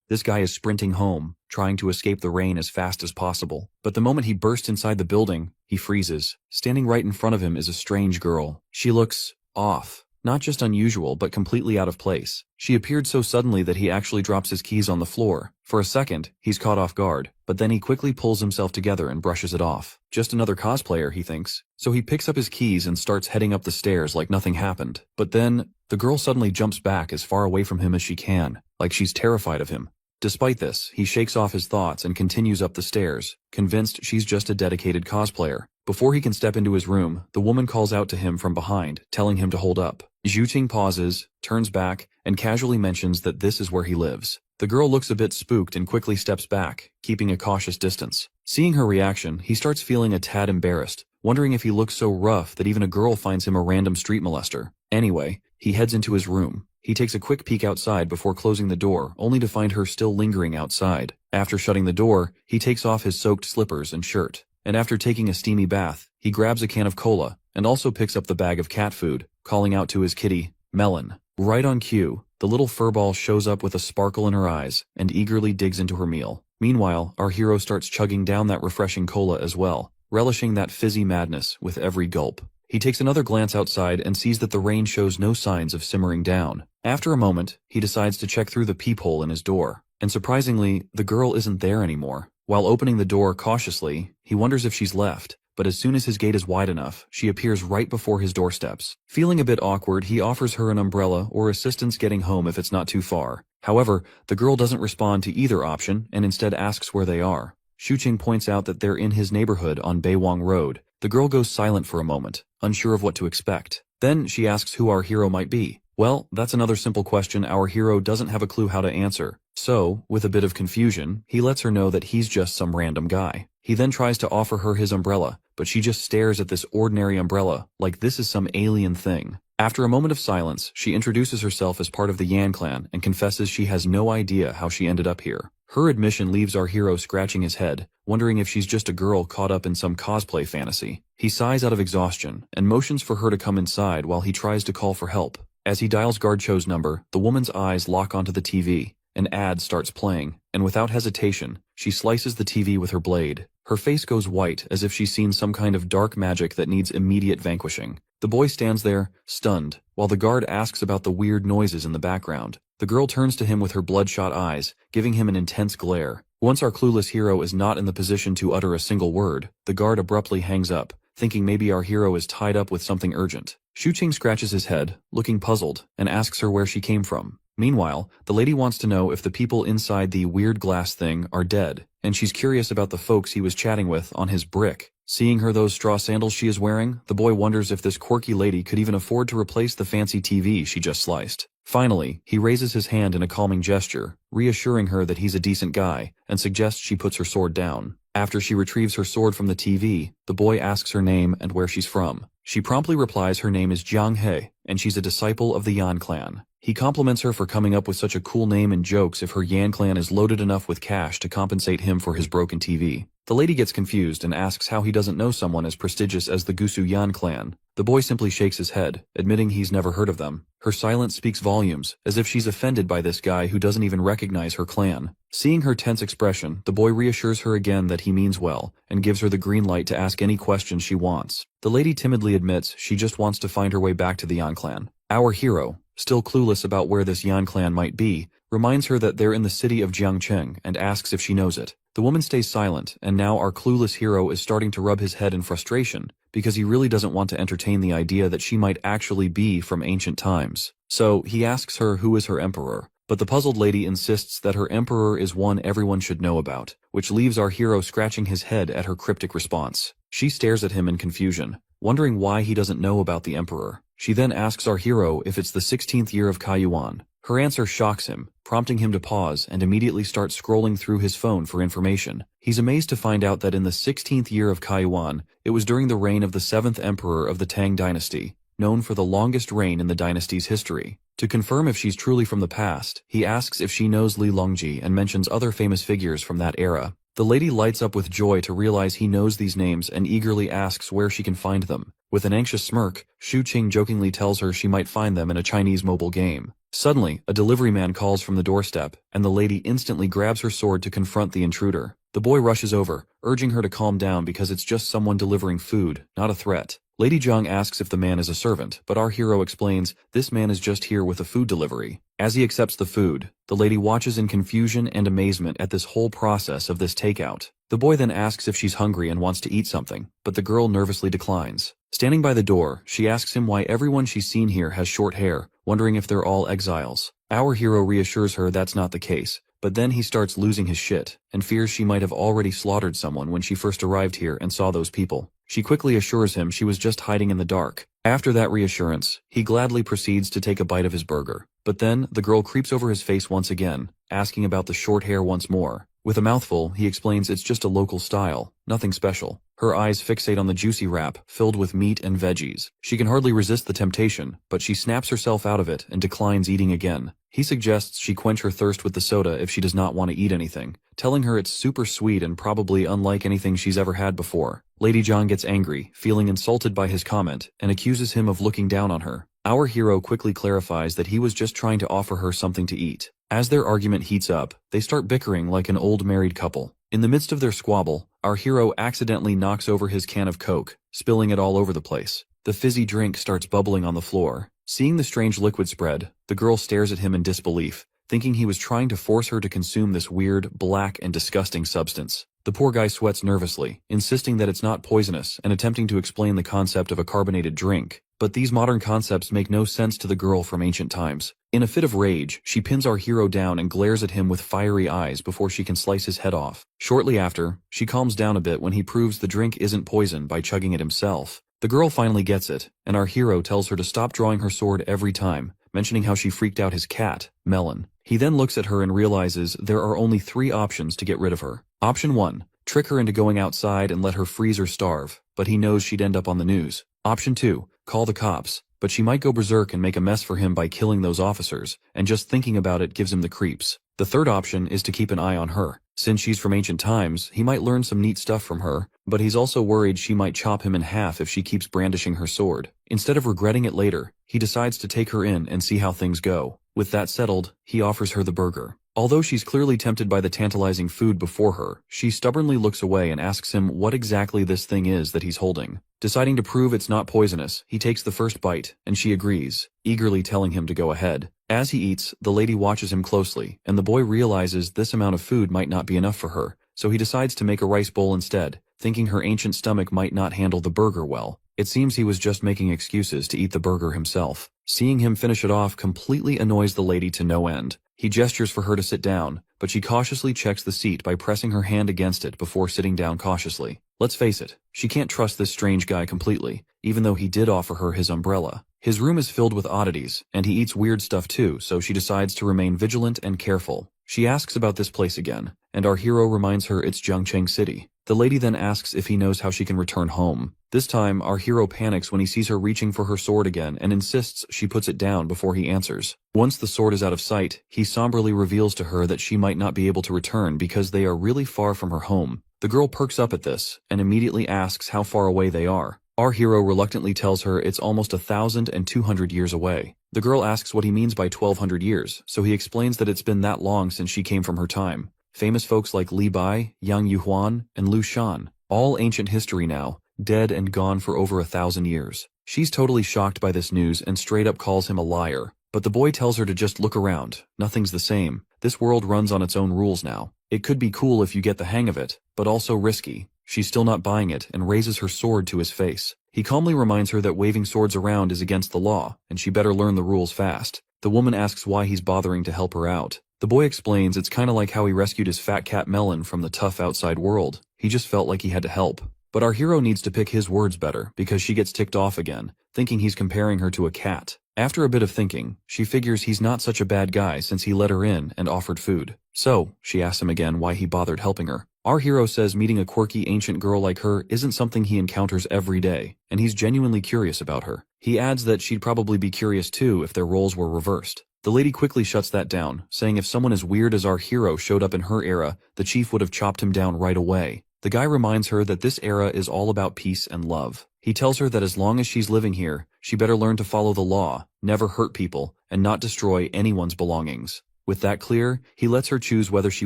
This guy is sprinting home, trying to escape the rain as fast as possible. But the moment he bursts inside the building, he freezes. Standing right in front of him is a strange girl. She looks off. Not just unusual, but completely out of place. She appeared so suddenly that he actually drops his keys on the floor. For a second, he's caught off guard, but then he quickly pulls himself together and brushes it off. Just another cosplayer, he thinks. So he picks up his keys and starts heading up the stairs like nothing happened. But then, the girl suddenly jumps back as far away from him as she can, like she's terrified of him. Despite this, he shakes off his thoughts and continues up the stairs, convinced she's just a dedicated cosplayer. Before he can step into his room, the woman calls out to him from behind, telling him to hold up. Zhu pauses, turns back, and casually mentions that this is where he lives. The girl looks a bit spooked and quickly steps back, keeping a cautious distance. Seeing her reaction, he starts feeling a tad embarrassed, wondering if he looks so rough that even a girl finds him a random street molester. Anyway, he heads into his room. He takes a quick peek outside before closing the door, only to find her still lingering outside. After shutting the door, he takes off his soaked slippers and shirt. And after taking a steamy bath, he grabs a can of cola, and also picks up the bag of cat food, calling out to his kitty, Melon. Right on cue, the little furball shows up with a sparkle in her eyes, and eagerly digs into her meal. Meanwhile, our hero starts chugging down that refreshing cola as well, relishing that fizzy madness with every gulp. He takes another glance outside and sees that the rain shows no signs of simmering down. After a moment, he decides to check through the peephole in his door, and surprisingly, the girl isn't there anymore. While opening the door cautiously, he wonders if she's left, but as soon as his gate is wide enough, she appears right before his doorsteps. Feeling a bit awkward, he offers her an umbrella or assistance getting home if it's not too far. However, the girl doesn't respond to either option and instead asks where they are. Shuqing points out that they're in his neighborhood on Beiwang Road. The girl goes silent for a moment, unsure of what to expect. Then she asks who our hero might be. Well, that's another simple question our hero doesn't have a clue how to answer. So, with a bit of confusion, he lets her know that he's just some random guy. He then tries to offer her his umbrella, but she just stares at this ordinary umbrella, like this is some alien thing. After a moment of silence, she introduces herself as part of the Yan clan and confesses she has no idea how she ended up here. Her admission leaves our hero scratching his head, wondering if she's just a girl caught up in some cosplay fantasy. He sighs out of exhaustion and motions for her to come inside while he tries to call for help. As he dials Guardcho's number, the woman's eyes lock onto the TV. An ad starts playing, and without hesitation, she slices the TV with her blade. Her face goes white as if she's seen some kind of dark magic that needs immediate vanquishing. The boy stands there, stunned, while the guard asks about the weird noises in the background. The girl turns to him with her bloodshot eyes, giving him an intense glare. Once our clueless hero is not in the position to utter a single word, the guard abruptly hangs up, thinking maybe our hero is tied up with something urgent. Shuqing scratches his head, looking puzzled, and asks her where she came from. Meanwhile, the lady wants to know if the people inside the weird glass thing are dead, and she's curious about the folks he was chatting with on his brick. Seeing her those straw sandals she is wearing, the boy wonders if this quirky lady could even afford to replace the fancy TV she just sliced. Finally, he raises his hand in a calming gesture, reassuring her that he's a decent guy, and suggests she puts her sword down. After she retrieves her sword from the TV, the boy asks her name and where she's from. She promptly replies her name is Jiang He, and she's a disciple of the Yan clan. He compliments her for coming up with such a cool name and jokes if her Yan clan is loaded enough with cash to compensate him for his broken TV. The lady gets confused and asks how he doesn't know someone as prestigious as the Gusu Yan clan. The boy simply shakes his head, admitting he's never heard of them. Her silence speaks volumes, as if she's offended by this guy who doesn't even recognize her clan. Seeing her tense expression, the boy reassures her again that he means well, and gives her the green light to ask any questions she wants. The lady timidly admits she just wants to find her way back to the Yan clan. Our hero, still clueless about where this Yan clan might be, reminds her that they're in the city of Jiangcheng and asks if she knows it. The woman stays silent, and now our clueless hero is starting to rub his head in frustration, because he really doesn't want to entertain the idea that she might actually be from ancient times. So, he asks her who is her emperor, but the puzzled lady insists that her emperor is one everyone should know about, which leaves our hero scratching his head at her cryptic response. She stares at him in confusion, wondering why he doesn't know about the emperor. She then asks our hero if it's the 16th year of Kaiyuan. Her answer shocks him, prompting him to pause and immediately start scrolling through his phone for information. He's amazed to find out that in the 16th year of Kaiyuan, it was during the reign of the 7th emperor of the Tang dynasty, known for the longest reign in the dynasty's history. To confirm if she's truly from the past, he asks if she knows Li Longji and mentions other famous figures from that era. The lady lights up with joy to realize he knows these names and eagerly asks where she can find them. With an anxious smirk, Shu Qing jokingly tells her she might find them in a Chinese mobile game. Suddenly, a delivery man calls from the doorstep, and the lady instantly grabs her sword to confront the intruder. The boy rushes over, urging her to calm down because it's just someone delivering food, not a threat. Lady Zhang asks if the man is a servant, but our hero explains this man is just here with a food delivery. As he accepts the food, the lady watches in confusion and amazement at this whole process of this takeout. The boy then asks if she's hungry and wants to eat something, but the girl nervously declines. Standing by the door, she asks him why everyone she's seen here has short hair, wondering if they're all exiles. Our hero reassures her that's not the case, but then he starts losing his shit, and fears she might have already slaughtered someone when she first arrived here and saw those people. She quickly assures him she was just hiding in the dark. After that reassurance, he gladly proceeds to take a bite of his burger. But then, the girl creeps over his face once again, asking about the short hair once more. With a mouthful, he explains it's just a local style, nothing special. Her eyes fixate on the juicy wrap, filled with meat and veggies. She can hardly resist the temptation, but she snaps herself out of it and declines eating again. He suggests she quench her thirst with the soda if she does not want to eat anything, telling her it's super sweet and probably unlike anything she's ever had before. Lady Zhang gets angry, feeling insulted by his comment, and accuses him of looking down on her. Our hero quickly clarifies that he was just trying to offer her something to eat. As their argument heats up, they start bickering like an old married couple. In the midst of their squabble, our hero accidentally knocks over his can of Coke, spilling it all over the place. The fizzy drink starts bubbling on the floor. Seeing the strange liquid spread, the girl stares at him in disbelief, thinking he was trying to force her to consume this weird, black, and disgusting substance. The poor guy sweats nervously, insisting that it's not poisonous and attempting to explain the concept of a carbonated drink. But these modern concepts make no sense to the girl from ancient times. In a fit of rage, she pins our hero down and glares at him with fiery eyes before she can slice his head off. Shortly after, she calms down a bit when he proves the drink isn't poison by chugging it himself. The girl finally gets it, and our hero tells her to stop drawing her sword every time, mentioning how she freaked out his cat, Melon. He then looks at her and realizes there are only 3 options to get rid of her. Option 1. Trick her into going outside and let her freeze or starve, but he knows she'd end up on the news. Option 2. Call the cops, but she might go berserk and make a mess for him by killing those officers, and just thinking about it gives him the creeps. The third option is to keep an eye on her. Since she's from ancient times, he might learn some neat stuff from her, but he's also worried she might chop him in half if she keeps brandishing her sword. Instead of regretting it later, he decides to take her in and see how things go. With that settled, he offers her the burger. Although she's clearly tempted by the tantalizing food before her, she stubbornly looks away and asks him what exactly this thing is that he's holding. Deciding to prove it's not poisonous, he takes the first bite, and she agrees, eagerly telling him to go ahead. As he eats, the lady watches him closely, and the boy realizes this amount of food might not be enough for her, so he decides to make a rice bowl instead, thinking her ancient stomach might not handle the burger well. It seems he was just making excuses to eat the burger himself. Seeing him finish it off completely annoys the lady to no end. He gestures for her to sit down, but she cautiously checks the seat by pressing her hand against it before sitting down cautiously. Let's face it, she can't trust this strange guy completely, even though he did offer her his umbrella. His room is filled with oddities, and he eats weird stuff too, so she decides to remain vigilant and careful. She asks about this place again, and our hero reminds her it's Jiangcheng City. The lady then asks if he knows how she can return home. This time, our hero panics when he sees her reaching for her sword again and insists she puts it down before he answers. Once the sword is out of sight, he somberly reveals to her that she might not be able to return because they are really far from her home. The girl perks up at this and immediately asks how far away they are. Our hero reluctantly tells her it's almost 1,200 years away. The girl asks what he means by 1,200 years, so he explains that it's been that long since she came from her time. Famous folks like Li Bai, Yang Yuhuan, and Lu Shan, all ancient history now, dead and gone for over 1,000 years. She's totally shocked by this news and straight up calls him a liar. But the boy tells her to just look around. Nothing's the same. This world runs on its own rules now. It could be cool if you get the hang of it, but also risky. She's still not buying it and raises her sword to his face. He calmly reminds her that waving swords around is against the law, and she better learn the rules fast. The woman asks why he's bothering to help her out. The boy explains it's kinda like how he rescued his fat cat Melon from the tough outside world. He just felt like he had to help. But our hero needs to pick his words better because she gets ticked off again, thinking he's comparing her to a cat. After a bit of thinking, she figures he's not such a bad guy since he let her in and offered food. So, she asks him again why he bothered helping her. Our hero says meeting a quirky ancient girl like her isn't something he encounters every day, and he's genuinely curious about her. He adds that she'd probably be curious too if their roles were reversed. The lady quickly shuts that down, saying if someone as weird as our hero showed up in her era, the chief would have chopped him down right away. The guy reminds her that this era is all about peace and love. He tells her that as long as she's living here, she better learn to follow the law, never hurt people, and not destroy anyone's belongings. With that clear, he lets her choose whether she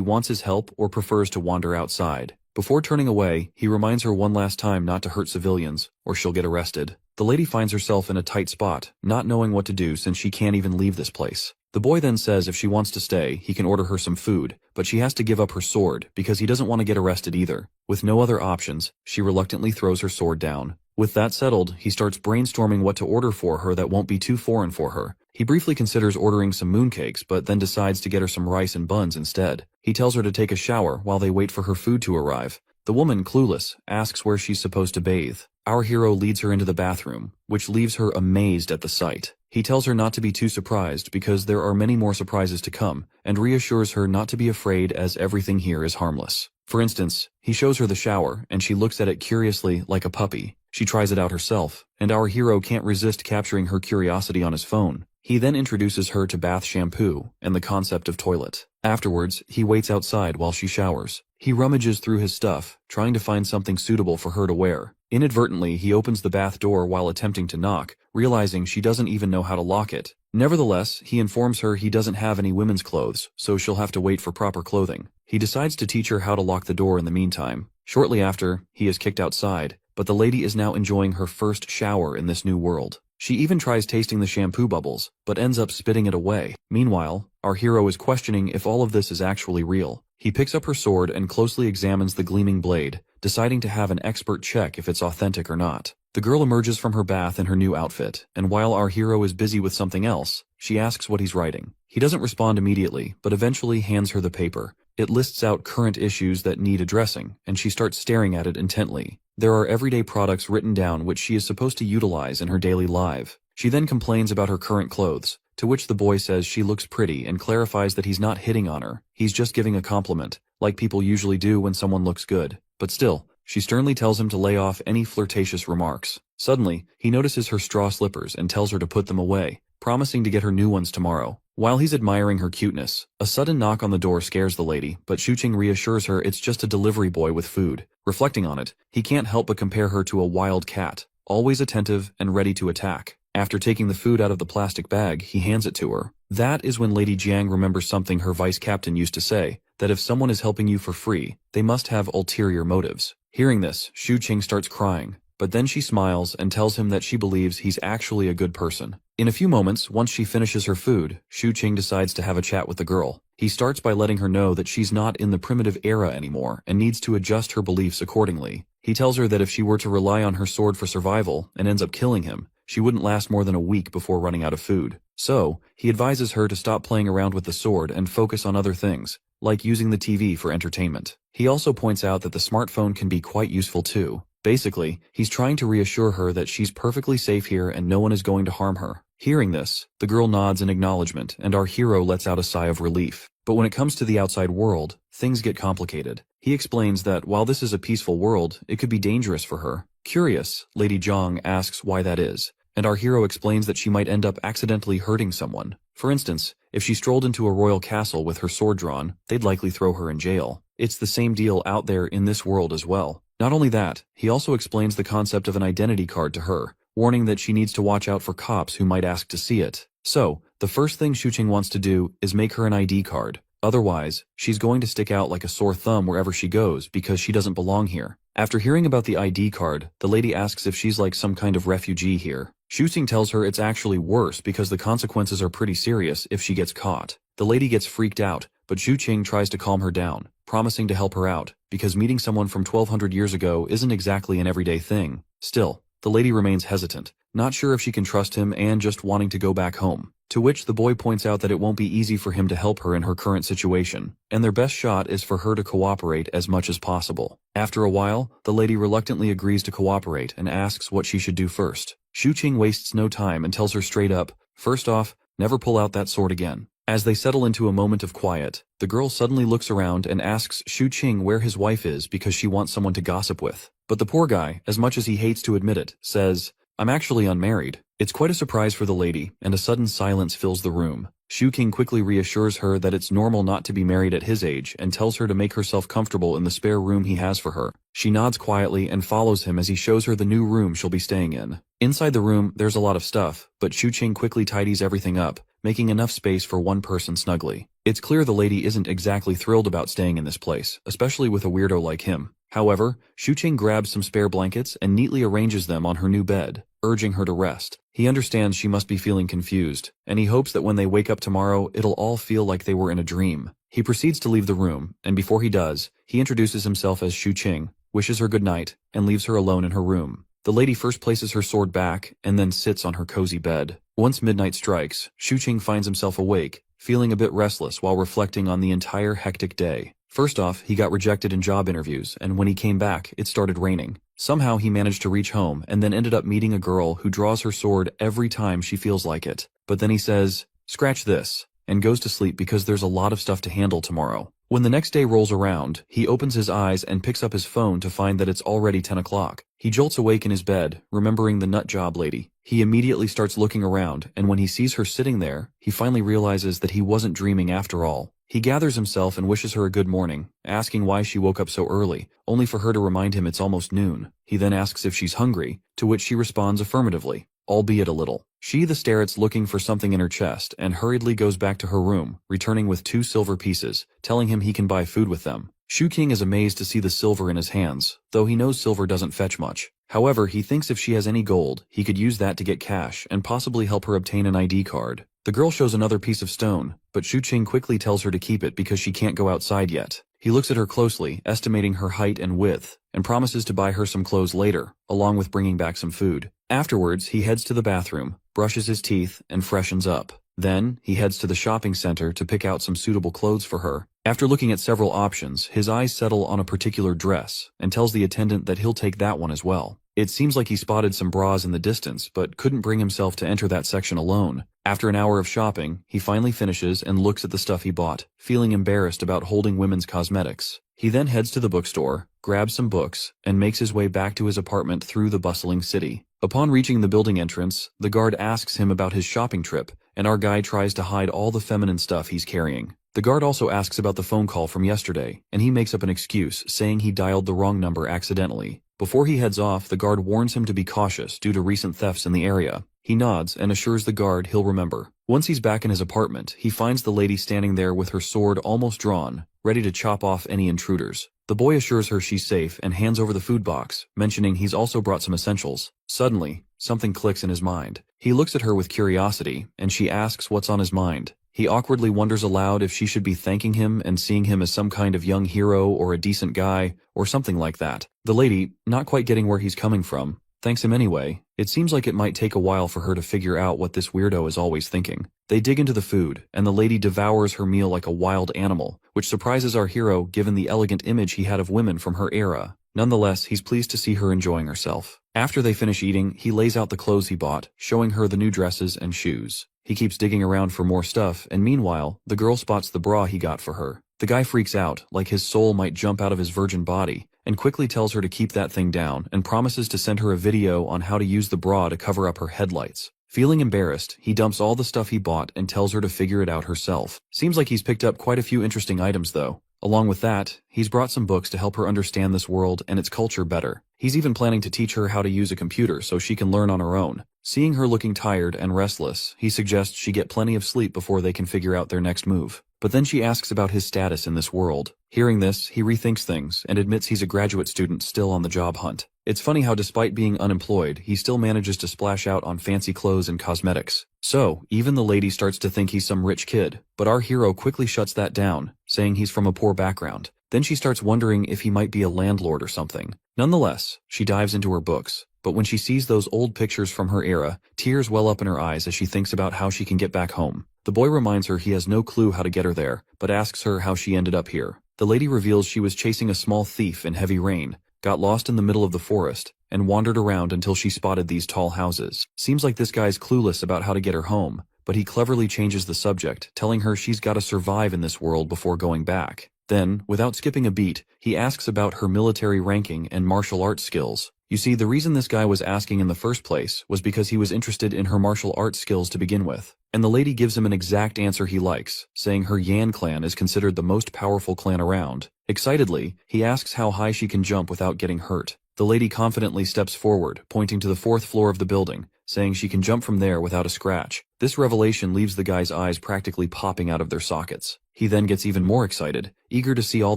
wants his help or prefers to wander outside. Before turning away, he reminds her one last time not to hurt civilians, or she'll get arrested. The lady finds herself in a tight spot, not knowing what to do since she can't even leave this place. The boy then says if she wants to stay, he can order her some food, but she has to give up her sword because he doesn't want to get arrested either. With no other options, she reluctantly throws her sword down. With that settled, he starts brainstorming what to order for her that won't be too foreign for her. He briefly considers ordering some mooncakes, but then decides to get her some rice and buns instead. He tells her to take a shower while they wait for her food to arrive. The woman, clueless, asks where she's supposed to bathe. Our hero leads her into the bathroom, which leaves her amazed at the sight. He tells her not to be too surprised because there are many more surprises to come, and reassures her not to be afraid as everything here is harmless. For instance, he shows her the shower, and she looks at it curiously like a puppy. She tries it out herself, and our hero can't resist capturing her curiosity on his phone. He then introduces her to bath shampoo and the concept of toilet. Afterwards, he waits outside while she showers. He rummages through his stuff, trying to find something suitable for her to wear. Inadvertently, he opens the bath door while attempting to knock, realizing she doesn't even know how to lock it. Nevertheless, he informs her he doesn't have any women's clothes, so she'll have to wait for proper clothing. He decides to teach her how to lock the door in the meantime. Shortly after, he is kicked outside, but the lady is now enjoying her first shower in this new world. She even tries tasting the shampoo bubbles, but ends up spitting it away. Meanwhile, our hero is questioning if all of this is actually real. He picks up her sword and closely examines the gleaming blade, deciding to have an expert check if it's authentic or not. The girl emerges from her bath in her new outfit, and while our hero is busy with something else, she asks what he's writing. He doesn't respond immediately, but eventually hands her the paper. It lists out current issues that need addressing, and she starts staring at it intently. There are everyday products written down which she is supposed to utilize in her daily life. She then complains about her current clothes, to which the boy says she looks pretty and clarifies that he's not hitting on her. He's just giving a compliment, like people usually do when someone looks good. But still, she sternly tells him to lay off any flirtatious remarks. Suddenly, he notices her straw slippers and tells her to put them away, promising to get her new ones tomorrow. While he's admiring her cuteness, a sudden knock on the door scares the lady, but Shuqing reassures her it's just a delivery boy with food. Reflecting on it, he can't help but compare her to a wild cat, always attentive and ready to attack. After taking the food out of the plastic bag, he hands it to her. That is when Lady Jiang remembers something her vice captain used to say, that if someone is helping you for free, they must have ulterior motives. Hearing this, Shuqing starts crying, but then she smiles and tells him that she believes he's actually a good person. In a few moments, once she finishes her food, Shuqing decides to have a chat with the girl. He starts by letting her know that she's not in the primitive era anymore and needs to adjust her beliefs accordingly. He tells her that if she were to rely on her sword for survival and ends up killing him, she wouldn't last more than a week before running out of food. So, he advises her to stop playing around with the sword and focus on other things, like using the TV for entertainment. He also points out that the smartphone can be quite useful too. Basically, he's trying to reassure her that she's perfectly safe here and no one is going to harm her. Hearing this, the girl nods in acknowledgement and our hero lets out a sigh of relief. But when it comes to the outside world, things get complicated. He explains that while this is a peaceful world, it could be dangerous for her. Curious, Lady Zhang asks why that is, and our hero explains that she might end up accidentally hurting someone. For instance, if she strolled into a royal castle with her sword drawn, they'd likely throw her in jail. It's the same deal out there in this world as well. Not only that, he also explains the concept of an identity card to her, warning that she needs to watch out for cops who might ask to see it. So, the first thing Shuqing wants to do is make her an ID card. Otherwise, she's going to stick out like a sore thumb wherever she goes because she doesn't belong here. After hearing about the ID card, the lady asks if she's like some kind of refugee here. Shuqing tells her it's actually worse because the consequences are pretty serious if she gets caught. The lady gets freaked out, but Shuqing tries to calm her down, promising to help her out, because meeting someone from 1200 years ago isn't exactly an everyday thing. Still, the lady remains hesitant, not sure if she can trust him and just wanting to go back home. To which the boy points out that it won't be easy for him to help her in her current situation, and their best shot is for her to cooperate as much as possible. After a while, the lady reluctantly agrees to cooperate and asks what she should do first. Shuqing wastes no time and tells her straight up, first off, never pull out that sword again. As they settle into a moment of quiet, the girl suddenly looks around and asks Shuqing where his wife is because she wants someone to gossip with. But the poor guy, as much as he hates to admit it, says, I'm actually unmarried. It's quite a surprise for the lady, and a sudden silence fills the room. Shu King quickly reassures her that it's normal not to be married at his age and tells her to make herself comfortable in the spare room he has for her. She nods quietly and follows him as he shows her the new room she'll be staying in. Inside the room, there's a lot of stuff, but Shu King quickly tidies everything up, making enough space for one person snugly. It's clear the lady isn't exactly thrilled about staying in this place, especially with a weirdo like him. However, Shu Qing grabs some spare blankets and neatly arranges them on her new bed, urging her to rest. He understands she must be feeling confused, and he hopes that when they wake up tomorrow, it'll all feel like they were in a dream. He proceeds to leave the room, and before he does, he introduces himself as Shu Qing, wishes her good night, and leaves her alone in her room. The lady first places her sword back, and then sits on her cozy bed. Once midnight strikes, Shu Qing finds himself awake, feeling a bit restless while reflecting on the entire hectic day. First off, he got rejected in job interviews, and when he came back, it started raining. Somehow he managed to reach home and then ended up meeting a girl who draws her sword every time she feels like it. But then he says, "Scratch this," and goes to sleep because there's a lot of stuff to handle tomorrow. When the next day rolls around, he opens his eyes and picks up his phone to find that it's already 10 o'clock. He jolts awake in his bed, remembering the nut job lady. He immediately starts looking around, and when he sees her sitting there, he finally realizes that he wasn't dreaming after all. He gathers himself and wishes her a good morning, asking why she woke up so early, only for her to remind him it's almost noon. He then asks if she's hungry, to which she responds affirmatively, albeit a little. She starts looking for something in her chest and hurriedly goes back to her room, returning with 2 silver pieces, telling him he can buy food with them. Shu King is amazed to see the silver in his hands, though he knows silver doesn't fetch much. However, he thinks if she has any gold, he could use that to get cash and possibly help her obtain an ID card. The girl shows another piece of stone, but Shu Qing quickly tells her to keep it because she can't go outside yet. He looks at her closely, estimating her height and width, and promises to buy her some clothes later, along with bringing back some food. Afterwards, he heads to the bathroom, brushes his teeth, and freshens up. Then, he heads to the shopping center to pick out some suitable clothes for her. After looking at several options, his eyes settle on a particular dress, and tells the attendant that he'll take that one as well. It seems like he spotted some bras in the distance, but couldn't bring himself to enter that section alone. After an hour of shopping, he finally finishes and looks at the stuff he bought, feeling embarrassed about holding women's cosmetics. He then heads to the bookstore, grabs some books, and makes his way back to his apartment through the bustling city. Upon reaching the building entrance, the guard asks him about his shopping trip, and our guy tries to hide all the feminine stuff he's carrying. The guard also asks about the phone call from yesterday, and he makes up an excuse, saying he dialed the wrong number accidentally. Before he heads off, the guard warns him to be cautious due to recent thefts in the area. He nods and assures the guard he'll remember. Once he's back in his apartment, he finds the lady standing there with her sword almost drawn, ready to chop off any intruders. The boy assures her she's safe and hands over the food box, mentioning he's also brought some essentials. Suddenly, something clicks in his mind. He looks at her with curiosity, and she asks what's on his mind. He awkwardly wonders aloud if she should be thanking him and seeing him as some kind of young hero or a decent guy, or something like that. The lady, not quite getting where he's coming from, thanks him anyway. It seems like it might take a while for her to figure out what this weirdo is always thinking. They dig into the food, and the lady devours her meal like a wild animal, which surprises our hero given the elegant image he had of women from her era. Nonetheless, he's pleased to see her enjoying herself. After they finish eating, he lays out the clothes he bought, showing her the new dresses and shoes. He keeps digging around for more stuff, and meanwhile, the girl spots the bra he got for her. The guy freaks out, like his soul might jump out of his virgin body, and quickly tells her to keep that thing down and promises to send her a video on how to use the bra to cover up her headlights. Feeling embarrassed, he dumps all the stuff he bought and tells her to figure it out herself. Seems like he's picked up quite a few interesting items though. Along with that, he's brought some books to help her understand this world and its culture better. He's even planning to teach her how to use a computer so she can learn on her own. Seeing her looking tired and restless, he suggests she get plenty of sleep before they can figure out their next move. But then she asks about his status in this world. Hearing this, he rethinks things and admits he's a graduate student still on the job hunt. It's funny how despite being unemployed, he still manages to splash out on fancy clothes and cosmetics. So, even the lady starts to think he's some rich kid, but our hero quickly shuts that down, saying he's from a poor background. Then she starts wondering if he might be a landlord or something. Nonetheless, she dives into her books. But when she sees those old pictures from her era, tears well up in her eyes as she thinks about how she can get back home. The boy reminds her he has no clue how to get her there, but asks her how she ended up here. The lady reveals she was chasing a small thief in heavy rain, got lost in the middle of the forest, and wandered around until she spotted these tall houses. Seems like this guy's clueless about how to get her home, but he cleverly changes the subject, telling her she's gotta survive in this world before going back. Then, without skipping a beat, he asks about her military ranking and martial arts skills. You see, the reason this guy was asking in the first place was because he was interested in her martial arts skills to begin with. and the lady gives him an exact answer he likes, saying her Yan clan is considered the most powerful clan around. Excitedly, he asks how high she can jump without getting hurt. The lady confidently steps forward, pointing to the 4th floor of the building, saying she can jump from there without a scratch. This revelation leaves the guy's eyes practically popping out of their sockets. He then gets even more excited, eager to see all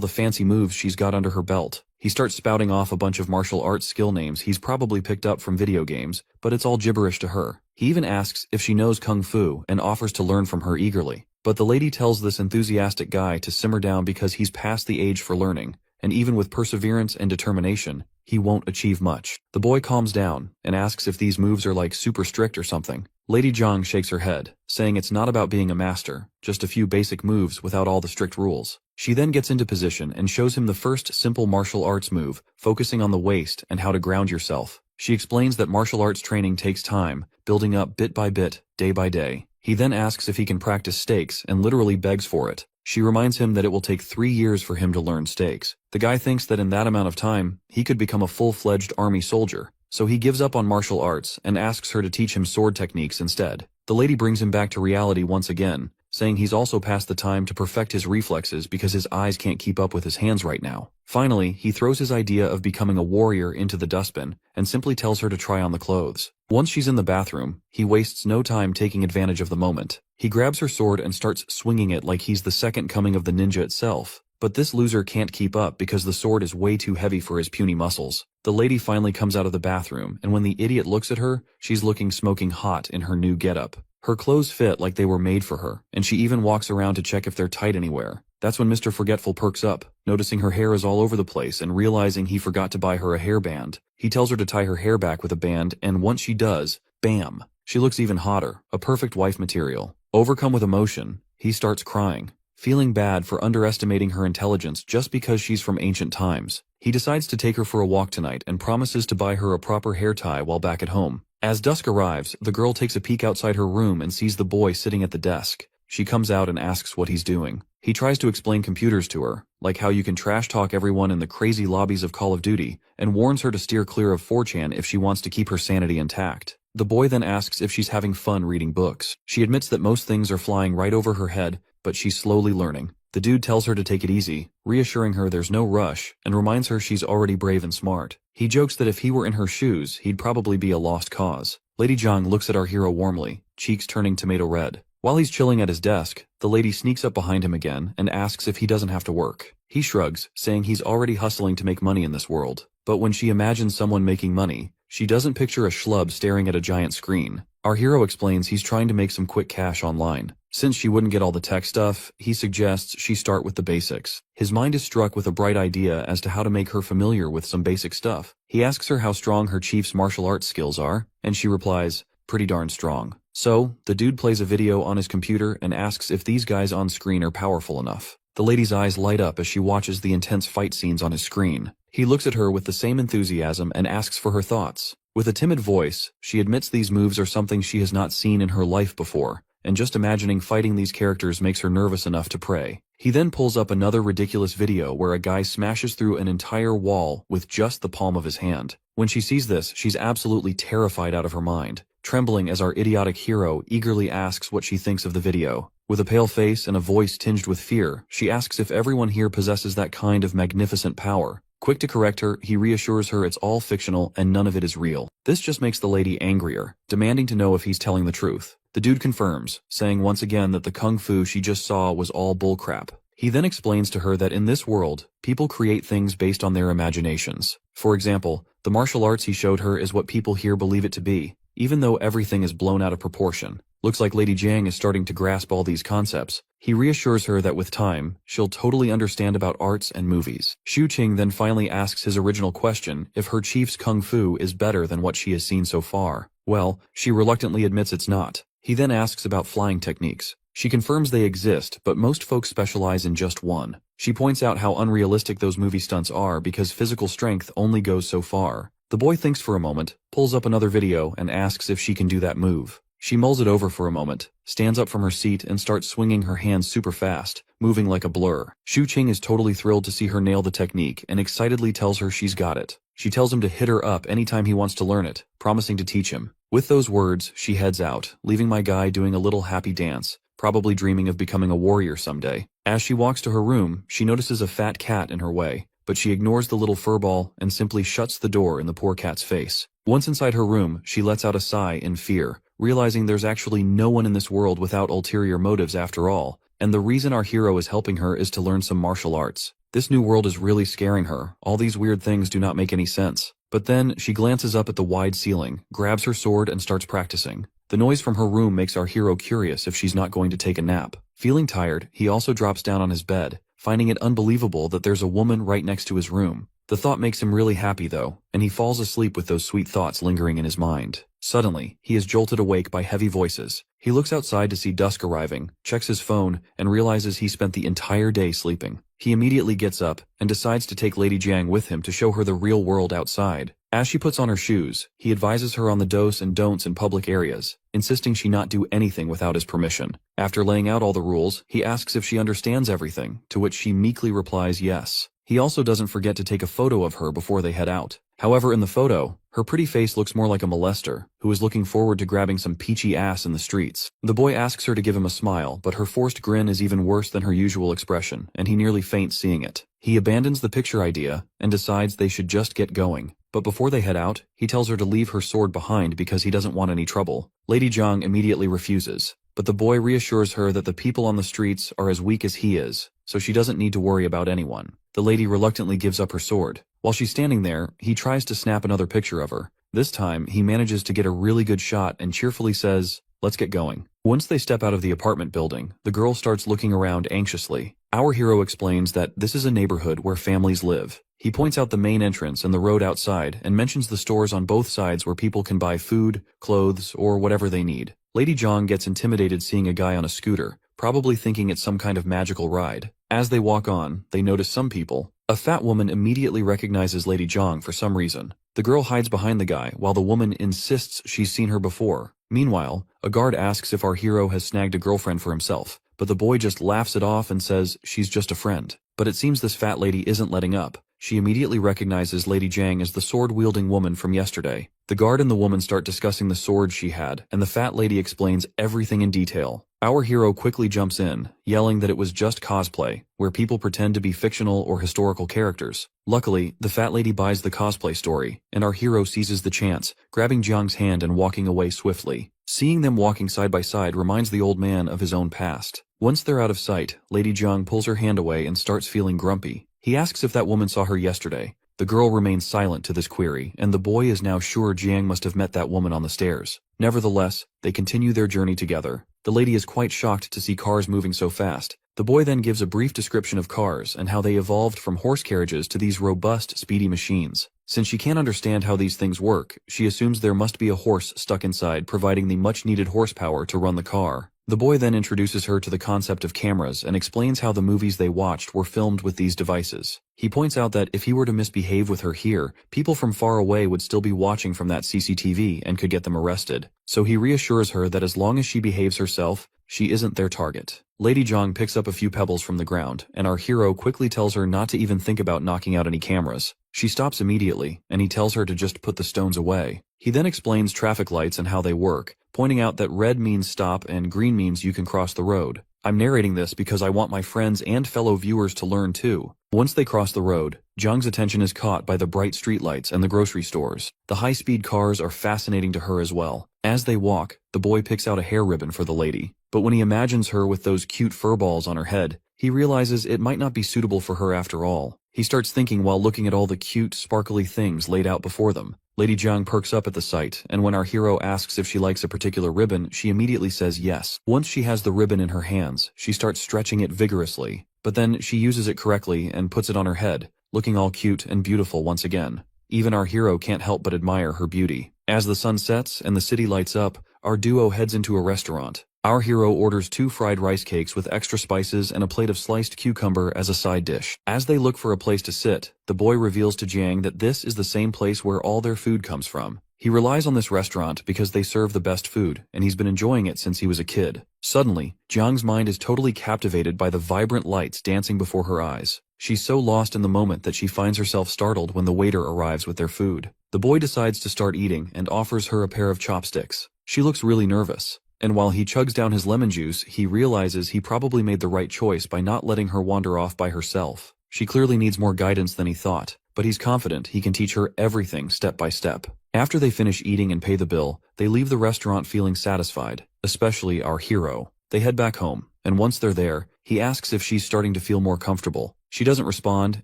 the fancy moves she's got under her belt. He starts spouting off a bunch of martial arts skill names he's probably picked up from video games, but it's all gibberish to her. He even asks if she knows kung fu and offers to learn from her eagerly. But the lady tells this enthusiastic guy to simmer down because he's past the age for learning, and even with perseverance and determination, he won't achieve much. The boy calms down and asks if these moves are like super strict or something. Lady Zhang shakes her head, saying it's not about being a master, just a few basic moves without all the strict rules. She then gets into position and shows him the first simple martial arts move, focusing on the waist and how to ground yourself. She explains that martial arts training takes time, building up bit by bit, day by day. He then asks if he can practice stakes and literally begs for it. She reminds him that it will take 3 years for him to learn stakes. The guy thinks that in that amount of time, he could become a full-fledged army soldier, so he gives up on martial arts and asks her to teach him sword techniques instead. The lady brings him back to reality once again, saying he's also past the time to perfect his reflexes because his eyes can't keep up with his hands right now. Finally, he throws his idea of becoming a warrior into the dustbin and simply tells her to try on the clothes. Once she's in the bathroom, he wastes no time taking advantage of the moment. He grabs her sword and starts swinging it like he's the second coming of the ninja itself. But this loser can't keep up because the sword is way too heavy for his puny muscles. The lady finally comes out of the bathroom, and when the idiot looks at her, she's looking smoking hot in her new getup. Her clothes fit like they were made for her, and she even walks around to check if they're tight anywhere. That's when Mr. Forgetful perks up, noticing her hair is all over the place and realizing he forgot to buy her a hairband. He tells her to tie her hair back with a band, and once she does, bam! She looks even hotter, a perfect wife material. Overcome with emotion, he starts crying, feeling bad for underestimating her intelligence just because she's from ancient times. He decides to take her for a walk tonight and promises to buy her a proper hair tie while back at home. As dusk arrives, the girl takes a peek outside her room and sees the boy sitting at the desk. She comes out and asks what he's doing. He tries to explain computers to her, like how you can trash talk everyone in the crazy lobbies of Call of Duty, and warns her to steer clear of 4chan if she wants to keep her sanity intact. The boy then asks if she's having fun reading books. She admits that most things are flying right over her head, but she's slowly learning. The dude tells her to take it easy, reassuring her there's no rush, and reminds her she's already brave and smart. He jokes that if he were in her shoes, he'd probably be a lost cause. Lady Zhang looks at our hero warmly, cheeks turning tomato red. While he's chilling at his desk, the lady sneaks up behind him again and asks if he doesn't have to work. He shrugs, saying he's already hustling to make money in this world. But when she imagines someone making money, she doesn't picture a schlub staring at a giant screen. Our hero explains he's trying to make some quick cash online. Since she wouldn't get all the tech stuff, he suggests she start with the basics. His mind is struck with a bright idea as to how to make her familiar with some basic stuff. He asks her how strong her chief's martial arts skills are, and she replies, pretty darn strong. So, the dude plays a video on his computer and asks if these guys on screen are powerful enough. The lady's eyes light up as she watches the intense fight scenes on his screen. He looks at her with the same enthusiasm and asks for her thoughts. With a timid voice, she admits these moves are something she has not seen in her life before, and just imagining fighting these characters makes her nervous enough to pray. He then pulls up another ridiculous video where a guy smashes through an entire wall with just the palm of his hand. When she sees this, she's absolutely terrified out of her mind, trembling as our idiotic hero eagerly asks what she thinks of the video. With a pale face and a voice tinged with fear, she asks if everyone here possesses that kind of magnificent power. Quick to correct her, he reassures her it's all fictional and none of it is real. This just makes the lady angrier, demanding to know if he's telling the truth. The dude confirms, saying once again that the kung fu she just saw was all bullcrap. He then explains to her that in this world, people create things based on their imaginations. For example, the martial arts he showed her is what people here believe it to be, even though everything is blown out of proportion. Looks like Lady Zhang is starting to grasp all these concepts. He reassures her that with time, she'll totally understand about arts and movies. Xu Qing then finally asks his original question if her chief's kung fu is better than what she has seen so far. Well, she reluctantly admits it's not. He then asks about flying techniques. She confirms they exist, but most folks specialize in just one. She points out how unrealistic those movie stunts are because physical strength only goes so far. The boy thinks for a moment, pulls up another video, and asks if she can do that move. She mulls it over for a moment, stands up from her seat and starts swinging her hands super fast, moving like a blur. Xu Qing is totally thrilled to see her nail the technique and excitedly tells her she's got it. She tells him to hit her up anytime he wants to learn it, promising to teach him. With those words, she heads out, leaving my guy doing a little happy dance, probably dreaming of becoming a warrior someday. As she walks to her room, she notices a fat cat in her way, but she ignores the little furball and simply shuts the door in the poor cat's face. Once inside her room, she lets out a sigh in fear, realizing there's actually no one in this world without ulterior motives after all, and the reason our hero is helping her is to learn some martial arts. This new world is really scaring her. All these weird things do not make any sense. But then, she glances up at the wide ceiling, grabs her sword and starts practicing. The noise from her room makes our hero curious if she's not going to take a nap. Feeling tired, he also drops down on his bed, finding it unbelievable that there's a woman right next to his room. The thought makes him really happy though, and he falls asleep with those sweet thoughts lingering in his mind. Suddenly, he is jolted awake by heavy voices. He looks outside to see dusk arriving, checks his phone, and realizes he spent the entire day sleeping. He immediately gets up and decides to take Lady Jiang with him to show her the real world outside. As she puts on her shoes, he advises her on the do's and don'ts in public areas, insisting she not do anything without his permission. After laying out all the rules, he asks if she understands everything, to which she meekly replies yes. He also doesn't forget to take a photo of her before they head out. However, in the photo, her pretty face looks more like a molester, who is looking forward to grabbing some peachy ass in the streets. The boy asks her to give him a smile, but her forced grin is even worse than her usual expression, and he nearly faints seeing it. He abandons the picture idea, and decides they should just get going. But before they head out, he tells her to leave her sword behind because he doesn't want any trouble. Lady Jiang immediately refuses, but the boy reassures her that the people on the streets are as weak as he is, so she doesn't need to worry about anyone. The lady reluctantly gives up her sword. While she's standing there, he tries to snap another picture of her. This time, he manages to get a really good shot and cheerfully says, "Let's get going." Once they step out of the apartment building, the girl starts looking around anxiously. Our hero explains that this is a neighborhood where families live. He points out the main entrance and the road outside and mentions the stores on both sides where people can buy food, clothes, or whatever they need. Lady Jiang gets intimidated seeing a guy on a scooter, probably thinking it's some kind of magical ride. As they walk on, they notice some people. A fat woman immediately recognizes Lady Jiang for some reason. The girl hides behind the guy while the woman insists she's seen her before. Meanwhile, a guard asks if our hero has snagged a girlfriend for himself, but the boy just laughs it off and says she's just a friend. But it seems this fat lady isn't letting up. She immediately recognizes Lady Jiang as the sword-wielding woman from yesterday. The guard and the woman start discussing the sword she had, and the fat lady explains everything in detail. Our hero quickly jumps in, yelling that it was just cosplay, where people pretend to be fictional or historical characters. Luckily, the fat lady buys the cosplay story, and our hero seizes the chance, grabbing Jiang's hand and walking away swiftly. Seeing them walking side by side reminds the old man of his own past. Once they're out of sight, Lady Jiang pulls her hand away and starts feeling grumpy. He asks if that woman saw her yesterday. The girl remains silent to this query, and the boy is now sure Jiang must have met that woman on the stairs. Nevertheless, they continue their journey together. The lady is quite shocked to see cars moving so fast. The boy then gives a brief description of cars and how they evolved from horse carriages to these robust, speedy machines. Since she can't understand how these things work, she assumes there must be a horse stuck inside providing the much-needed horsepower to run the car. The boy then introduces her to the concept of cameras and explains how the movies they watched were filmed with these devices. He points out that if he were to misbehave with her here, people from far away would still be watching from that CCTV and could get them arrested. So he reassures her that as long as she behaves herself, she isn't their target. Lady Jiang picks up a few pebbles from the ground, and our hero quickly tells her not to even think about knocking out any cameras. She stops immediately, and he tells her to just put the stones away. He then explains traffic lights and how they work, pointing out that red means stop and green means you can cross the road. I'm narrating this because I want my friends and fellow viewers to learn too. Once they cross the road, Jiang's attention is caught by the bright streetlights and the grocery stores. The high-speed cars are fascinating to her as well. As they walk, the boy picks out a hair ribbon for the lady. But when he imagines her with those cute fur balls on her head, he realizes it might not be suitable for her after all. He starts thinking while looking at all the cute, sparkly things laid out before them. Lady Jiang perks up at the sight, and when our hero asks if she likes a particular ribbon, she immediately says yes. Once she has the ribbon in her hands, she starts stretching it vigorously, but then she uses it correctly and puts it on her head, looking all cute and beautiful once again. Even our hero can't help but admire her beauty. As the sun sets and the city lights up, our duo heads into a restaurant. Our hero orders 2 fried rice cakes with extra spices and a plate of sliced cucumber as a side dish. As they look for a place to sit, the boy reveals to Jiang that this is the same place where all their food comes from. He relies on this restaurant because they serve the best food, and he's been enjoying it since he was a kid. Suddenly, Jiang's mind is totally captivated by the vibrant lights dancing before her eyes. She's so lost in the moment that she finds herself startled when the waiter arrives with their food. The boy decides to start eating and offers her a pair of chopsticks. She looks really nervous. And while he chugs down his lemon juice, he realizes he probably made the right choice by not letting her wander off by herself. She clearly needs more guidance than he thought, but he's confident he can teach her everything step by step. After they finish eating and pay the bill, they leave the restaurant feeling satisfied, especially our hero. They head back home, and once they're there, he asks if she's starting to feel more comfortable. She doesn't respond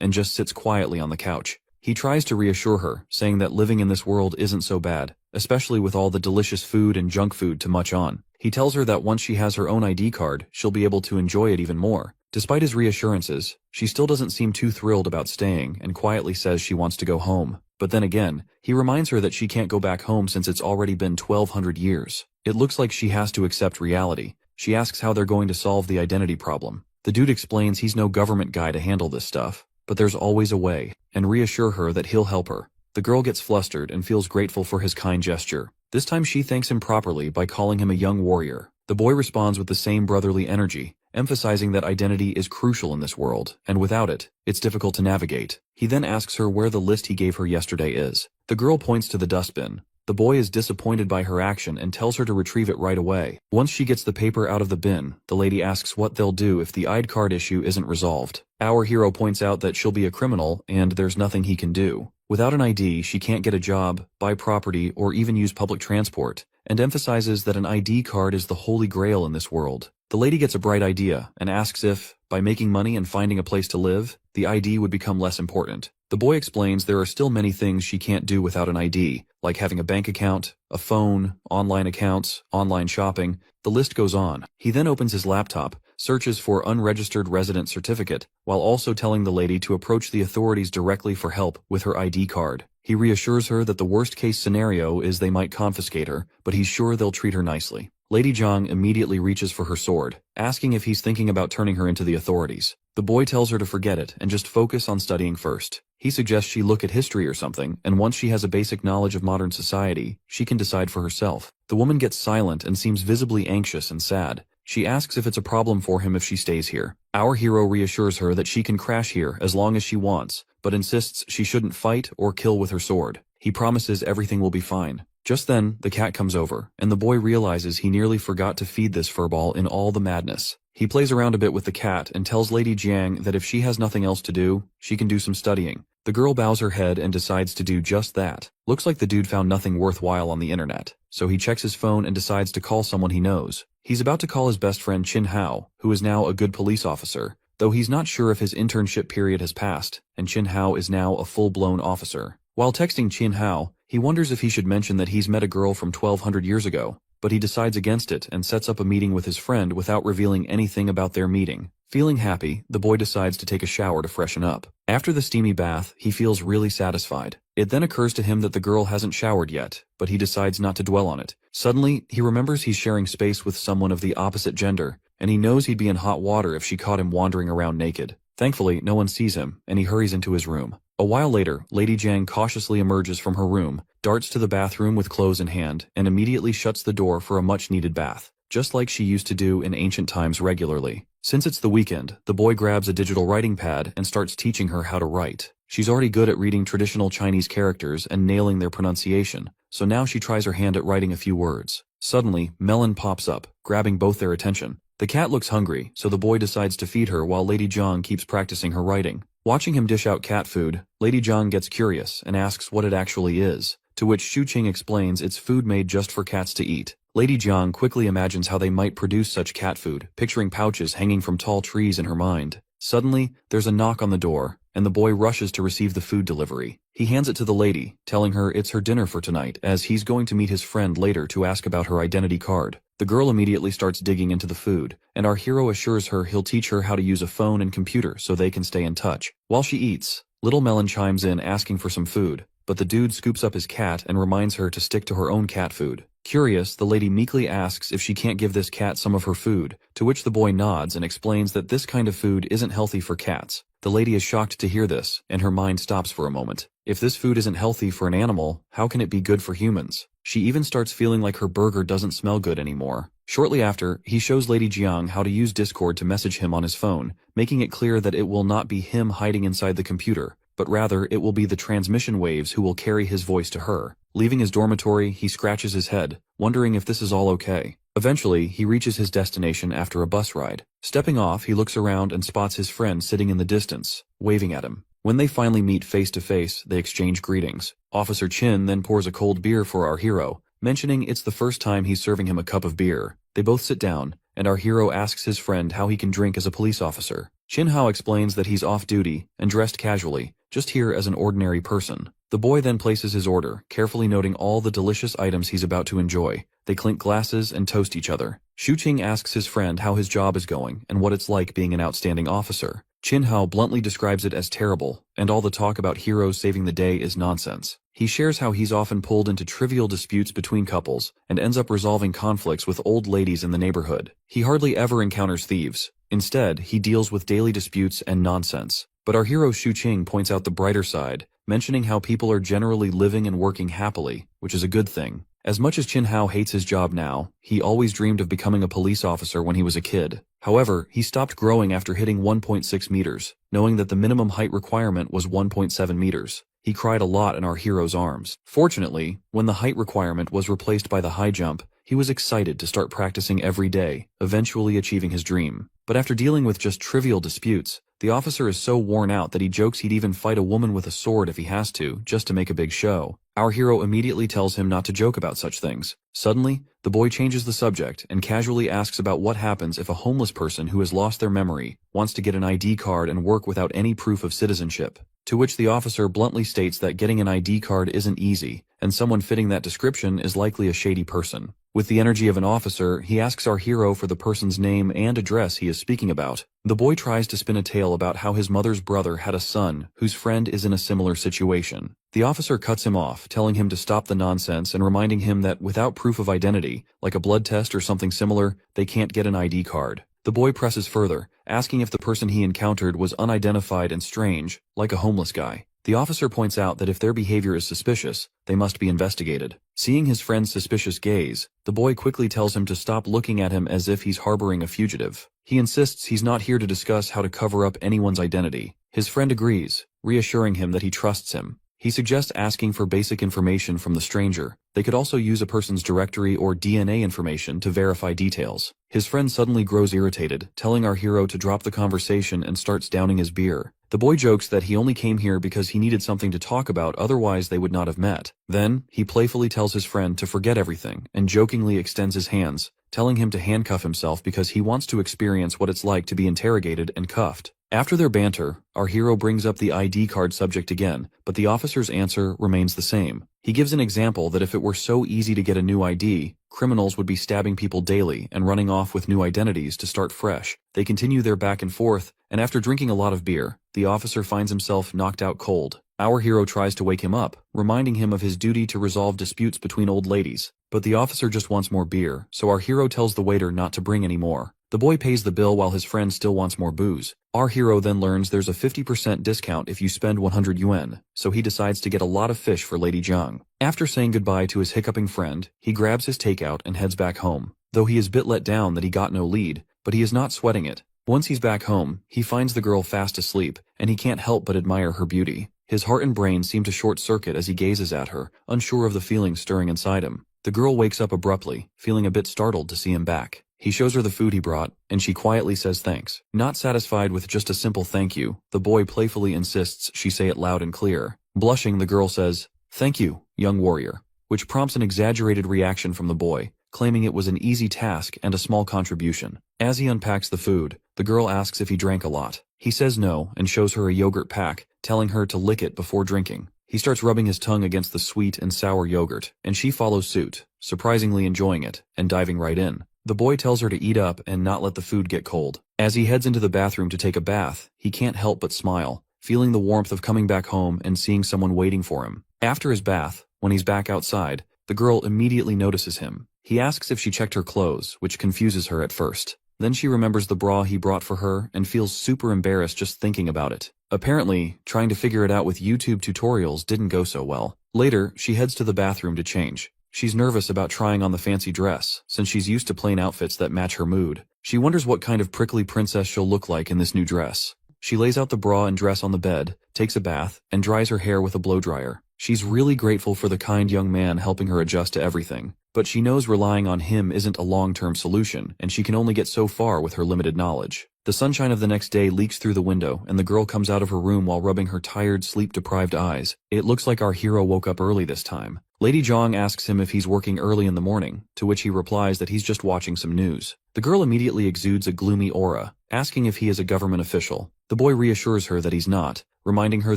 and just sits quietly on the couch. He tries to reassure her, saying that living in this world isn't so bad, especially with all the delicious food and junk food to munch on. He tells her that once she has her own ID card, she'll be able to enjoy it even more. Despite his reassurances, she still doesn't seem too thrilled about staying and quietly says she wants to go home. But then again, he reminds her that she can't go back home since it's already been 1,200 years. It looks like she has to accept reality. She asks how they're going to solve the identity problem. The dude explains he's no government guy to handle this stuff, but there's always a way, and reassure her that he'll help her. The girl gets flustered and feels grateful for his kind gesture. This time she thanks him properly by calling him a young warrior. The boy responds with the same brotherly energy, emphasizing that identity is crucial in this world, and without it, it's difficult to navigate. He then asks her where the list he gave her yesterday is. The girl points to the dustbin. The boy is disappointed by her action and tells her to retrieve it right away. Once she gets the paper out of the bin, the lady asks what they'll do if the ID card issue isn't resolved. Our hero points out that she'll be a criminal and there's nothing he can do. Without an ID, she can't get a job, buy property, or even use public transport, and emphasizes that an ID card is the holy grail in this world. The lady gets a bright idea and asks if, by making money and finding a place to live, the ID would become less important. The boy explains there are still many things she can't do without an ID, like having a bank account, a phone, online accounts, online shopping, the list goes on. He then opens his laptop, searches for unregistered resident certificate, while also telling the lady to approach the authorities directly for help with her ID card. He reassures her that the worst-case scenario is they might confiscate her, but he's sure they'll treat her nicely. Lady Zhang immediately reaches for her sword, asking if he's thinking about turning her into the authorities. The boy tells her to forget it and just focus on studying first. He suggests she look at history or something, and once she has a basic knowledge of modern society, she can decide for herself. The woman gets silent and seems visibly anxious and sad. She asks if it's a problem for him if she stays here. Our hero reassures her that she can crash here as long as she wants, but insists she shouldn't fight or kill with her sword. He promises everything will be fine. Just then, the cat comes over, and the boy realizes he nearly forgot to feed this furball in all the madness. He plays around a bit with the cat and tells Lady Jiang that if she has nothing else to do, she can do some studying. The girl bows her head and decides to do just that. Looks like the dude found nothing worthwhile on the internet, so he checks his phone and decides to call someone he knows. He's about to call his best friend Chin Hao, who is now a good police officer, though he's not sure if his internship period has passed, and Chin Hao is now a full-blown officer. While texting Chin Hao, he wonders if he should mention that he's met a girl from 1,200 years ago, but he decides against it and sets up a meeting with his friend without revealing anything about their meeting. Feeling happy, the boy decides to take a shower to freshen up. After the steamy bath, he feels really satisfied. It then occurs to him that the girl hasn't showered yet, but he decides not to dwell on it. Suddenly, he remembers he's sharing space with someone of the opposite gender, and he knows he'd be in hot water if she caught him wandering around naked. Thankfully, no one sees him, and he hurries into his room. A while later, Lady Jiang cautiously emerges from her room, darts to the bathroom with clothes in hand, and immediately shuts the door for a much-needed bath, just like she used to do in ancient times regularly. Since it's the weekend, the boy grabs a digital writing pad and starts teaching her how to write. She's already good at reading traditional Chinese characters and nailing their pronunciation, so now she tries her hand at writing a few words. Suddenly, Melon pops up, grabbing both their attention. The cat looks hungry, so the boy decides to feed her while Lady Jiang keeps practicing her writing. Watching him dish out cat food, Lady Jiang gets curious and asks what it actually is, to which Xu Qing explains it's food made just for cats to eat. Lady Jiang quickly imagines how they might produce such cat food, picturing pouches hanging from tall trees in her mind. Suddenly, there's a knock on the door, and the boy rushes to receive the food delivery. He hands it to the lady, telling her it's her dinner for tonight, as he's going to meet his friend later to ask about her identity card. The girl immediately starts digging into the food, and our hero assures her he'll teach her how to use a phone and computer so they can stay in touch. While she eats, Little Melon chimes in asking for some food, but the dude scoops up his cat and reminds her to stick to her own cat food. Curious, the lady meekly asks if she can't give this cat some of her food, to which the boy nods and explains that this kind of food isn't healthy for cats. The lady is shocked to hear this, and her mind stops for a moment. If this food isn't healthy for an animal, how can it be good for humans? She even starts feeling like her burger doesn't smell good anymore. Shortly after, he shows Lady Jiang how to use Discord to message him on his phone, making it clear that it will not be him hiding inside the computer, but rather it will be the transmission waves who will carry his voice to her. Leaving his dormitory, he scratches his head, wondering if this is all okay. Eventually, he reaches his destination after a bus ride. Stepping off, he looks around and spots his friend sitting in the distance, waving at him. When they finally meet face to face, they exchange greetings. Officer Chin then pours a cold beer for our hero, mentioning it's the first time he's serving him a cup of beer. They both sit down, and our hero asks his friend how he can drink as a police officer. Chin Hao explains that he's off duty and dressed casually, just here as an ordinary person. The boy then places his order, carefully noting all the delicious items he's about to enjoy. They clink glasses and toast each other. Shu Qing asks his friend how his job is going and what it's like being an outstanding officer. Chin Hao bluntly describes it as terrible, and all the talk about heroes saving the day is nonsense. He shares how he's often pulled into trivial disputes between couples and ends up resolving conflicts with old ladies in the neighborhood. He hardly ever encounters thieves. Instead, he deals with daily disputes and nonsense. But our hero Shu Qing points out the brighter side, mentioning how people are generally living and working happily, which is a good thing. As much as Chin Hao hates his job now, he always dreamed of becoming a police officer when he was a kid. However, he stopped growing after hitting 1.6 meters, knowing that the minimum height requirement was 1.7 meters. He cried a lot in our hero's arms. Fortunately, when the height requirement was replaced by the high jump, he was excited to start practicing every day, eventually achieving his dream. But after dealing with just trivial disputes, the officer is so worn out that he jokes he'd even fight a woman with a sword if he has to, just to make a big show. Our hero immediately tells him not to joke about such things. Suddenly, the boy changes the subject and casually asks about what happens if a homeless person who has lost their memory wants to get an ID card and work without any proof of citizenship. To which the officer bluntly states that getting an ID card isn't easy, and someone fitting that description is likely a shady person. With the energy of an officer, he asks our hero for the person's name and address he is speaking about. The boy tries to spin a tale about how his mother's brother had a son whose friend is in a similar situation. The officer cuts him off, telling him to stop the nonsense and reminding him that without proof of identity, like a blood test or something similar, they can't get an ID card. The boy presses further, asking if the person he encountered was unidentified and strange, like a homeless guy. The officer points out that if their behavior is suspicious, they must be investigated. Seeing his friend's suspicious gaze, the boy quickly tells him to stop looking at him as if he's harboring a fugitive. He insists he's not here to discuss how to cover up anyone's identity. His friend agrees, reassuring him that he trusts him. He suggests asking for basic information from the stranger. They could also use a person's directory or DNA information to verify details. His friend suddenly grows irritated, telling our hero to drop the conversation and starts downing his beer. The boy jokes that he only came here because he needed something to talk about, otherwise they would not have met. Then, he playfully tells his friend to forget everything and jokingly extends his hands, telling him to handcuff himself because he wants to experience what it's like to be interrogated and cuffed. After their banter, our hero brings up the ID card subject again, but the officer's answer remains the same. He gives an example that if it were so easy to get a new ID, criminals would be stabbing people daily and running off with new identities to start fresh. They continue their back and forth, and after drinking a lot of beer, the officer finds himself knocked out cold. Our hero tries to wake him up, reminding him of his duty to resolve disputes between old ladies. But the officer just wants more beer, so our hero tells the waiter not to bring any more. The boy pays the bill while his friend still wants more booze. Our hero then learns there's a 50% discount if you spend 100 yuan, so he decides to get a lot of fish for Lady Zhang. After saying goodbye to his hiccuping friend, he grabs his takeout and heads back home. Though he is a bit let down that he got no lead, but he is not sweating it. Once he's back home, he finds the girl fast asleep, and he can't help but admire her beauty. His heart and brain seem to short-circuit as he gazes at her, unsure of the feelings stirring inside him. The girl wakes up abruptly, feeling a bit startled to see him back. He shows her the food he brought, and she quietly says thanks. Not satisfied with just a simple thank you, the boy playfully insists she say it loud and clear. Blushing, the girl says, "Thank you, young warrior," which prompts an exaggerated reaction from the boy, claiming it was an easy task and a small contribution. As he unpacks the food, the girl asks if he drank a lot. He says no and shows her a yogurt pack, telling her to lick it before drinking. He starts rubbing his tongue against the sweet and sour yogurt, and she follows suit, surprisingly enjoying it, and diving right in. The boy tells her to eat up and not let the food get cold. As he heads into the bathroom to take a bath, he can't help but smile, feeling the warmth of coming back home and seeing someone waiting for him. After his bath, when he's back outside, the girl immediately notices him. He asks if she checked her clothes, which confuses her at first. Then she remembers the bra he brought for her and feels super embarrassed just thinking about it. Apparently, trying to figure it out with YouTube tutorials didn't go so well. Later, she heads to the bathroom to change. She's nervous about trying on the fancy dress, since she's used to plain outfits that match her mood. She wonders what kind of prickly princess she'll look like in this new dress. She lays out the bra and dress on the bed, takes a bath, and dries her hair with a blowdryer. She's really grateful for the kind young man helping her adjust to everything. But she knows relying on him isn't a long-term solution, and she can only get so far with her limited knowledge. The sunshine of the next day leaks through the window, and the girl comes out of her room while rubbing her tired, sleep-deprived eyes. It looks like our hero woke up early this time. Lady Zhang asks him if he's working early in the morning, to which he replies that he's just watching some news. The girl immediately exudes a gloomy aura, asking if he is a government official. The boy reassures her that he's not, reminding her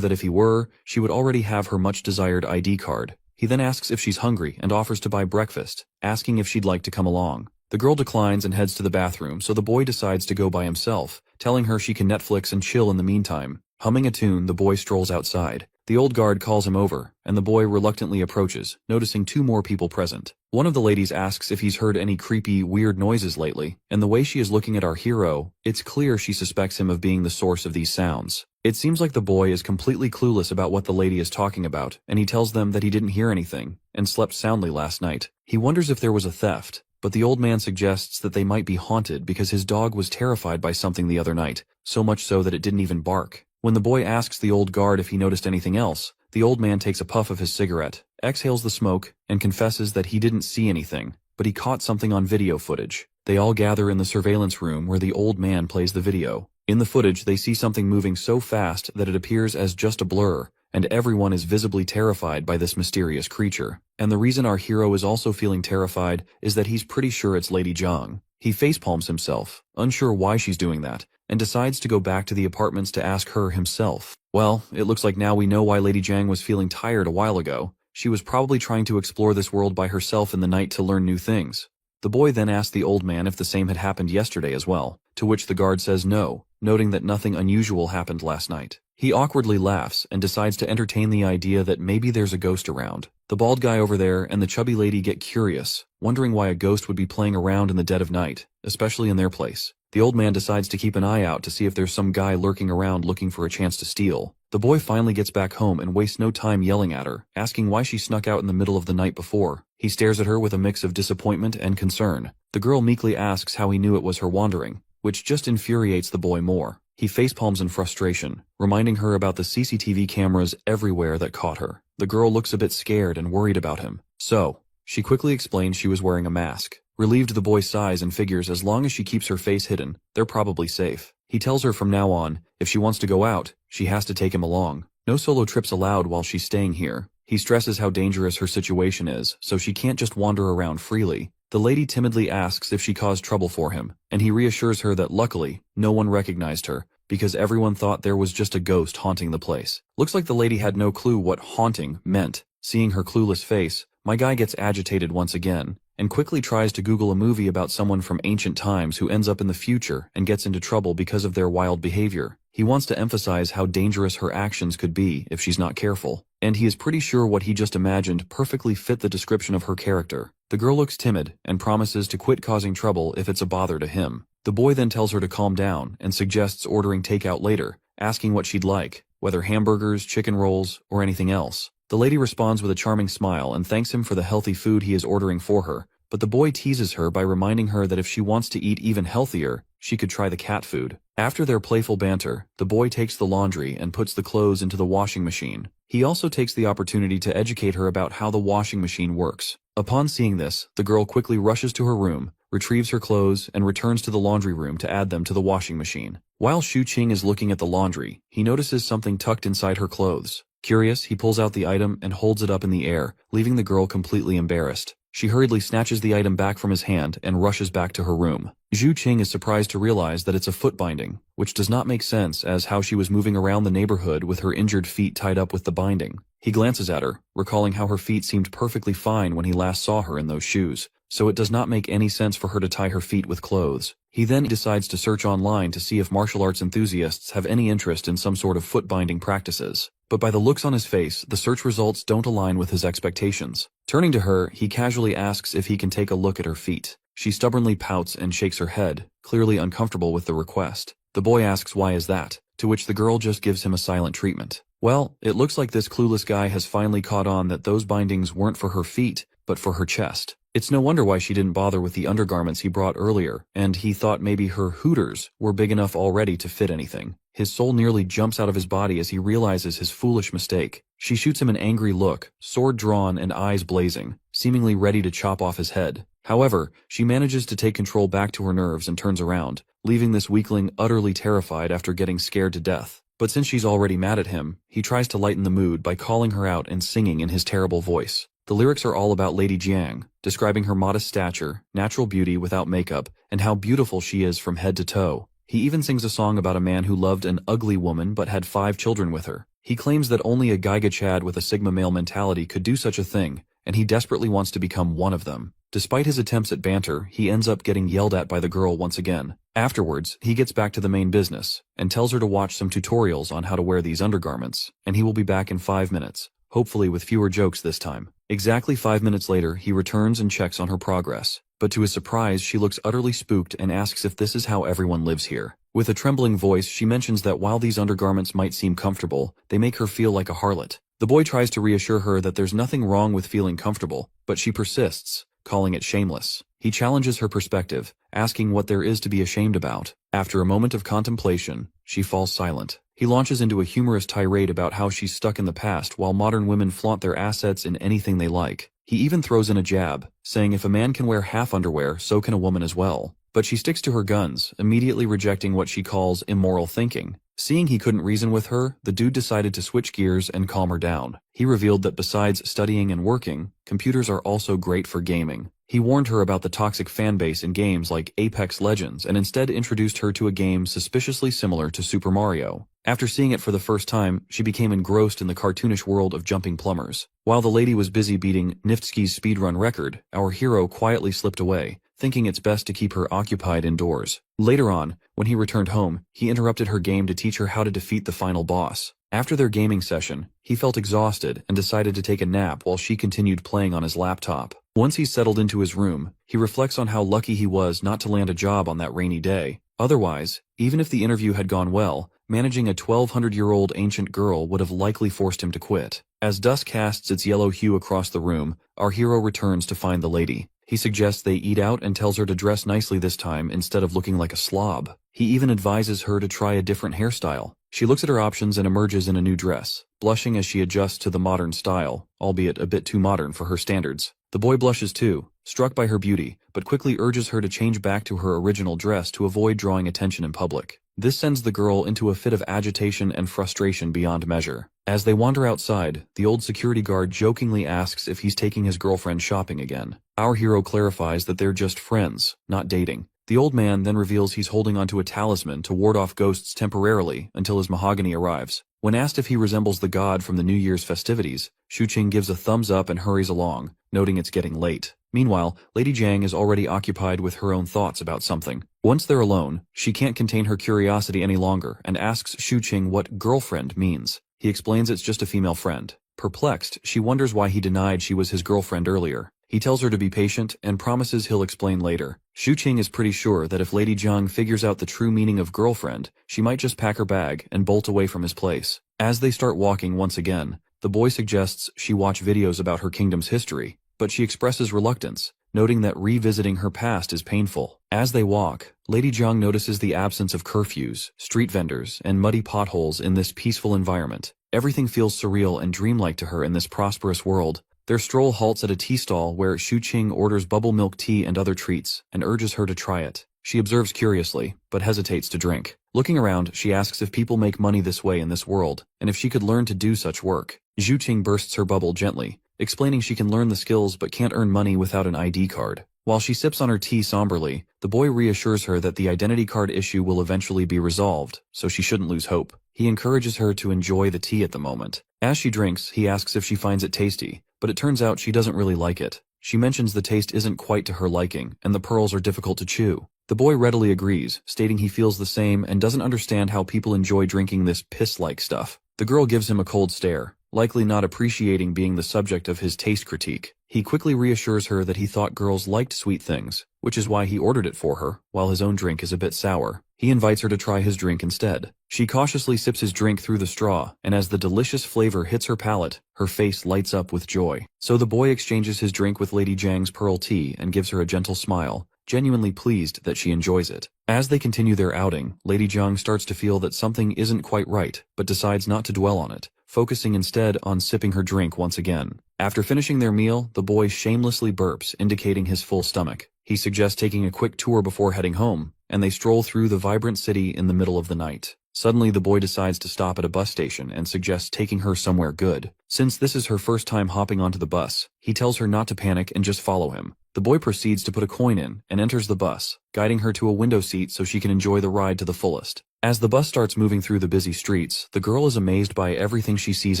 that if he were, she would already have her much-desired ID card. He then asks if she's hungry and offers to buy breakfast, asking if she'd like to come along. The girl declines and heads to the bathroom, so the boy decides to go by himself, telling her she can Netflix and chill in the meantime. Humming a tune, the boy strolls outside. The old guard calls him over, and the boy reluctantly approaches, noticing 2 more people present. One of the ladies asks if he's heard any creepy, weird noises lately, and the way she is looking at our hero, it's clear she suspects him of being the source of these sounds. It seems like the boy is completely clueless about what the lady is talking about, and he tells them that he didn't hear anything, and slept soundly last night. He wonders if there was a theft, but the old man suggests that they might be haunted because his dog was terrified by something the other night, so much so that it didn't even bark. When the boy asks the old guard if he noticed anything else, the old man takes a puff of his cigarette, exhales the smoke, and confesses that he didn't see anything, but he caught something on video footage. They all gather in the surveillance room where the old man plays the video. In the footage, they see something moving so fast that it appears as just a blur, and everyone is visibly terrified by this mysterious creature. And the reason our hero is also feeling terrified is that he's pretty sure it's Lady Zhang. He facepalms himself, unsure why she's doing that, and decides to go back to the apartments to ask her himself. Well, it looks like now we know why Lady Zhang was feeling tired a while ago. She was probably trying to explore this world by herself in the night to learn new things. The boy then asked the old man if the same had happened yesterday as well, to which the guard says no, noting that nothing unusual happened last night. He awkwardly laughs and decides to entertain the idea that maybe there's a ghost around. The bald guy over there and the chubby lady get curious, wondering why a ghost would be playing around in the dead of night, especially in their place. The old man decides to keep an eye out to see if there's some guy lurking around looking for a chance to steal. The boy finally gets back home and wastes no time yelling at her, asking why she snuck out in the middle of the night before. He stares at her with a mix of disappointment and concern. The girl meekly asks how he knew it was her wandering, which just infuriates the boy more. He facepalms in frustration, reminding her about the CCTV cameras everywhere that caught her. The girl looks a bit scared and worried about him. So, she quickly explains she was wearing a mask. Relieved, the boy sighs and figures as long as she keeps her face hidden, they're probably safe. He tells her from now on, if she wants to go out, she has to take him along. No solo trips allowed while she's staying here. He stresses how dangerous her situation is, so she can't just wander around freely. The lady timidly asks if she caused trouble for him, and he reassures her that luckily, no one recognized her, because everyone thought there was just a ghost haunting the place. Looks like the lady had no clue what haunting meant. Seeing her clueless face, my guy gets agitated once again, and quickly tries to Google a movie about someone from ancient times who ends up in the future and gets into trouble because of their wild behavior. He wants to emphasize how dangerous her actions could be if she's not careful, and he is pretty sure what he just imagined perfectly fit the description of her character. The girl looks timid and promises to quit causing trouble if it's a bother to him. The boy then tells her to calm down and suggests ordering takeout later, asking what she'd like, whether hamburgers, chicken rolls, or anything else. The lady responds with a charming smile and thanks him for the healthy food he is ordering for her, but the boy teases her by reminding her that if she wants to eat even healthier, she could try the cat food. After their playful banter, the boy takes the laundry and puts the clothes into the washing machine. He also takes the opportunity to educate her about how the washing machine works. Upon seeing this, the girl quickly rushes to her room, retrieves her clothes, and returns to the laundry room to add them to the washing machine. While Shu Qing is looking at the laundry, he notices something tucked inside her clothes. Curious, he pulls out the item and holds it up in the air, leaving the girl completely embarrassed. She hurriedly snatches the item back from his hand and rushes back to her room. Zhu Qing is surprised to realize that it's a foot binding, which does not make sense as how she was moving around the neighborhood with her injured feet tied up with the binding. He glances at her, recalling how her feet seemed perfectly fine when he last saw her in those shoes, so it does not make any sense for her to tie her feet with clothes. He then decides to search online to see if martial arts enthusiasts have any interest in some sort of foot binding practices. But by the looks on his face, the search results don't align with his expectations. Turning to her, he casually asks if he can take a look at her feet. She stubbornly pouts and shakes her head, clearly uncomfortable with the request. The boy asks why is that, to which the girl just gives him a silent treatment. Well, it looks like this clueless guy has finally caught on that those bindings weren't for her feet, but for her chest. It's no wonder why she didn't bother with the undergarments he brought earlier, and he thought maybe her hooters were big enough already to fit anything. His soul nearly jumps out of his body as he realizes his foolish mistake. She shoots him an angry look, sword drawn and eyes blazing, seemingly ready to chop off his head. However, she manages to take control back to her nerves and turns around, leaving this weakling utterly terrified after getting scared to death. But since she's already mad at him, he tries to lighten the mood by calling her out and singing in his terrible voice. The lyrics are all about Lady Jiang, describing her modest stature, natural beauty without makeup, and how beautiful she is from head to toe. He even sings a song about a man who loved an ugly woman but had 5 children with her. He claims that only a Giga Chad with a Sigma male mentality could do such a thing, and he desperately wants to become one of them. Despite his attempts at banter, he ends up getting yelled at by the girl once again. Afterwards, he gets back to the main business, and tells her to watch some tutorials on how to wear these undergarments, and he will be back in 5 minutes, hopefully with fewer jokes this time. Exactly 5 minutes later, he returns and checks on her progress. But to his surprise, she looks utterly spooked and asks if this is how everyone lives here. With a trembling voice, she mentions that while these undergarments might seem comfortable, they make her feel like a harlot. The boy tries to reassure her that there's nothing wrong with feeling comfortable, but she persists, calling it shameless. He challenges her perspective, asking what there is to be ashamed about. After a moment of contemplation, she falls silent. He launches into a humorous tirade about how she's stuck in the past while modern women flaunt their assets in anything they like. He even throws in a jab, saying if a man can wear half underwear, so can a woman as well. But she sticks to her guns, immediately rejecting what she calls immoral thinking. Seeing he couldn't reason with her, the dude decided to switch gears and calm her down. He revealed that besides studying and working, computers are also great for gaming. He warned her about the toxic fanbase in games like Apex Legends and instead introduced her to a game suspiciously similar to Super Mario. After seeing it for the first time, she became engrossed in the cartoonish world of jumping plumbers. While the lady was busy beating Niftsky's speedrun record, our hero quietly slipped away, thinking it's best to keep her occupied indoors. Later on, when he returned home, he interrupted her game to teach her how to defeat the final boss. After their gaming session, he felt exhausted and decided to take a nap while she continued playing on his laptop. Once he's settled into his room, he reflects on how lucky he was not to land a job on that rainy day. Otherwise, even if the interview had gone well, managing a 1,200-year-old ancient girl would have likely forced him to quit. As dusk casts its yellow hue across the room, our hero returns to find the lady. He suggests they eat out and tells her to dress nicely this time instead of looking like a slob. He even advises her to try a different hairstyle. She looks at her options and emerges in a new dress, blushing as she adjusts to the modern style, albeit a bit too modern for her standards. The boy blushes too, struck by her beauty, but quickly urges her to change back to her original dress to avoid drawing attention in public. This sends the girl into a fit of agitation and frustration beyond measure. As they wander outside, the old security guard jokingly asks if he's taking his girlfriend shopping again. Our hero clarifies that they're just friends, not dating. The old man then reveals he's holding onto a talisman to ward off ghosts temporarily until his mahogany arrives. When asked if he resembles the god from the New Year's festivities, Shuqing gives a thumbs up and hurries along, noting it's getting late. Meanwhile, Lady Jiang is already occupied with her own thoughts about something. Once they're alone, she can't contain her curiosity any longer and asks Shuqing what girlfriend means. He explains it's just a female friend. Perplexed, she wonders why he denied she was his girlfriend earlier. He tells her to be patient and promises he'll explain later. Shuqing is pretty sure that if Lady Jiang figures out the true meaning of girlfriend, she might just pack her bag and bolt away from his place. As they start walking once again, the boy suggests she watch videos about her kingdom's history, but she expresses reluctance, noting that revisiting her past is painful. As they walk, Lady Jiang notices the absence of curfews, street vendors, and muddy potholes in this peaceful environment. Everything feels surreal and dreamlike to her in this prosperous world. Their stroll halts at a tea stall where Shuqing orders bubble milk tea and other treats and urges her to try it. She observes curiously, but hesitates to drink. Looking around, she asks if people make money this way in this world, and if she could learn to do such work. Shuqing bursts her bubble gently, explaining she can learn the skills but can't earn money without an ID card. While she sips on her tea somberly, the boy reassures her that the identity card issue will eventually be resolved, so she shouldn't lose hope. He encourages her to enjoy the tea at the moment. As she drinks, he asks if she finds it tasty, but it turns out she doesn't really like it. She mentions the taste isn't quite to her liking, and the pearls are difficult to chew. The boy readily agrees, stating he feels the same and doesn't understand how people enjoy drinking this piss-like stuff. The girl gives him a cold stare, likely not appreciating being the subject of his taste critique. He quickly reassures her that he thought girls liked sweet things, which is why he ordered it for her, while his own drink is a bit sour. He invites her to try his drink instead. She cautiously sips his drink through the straw, and as the delicious flavor hits her palate, her face lights up with joy. So the boy exchanges his drink with Lady Jiang's pearl tea and gives her a gentle smile, genuinely pleased that she enjoys it. As they continue their outing, Lady Jiang starts to feel that something isn't quite right, but decides not to dwell on it, focusing instead on sipping her drink once again. After finishing their meal, the boy shamelessly burps, indicating his full stomach. He suggests taking a quick tour before heading home, and they stroll through the vibrant city in the middle of the night. Suddenly, the boy decides to stop at a bus station and suggests taking her somewhere good. Since this is her first time hopping onto the bus, he tells her not to panic and just follow him. The boy proceeds to put a coin in and enters the bus, guiding her to a window seat so she can enjoy the ride to the fullest. As the bus starts moving through the busy streets, the girl is amazed by everything she sees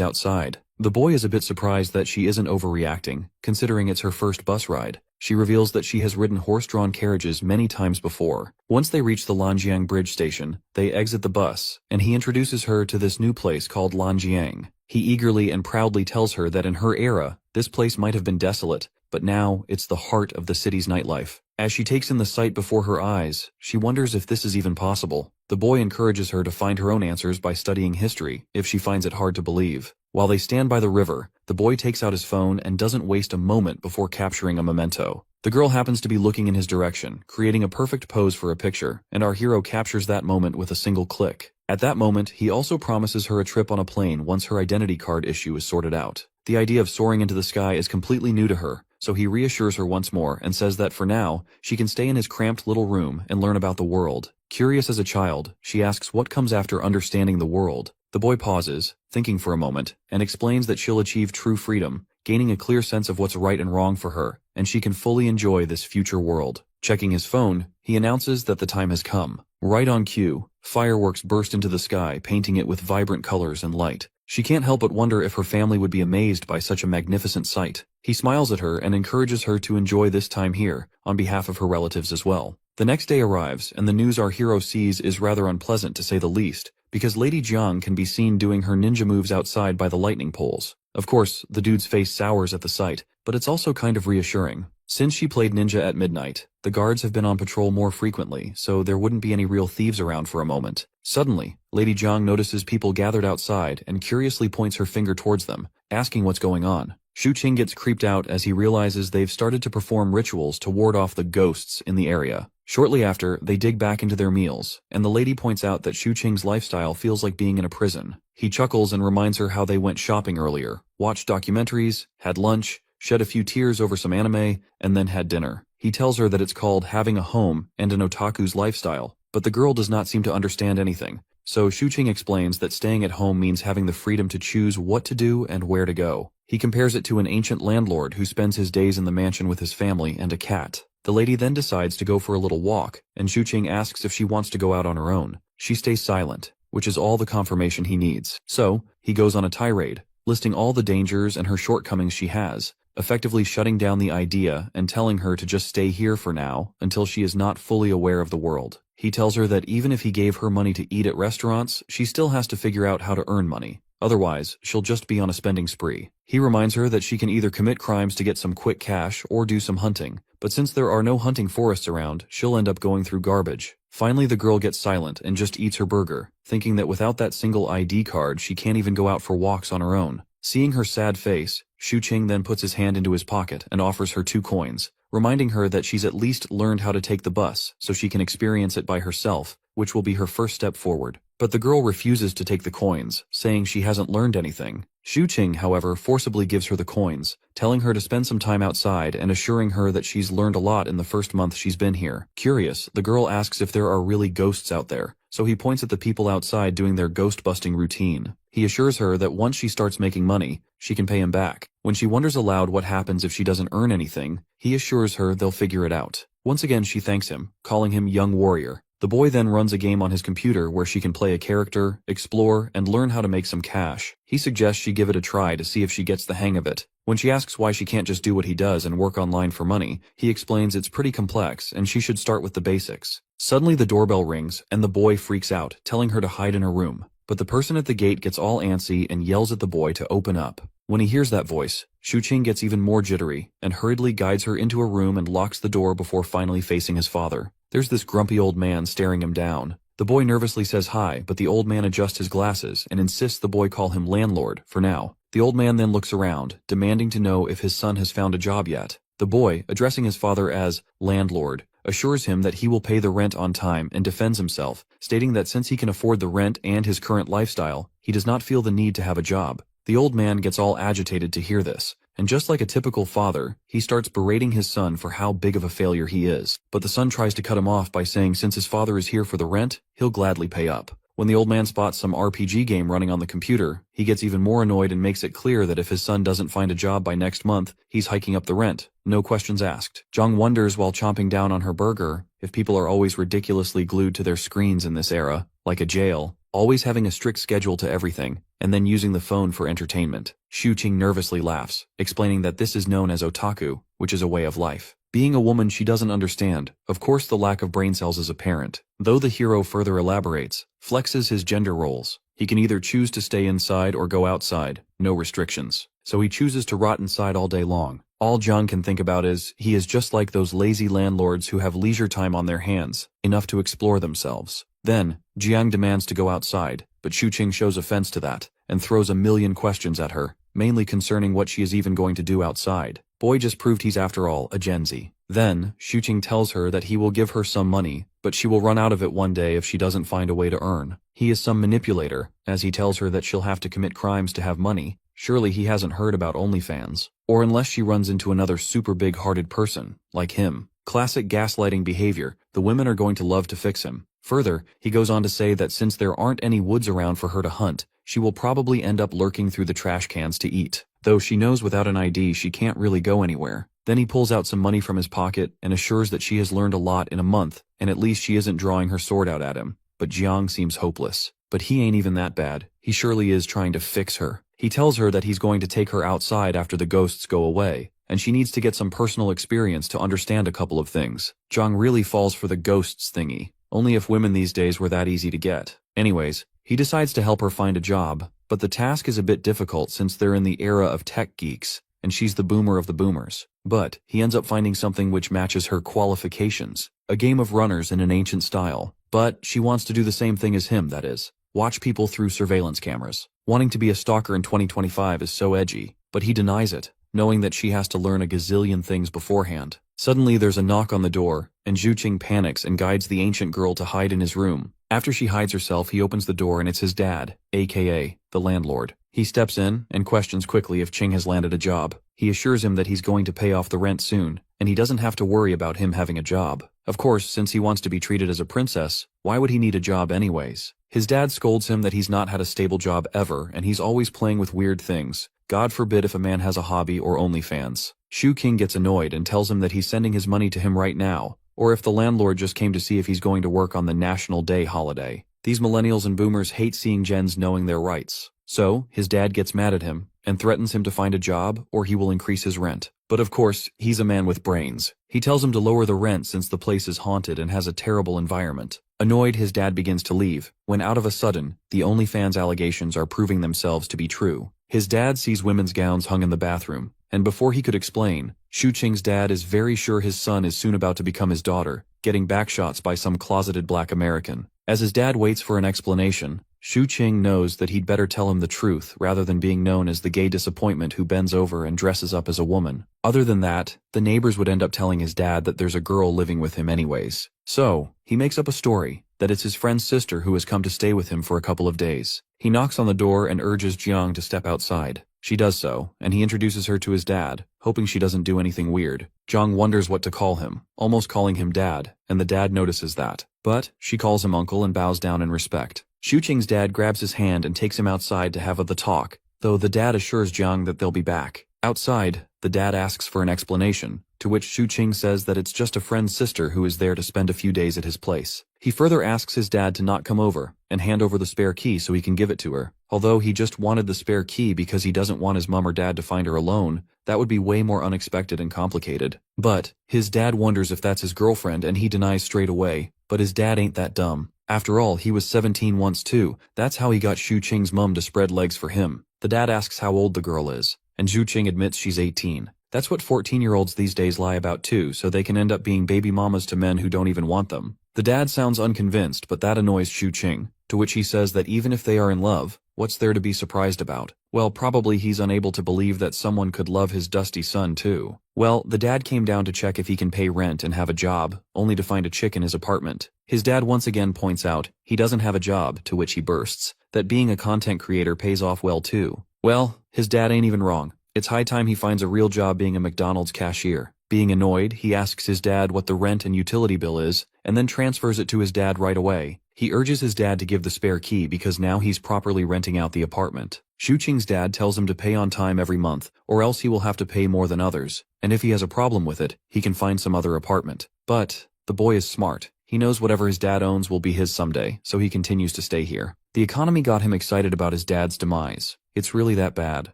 outside. The boy is a bit surprised that she isn't overreacting, considering it's her first bus ride. She reveals that she has ridden horse-drawn carriages many times before. Once they reach the Lanjiang bridge station, they exit the bus, and he introduces her to this new place called Lanjiang. He eagerly and proudly tells her that in her era, this place might have been desolate, but now it's the heart of the city's nightlife. As she takes in the sight before her eyes, she wonders if this is even possible. The boy encourages her to find her own answers by studying history, if she finds it hard to believe. While they stand by the river, the boy takes out his phone and doesn't waste a moment before capturing a memento. The girl happens to be looking in his direction, creating a perfect pose for a picture, and our hero captures that moment with a single click. At that moment, he also promises her a trip on a plane once her identity card issue is sorted out. The idea of soaring into the sky is completely new to her, so he reassures her once more and says that for now, she can stay in his cramped little room and learn about the world. Curious as a child, she asks what comes after understanding the world. The boy pauses, thinking for a moment, and explains that she'll achieve true freedom, gaining a clear sense of what's right and wrong for her, and she can fully enjoy this future world. Checking his phone, he announces that the time has come. Right on cue, fireworks burst into the sky, painting it with vibrant colors and light. She can't help but wonder if her family would be amazed by such a magnificent sight. He smiles at her and encourages her to enjoy this time here, on behalf of her relatives as well. The next day arrives, and the news our hero sees is rather unpleasant to say the least, because Lady Jiang can be seen doing her ninja moves outside by the lightning poles. Of course, the dude's face sours at the sight, but it's also kind of reassuring. Since she played ninja at midnight, the guards have been on patrol more frequently, so there wouldn't be any real thieves around for a moment. Suddenly, Lady Jiang notices people gathered outside and curiously points her finger towards them, asking what's going on. Shu Qing gets creeped out as he realizes they've started to perform rituals to ward off the ghosts in the area. Shortly after, they dig back into their meals, and the lady points out that Shu Qing's lifestyle feels like being in a prison. He chuckles and reminds her how they went shopping earlier, watched documentaries, had lunch, shed a few tears over some anime, and then had dinner. He tells her that it's called having a home and an otaku's lifestyle, but the girl does not seem to understand anything. So Shu Qing explains that staying at home means having the freedom to choose what to do and where to go. He compares it to an ancient landlord who spends his days in the mansion with his family and a cat. The lady then decides to go for a little walk, and Shu Qing asks if she wants to go out on her own. She stays silent, which is all the confirmation he needs. So, he goes on a tirade, listing all the dangers and her shortcomings she has, effectively shutting down the idea and telling her to just stay here for now until she is not fully aware of the world. He tells her that even if he gave her money to eat at restaurants, she still has to figure out how to earn money. Otherwise, she'll just be on a spending spree. He reminds her that she can either commit crimes to get some quick cash or do some hunting, but since there are no hunting forests around, she'll end up going through garbage. Finally, the girl gets silent and just eats her burger, thinking that without that single ID card, she can't even go out for walks on her own. Seeing her sad face, Shu Qing then puts his hand into his pocket and offers her 2 coins, reminding her that she's at least learned how to take the bus so she can experience it by herself, which will be her first step forward. But the girl refuses to take the coins, saying she hasn't learned anything. Shu Qing, however, forcibly gives her the coins, telling her to spend some time outside and assuring her that she's learned a lot in the first month she's been here. Curious, the girl asks if there are really ghosts out there, so he points at the people outside doing their ghost-busting routine. He assures her that once she starts making money, she can pay him back. When she wonders aloud what happens if she doesn't earn anything, he assures her they'll figure it out. Once again, she thanks him, calling him Young Warrior. The boy then runs a game on his computer where she can play a character, explore, and learn how to make some cash. He suggests she give it a try to see if she gets the hang of it. When she asks why she can't just do what he does and work online for money, he explains it's pretty complex and she should start with the basics. Suddenly the doorbell rings and the boy freaks out, telling her to hide in her room. But the person at the gate gets all antsy and yells at the boy to open up. When he hears that voice, Shu Qing gets even more jittery and hurriedly guides her into a room and locks the door before finally facing his father. There's this grumpy old man staring him down. The boy nervously says hi, but the old man adjusts his glasses and insists the boy call him landlord for now. The old man then looks around, demanding to know if his son has found a job yet. The boy, addressing his father as landlord, assures him that he will pay the rent on time and defends himself, stating that since he can afford the rent and his current lifestyle, he does not feel the need to have a job. The old man gets all agitated to hear this, and just like a typical father, he starts berating his son for how big of a failure he is. But the son tries to cut him off by saying since his father is here for the rent, he'll gladly pay up. When the old man spots some RPG game running on the computer, he gets even more annoyed and makes it clear that if his son doesn't find a job by next month, he's hiking up the rent. No questions asked. Jung wonders while chomping down on her burger if people are always ridiculously glued to their screens in this era, like a jail, always having a strict schedule to everything, and then using the phone for entertainment. Shu-Ching nervously laughs, explaining that this is known as otaku, which is a way of life. Being a woman she doesn't understand, of course the lack of brain cells is apparent. Though the hero further elaborates, flexes his gender roles. He can either choose to stay inside or go outside, no restrictions. So he chooses to rot inside all day long. All Jung can think about is, he is just like those lazy landlords who have leisure time on their hands, enough to explore themselves. Then, Jiang demands to go outside, but Shu-Ching shows offense to that, and throws a million questions at her, mainly concerning what she is even going to do outside. Boy just proved he's after all a Gen Z. Then, Shu-Ching tells her that he will give her some money, but she will run out of it one day if she doesn't find a way to earn. He is some manipulator, as he tells her that she'll have to commit crimes to have money. Surely he hasn't heard about OnlyFans. Or unless she runs into another super big-hearted person, like him. Classic gaslighting behavior, the women are going to love to fix him. Further, he goes on to say that since there aren't any woods around for her to hunt, she will probably end up lurking through the trash cans to eat. Though she knows without an ID she can't really go anywhere. Then he pulls out some money from his pocket and assures that she has learned a lot in a month, and at least she isn't drawing her sword out at him. But Jiang seems hopeless. But he ain't even that bad. He surely is trying to fix her. He tells her that he's going to take her outside after the ghosts go away, and she needs to get some personal experience to understand a couple of things. Jiang really falls for the ghosts thingy. Only if women these days were that easy to get. Anyways, he decides to help her find a job, but the task is a bit difficult since they're in the era of tech geeks, and she's the boomer of the boomers. But he ends up finding something which matches her qualifications. A game of runners in an ancient style. But she wants to do the same thing as him, that is. Watch people through surveillance cameras. Wanting to be a stalker in 2025 is so edgy, but he denies it, knowing that she has to learn a gazillion things beforehand. Suddenly there's a knock on the door, and Shu-Ching panics and guides the ancient girl to hide in his room. After she hides herself, he opens the door and it's his dad, aka the landlord. He steps in and questions quickly if Ching has landed a job. He assures him that he's going to pay off the rent soon, and he doesn't have to worry about him having a job. Of course, since he wants to be treated as a princess, why would he need a job anyways? His dad scolds him that he's not had a stable job ever and he's always playing with weird things. God forbid if a man has a hobby or OnlyFans. Shu-King gets annoyed and tells him that he's sending his money to him right now, or if the landlord just came to see if he's going to work on the National Day holiday. These millennials and boomers hate seeing gens knowing their rights. So, his dad gets mad at him and threatens him to find a job or he will increase his rent. But of course, he's a man with brains. He tells him to lower the rent since the place is haunted and has a terrible environment. Annoyed, his dad begins to leave, when out of a sudden, the OnlyFans allegations are proving themselves to be true. His dad sees women's gowns hung in the bathroom, and before he could explain, Shu-Ching's dad is very sure his son is soon about to become his daughter, getting backshots by some closeted black American. As his dad waits for an explanation, Shu-Ching knows that he'd better tell him the truth rather than being known as the gay disappointment who bends over and dresses up as a woman. Other than that, the neighbors would end up telling his dad that there's a girl living with him anyways. So, he makes up a story that it's his friend's sister who has come to stay with him for a couple of days. He knocks on the door and urges Jiang to step outside. She does so, and he introduces her to his dad, hoping she doesn't do anything weird. Jiang wonders what to call him, almost calling him dad, and the dad notices that. But she calls him uncle and bows down in respect. Shu-Ching's dad grabs his hand and takes him outside to have the talk, though the dad assures Jiang that they'll be back. Outside, the dad asks for an explanation, to which Shu-Ching says that it's just a friend's sister who is there to spend a few days at his place. He further asks his dad to not come over and hand over the spare key so he can give it to her. Although he just wanted the spare key because he doesn't want his mom or dad to find her alone, that would be way more unexpected and complicated. But his dad wonders if that's his girlfriend and he denies straight away, but his dad ain't that dumb. After all, he was 17 once too. That's how he got Shu-Ching's mom to spread legs for him. The dad asks how old the girl is, and Shu-Ching admits she's 18. That's what 14-year-olds these days lie about too, so they can end up being baby mamas to men who don't even want them. The dad sounds unconvinced, but that annoys Shu-Ching, to which he says that even if they are in love, What's there to be surprised about? Well, probably he's unable to believe that someone could love his dusty son too. Well, the dad came down to check if he can pay rent and have a job, only to find a chick in his apartment. His dad once again points out he doesn't have a job, to which he bursts that being a content creator pays off well too. Well, his dad ain't even wrong. It's high time he finds a real job being a McDonald's cashier. Being annoyed, he asks his dad what the rent and utility bill is, and then transfers it to his dad right away. He urges his dad to give the spare key because now he's properly renting out the apartment. Shuqing's dad tells him to pay on time every month, or else he will have to pay more than others, and if he has a problem with it, he can find some other apartment. But the boy is smart. He knows whatever his dad owns will be his someday, so he continues to stay here. The economy got him excited about his dad's demise. It's really that bad.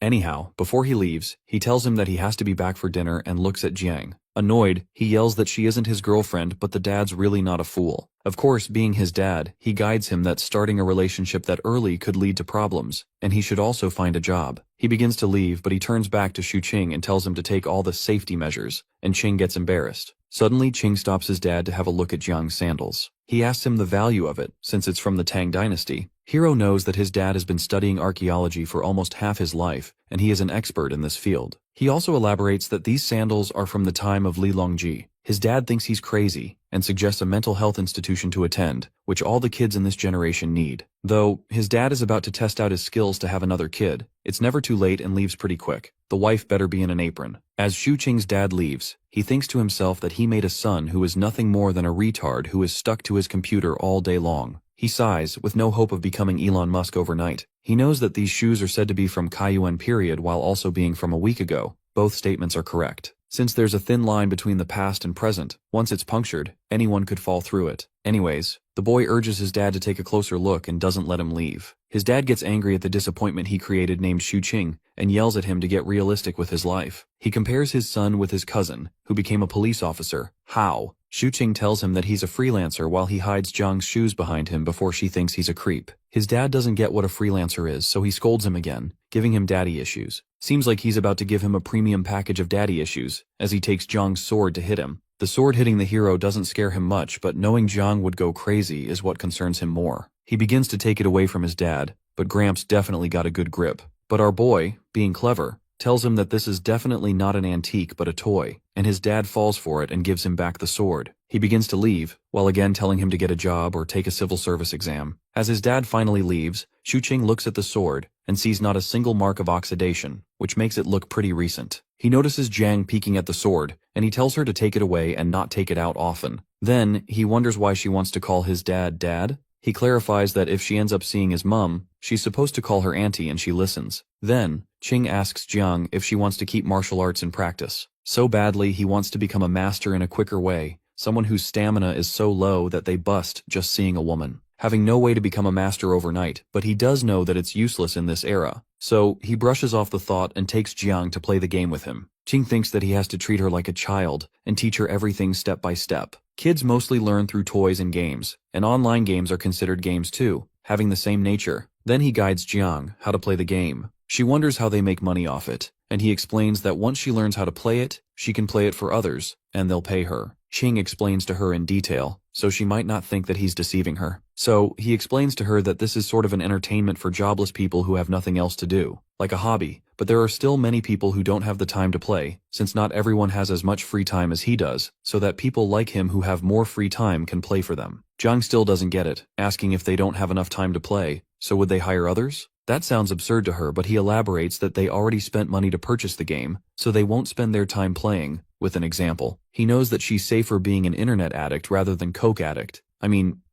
Anyhow, before he leaves, he tells him that he has to be back for dinner and looks at Jiang. Annoyed, he yells that she isn't his girlfriend, but the dad's really not a fool. Of course, being his dad, he guides him that starting a relationship that early could lead to problems, and he should also find a job. He begins to leave, but he turns back to Shuqing and tells him to take all the safety measures, and Qing gets embarrassed. Suddenly, Qing stops his dad to have a look at Jiang's sandals. He asks him the value of it, since it's from the Tang dynasty. Hiro knows that his dad has been studying archaeology for almost half his life, and he is an expert in this field. He also elaborates that these sandals are from the time of Li Longji. His dad thinks he's crazy, and suggests a mental health institution to attend, which all the kids in this generation need. Though, his dad is about to test out his skills to have another kid, it's never too late and leaves pretty quick. The wife better be in an apron. As Shuqing's dad leaves, he thinks to himself that he made a son who is nothing more than a retard who is stuck to his computer all day long. He sighs, with no hope of becoming Elon Musk overnight. He knows that these shoes are said to be from Kaiyuan period while also being from a week ago. Both statements are correct. Since there's a thin line between the past and present, once it's punctured, anyone could fall through it. Anyways, the boy urges his dad to take a closer look and doesn't let him leave. His dad gets angry at the disappointment he created named Shuqing and yells at him to get realistic with his life. He compares his son with his cousin, who became a police officer. How? Shuqing tells him that he's a freelancer while he hides Jiang's shoes behind him before she thinks he's a creep. His dad doesn't get what a freelancer is, so he scolds him again, giving him daddy issues. Seems like he's about to give him a premium package of daddy issues, as he takes Jiang's sword to hit him. The sword hitting the hero doesn't scare him much, but knowing Jiang would go crazy is what concerns him more. He begins to take it away from his dad, but Gramps definitely got a good grip. But our boy, being clever, tells him that this is definitely not an antique but a toy, and his dad falls for it and gives him back the sword. He begins to leave, while again telling him to get a job or take a civil service exam. As his dad finally leaves, Shuqing looks at the sword and sees not a single mark of oxidation, which makes it look pretty recent. He notices Jiang peeking at the sword, and he tells her to take it away and not take it out often. Then, he wonders why she wants to call his dad Dad. He clarifies that if she ends up seeing his mum, she's supposed to call her auntie and she listens. Then, Qing asks Jiang if she wants to keep martial arts in practice. So badly, he wants to become a master in a quicker way, someone whose stamina is so low that they bust just seeing a woman. Having no way to become a master overnight, but he does know that it's useless in this era. So, he brushes off the thought and takes Jiang to play the game with him. Qing thinks that he has to treat her like a child and teach her everything step by step. Kids mostly learn through toys and games, and online games are considered games too, having the same nature. Then he guides Jiang how to play the game. She wonders how they make money off it, and he explains that once she learns how to play it, she can play it for others, and they'll pay her. Qing explains to her in detail, so she might not think that he's deceiving her. So, he explains to her that this is sort of an entertainment for jobless people who have nothing else to do, like a hobby, but there are still many people who don't have the time to play, since not everyone has as much free time as he does, so that people like him who have more free time can play for them. Jiang still doesn't get it, asking if they don't have enough time to play, so would they hire others? That sounds absurd to her, but he elaborates that they already spent money to purchase the game, so they won't spend their time playing. With an example, he knows that she's safer being an internet addict rather than coke addict.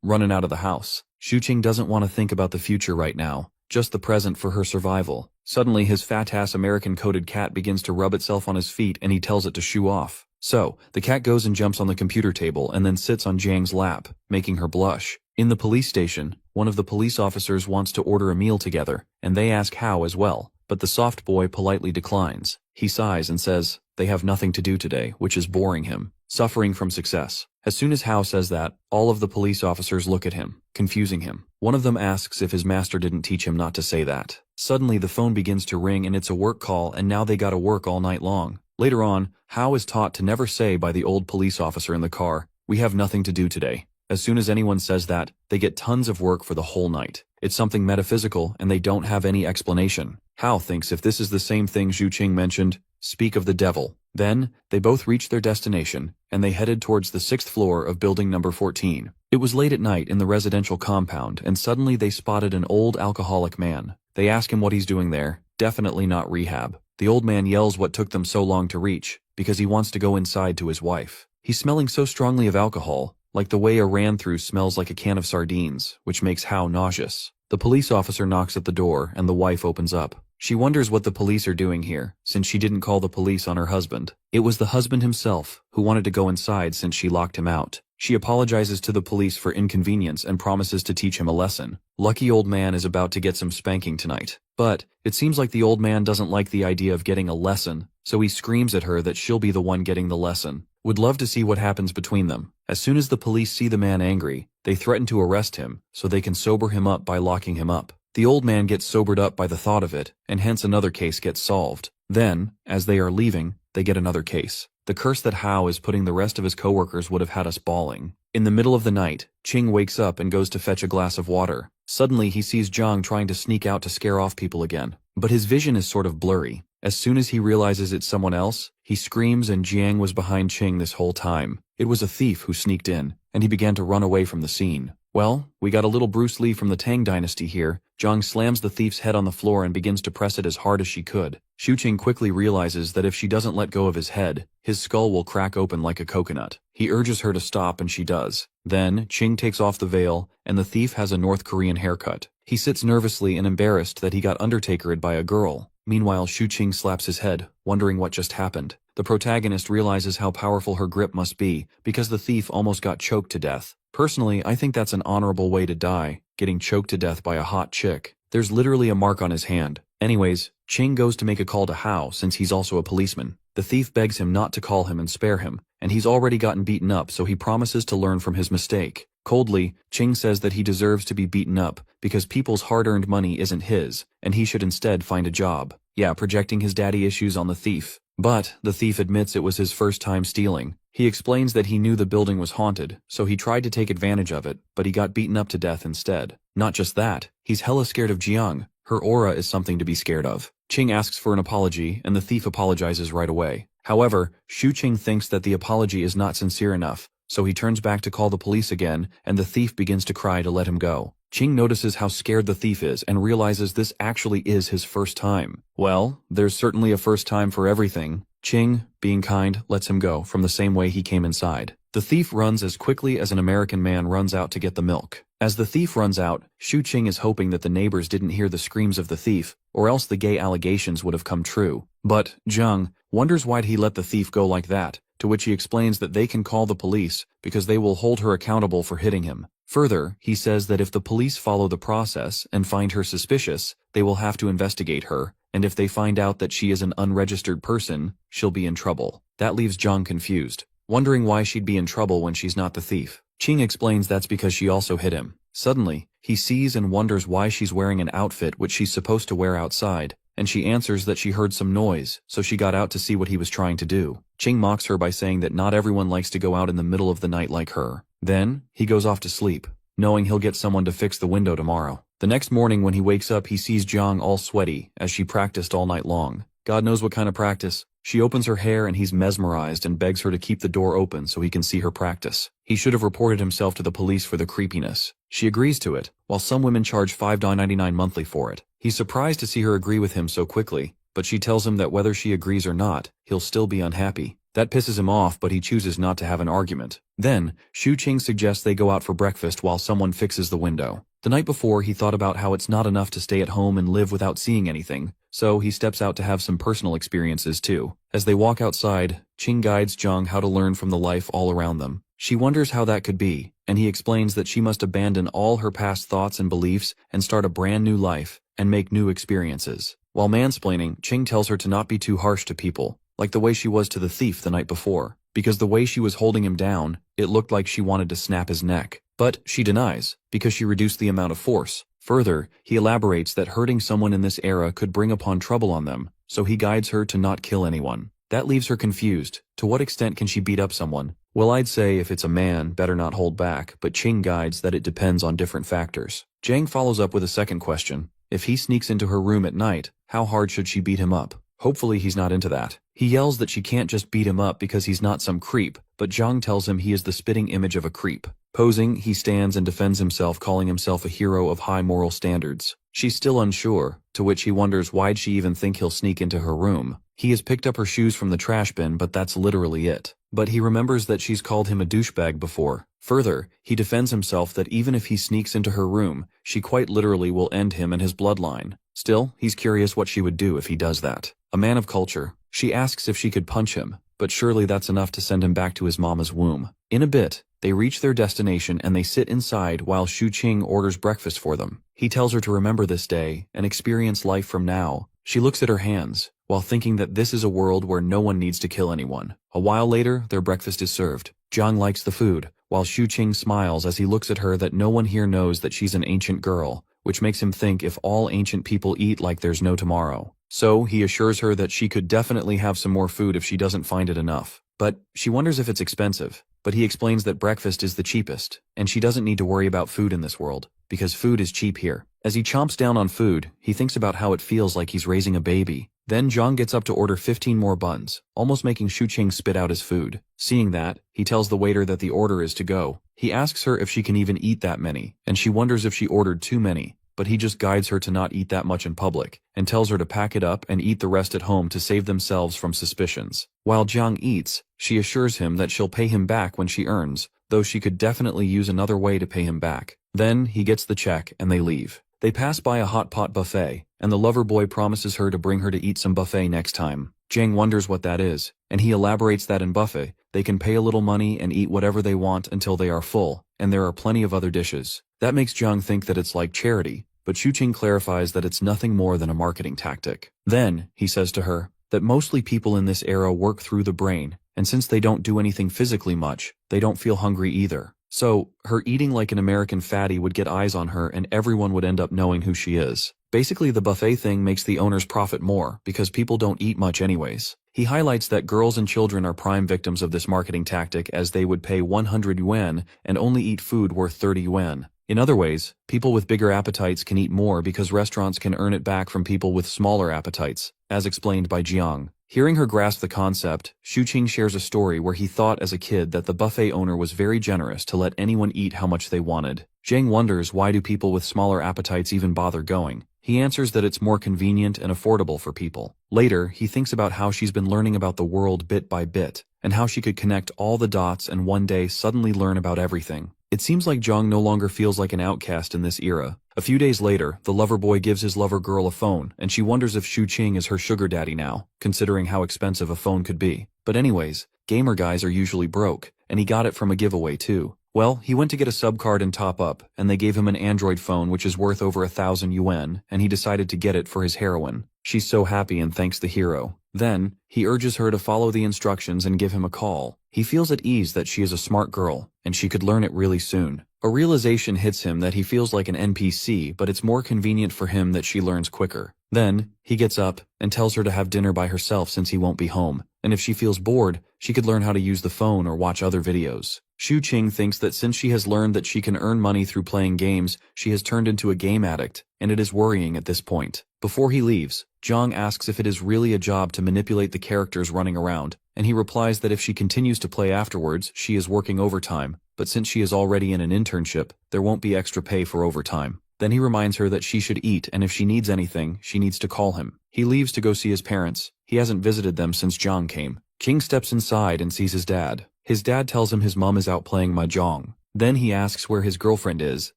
Running out of the house. Shuqing doesn't want to think about the future right now, just the present for her survival. Suddenly his fat-ass American-coated cat begins to rub itself on his feet and he tells it to shoo off. So, the cat goes and jumps on the computer table and then sits on Jiang's lap, making her blush. In the police station, one of the police officers wants to order a meal together, and they ask how as well, but the soft boy politely declines. He sighs and says, they have nothing to do today, which is boring him, suffering from success. As soon as Hao says that, all of the police officers look at him, confusing him. One of them asks if his master didn't teach him not to say that. Suddenly the phone begins to ring and it's a work call, and now they gotta work all night long. Later on, Hao is taught to never say by the old police officer in the car, we have nothing to do today. As soon as anyone says that, they get tons of work for the whole night. It's something metaphysical and they don't have any explanation. Hao thinks if this is the same thing Zhu Qing mentioned, speak of the devil. Then, they both reach their destination, and they headed towards the 6th floor of building number 14. It was late at night in the residential compound, and suddenly they spotted an old alcoholic man. They ask him what he's doing there. Definitely not rehab. The old man yells what took them so long to reach, because he wants to go inside to his wife. He's smelling so strongly of alcohol, like the way a ran-through smells like a can of sardines, which makes Hao nauseous. The police officer knocks at the door, and the wife opens up. She wonders what the police are doing here, since she didn't call the police on her husband. It was the husband himself, who wanted to go inside since she locked him out. She apologizes to the police for inconvenience and promises to teach him a lesson. Lucky old man is about to get some spanking tonight. But, it seems like the old man doesn't like the idea of getting a lesson, so he screams at her that she'll be the one getting the lesson. Would love to see what happens between them. As soon as the police see the man angry, they threaten to arrest him, so they can sober him up by locking him up. The old man gets sobered up by the thought of it, and hence another case gets solved. Then, as they are leaving, they get another case. The curse that Hao is putting the rest of his coworkers would have had us bawling. In the middle of the night, Qing wakes up and goes to fetch a glass of water. Suddenly he sees Zhang trying to sneak out to scare off people again. But his vision is sort of blurry. As soon as he realizes it's someone else, he screams and Jiang was behind Qing this whole time. It was a thief who sneaked in, and he began to run away from the scene. Well, we got a little Bruce Lee from the Tang dynasty here. Zhang slams the thief's head on the floor and begins to press it as hard as she could. Xu Qing quickly realizes that if she doesn't let go of his head, his skull will crack open like a coconut. He urges her to stop and she does. Then, Qing takes off the veil, and the thief has a North Korean haircut. He sits nervously and embarrassed that he got Undertakered by a girl. Meanwhile, Xu Qing slaps his head, wondering what just happened. The protagonist realizes how powerful her grip must be, because the thief almost got choked to death. Personally, I think that's an honorable way to die, getting choked to death by a hot chick. There's literally a mark on his hand. Anyways, Qing goes to make a call to Hao since he's also a policeman. The thief begs him not to call him and spare him, and he's already gotten beaten up so he promises to learn from his mistake. Coldly, Qing says that he deserves to be beaten up because people's hard-earned money isn't his, and he should instead find a job. Yeah, projecting his daddy issues on the thief. But, the thief admits it was his first time stealing. He explains that he knew the building was haunted, so he tried to take advantage of it, but he got beaten up to death instead. Not just that, he's hella scared of Jiang. Her aura is something to be scared of. Qing asks for an apology, and the thief apologizes right away. However, Xu Qing thinks that the apology is not sincere enough, so he turns back to call the police again, and the thief begins to cry to let him go. Qing notices how scared the thief is and realizes this actually is his first time. Well, there's certainly a first time for everything. Qing, being kind, lets him go from the same way he came inside. The thief runs as quickly as an American man runs out to get the milk. As the thief runs out, Xu Qing is hoping that the neighbors didn't hear the screams of the thief, or else the gay allegations would have come true. But, Zhang wonders why'd he let the thief go like that, to which he explains that they can call the police because they will hold her accountable for hitting him. Further, he says that if the police follow the process and find her suspicious, they will have to investigate her, and if they find out that she is an unregistered person, she'll be in trouble. That leaves Zhang confused, wondering why she'd be in trouble when she's not the thief. Qing explains that's because she also hit him. Suddenly, he sees and wonders why she's wearing an outfit which she's supposed to wear outside, and she answers that she heard some noise, so she got out to see what he was trying to do. Qing mocks her by saying that not everyone likes to go out in the middle of the night like her. Then, he goes off to sleep, knowing he'll get someone to fix the window tomorrow. The next morning when he wakes up he sees Jiang all sweaty, as she practiced all night long. God knows what kind of practice. She opens her hair and he's mesmerized and begs her to keep the door open so he can see her practice. He should have reported himself to the police for the creepiness. She agrees to it, while some women charge $5.99 monthly for it. He's surprised to see her agree with him so quickly, but she tells him that whether she agrees or not, he'll still be unhappy. That pisses him off, but he chooses not to have an argument. Then, Xu Qing suggests they go out for breakfast while someone fixes the window. The night before, he thought about how it's not enough to stay at home and live without seeing anything, so he steps out to have some personal experiences too. As they walk outside, Qing guides Zhang how to learn from the life all around them. She wonders how that could be, and he explains that she must abandon all her past thoughts and beliefs and start a brand new life and make new experiences. While mansplaining, Qing tells her to not be too harsh to people, like the way she was to the thief the night before, because the way she was holding him down, it looked like she wanted to snap his neck. But she denies, because she reduced the amount of force. Further, he elaborates that hurting someone in this era could bring upon trouble on them, so he guides her to not kill anyone. That leaves her confused. To what extent can she beat up someone? Well, I'd say if it's a man, better not hold back, but Ching guides that it depends on different factors. Jang follows up with a second question. If he sneaks into her room at night, how hard should she beat him up? Hopefully he's not into that. He yells that she can't just beat him up because he's not some creep, but Zhang tells him he is the spitting image of a creep. Posing, he stands and defends himself, calling himself a hero of high moral standards. She's still unsure, to which he wonders why'd she even think he'll sneak into her room. He has picked up her shoes from the trash bin, but that's literally it. But he remembers that she's called him a douchebag before. Further, he defends himself that even if he sneaks into her room, she quite literally will end him and his bloodline. Still, he's curious what she would do if he does that. A man of culture, she asks if she could punch him, but surely that's enough to send him back to his mama's womb. In a bit, they reach their destination and they sit inside while Shu Qing orders breakfast for them. He tells her to remember this day and experience life from now. She looks at her hands, while thinking that this is a world where no one needs to kill anyone. A while later, their breakfast is served. Zhang likes the food, while Shu Qing smiles as he looks at her that no one here knows that she's an ancient girl, which makes him think if all ancient people eat like there's no tomorrow. So, he assures her that she could definitely have some more food if she doesn't find it enough. But, she wonders if it's expensive. But he explains that breakfast is the cheapest, and she doesn't need to worry about food in this world, because food is cheap here. As he chomps down on food, he thinks about how it feels like he's raising a baby. Then Zhang gets up to order 15 more buns, almost making Shu Qing spit out his food. Seeing that, he tells the waiter that the order is to go. He asks her if she can even eat that many, and she wonders if she ordered too many. But he just guides her to not eat that much in public, and tells her to pack it up and eat the rest at home to save themselves from suspicions. While Zhang eats, she assures him that she'll pay him back when she earns, though she could definitely use another way to pay him back. Then, he gets the check and they leave. They pass by a hot pot buffet, and the lover boy promises her to bring her to eat some buffet next time. Jang wonders what that is, and he elaborates that in buffet, they can pay a little money and eat whatever they want until they are full, and there are plenty of other dishes. That makes Zhang think that it's like charity, but Shu Qing clarifies that it's nothing more than a marketing tactic. Then, he says to her, that mostly people in this era work through the brain, and since they don't do anything physically much, they don't feel hungry either. So, her eating like an American fatty would get eyes on her and everyone would end up knowing who she is. Basically, the buffet thing makes the owners profit more, because people don't eat much anyways. He highlights that girls and children are prime victims of this marketing tactic, as they would pay 100 yuan and only eat food worth 30 yuan. In other ways, people with bigger appetites can eat more because restaurants can earn it back from people with smaller appetites, as explained by Jiang. Hearing her grasp the concept, Shu Qing shares a story where he thought as a kid that the buffet owner was very generous to let anyone eat how much they wanted. Zhang wonders why do people with smaller appetites even bother going. He answers that it's more convenient and affordable for people. Later, he thinks about how she's been learning about the world bit by bit, and how she could connect all the dots and one day suddenly learn about everything. It seems like Zhang no longer feels like an outcast in this era. A few days later, the lover boy gives his lover girl a phone, and she wonders if Shu Qing is her sugar daddy now, considering how expensive a phone could be. But anyways, gamer guys are usually broke, and he got it from a giveaway too. Well, he went to get a sub card and top up, and they gave him an Android phone which is worth over 1,000 yuan, and he decided to get it for his heroine. She's so happy and thanks the hero. Then, he urges her to follow the instructions and give him a call. He feels at ease that she is a smart girl, and she could learn it really soon. A realization hits him that he feels like an NPC, but it's more convenient for him that she learns quicker. Then, he gets up and tells her to have dinner by herself since he won't be home, and if she feels bored, she could learn how to use the phone or watch other videos. Shu Qing thinks that since she has learned that she can earn money through playing games, she has turned into a game addict, and it is worrying at this point. Before he leaves, Zhang asks if it is really a job to manipulate the characters running around, and he replies that if she continues to play afterwards, she is working overtime, but since she is already in an internship, there won't be extra pay for overtime. Then he reminds her that she should eat, and if she needs anything, she needs to call him. He leaves to go see his parents. He hasn't visited them since Zhang came. King steps inside and sees his dad. His dad tells him his mom is out playing mahjong. Then he asks where his girlfriend is,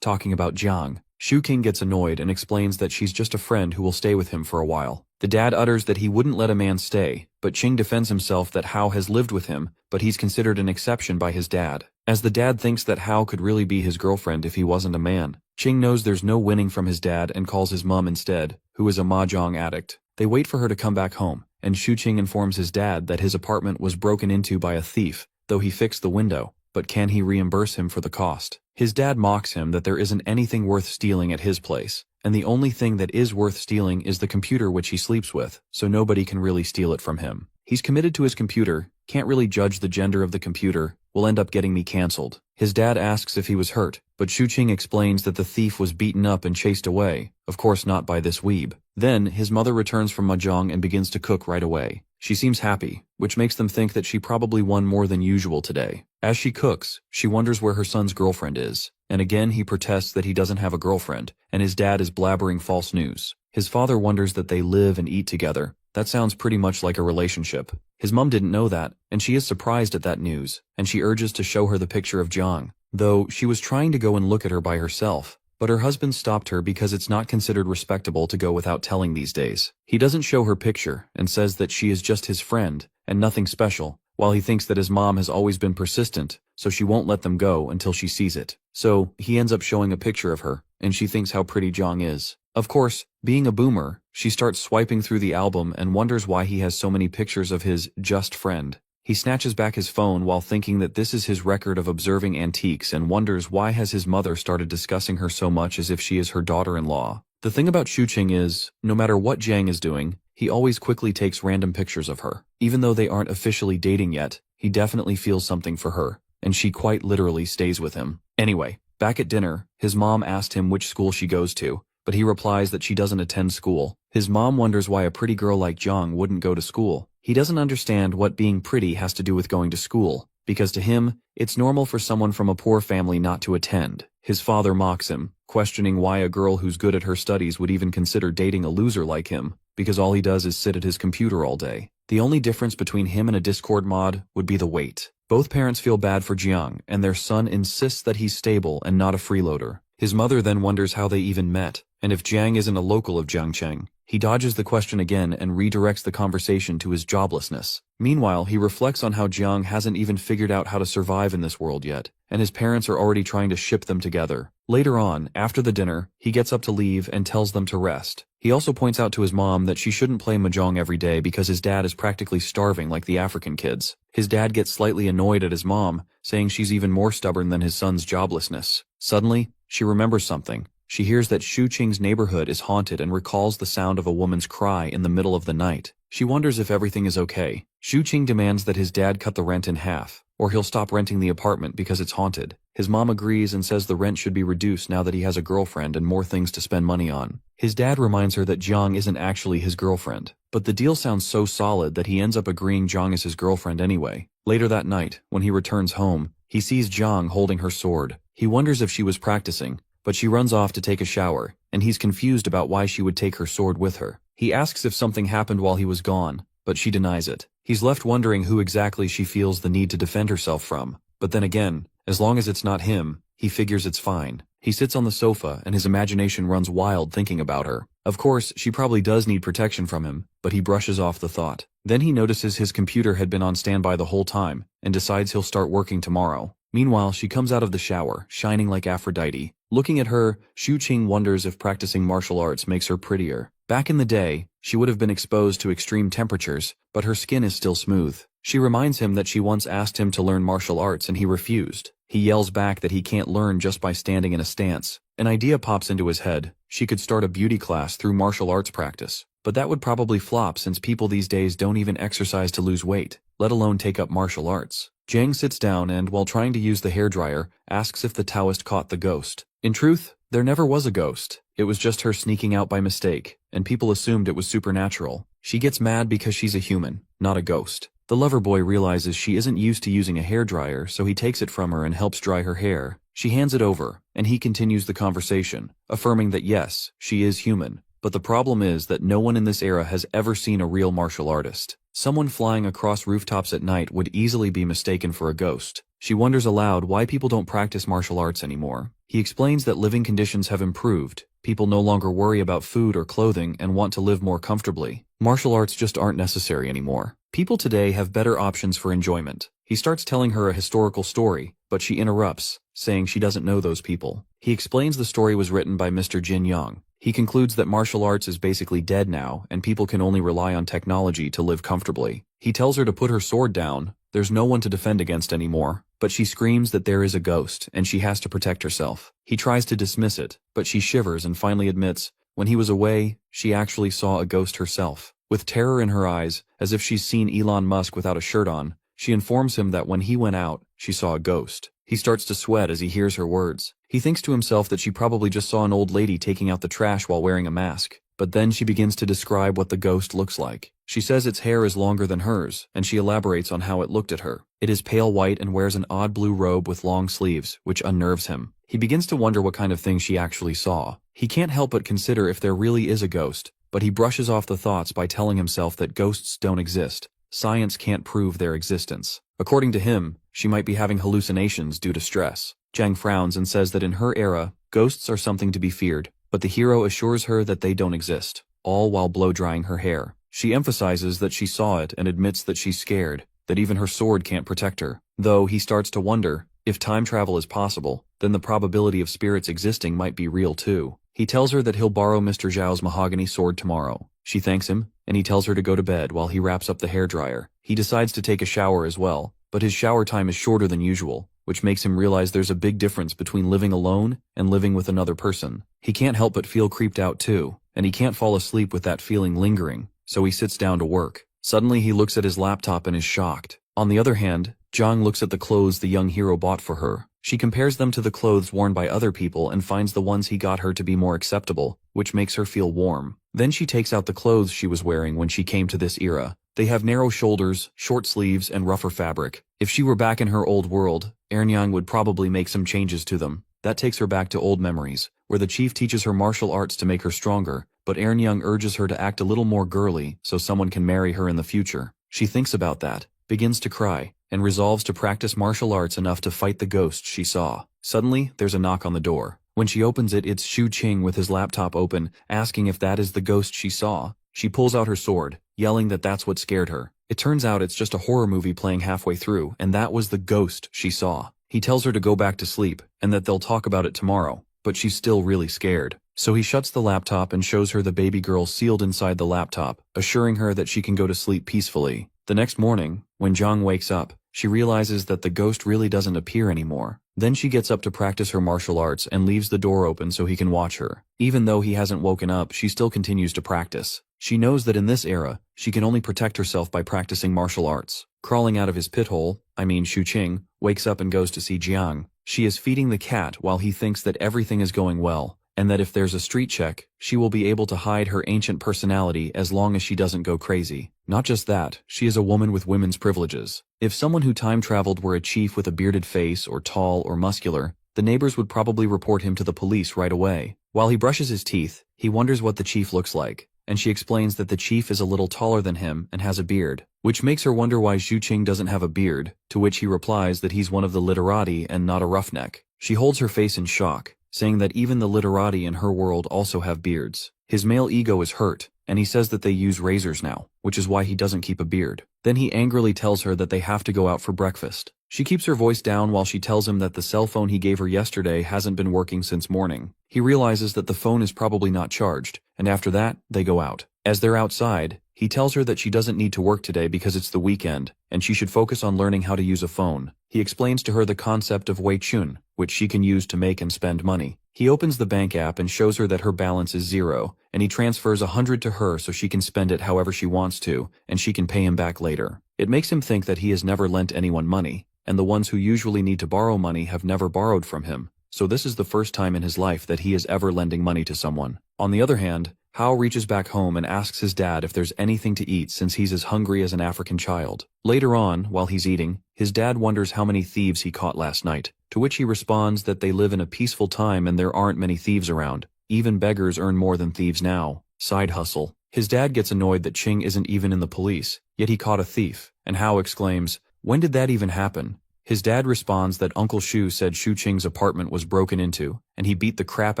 talking about Jiang. Shu Qing gets annoyed and explains that she's just a friend who will stay with him for a while. The dad utters that he wouldn't let a man stay, but Qing defends himself that Hao has lived with him, but he's considered an exception by his dad, as the dad thinks that Hao could really be his girlfriend if he wasn't a man. Qing knows there's no winning from his dad and calls his mom instead, who is a mahjong addict. They wait for her to come back home, and Shu Qing informs his dad that his apartment was broken into by a thief, though he fixed the window, but can he reimburse him for the cost? His dad mocks him that there isn't anything worth stealing at his place, and the only thing that is worth stealing is the computer which he sleeps with, so nobody can really steal it from him. He's committed to his computer, can't really judge the gender of the computer, will end up getting me cancelled. His dad asks if he was hurt, but Shuqing explains that the thief was beaten up and chased away, of course not by this weeb. Then, his mother returns from mahjong and begins to cook right away. She seems happy, which makes them think that she probably won more than usual today. As she cooks, she wonders where her son's girlfriend is, and again he protests that he doesn't have a girlfriend, and his dad is blabbering false news. His father wonders that they live and eat together. That sounds pretty much like a relationship. His mom didn't know that, and she is surprised at that news, and she urges to show her the picture of Jiang, though she was trying to go and look at her by herself. But her husband stopped her because it's not considered respectable to go without telling these days. He doesn't show her picture and says that she is just his friend and nothing special, while he thinks that his mom has always been persistent, so she won't let them go until she sees it. So, he ends up showing a picture of her, and she thinks how pretty Jiang is. Of course, being a boomer, she starts swiping through the album and wonders why he has so many pictures of his just friend. He snatches back his phone while thinking that this is his record of observing antiques and wonders why has his mother started discussing her so much as if she is her daughter-in-law. The thing about Shuqing is, no matter what Jiang is doing, he always quickly takes random pictures of her. Even though they aren't officially dating yet, he definitely feels something for her, and she quite literally stays with him. Anyway, back at dinner, his mom asked him which school she goes to, but he replies that she doesn't attend school. His mom wonders why a pretty girl like Jiang wouldn't go to school. He doesn't understand what being pretty has to do with going to school, because to him, it's normal for someone from a poor family not to attend. His father mocks him, questioning why a girl who's good at her studies would even consider dating a loser like him, because all he does is sit at his computer all day. The only difference between him and a Discord mod would be the weight. Both parents feel bad for Jiang, and their son insists that he's stable and not a freeloader. His mother then wonders how they even met, and if Jiang isn't a local of Jiangcheng. He dodges the question again and redirects the conversation to his joblessness. Meanwhile, he reflects on how Jiang hasn't even figured out how to survive in this world yet, and his parents are already trying to ship them together. Later on, after the dinner, he gets up to leave and tells them to rest. He also points out to his mom that she shouldn't play mahjong every day because his dad is practically starving like the African kids. His dad gets slightly annoyed at his mom, saying she's even more stubborn than his son's joblessness. Suddenly, she remembers something. She hears that Shuqing's neighborhood is haunted and recalls the sound of a woman's cry in the middle of the night. She wonders if everything is okay. Shuqing demands that his dad cut the rent in half, or he'll stop renting the apartment because it's haunted. His mom agrees and says the rent should be reduced now that he has a girlfriend and more things to spend money on. His dad reminds her that Jiang isn't actually his girlfriend, but the deal sounds so solid that he ends up agreeing Jiang is his girlfriend anyway. Later that night, when he returns home, he sees Jiang holding her sword. He wonders if she was practicing, but she runs off to take a shower, and he's confused about why she would take her sword with her. He asks if something happened while he was gone, but she denies it. He's left wondering who exactly she feels the need to defend herself from, but then again, as long as it's not him, he figures it's fine. He sits on the sofa and his imagination runs wild thinking about her. Of course, she probably does need protection from him, but he brushes off the thought. Then he notices his computer had been on standby the whole time, and decides he'll start working tomorrow. Meanwhile, she comes out of the shower, shining like Aphrodite. Looking at her, Shuqing wonders if practicing martial arts makes her prettier. Back in the day, she would have been exposed to extreme temperatures, but her skin is still smooth. She reminds him that she once asked him to learn martial arts and he refused. He yells back that he can't learn just by standing in a stance. An idea pops into his head. She could start a beauty class through martial arts practice. But that would probably flop since people these days don't even exercise to lose weight, let alone take up martial arts. Jiang sits down and, while trying to use the hairdryer, asks if the Taoist caught the ghost. In truth, there never was a ghost. It was just her sneaking out by mistake, and people assumed it was supernatural. She gets mad because she's a human, not a ghost. The lover boy realizes she isn't used to using a hairdryer, so he takes it from her and helps dry her hair. She hands it over, and he continues the conversation, affirming that yes, she is human. But the problem is that no one in this era has ever seen a real martial artist. Someone flying across rooftops at night would easily be mistaken for a ghost. She wonders aloud why people don't practice martial arts anymore. He explains that living conditions have improved. People no longer worry about food or clothing and want to live more comfortably. Martial arts just aren't necessary anymore. People today have better options for enjoyment. He starts telling her a historical story, but she interrupts, saying she doesn't know those people. He explains the story was written by Mr. Jin Yang. He concludes that martial arts is basically dead now, and people can only rely on technology to live comfortably. He tells her to put her sword down. There's no one to defend against anymore. But she screams that there is a ghost, and she has to protect herself. He tries to dismiss it, but she shivers and finally admits, when he was away, she actually saw a ghost herself. With terror in her eyes, as if she's seen Elon Musk without a shirt on, She informs him that when he went out, she saw a ghost. He starts to sweat as he hears her words. He thinks to himself that she probably just saw an old lady taking out the trash while wearing a mask. But then she begins to describe what the ghost looks like. She says its hair is longer than hers, and she elaborates on how it looked at her. It is pale white and wears an odd blue robe with long sleeves, which unnerves him. He begins to wonder what kind of thing she actually saw. He can't help but consider if there really is a ghost, but he brushes off the thoughts by telling himself that ghosts don't exist. Science can't prove their existence. According to him, she might be having hallucinations due to stress. Jiang frowns and says that in her era, ghosts are something to be feared, but the hero assures her that they don't exist, all while blow-drying her hair. She emphasizes that she saw it and admits that she's scared, that even her sword can't protect her. Though he starts to wonder, if time travel is possible, then the probability of spirits existing might be real too. He tells her that he'll borrow Mr. Zhao's mahogany sword tomorrow. She thanks him, and he tells her to go to bed while he wraps up the hairdryer. He decides to take a shower as well, but his shower time is shorter than usual, which makes him realize there's a big difference between living alone and living with another person. He can't help but feel creeped out too, and he can't fall asleep with that feeling lingering, so he sits down to work. Suddenly he looks at his laptop and is shocked. On the other hand, Zhang looks at the clothes the young hero bought for her. She compares them to the clothes worn by other people and finds the ones he got her to be more acceptable, which makes her feel warm. Then she takes out the clothes she was wearing when she came to this era. They have narrow shoulders, short sleeves, and rougher fabric. If she were back in her old world, Ernyang would probably make some changes to them. That takes her back to old memories, where the chief teaches her martial arts to make her stronger, but Ernyang urges her to act a little more girly so someone can marry her in the future. She thinks about that, begins to cry, and resolves to practice martial arts enough to fight the ghost she saw. Suddenly, there's a knock on the door. When she opens it, it's Xu Qing with his laptop open, asking if that is the ghost she saw. She pulls out her sword, yelling that that's what scared her. It turns out it's just a horror movie playing halfway through, and that was the ghost she saw. He tells her to go back to sleep, and that they'll talk about it tomorrow, but she's still really scared. So he shuts the laptop and shows her the baby girl sealed inside the laptop, assuring her that she can go to sleep peacefully. The next morning, when Zhang wakes up, she realizes that the ghost really doesn't appear anymore. Then she gets up to practice her martial arts and leaves the door open so he can watch her. Even though he hasn't woken up, she still continues to practice. She knows that in this era, she can only protect herself by practicing martial arts. Crawling out of his pit hole, Xu Qing, wakes up and goes to see Jiang. She is feeding the cat while he thinks that everything is going well, and that if there's a street check, she will be able to hide her ancient personality as long as she doesn't go crazy. Not just that, she is a woman with women's privileges. If someone who time-traveled were a chief with a bearded face or tall or muscular, the neighbors would probably report him to the police right away. While he brushes his teeth, he wonders what the chief looks like, and she explains that the chief is a little taller than him and has a beard, which makes her wonder why Xu Qing doesn't have a beard, to which he replies that he's one of the literati and not a roughneck. She holds her face in shock, saying that even the literati in her world also have beards. His male ego is hurt, and he says that they use razors now, which is why he doesn't keep a beard. Then he angrily tells her that they have to go out for breakfast. She keeps her voice down while she tells him that the cell phone he gave her yesterday hasn't been working since morning. He realizes that the phone is probably not charged, and after that, they go out. As they're outside, he tells her that she doesn't need to work today because it's the weekend, and she should focus on learning how to use a phone. He explains to her the concept of Wei Chun, which she can use to make and spend money. He opens the bank app and shows her that her balance is 0, and he transfers 100 to her so she can spend it however she wants to, and she can pay him back later. It makes him think that he has never lent anyone money, and the ones who usually need to borrow money have never borrowed from him, so this is the first time in his life that he is ever lending money to someone. On the other hand, Hao reaches back home and asks his dad if there's anything to eat since he's as hungry as an African child. Later on, while he's eating, his dad wonders how many thieves he caught last night, to which he responds that they live in a peaceful time and there aren't many thieves around. Even beggars earn more than thieves now. Side hustle. His dad gets annoyed that Qing isn't even in the police, yet he caught a thief, and Hao exclaims, "When did that even happen?" His dad responds that Uncle Shu said Xu Qing's apartment was broken into, and he beat the crap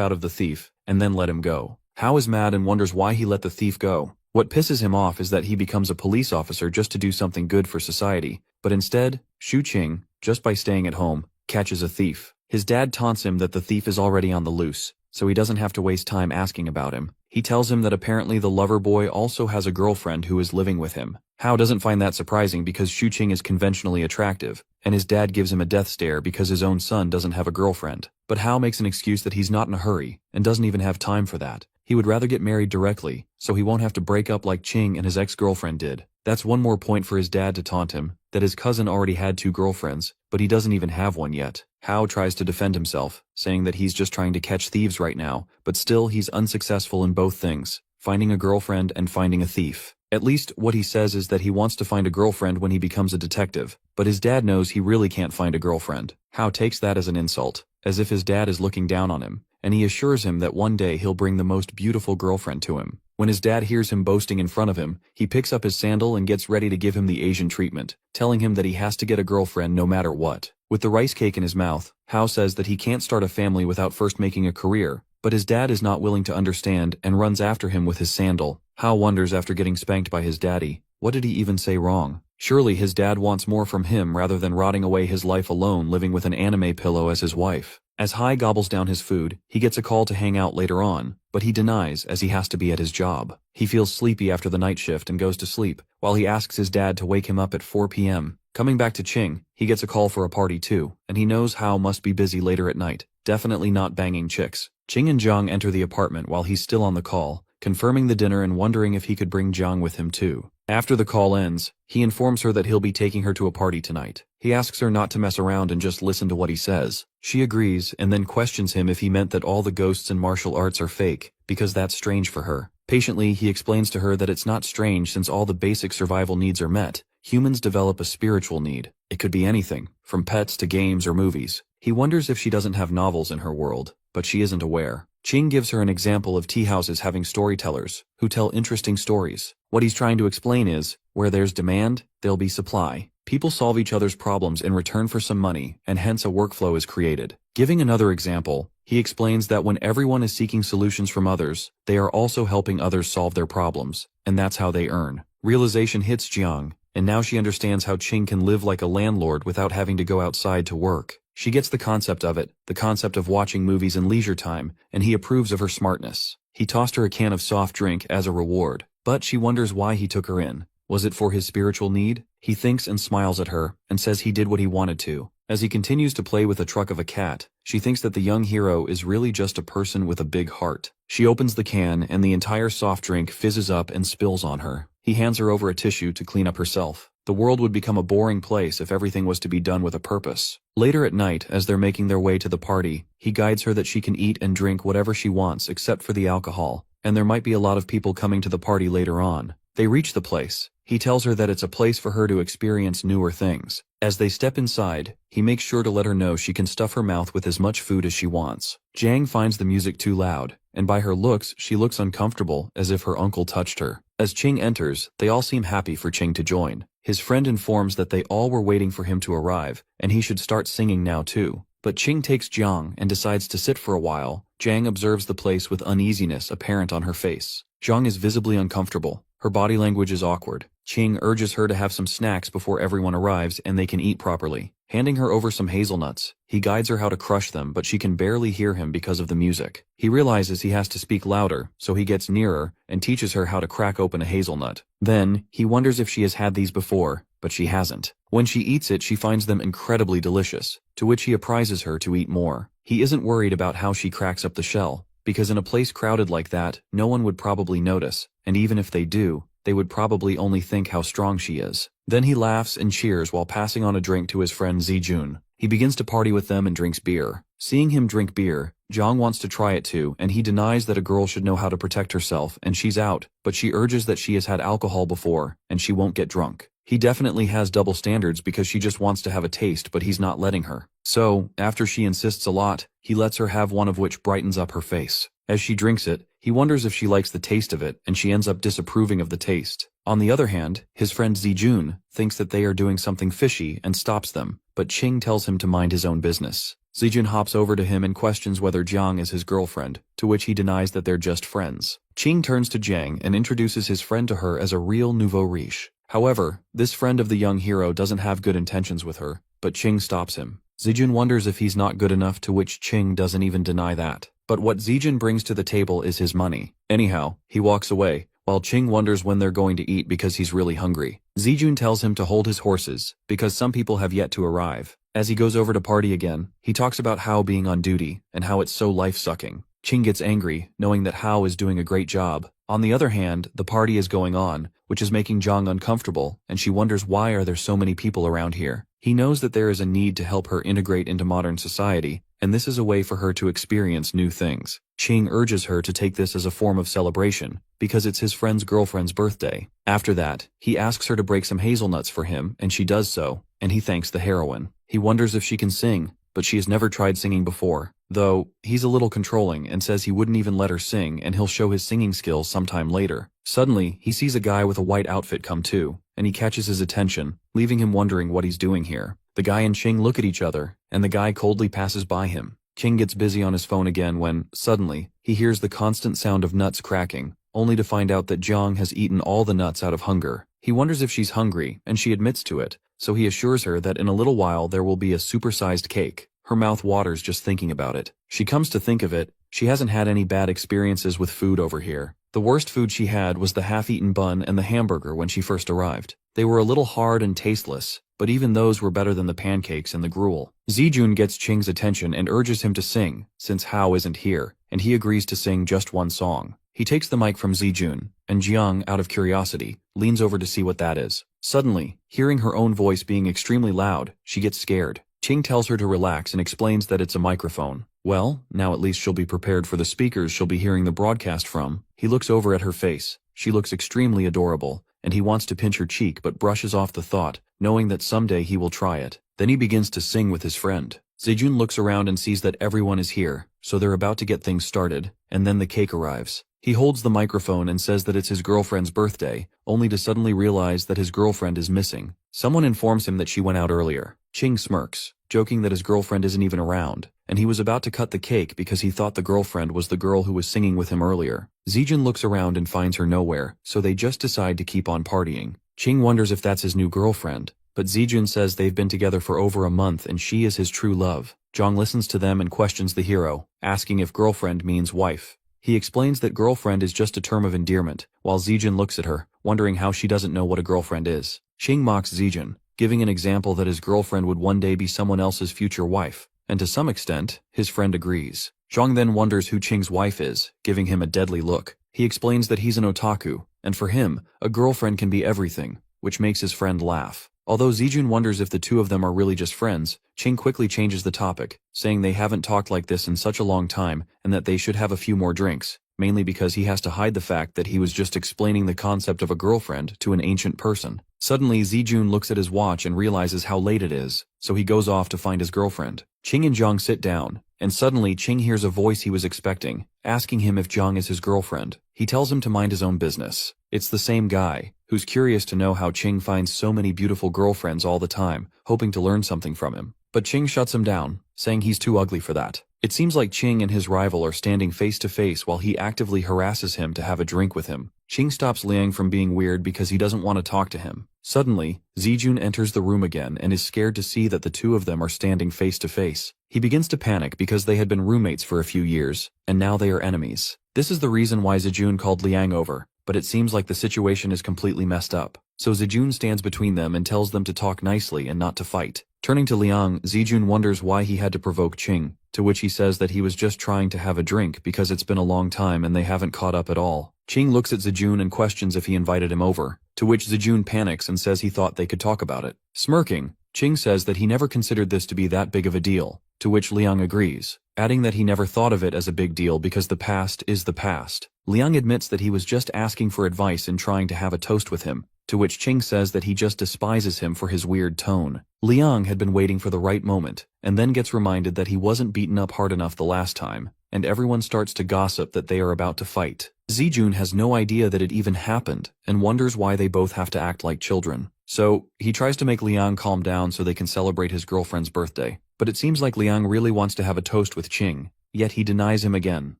out of the thief, and then let him go. Hao is mad and wonders why he let the thief go. What pisses him off is that he becomes a police officer just to do something good for society, but instead, Xu Qing, just by staying at home, catches a thief. His dad taunts him that the thief is already on the loose, so he doesn't have to waste time asking about him. He tells him that apparently the lover boy also has a girlfriend who is living with him. Hao doesn't find that surprising because Xu Qing is conventionally attractive, and his dad gives him a death stare because his own son doesn't have a girlfriend. But Hao makes an excuse that he's not in a hurry, and doesn't even have time for that. He would rather get married directly, so he won't have to break up like Qing and his ex-girlfriend did. That's one more point for his dad to taunt him, that his cousin already had 2 girlfriends, but he doesn't even have one yet. Hao tries to defend himself, saying that he's just trying to catch thieves right now, but still he's unsuccessful in both things, finding a girlfriend and finding a thief. At least, what he says is that he wants to find a girlfriend when he becomes a detective, but his dad knows he really can't find a girlfriend. Hao takes that as an insult, as if his dad is looking down on him, and he assures him that one day he'll bring the most beautiful girlfriend to him. When his dad hears him boasting in front of him, he picks up his sandal and gets ready to give him the Asian treatment, telling him that he has to get a girlfriend no matter what. With the rice cake in his mouth, Hao says that he can't start a family without first making a career, but his dad is not willing to understand and runs after him with his sandal. Hao wonders after getting spanked by his daddy, what did he even say wrong? Surely his dad wants more from him rather than rotting away his life alone living with an anime pillow as his wife. As Hai gobbles down his food, he gets a call to hang out later on, but he denies as he has to be at his job. He feels sleepy after the night shift and goes to sleep, while he asks his dad to wake him up at 4 p.m. Coming back to Qing, he gets a call for a party too, and he knows Hao must be busy later at night, definitely not banging chicks. Qing and Zhang enter the apartment while he's still on the call, confirming the dinner and wondering if he could bring Zhang with him too. After the call ends, he informs her that he'll be taking her to a party tonight. He asks her not to mess around and just listen to what he says. She agrees and then questions him if he meant that all the ghosts in martial arts are fake, because that's strange for her. Patiently, he explains to her that it's not strange since all the basic survival needs are met. Humans develop a spiritual need. It could be anything, from pets to games or movies. He wonders if she doesn't have novels in her world, but she isn't aware. Qing gives her an example of tea houses having storytellers, who tell interesting stories. What he's trying to explain is, where there's demand, there'll be supply. People solve each other's problems in return for some money, and hence a workflow is created. Giving another example, he explains that when everyone is seeking solutions from others, they are also helping others solve their problems, and that's how they earn. Realization hits Jiang, and now she understands how Qing can live like a landlord without having to go outside to work. She gets the concept of it, the concept of watching movies in leisure time, and he approves of her smartness. He tossed her a can of soft drink as a reward, but she wonders why he took her in. Was it for his spiritual need? He thinks and smiles at her, and says he did what he wanted to. As he continues to play with the truck of a cat, she thinks that the young hero is really just a person with a big heart. She opens the can and the entire soft drink fizzes up and spills on her. He hands her over a tissue to clean up herself. The world would become a boring place if everything was to be done with a purpose. Later at night, as they're making their way to the party, he guides her that she can eat and drink whatever she wants except for the alcohol, and there might be a lot of people coming to the party later on. They reach the place. He tells her that it's a place for her to experience newer things. As they step inside, he makes sure to let her know she can stuff her mouth with as much food as she wants. Jiang finds the music too loud, and by her looks, she looks uncomfortable, as if her uncle touched her. As Qing enters, they all seem happy for Qing to join. His friend informs that they all were waiting for him to arrive, and he should start singing now too. But Qing takes Jiang and decides to sit for a while. Jiang observes the place with uneasiness apparent on her face. Jiang is visibly uncomfortable. Her body language is awkward. Qing urges her to have some snacks before everyone arrives and they can eat properly. Handing her over some hazelnuts, he guides her how to crush them, but she can barely hear him because of the music. He realizes he has to speak louder, so he gets nearer and teaches her how to crack open a hazelnut. Then, he wonders if she has had these before, but she hasn't. When she eats it, she finds them incredibly delicious, to which he apprises her to eat more. He isn't worried about how she cracks up the shell, because in a place crowded like that, no one would probably notice, and even if they do, they would probably only think how strong she is. Then he laughs and cheers while passing on a drink to his friend Zijun. He begins to party with them and drinks beer. Seeing him drink beer, Zhang wants to try it too, and he denies that a girl should know how to protect herself, and she's out, but she urges that she has had alcohol before, and she won't get drunk. He definitely has double standards because she just wants to have a taste, but he's not letting her. So, after she insists a lot, he lets her have one of which brightens up her face. As she drinks it, he wonders if she likes the taste of it, and she ends up disapproving of the taste. On the other hand, his friend Zijun thinks that they are doing something fishy and stops them, but Qing tells him to mind his own business. Zijun hops over to him and questions whether Jiang is his girlfriend, to which he denies that they're just friends. Qing turns to Jiang and introduces his friend to her as a real nouveau riche. However, this friend of the young hero doesn't have good intentions with her, but Qing stops him. Zijun wonders if he's not good enough, to which Qing doesn't even deny that. But what Zijun brings to the table is his money. Anyhow, he walks away, while Qing wonders when they're going to eat because he's really hungry. Zijun tells him to hold his horses, because some people have yet to arrive. As he goes over to party again, he talks about Hao being on duty, and how it's so life-sucking. Qing gets angry, knowing that Hao is doing a great job. On the other hand, the party is going on, which is making Jiang uncomfortable, and she wonders why are there so many people around here. He knows that there is a need to help her integrate into modern society, and this is a way for her to experience new things. Qing urges her to take this as a form of celebration, because it's his friend's girlfriend's birthday. After that, he asks her to break some hazelnuts for him, and she does so, and he thanks the heroine. He wonders if she can sing, but she has never tried singing before, though he's a little controlling and says he wouldn't even let her sing and he'll show his singing skills sometime later. Suddenly, he sees a guy with a white outfit come too, and he catches his attention, leaving him wondering what he's doing here. The guy and Qing look at each other, and the guy coldly passes by him. Qing gets busy on his phone again when, suddenly, he hears the constant sound of nuts cracking, only to find out that Jiang has eaten all the nuts out of hunger. He wonders if she's hungry, and she admits to it, so he assures her that in a little while there will be a supersized cake. Her mouth waters just thinking about it. She comes to think of it, she hasn't had any bad experiences with food over here. The worst food she had was the half-eaten bun and the hamburger when she first arrived. They were a little hard and tasteless, but even those were better than the pancakes and the gruel. Zijun gets Qing's attention and urges him to sing, since Hao isn't here, and he agrees to sing just one song. He takes the mic from Zijun, and Jiang, out of curiosity, leans over to see what that is. Suddenly, hearing her own voice being extremely loud, she gets scared. Qing tells her to relax and explains that it's a microphone. Well, now at least she'll be prepared for the speakers she'll be hearing the broadcast from. He looks over at her face. She looks extremely adorable, and he wants to pinch her cheek but brushes off the thought, knowing that someday he will try it. Then he begins to sing with his friend. Zijun looks around and sees that everyone is here, so they're about to get things started, and then the cake arrives. He holds the microphone and says that it's his girlfriend's birthday, only to suddenly realize that his girlfriend is missing. Someone informs him that she went out earlier. Qing smirks, joking that his girlfriend isn't even around, and he was about to cut the cake because he thought the girlfriend was the girl who was singing with him earlier. Zijun looks around and finds her nowhere, so they just decide to keep on partying. Qing wonders if that's his new girlfriend, but Zijun says they've been together for over a month and she is his true love. Jiang listens to them and questions the hero, asking if girlfriend means wife. He explains that girlfriend is just a term of endearment, while Zijun looks at her, wondering how she doesn't know what a girlfriend is. Qing mocks Zijun, giving an example that his girlfriend would one day be someone else's future wife, and to some extent, his friend agrees. Jiang then wonders who Qing's wife is, giving him a deadly look. He explains that he's an otaku, and for him, a girlfriend can be everything, which makes his friend laugh. Although Zijun wonders if the two of them are really just friends, Qing quickly changes the topic, saying they haven't talked like this in such a long time and that they should have a few more drinks, mainly because he has to hide the fact that he was just explaining the concept of a girlfriend to an ancient person. Suddenly, Zijun looks at his watch and realizes how late it is, so he goes off to find his girlfriend. Qing and Jiang sit down, and suddenly Qing hears a voice he was expecting, asking him if Jiang is his girlfriend. He tells him to mind his own business. It's the same guy, who's curious to know how Qing finds so many beautiful girlfriends all the time, hoping to learn something from him. But Qing shuts him down, saying he's too ugly for that. It seems like Qing and his rival are standing face to face while he actively harasses him to have a drink with him. Qing stops Liang from being weird because he doesn't want to talk to him. Suddenly, Zijun enters the room again and is scared to see that the two of them are standing face to face. He begins to panic because they had been roommates for a few years, and now they are enemies. This is the reason why Zijun called Liang over, but it seems like the situation is completely messed up. So Zijun stands between them and tells them to talk nicely and not to fight. Turning to Liang, Zijun wonders why he had to provoke Qing, to which he says that he was just trying to have a drink because it's been a long time and they haven't caught up at all. Qing looks at Zijun and questions if he invited him over, to which Zijun panics and says he thought they could talk about it. Smirking, Qing says that he never considered this to be that big of a deal, to which Liang agrees, adding that he never thought of it as a big deal because the past is the past. Liang admits that he was just asking for advice in trying to have a toast with him, to which Qing says that he just despises him for his weird tone. Liang had been waiting for the right moment, and then gets reminded that he wasn't beaten up hard enough the last time, and everyone starts to gossip that they are about to fight. Zijun has no idea that it even happened, and wonders why they both have to act like children. So, he tries to make Liang calm down so they can celebrate his girlfriend's birthday. But it seems like Liang really wants to have a toast with Qing, yet he denies him again.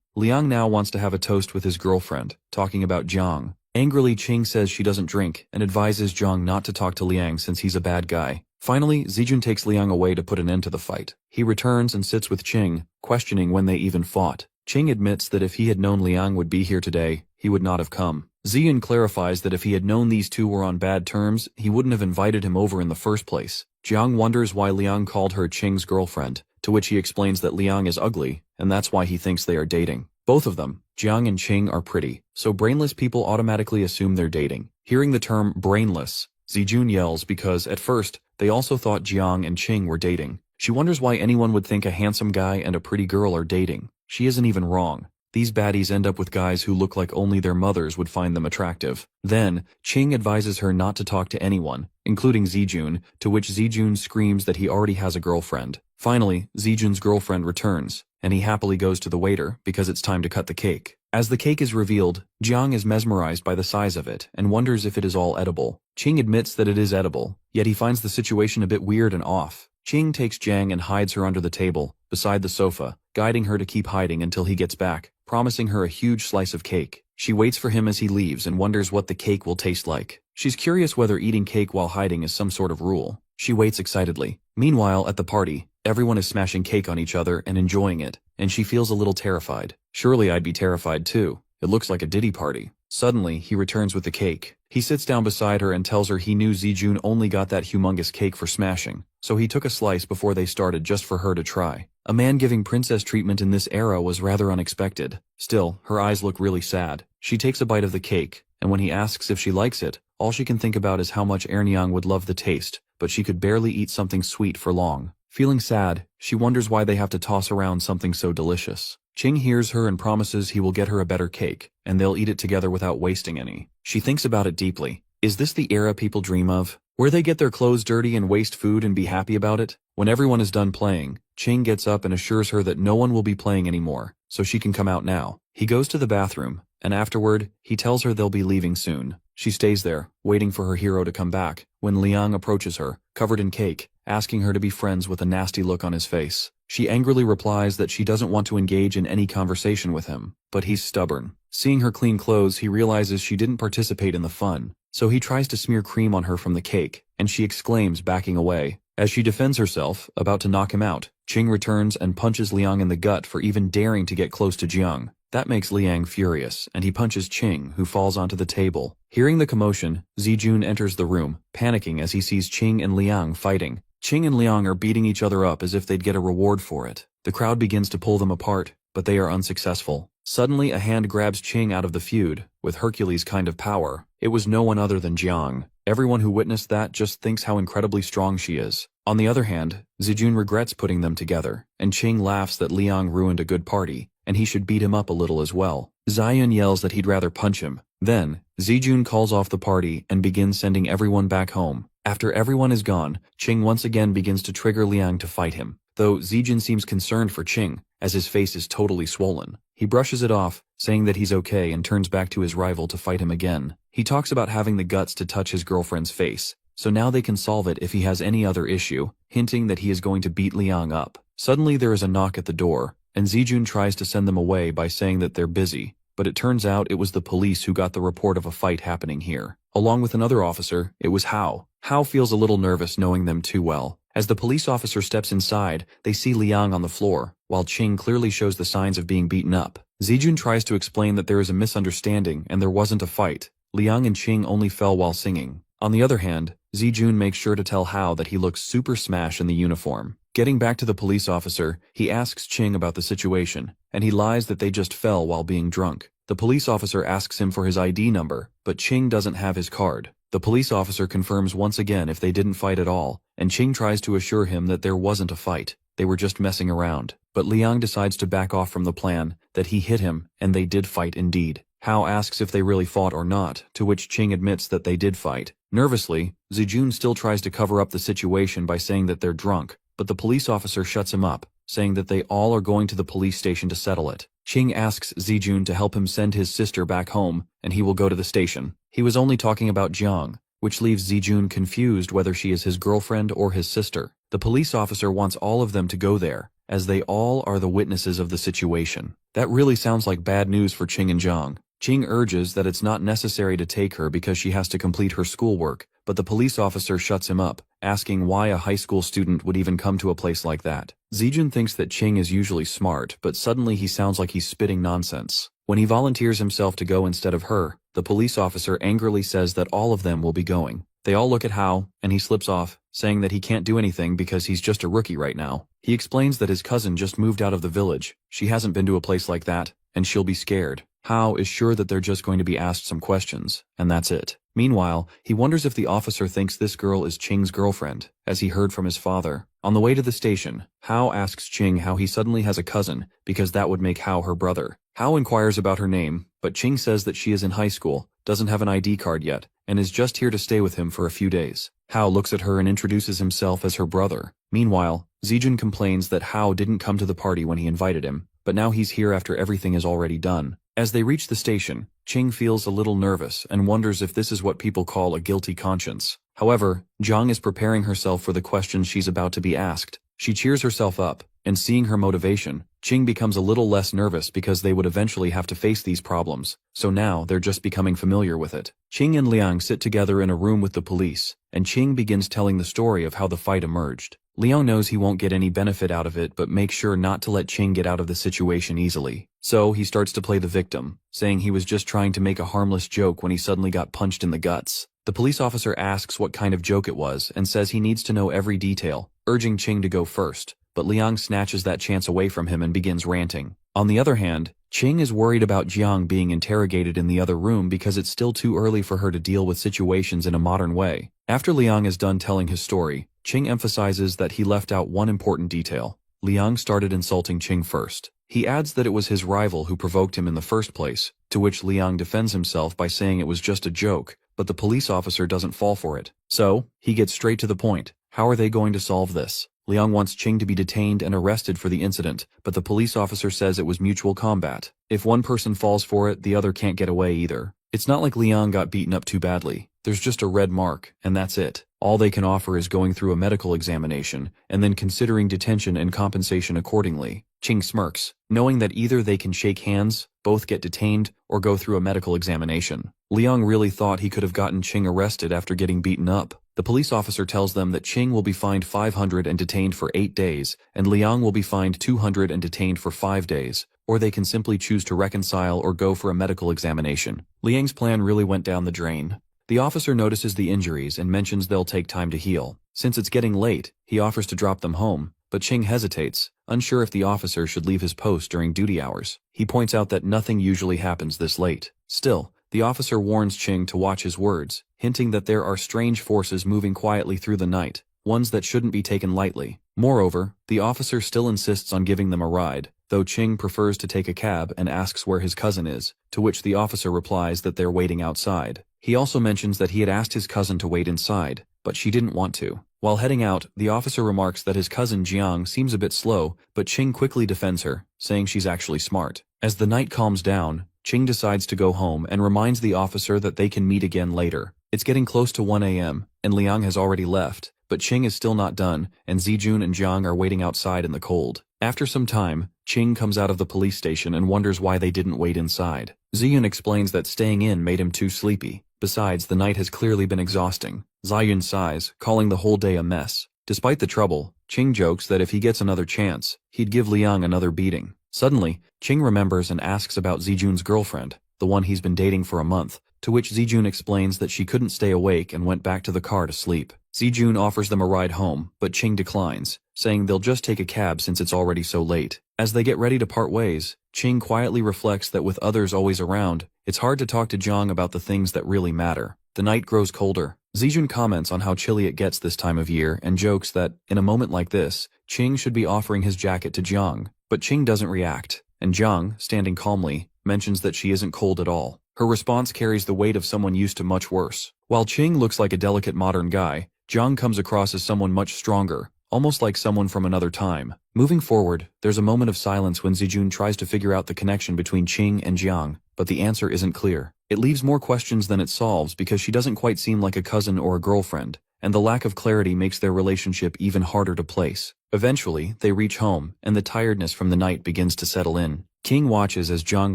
Liang now wants to have a toast with his girlfriend, talking about Jiang. Angrily, Qing says she doesn't drink, and advises Jiang not to talk to Liang since he's a bad guy. Finally, Zijun takes Liang away to put an end to the fight. He returns and sits with Qing, questioning when they even fought. Qing admits that if he had known Liang would be here today, he would not have come. Zijun clarifies that if he had known these two were on bad terms, he wouldn't have invited him over in the first place. Jiang wonders why Liang called her Qing's girlfriend, to which he explains that Liang is ugly, and that's why he thinks they are dating. Both of them, Jiang and Qing are pretty, so brainless people automatically assume they're dating. Hearing the term brainless, Zijun yells because, at first, they also thought Jiang and Qing were dating. She wonders why anyone would think a handsome guy and a pretty girl are dating. She isn't even wrong. These baddies end up with guys who look like only their mothers would find them attractive. Then, Qing advises her not to talk to anyone, including Zijun, to which Zijun screams that he already has a girlfriend. Finally, Zijun's girlfriend returns, and he happily goes to the waiter because it's time to cut the cake. As the cake is revealed, Jiang is mesmerized by the size of it and wonders if it is all edible. Qing admits that it is edible, yet he finds the situation a bit weird and off. Qing takes Jiang and hides her under the table, beside the sofa, guiding her to keep hiding until he gets back, promising her a huge slice of cake. She waits for him as he leaves and wonders what the cake will taste like. She's curious whether eating cake while hiding is some sort of rule. She waits excitedly. Meanwhile, at the party, everyone is smashing cake on each other and enjoying it, and she feels a little terrified. Surely I'd be terrified too. It looks like a Diddy party. Suddenly, he returns with the cake. He sits down beside her and tells her he knew Zijun only got that humongous cake for smashing, so he took a slice before they started just for her to try. A man giving princess treatment in this era was rather unexpected. Still, her eyes look really sad. She takes a bite of the cake, and when he asks if she likes it, all she can think about is how much Erniang would love the taste, but she could barely eat something sweet for long. Feeling sad, she wonders why they have to toss around something so delicious. Qing hears her and promises he will get her a better cake, and they'll eat it together without wasting any. She thinks about it deeply. Is this the era people dream of? Where they get their clothes dirty and waste food and be happy about it? When everyone is done playing, Qing gets up and assures her that no one will be playing anymore, so she can come out now. He goes to the bathroom, and afterward, he tells her they'll be leaving soon. She stays there, waiting for her hero to come back, when Liang approaches her, covered in cake, asking her to be friends with a nasty look on his face. She angrily replies that she doesn't want to engage in any conversation with him, but he's stubborn. Seeing her clean clothes, he realizes she didn't participate in the fun, so he tries to smear cream on her from the cake, and she exclaims, backing away. As she defends herself, about to knock him out, Qing returns and punches Liang in the gut for even daring to get close to Jiang. That makes Liang furious, and he punches Qing, who falls onto the table. Hearing the commotion, Zijun enters the room, panicking as he sees Qing and Liang fighting. Qing and Liang are beating each other up as if they'd get a reward for it. The crowd begins to pull them apart, but they are unsuccessful. Suddenly, a hand grabs Qing out of the feud, with Hercules kind of power. It was no one other than Jiang. Everyone who witnessed that just thinks how incredibly strong she is. On the other hand, Zijun regrets putting them together, and Qing laughs that Liang ruined a good party, and he should beat him up a little as well. Ziyun yells that he'd rather punch him. Then, Zijun calls off the party and begins sending everyone back home. After everyone is gone, Qing once again begins to trigger Liang to fight him, though Zijun seems concerned for Qing, as his face is totally swollen. He brushes it off, saying that he's okay, and turns back to his rival to fight him again. He talks about having the guts to touch his girlfriend's face, so now they can solve it if he has any other issue, hinting that he is going to beat Liang up. Suddenly there is a knock at the door, and Zijun tries to send them away by saying that they're busy, but it turns out it was the police who got the report of a fight happening here. Along with another officer, it was Hao. Hao feels a little nervous knowing them too well. As the police officer steps inside, they see Liang on the floor, while Qing clearly shows the signs of being beaten up. Zijun tries to explain that there is a misunderstanding and there wasn't a fight. Liang and Qing only fell while singing. On the other hand, Zijun makes sure to tell Hao that he looks super smash in the uniform. Getting back to the police officer, he asks Qing about the situation, and he lies that they just fell while being drunk. The police officer asks him for his ID number, but Qing doesn't have his card. The police officer confirms once again if they didn't fight at all, and Qing tries to assure him that there wasn't a fight. They were just messing around. But Liang decides to back off from the plan, that he hit him, and they did fight indeed. Hao asks if they really fought or not, to which Qing admits that they did fight. Nervously, Zijun still tries to cover up the situation by saying that they're drunk, but the police officer shuts him up, saying that they all are going to the police station to settle it. Qing asks Zijun to help him send his sister back home, and he will go to the station. He was only talking about Jiang, which leaves Zijun confused whether she is his girlfriend or his sister. The police officer wants all of them to go there, as they all are the witnesses of the situation. That really sounds like bad news for Qing and Jiang. Qing urges that it's not necessary to take her because she has to complete her schoolwork, but the police officer shuts him up, asking why a high school student would even come to a place like that. Zijun thinks that Qing is usually smart, but suddenly he sounds like he's spitting nonsense. When he volunteers himself to go instead of her, the police officer angrily says that all of them will be going. They all look at Hao, and he slips off, saying that he can't do anything because he's just a rookie right now. He explains that his cousin just moved out of the village, she hasn't been to a place like that, and she'll be scared. Hao is sure that they're just going to be asked some questions, and that's it. Meanwhile, he wonders if the officer thinks this girl is Qing's girlfriend, as he heard from his father. On the way to the station, Hao asks Qing how he suddenly has a cousin, because that would make Hao her brother. Hao inquires about her name, but Qing says that she is in high school, doesn't have an ID card yet, and is just here to stay with him for a few days. Hao looks at her and introduces himself as her brother. Meanwhile, Zijun complains that Hao didn't come to the party when he invited him, but now he's here after everything is already done. As they reach the station, Qing feels a little nervous and wonders if this is what people call a guilty conscience. However, Jiang is preparing herself for the questions she's about to be asked. She cheers herself up, and seeing her motivation, Qing becomes a little less nervous because they would eventually have to face these problems, so now they're just becoming familiar with it. Qing and Liang sit together in a room with the police, and Qing begins telling the story of how the fight emerged. Liang knows he won't get any benefit out of it but makes sure not to let Qing get out of the situation easily. So he starts to play the victim, saying he was just trying to make a harmless joke when he suddenly got punched in the guts. The police officer asks what kind of joke it was and says he needs to know every detail, urging Qing to go first, but Liang snatches that chance away from him and begins ranting. On the other hand, Qing is worried about Jiang being interrogated in the other room because it's still too early for her to deal with situations in a modern way. After Liang is done telling his story, Qing emphasizes that he left out one important detail. Liang started insulting Qing first. He adds that it was his rival who provoked him in the first place, to which Liang defends himself by saying it was just a joke, but the police officer doesn't fall for it. So, he gets straight to the point. How are they going to solve this? Liang wants Qing to be detained and arrested for the incident, but the police officer says it was mutual combat. If one person falls for it, the other can't get away either. It's not like Liang got beaten up too badly. There's just a red mark, and that's it. All they can offer is going through a medical examination, and then considering detention and compensation accordingly. Qing smirks, knowing that either they can shake hands, both get detained, or go through a medical examination. Liang really thought he could have gotten Qing arrested after getting beaten up. The police officer tells them that Qing will be fined 500 and detained for 8 days, and Liang will be fined 200 and detained for 5 days, or they can simply choose to reconcile or go for a medical examination. Liang's plan really went down the drain. The officer notices the injuries and mentions they'll take time to heal. Since it's getting late, he offers to drop them home, but Qing hesitates, unsure if the officer should leave his post during duty hours. He points out that nothing usually happens this late. Still, the officer warns Qing to watch his words, hinting that there are strange forces moving quietly through the night, ones that shouldn't be taken lightly. Moreover, the officer still insists on giving them a ride, though Qing prefers to take a cab and asks where his cousin is, to which the officer replies that they're waiting outside. He also mentions that he had asked his cousin to wait inside, but she didn't want to. While heading out, the officer remarks that his cousin Jiang seems a bit slow, but Qing quickly defends her, saying she's actually smart. As the night calms down, Qing decides to go home and reminds the officer that they can meet again later. It's getting close to 1 a.m., and Liang has already left, but Qing is still not done, and Zijun and Jiang are waiting outside in the cold. After some time, Qing comes out of the police station and wonders why they didn't wait inside. Ziyun explains that staying in made him too sleepy. Besides, the night has clearly been exhausting. Ziyun sighs, calling the whole day a mess. Despite the trouble, Qing jokes that if he gets another chance, he'd give Liang another beating. Suddenly, Qing remembers and asks about Zijun's girlfriend, the one he's been dating for a month, to which Zijun explains that she couldn't stay awake and went back to the car to sleep. Zijun offers them a ride home, but Qing declines, saying they'll just take a cab since it's already so late. As they get ready to part ways, Qing quietly reflects that with others always around, it's hard to talk to Jiang about the things that really matter. The night grows colder. Zijun comments on how chilly it gets this time of year and jokes that, in a moment like this, Qing should be offering his jacket to Jiang, but Qing doesn't react, and Jiang, standing calmly, mentions that she isn't cold at all. Her response carries the weight of someone used to much worse. While Qing looks like a delicate modern guy, Jiang comes across as someone much stronger, almost like someone from another time. Moving forward, there's a moment of silence when Zijun tries to figure out the connection between Qing and Jiang, but the answer isn't clear. It leaves more questions than it solves because she doesn't quite seem like a cousin or a girlfriend, and the lack of clarity makes their relationship even harder to place. Eventually, they reach home, and the tiredness from the night begins to settle in. Qing watches as Jiang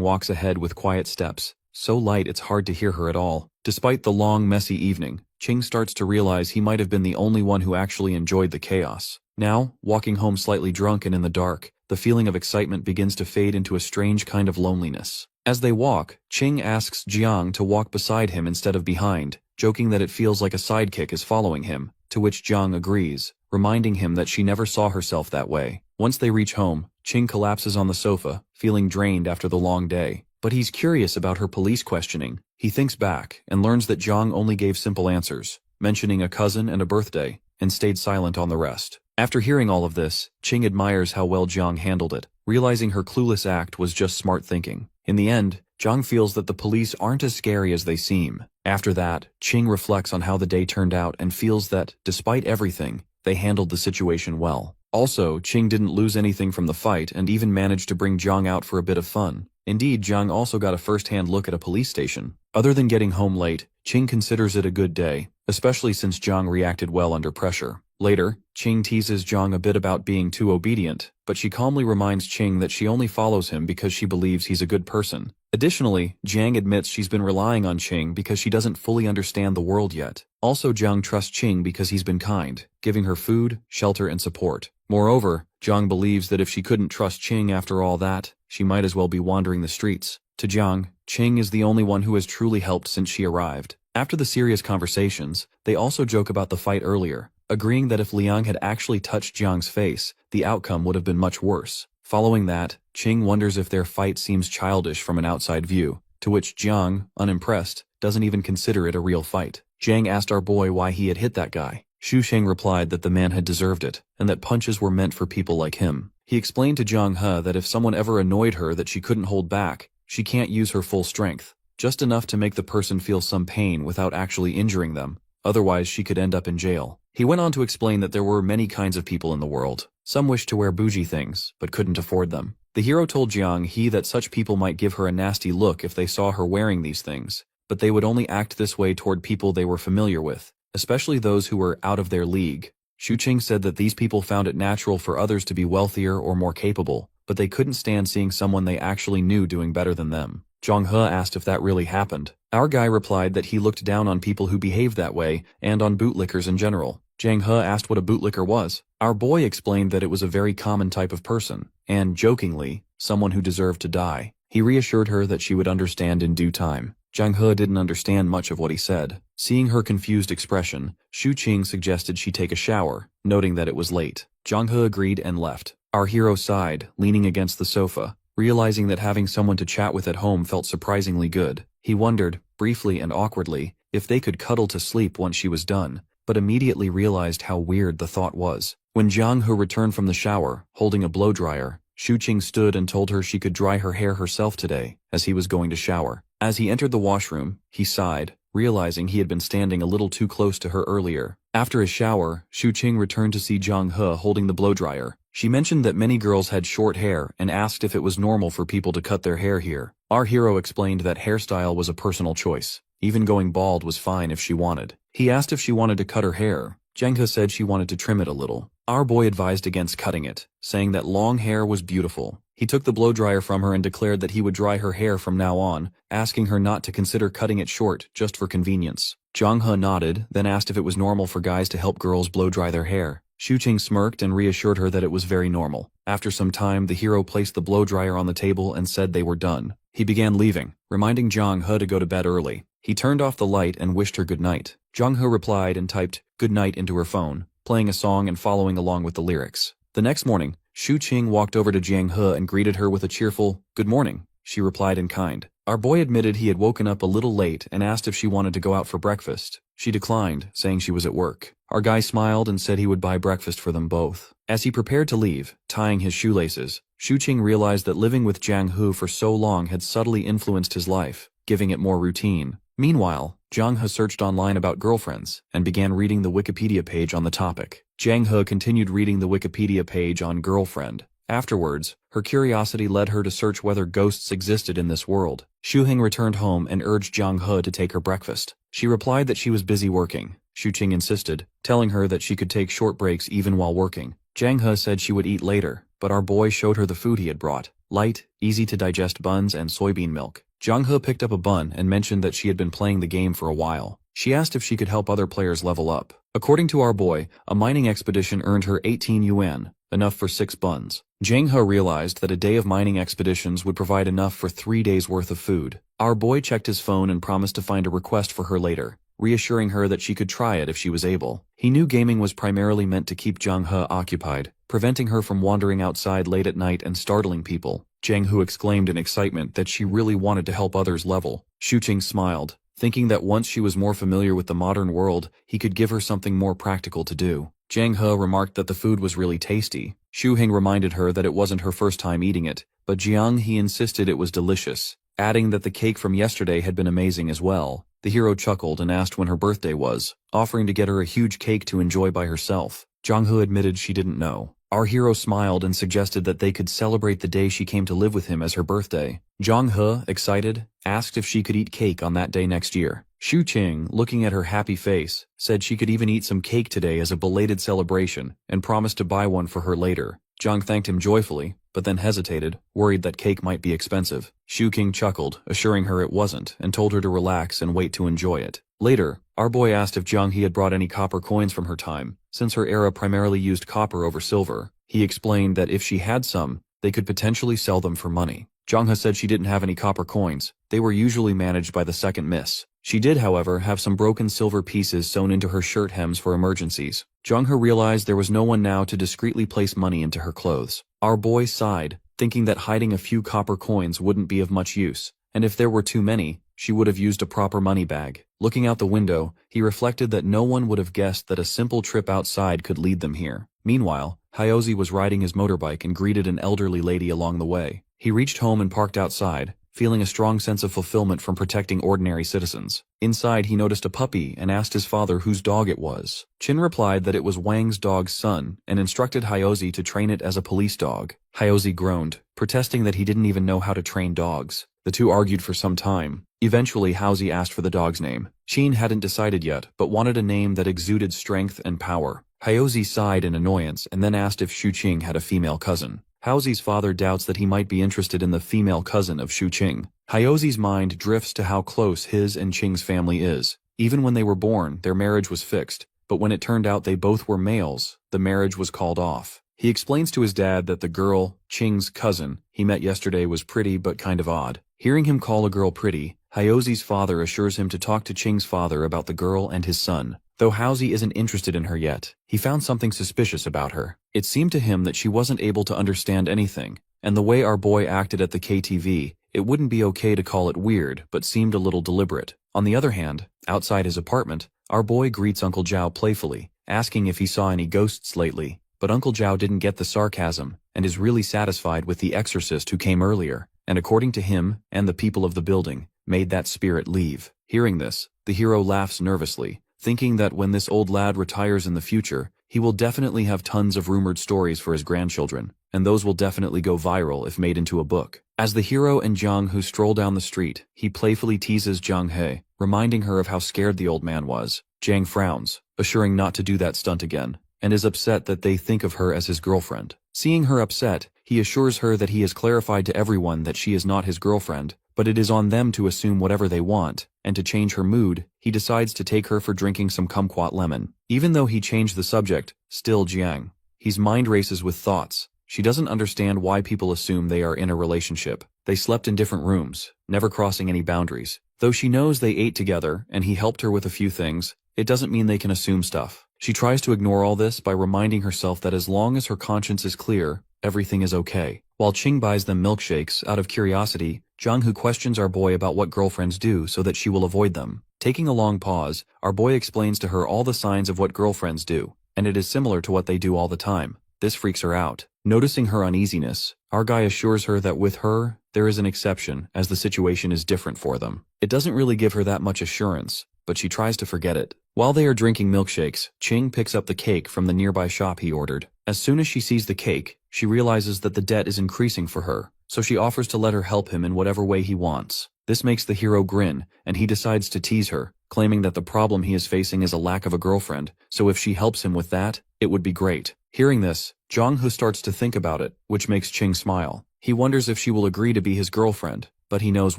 walks ahead with quiet steps, so light it's hard to hear her at all. Despite the long, messy evening, Qing starts to realize he might have been the only one who actually enjoyed the chaos. Now, walking home slightly drunk and in the dark, the feeling of excitement begins to fade into a strange kind of loneliness. As they walk, Qing asks Jiang to walk beside him instead of behind, joking that it feels like a sidekick is following him, to which Jiang agrees, reminding him that she never saw herself that way. Once they reach home, Qing collapses on the sofa, feeling drained after the long day. but he's curious about her police questioning. He thinks back and learns that Jiang only gave simple answers, mentioning a cousin and a birthday, and stayed silent on the rest. After hearing all of this, Qing admires how well Jiang handled it, realizing her clueless act was just smart thinking. In the end, Jiang feels that the police aren't as scary as they seem. After that, Qing reflects on how the day turned out and feels that, despite everything, they handled the situation well. Also, Qing didn't lose anything from the fight and even managed to bring Jiang out for a bit of fun. Indeed, Jiang also got a first-hand look at a police station. Other than getting home late, Qing considers it a good day, especially since Jiang reacted well under pressure. Later, Qing teases Jiang a bit about being too obedient, but she calmly reminds Qing that she only follows him because she believes he's a good person. Additionally, Jiang admits she's been relying on Qing because she doesn't fully understand the world yet. Also, Jiang trusts Qing because he's been kind, giving her food, shelter, and support. Moreover, Jiang believes that if she couldn't trust Qing after all that, she might as well be wandering the streets. To Jiang, Qing is the only one who has truly helped since she arrived. After the serious conversations, they also joke about the fight earlier, agreeing that if Liang had actually touched Jiang's face, the outcome would have been much worse. Following that, Qing wonders if their fight seems childish from an outside view, to which Jiang, unimpressed, doesn't even consider it a real fight. Jiang asked our boy why he had hit that guy. Xu Sheng replied that the man had deserved it, and that punches were meant for people like him. He explained to Jiang He that if someone ever annoyed her that she couldn't hold back, she can't use her full strength, just enough to make the person feel some pain without actually injuring them, otherwise she could end up in jail. He went on to explain that there were many kinds of people in the world. Some wished to wear bougie things, but couldn't afford them. The hero told Jiang He that such people might give her a nasty look if they saw her wearing these things, but they would only act this way toward people they were familiar with, especially those who were out of their league. Xu Qing said that these people found it natural for others to be wealthier or more capable, but they couldn't stand seeing someone they actually knew doing better than them. Zhang He asked if that really happened. Our guy replied that he looked down on people who behaved that way and on bootlickers in general. Zhang He asked what a bootlicker was. Our boy explained that it was a very common type of person, and, jokingly, someone who deserved to die. He reassured her that she would understand in due time. Zhang He didn't understand much of what he said. Seeing her confused expression, Xu Qing suggested she take a shower, noting that it was late. Zhang He agreed and left. Our hero sighed, leaning against the sofa, realizing that having someone to chat with at home felt surprisingly good. He wondered, briefly and awkwardly, if they could cuddle to sleep once she was done, but immediately realized how weird the thought was. When Zhang He returned from the shower, holding a blow-dryer, Xu Qing stood and told her she could dry her hair herself today, as he was going to shower. As he entered the washroom, he sighed, realizing he had been standing a little too close to her earlier. After his shower, Xu Qing returned to see Zhang He holding the blow-dryer. She mentioned that many girls had short hair and asked if it was normal for people to cut their hair here. Our hero explained that hairstyle was a personal choice. Even going bald was fine if she wanted. He asked if she wanted to cut her hair. Zhang He said she wanted to trim it a little. Our boy advised against cutting it, saying that long hair was beautiful. He took the blow-dryer from her and declared that he would dry her hair from now on, asking her not to consider cutting it short just for convenience. Zhang He nodded, then asked if it was normal for guys to help girls blow-dry their hair. Xu Qing smirked and reassured her that it was very normal. After some time, the hero placed the blow-dryer on the table and said they were done. He began leaving, reminding Zhang He to go to bed early. He turned off the light and wished her good night. Zhang He replied and typed "good night" into her phone, playing a song and following along with the lyrics. The next morning, Xu Qing walked over to Jiang He and greeted her with a cheerful, "Good morning." She replied in kind. Our boy admitted he had woken up a little late and asked if she wanted to go out for breakfast. She declined, saying she was at work. Our guy smiled and said he would buy breakfast for them both. As he prepared to leave, tying his shoelaces, Xu Qing realized that living with Jiang He for so long had subtly influenced his life, giving it more routine. Meanwhile, Jiang He searched online about girlfriends and began reading the Wikipedia page on the topic. Jiang He continued reading the Wikipedia page on girlfriend. Afterwards, her curiosity led her to search whether ghosts existed in this world. Xu Hing returned home and urged Jiang He to take her breakfast. She replied that she was busy working. Xu Qing insisted, telling her that she could take short breaks even while working. Jiang He said she would eat later, but our boy showed her the food he had brought: light, easy-to-digest buns and soybean milk. Jiang He picked up a bun and mentioned that she had been playing the game for a while. She asked if she could help other players level up. According to our boy, a mining expedition earned her 18 yuan, enough for 6 buns. Jiang He realized that a day of mining expeditions would provide enough for 3 days' worth of food. Our boy checked his phone and promised to find a request for her later, reassuring her that she could try it if she was able. He knew gaming was primarily meant to keep Jiang He occupied, preventing her from wandering outside late at night and startling people. Jiang Hu exclaimed in excitement that she really wanted to help others level. Xu Qing smiled, thinking that once she was more familiar with the modern world, he could give her something more practical to do. Jiang He remarked that the food was really tasty. Xu Hing reminded her that it wasn't her first time eating it, but Jiang He insisted it was delicious, adding that the cake from yesterday had been amazing as well. The hero chuckled and asked when her birthday was, offering to get her a huge cake to enjoy by herself. Jiang He admitted she didn't know. Our hero smiled and suggested that they could celebrate the day she came to live with him as her birthday. Jiang He, excited, asked if she could eat cake on that day next year. Xu Qing, looking at her happy face, said she could even eat some cake today as a belated celebration and promised to buy one for her later. Jiang thanked him joyfully, but then hesitated, worried that cake might be expensive. Xu Qing chuckled, assuring her it wasn't, and told her to relax and wait to enjoy it. Later, our boy asked if Jiang He had brought any copper coins from her time, since her era primarily used copper over silver. He explained that if she had some, they could potentially sell them for money. Jiang He said she didn't have any copper coins. They were usually managed by the second miss. She did, however, have some broken silver pieces sewn into her shirt hems for emergencies. Jiang He realized there was no one now to discreetly place money into her clothes. Our boy sighed, thinking that hiding a few copper coins wouldn't be of much use, and if there were too many, she would have used a proper money bag. Looking out the window, he reflected that no one would have guessed that a simple trip outside could lead them here. Meanwhile, Hyozi was riding his motorbike and greeted an elderly lady along the way. He reached home and parked outside, feeling a strong sense of fulfillment from protecting ordinary citizens. Inside, he noticed a puppy and asked his father whose dog it was. Qin replied that it was Wang's dog's son and instructed Hyozi to train it as a police dog. Hyozi groaned, protesting that he didn't even know how to train dogs. The two argued for some time. Eventually, Hyozi asked for the dog's name. Qin hadn't decided yet, but wanted a name that exuded strength and power. Hyozi sighed in annoyance and then asked if Xu Qing had a female cousin. Hyozi's father doubts that he might be interested in the female cousin of Xu Qing. Hyozi's mind drifts to how close his and Qing's family is. Even when they were born, their marriage was fixed, but when it turned out they both were males, the marriage was called off. He explains to his dad that the girl, Qing's cousin, he met yesterday was pretty but kind of odd. Hearing him call a girl pretty, Hyozi's father assures him to talk to Qing's father about the girl and his son. Though Hyozi isn't interested in her yet, he found something suspicious about her. It seemed to him that she wasn't able to understand anything, and the way our boy acted at the KTV, it wouldn't be okay to call it weird, but seemed a little deliberate. On the other hand, outside his apartment, our boy greets Uncle Zhao playfully, asking if he saw any ghosts lately. But Uncle Zhao didn't get the sarcasm, and is really satisfied with the exorcist who came earlier, and according to him, and the people of the building, made that spirit leave. Hearing this, the hero laughs nervously, thinking that when this old lad retires in the future, he will definitely have tons of rumored stories for his grandchildren, and those will definitely go viral if made into a book. As the hero and Jiang He stroll down the street, he playfully teases Jiang He, reminding her of how scared the old man was. Jiang frowns, assuring not to do that stunt again, and is upset that they think of her as his girlfriend. Seeing her upset, he assures her that he has clarified to everyone that she is not his girlfriend, but it is on them to assume whatever they want, and to change her mood, he decides to take her for drinking some kumquat lemon. Even though he changed the subject, still Jiang. His mind races with thoughts. She doesn't understand why people assume they are in a relationship. They slept in different rooms, never crossing any boundaries. Though she knows they ate together and he helped her with a few things, it doesn't mean they can assume stuff. She tries to ignore all this by reminding herself that as long as her conscience is clear, everything is okay. While Qing buys them milkshakes, out of curiosity, Jiang He questions our boy about what girlfriends do so that she will avoid them. Taking a long pause, our boy explains to her all the signs of what girlfriends do, and it is similar to what they do all the time. This freaks her out. Noticing her uneasiness, our guy assures her that with her, there is an exception, as the situation is different for them. It doesn't really give her that much assurance, but she tries to forget it. While they are drinking milkshakes, Qing picks up the cake from the nearby shop he ordered. As soon as she sees the cake, she realizes that the debt is increasing for her, so she offers to let her help him in whatever way he wants. This makes the hero grin, and he decides to tease her, claiming that the problem he is facing is a lack of a girlfriend, so if she helps him with that, it would be great. Hearing this, Jiang He starts to think about it, which makes Qing smile. He wonders if she will agree to be his girlfriend, but he knows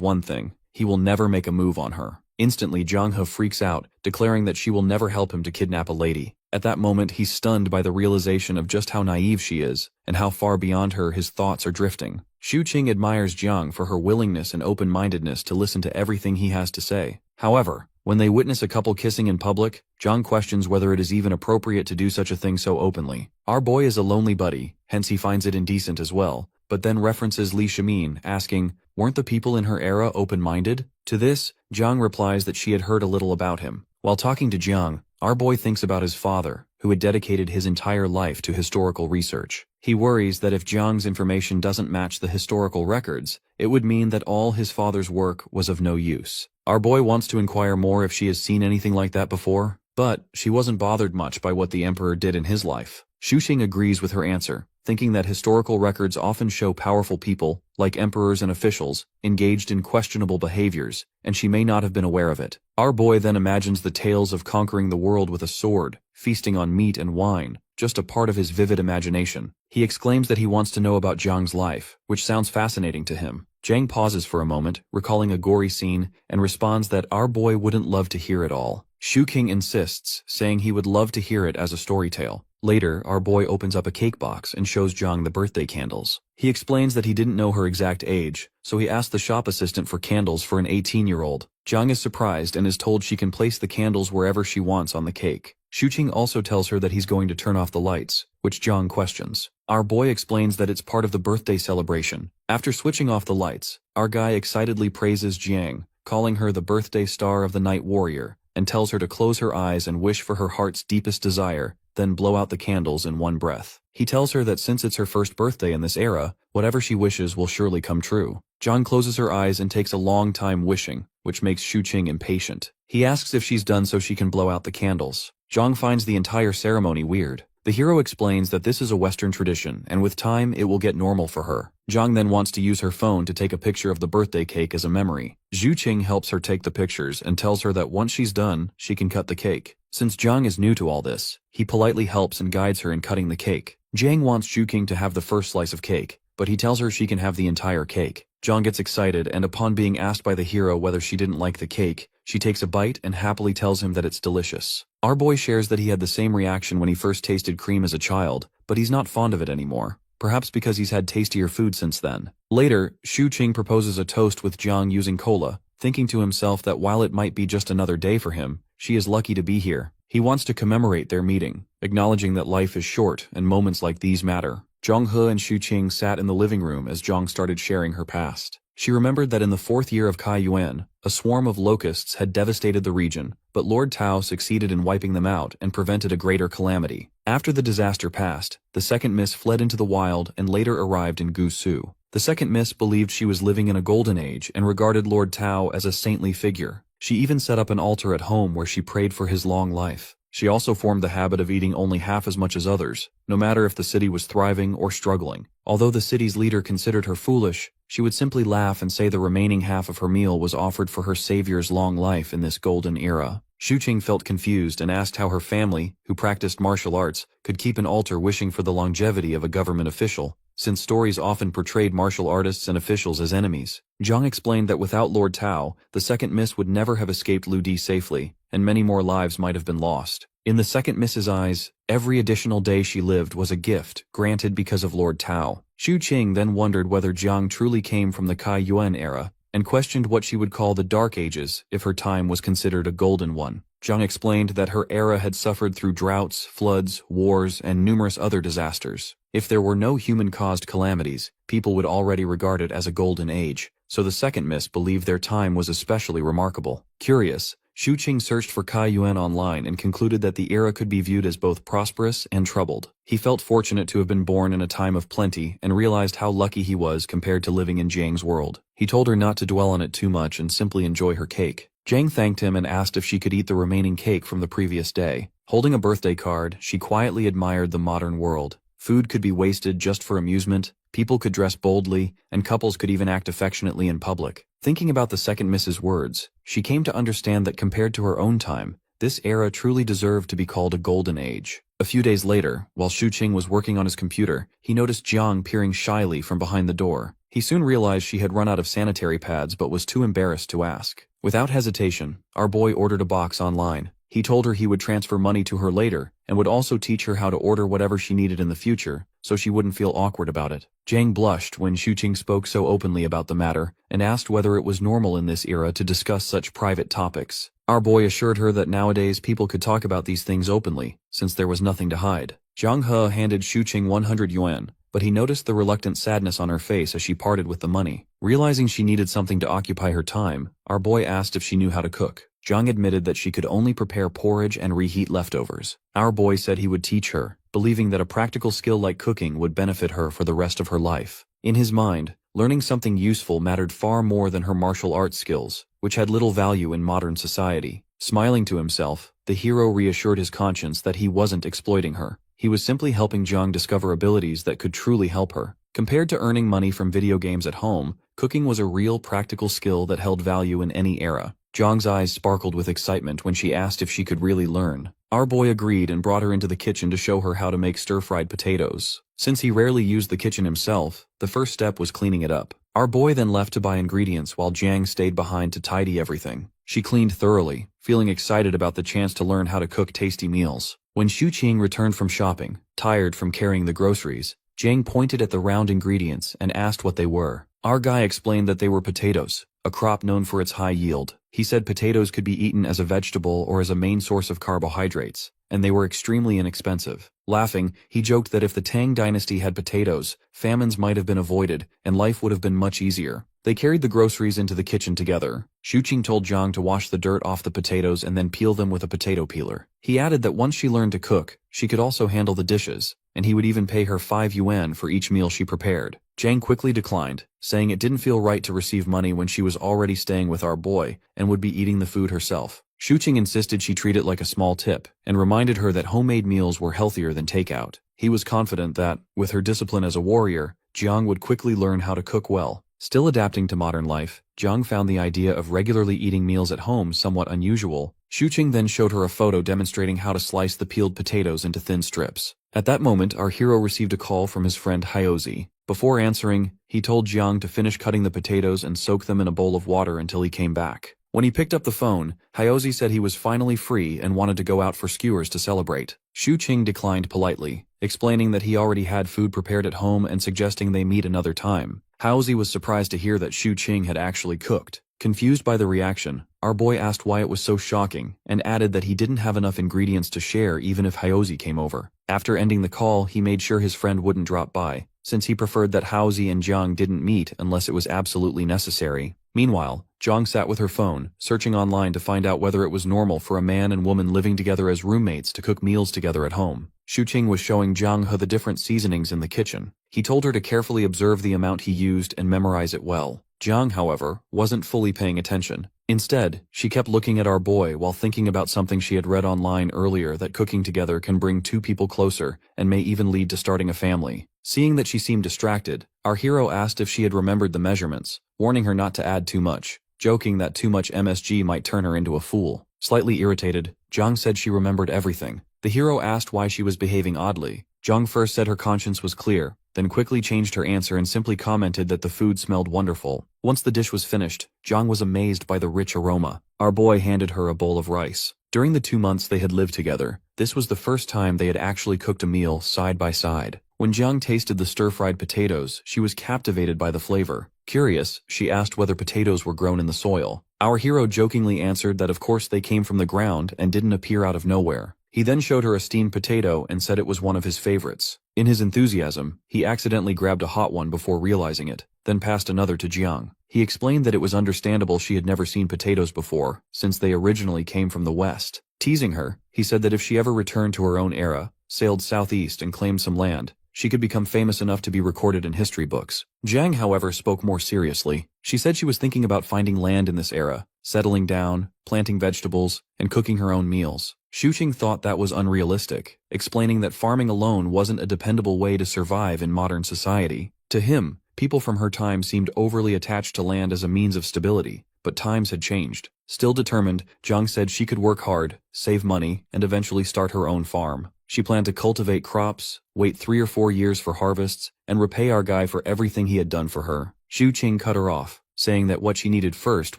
one thing: he will never make a move on her. Instantly, Jiang He freaks out, declaring that she will never help him to kidnap a lady. At that moment, he's stunned by the realization of just how naive she is, and how far beyond her his thoughts are drifting. Xu Qing admires Jiang for her willingness and open-mindedness to listen to everything he has to say. However, when they witness a couple kissing in public, Jiang questions whether it is even appropriate to do such a thing so openly. Our boy is a lonely buddy, hence he finds it indecent as well, but then references Li Shimin, asking, weren't the people in her era open-minded? To this, Jiang replies that she had heard a little about him. While talking to Jiang, our boy thinks about his father, who had dedicated his entire life to historical research. He worries that if Jiang's information doesn't match the historical records, it would mean that all his father's work was of no use. Our boy wants to inquire more if she has seen anything like that before, but she wasn't bothered much by what the emperor did in his life. Xuqing agrees with her answer, thinking that historical records often show powerful people, like emperors and officials, engaged in questionable behaviors, and she may not have been aware of it. Our boy then imagines the tales of conquering the world with a sword, feasting on meat and wine, just a part of his vivid imagination. He exclaims that he wants to know about Jiang's life, which sounds fascinating to him. Jiang pauses for a moment, recalling a gory scene, and responds that our boy wouldn't love to hear it all. Xuqing insists, saying he would love to hear it as a story tale. Later, our boy opens up a cake box and shows Jiang the birthday candles. He explains that he didn't know her exact age, so he asked the shop assistant for candles for an 18-year-old. Jiang is surprised and is told she can place the candles wherever she wants on the cake. Xuqing also tells her that he's going to turn off the lights, which Jiang questions. Our boy explains that it's part of the birthday celebration. After switching off the lights, our guy excitedly praises Jiang, calling her the birthday star of the night warrior, and tells her to close her eyes and wish for her heart's deepest desire, then blow out the candles in one breath. He tells her that since it's her first birthday in this era, whatever she wishes will surely come true. Jiang closes her eyes and takes a long time wishing, which makes Xuqing impatient. He asks if she's done so she can blow out the candles. Jiang finds the entire ceremony weird. The hero explains that this is a Western tradition, and with time it will get normal for her. Jiang then wants to use her phone to take a picture of the birthday cake as a memory. Xuqing helps her take the pictures and tells her that once she's done, she can cut the cake. Since Jiang is new to all this, he politely helps and guides her in cutting the cake. Jiang wants Xuqing to have the first slice of cake, but he tells her she can have the entire cake. Jiang gets excited, and upon being asked by the hero whether she didn't like the cake, she takes a bite and happily tells him that it's delicious. Our boy shares that he had the same reaction when he first tasted cream as a child, but he's not fond of it anymore, perhaps because he's had tastier food since then. Later, Xuqing proposes a toast with Jiang using cola, thinking to himself that while it might be just another day for him, she is lucky to be here. He wants to commemorate their meeting, acknowledging that life is short and moments like these matter. Zhonghe and Xuqing sat in the living room as Jiang started sharing her past. She remembered that in the 4th year of Kai Yuan, a swarm of locusts had devastated the region, but Lord Tao succeeded in wiping them out and prevented a greater calamity. After the disaster passed, the second miss fled into the wild and later arrived in Gusu. The second miss believed she was living in a golden age and regarded Lord Tao as a saintly figure. She even set up an altar at home where she prayed for his long life. She also formed the habit of eating only half as much as others, no matter if the city was thriving or struggling. Although the city's leader considered her foolish, she would simply laugh and say the remaining half of her meal was offered for her savior's long life in this golden era. Xuqing felt confused and asked how her family, who practiced martial arts, could keep an altar wishing for the longevity of a government official, since stories often portrayed martial artists and officials as enemies. Jiang explained that without Lord Tao, the second miss would never have escaped Ludi safely, and many more lives might have been lost. In the second miss's eyes, every additional day she lived was a gift granted because of Lord Tao. Xuqing then wondered whether Jiang truly came from the Kai Yuan era, and questioned what she would call the Dark Ages if her time was considered a golden one. Jiang explained that her era had suffered through droughts, floods, wars, and numerous other disasters. If there were no human-caused calamities, people would already regard it as a golden age, so the second miss believed their time was especially remarkable. Curious, Xuqing searched for Kai Yuan online and concluded that the era could be viewed as both prosperous and troubled. He felt fortunate to have been born in a time of plenty and realized how lucky he was compared to living in Jiang's world. He told her not to dwell on it too much and simply enjoy her cake. Jiang thanked him and asked if she could eat the remaining cake from the previous day. Holding a birthday card, she quietly admired the modern world. Food could be wasted just for amusement, people could dress boldly, and couples could even act affectionately in public. Thinking about the second miss's words, she came to understand that compared to her own time, this era truly deserved to be called a golden age. A few days later, while Xuqing was working on his computer, he noticed Jiang peering shyly from behind the door. He soon realized she had run out of sanitary pads but was too embarrassed to ask. Without hesitation, our boy ordered a box online. He told her he would transfer money to her later, and would also teach her how to order whatever she needed in the future, so she wouldn't feel awkward about it. Jiang blushed when Xuqing spoke so openly about the matter, and asked whether it was normal in this era to discuss such private topics. Our boy assured her that nowadays people could talk about these things openly, since there was nothing to hide. Zhonghe handed Xuqing 100 yuan, but he noticed the reluctant sadness on her face as she parted with the money. Realizing she needed something to occupy her time, our boy asked if she knew how to cook. Jung admitted that she could only prepare porridge and reheat leftovers. Our boy said he would teach her, believing that a practical skill like cooking would benefit her for the rest of her life. In his mind, learning something useful mattered far more than her martial arts skills, which had little value in modern society. Smiling to himself, the hero reassured his conscience that he wasn't exploiting her. He was simply helping Jung discover abilities that could truly help her. Compared to earning money from video games at home, cooking was a real practical skill that held value in any era. Jung's eyes sparkled with excitement when she asked if she could really learn. Our boy agreed and brought her into the kitchen to show her how to make stir-fried potatoes. Since he rarely used the kitchen himself, the first step was cleaning it up. Our boy then left to buy ingredients while Jiang stayed behind to tidy everything. She cleaned thoroughly, feeling excited about the chance to learn how to cook tasty meals. When Xu Qing returned from shopping, tired from carrying the groceries, Jiang pointed at the round ingredients and asked what they were. Our guy explained that they were potatoes, a crop known for its high yield. He said potatoes could be eaten as a vegetable or as a main source of carbohydrates, and they were extremely inexpensive. Laughing, he joked that if the Tang dynasty had potatoes, famines might have been avoided, and life would have been much easier. They carried the groceries into the kitchen together. Xu Qing told Jiang to wash the dirt off the potatoes and then peel them with a potato peeler. He added that once she learned to cook, she could also handle the dishes, and he would even pay her 5 yuan for each meal she prepared. Jiang quickly declined, saying it didn't feel right to receive money when she was already staying with our boy and would be eating the food herself. Xu Qing insisted she treat it like a small tip, and reminded her that homemade meals were healthier than takeout. He was confident that, with her discipline as a warrior, Jiang would quickly learn how to cook well. Still adapting to modern life, Jiang found the idea of regularly eating meals at home somewhat unusual. Xu Qing then showed her a photo demonstrating how to slice the peeled potatoes into thin strips. At that moment, our hero received a call from his friend Hyozi. Before answering, he told Jiang to finish cutting the potatoes and soak them in a bowl of water until he came back. When he picked up the phone, Hyozi said he was finally free and wanted to go out for skewers to celebrate. Xu Qing declined politely, explaining that he already had food prepared at home and suggesting they meet another time. Hyozi was surprised to hear that Xu Qing had actually cooked. Confused by the reaction, our boy asked why it was so shocking, and added that he didn't have enough ingredients to share even if Hyozi came over. After ending the call, he made sure his friend wouldn't drop by, since he preferred that Hyozi and Jiang didn't meet unless it was absolutely necessary. Meanwhile, Jiang sat with her phone, searching online to find out whether it was normal for a man and woman living together as roommates to cook meals together at home. Xu Qing was showing Jiang the different seasonings in the kitchen. He told her to carefully observe the amount he used and memorize it well. Jiang, however, wasn't fully paying attention. Instead, she kept looking at our boy while thinking about something she had read online earlier, that cooking together can bring two people closer and may even lead to starting a family. Seeing that she seemed distracted, our hero asked if she had remembered the measurements, warning her not to add too much, joking that too much MSG might turn her into a fool. Slightly irritated, Jiang said she remembered everything. The hero asked why she was behaving oddly. Jiang first said her conscience was clear, then quickly changed her answer and simply commented that the food smelled wonderful. Once the dish was finished, Jiang was amazed by the rich aroma. Our boy handed her a bowl of rice. During the 2 months they had lived together, this was the first time they had actually cooked a meal side by side. When Jiang tasted the stir-fried potatoes, she was captivated by the flavor. Curious, she asked whether potatoes were grown in the soil. Our hero jokingly answered that of course they came from the ground and didn't appear out of nowhere. He then showed her a steamed potato and said it was one of his favorites. In his enthusiasm, he accidentally grabbed a hot one before realizing it, then passed another to Jiang. He explained that it was understandable she had never seen potatoes before, since they originally came from the West. Teasing her, he said that if she ever returned to her own era, sailed southeast and claimed some land, she could become famous enough to be recorded in history books. Jiang, however, spoke more seriously. She said she was thinking about finding land in this era, settling down, planting vegetables, and cooking her own meals. Xu Qing thought that was unrealistic, explaining that farming alone wasn't a dependable way to survive in modern society. To him, people from her time seemed overly attached to land as a means of stability, but times had changed. Still determined, Jiang said she could work hard, save money, and eventually start her own farm. She planned to cultivate crops, wait 3 or 4 years for harvests, and repay our guy for everything he had done for her. Xu Qing cut her off, saying that what she needed first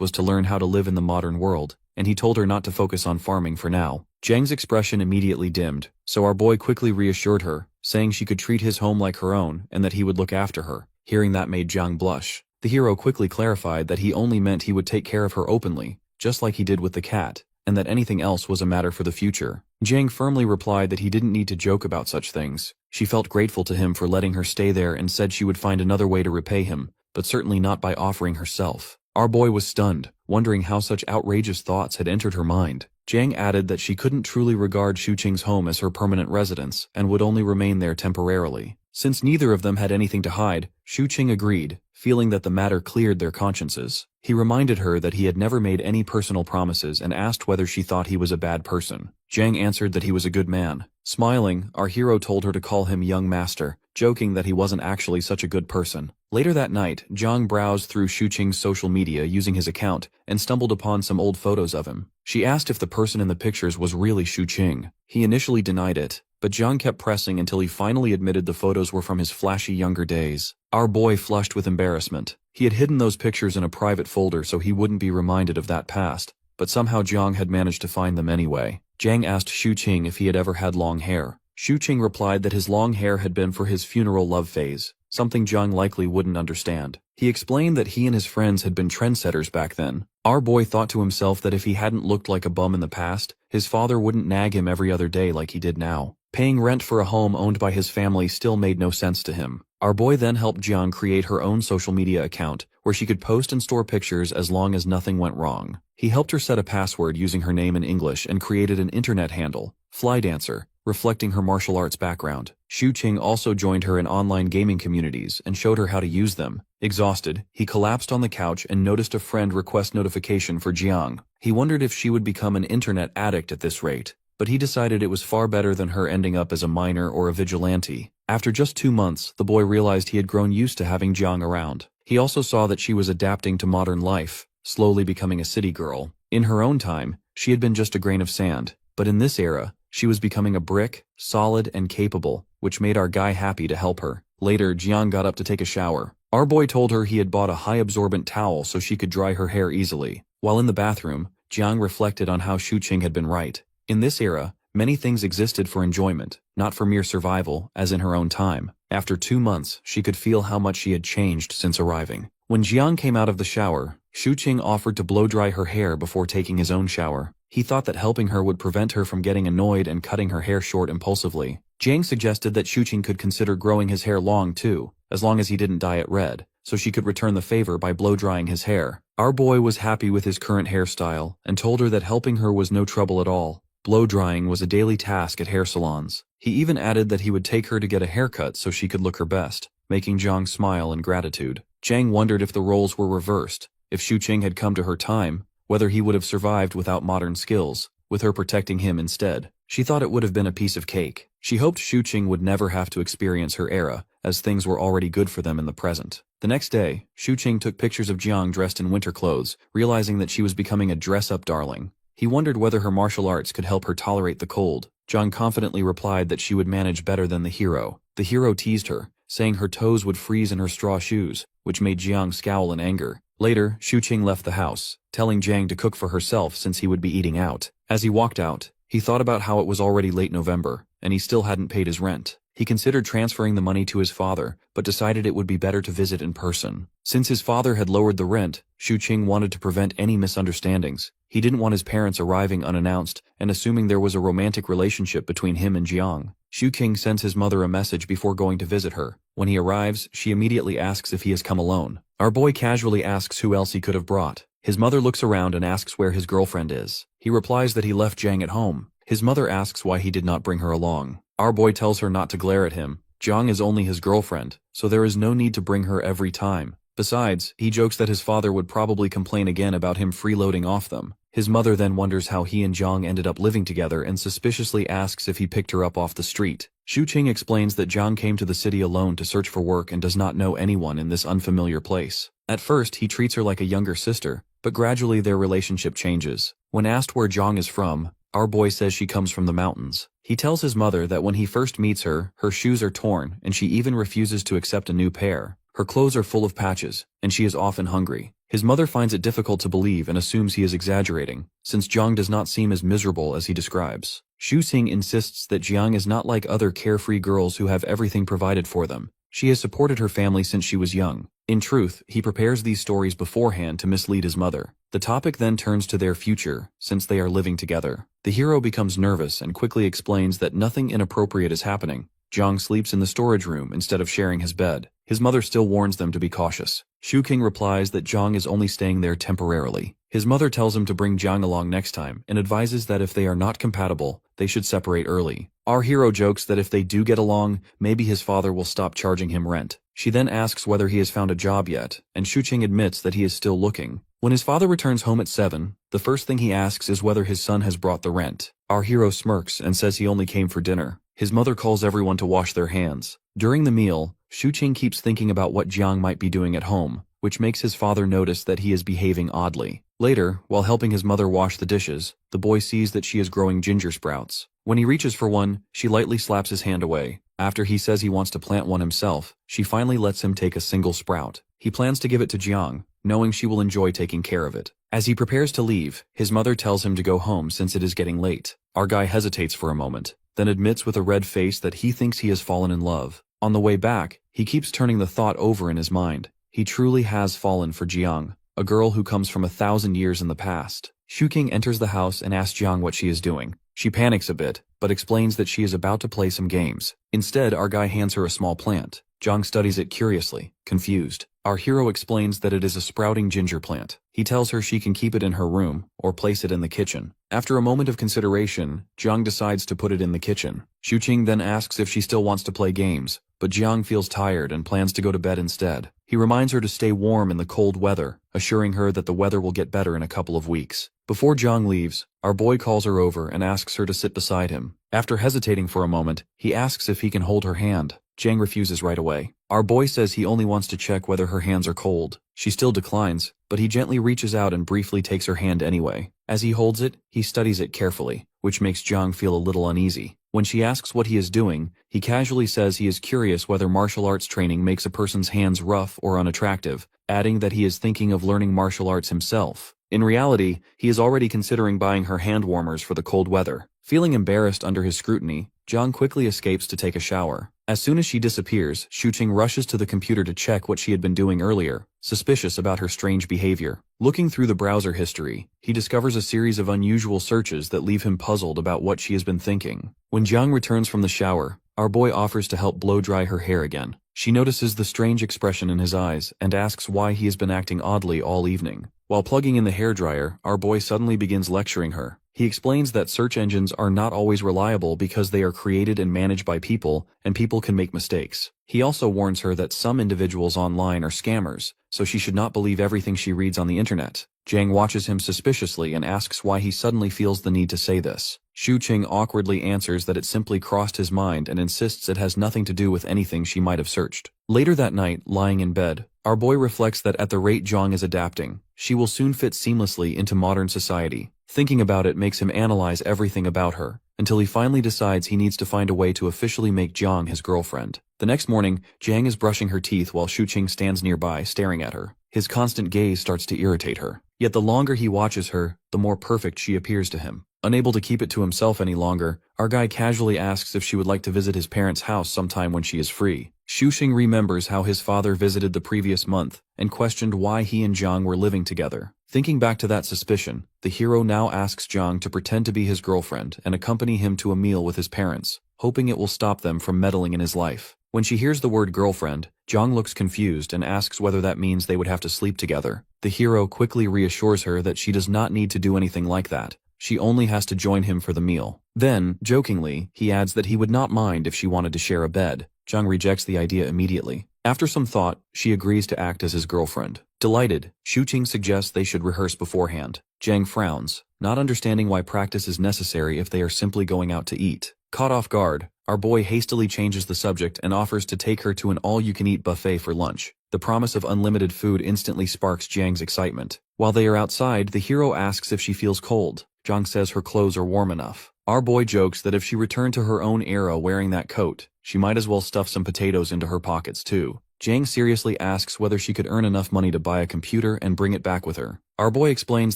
was to learn how to live in the modern world, and he told her not to focus on farming for now. Jiang's expression immediately dimmed, so our boy quickly reassured her, saying she could treat his home like her own and that he would look after her. Hearing that made Jiang blush. The hero quickly clarified that he only meant he would take care of her openly, just like he did with the cat. and that anything else was a matter for the future. Jiang firmly replied that he didn't need to joke about such things. She felt grateful to him for letting her stay there and said she would find another way to repay him, but certainly not by offering herself. Our boy was stunned, wondering how such outrageous thoughts had entered her mind. Jiang added that she couldn't truly regard Shuqing's home as her permanent residence and would only remain there temporarily. Since neither of them had anything to hide, Shuqing agreed, feeling that the matter cleared their consciences. He reminded her that he had never made any personal promises and asked whether she thought he was a bad person. Jiang answered that he was a good man. Smiling, our hero told her to call him young master, joking that he wasn't actually such a good person. Later that night, Jiang browsed through Shuqing's social media using his account and stumbled upon some old photos of him. She asked if the person in the pictures was really Shuqing. He initially denied it, but Jiang kept pressing until he finally admitted the photos were from his flashy younger days. Our boy flushed with embarrassment. He had hidden those pictures in a private folder so he wouldn't be reminded of that past, but somehow Jiang had managed to find them anyway. Jiang asked Shuqing if he had ever had long hair. Shuqing replied that his long hair had been for his funeral love phase, something Jiang likely wouldn't understand. He explained that he and his friends had been trendsetters back then. Our boy thought to himself that if he hadn't looked like a bum in the past, his father wouldn't nag him every other day like he did now. Paying rent for a home owned by his family still made no sense to him. Our boy then helped Jiang create her own social media account, where she could post and store pictures as long as nothing went wrong. He helped her set a password using her name in English and created an internet handle, Fly Dancer, reflecting her martial arts background. Shuqing also joined her in online gaming communities and showed her how to use them. Exhausted, he collapsed on the couch and noticed a friend request notification for Jiang. He wondered if she would become an internet addict at this rate, but he decided it was far better than her ending up as a miner or a vigilante. After just 2 months, the boy realized he had grown used to having Jiang around. He also saw that she was adapting to modern life, slowly becoming a city girl. In her own time, she had been just a grain of sand, but in this era, she was becoming a brick, solid and capable, which made our guy happy to help her. Later, Jiang got up to take a shower. Our boy told her he had bought a high-absorbent towel so she could dry her hair easily. While in the bathroom, Jiang reflected on how Shuqing had been right. In this era, many things existed for enjoyment, not for mere survival, as in her own time. After 2 months, she could feel how much she had changed since arriving. When Jiang came out of the shower, Shuqing offered to blow-dry her hair before taking his own shower. He thought that helping her would prevent her from getting annoyed and cutting her hair short impulsively. Jiang suggested that Shuqing could consider growing his hair long too, as long as he didn't dye it red, so she could return the favor by blow-drying his hair. Our boy was happy with his current hairstyle and told her that helping her was no trouble at all. Blow-drying was a daily task at hair salons. He even added that he would take her to get a haircut so she could look her best, making Jiang smile in gratitude. Jiang wondered if the roles were reversed, if Shuqing had come to her time, whether he would have survived without modern skills, with her protecting him instead. She thought it would have been a piece of cake. She hoped Shuqing would never have to experience her era, as things were already good for them in the present. The next day, Shuqing took pictures of Jiang dressed in winter clothes, realizing that she was becoming a dress-up darling. He wondered whether her martial arts could help her tolerate the cold. Jiang confidently replied that she would manage better than the hero. The hero teased her, saying her toes would freeze in her straw shoes, which made Jiang scowl in anger. Later, Shuqing left the house, telling Jiang to cook for herself since he would be eating out. As he walked out, he thought about how it was already late November, and he still hadn't paid his rent. He considered transferring the money to his father, but decided it would be better to visit in person. Since his father had lowered the rent, Shuqing wanted to prevent any misunderstandings. He didn't want his parents arriving unannounced and assuming there was a romantic relationship between him and Jiang. Shuqing sends his mother a message before going to visit her. When he arrives, she immediately asks if he has come alone. Our boy casually asks who else he could have brought. His mother looks around and asks where his girlfriend is. He replies that he left Jiang at home. His mother asks why he did not bring her along. Our boy tells her not to glare at him. Jiang is only his girlfriend, so there is no need to bring her every time. Besides, he jokes that his father would probably complain again about him freeloading off them. His mother then wonders how he and Jiang ended up living together and suspiciously asks if he picked her up off the street. Shuqing explains that Jiang came to the city alone to search for work and does not know anyone in this unfamiliar place. At first, he treats her like a younger sister, but gradually their relationship changes. When asked where Jiang is from, our boy says she comes from the mountains. He tells his mother that when he first meets her, her shoes are torn and she even refuses to accept a new pair. Her clothes are full of patches, and she is often hungry. His mother finds it difficult to believe and assumes he is exaggerating, since Jiang does not seem as miserable as he describes. Shuqing insists that Jiang is not like other carefree girls who have everything provided for them. She has supported her family since she was young. In truth, he prepares these stories beforehand to mislead his mother. The topic then turns to their future, since they are living together. The hero becomes nervous and quickly explains that nothing inappropriate is happening. Jiang sleeps in the storage room instead of sharing his bed. His mother still warns them to be cautious. Shu King replies that Jiang is only staying there temporarily. His mother tells him to bring Jiang along next time and advises that if they are not compatible, they should separate early. Our hero jokes that if they do get along, maybe his father will stop charging him rent. She then asks whether he has found a job yet, and Shu Qing admits that he is still looking. When his father returns home at 7, the first thing he asks is whether his son has brought the rent. Our hero smirks and says he only came for dinner. His mother calls everyone to wash their hands. During the meal, Shu Qing keeps thinking about what Jiang might be doing at home, which makes his father notice that he is behaving oddly. Later, while helping his mother wash the dishes, the boy sees that she is growing ginger sprouts. When he reaches for one, she lightly slaps his hand away. After he says he wants to plant one himself, she finally lets him take a single sprout. He plans to give it to Jiang, knowing she will enjoy taking care of it. As he prepares to leave, his mother tells him to go home since it is getting late. Our guy hesitates for a moment, then admits with a red face that he thinks he has fallen in love. On the way back, he keeps turning the thought over in his mind. He truly has fallen for Jiang, a girl who comes from 1,000 years in the past. Shu King enters the house and asks Jiang what she is doing. She panics a bit, but explains that she is about to play some games. Instead, our guy hands her a small plant. Jiang studies it curiously, confused. Our hero explains that it is a sprouting ginger plant. He tells her she can keep it in her room, or place it in the kitchen. After a moment of consideration, Jiang decides to put it in the kitchen. Shu Qing then asks if she still wants to play games, but Jiang feels tired and plans to go to bed instead. He reminds her to stay warm in the cold weather, assuring her that the weather will get better in a couple of weeks. Before Jiang leaves, our boy calls her over and asks her to sit beside him. After hesitating for a moment, he asks if he can hold her hand. Jiang refuses right away. Our boy says he only wants to check whether her hands are cold. She still declines, but he gently reaches out and briefly takes her hand anyway. As he holds it, he studies it carefully, which makes Jiang feel a little uneasy. When she asks what he is doing, he casually says he is curious whether martial arts training makes a person's hands rough or unattractive, adding that he is thinking of learning martial arts himself. In reality, he is already considering buying her hand warmers for the cold weather. Feeling embarrassed under his scrutiny, Jiang quickly escapes to take a shower. As soon as she disappears, Shu Qing rushes to the computer to check what she had been doing earlier, suspicious about her strange behavior. Looking through the browser history, he discovers a series of unusual searches that leave him puzzled about what she has been thinking. When Jiang returns from the shower, our boy offers to help blow dry her hair again. She notices the strange expression in his eyes and asks why he has been acting oddly all evening. While plugging in the hairdryer, our boy suddenly begins lecturing her. He explains that search engines are not always reliable because they are created and managed by people, and people can make mistakes. He also warns her that some individuals online are scammers, so she should not believe everything she reads on the internet. Jiang watches him suspiciously and asks why he suddenly feels the need to say this. Shu Qing awkwardly answers that it simply crossed his mind and insists it has nothing to do with anything she might have searched. Later that night, lying in bed, our boy reflects that at the rate Jiang is adapting, she will soon fit seamlessly into modern society. Thinking about it makes him analyze everything about her, until he finally decides he needs to find a way to officially make Jiang his girlfriend. The next morning, Jiang is brushing her teeth while Shu Qing stands nearby, staring at her. His constant gaze starts to irritate her. Yet the longer he watches her, the more perfect she appears to him. Unable to keep it to himself any longer, our guy casually asks if she would like to visit his parents' house sometime when she is free. Shu Qing remembers how his father visited the previous month and questioned why he and Jiang were living together. Thinking back to that suspicion, the hero now asks Jiang to pretend to be his girlfriend and accompany him to a meal with his parents, hoping it will stop them from meddling in his life. When she hears the word girlfriend, Jiang looks confused and asks whether that means they would have to sleep together. The hero quickly reassures her that she does not need to do anything like that. She only has to join him for the meal. Then, jokingly, he adds that he would not mind if she wanted to share a bed. Jiang rejects the idea immediately. After some thought, she agrees to act as his girlfriend. Delighted, Shu Qing suggests they should rehearse beforehand. Jiang frowns, not understanding why practice is necessary if they are simply going out to eat. Caught off guard, our boy hastily changes the subject and offers to take her to an all-you-can-eat buffet for lunch. The promise of unlimited food instantly sparks Jiang's excitement. While they are outside, the hero asks if she feels cold. Jiang says her clothes are warm enough. Our boy jokes that if she returned to her own era wearing that coat, she might as well stuff some potatoes into her pockets too. Jiang seriously asks whether she could earn enough money to buy a computer and bring it back with her. Our boy explains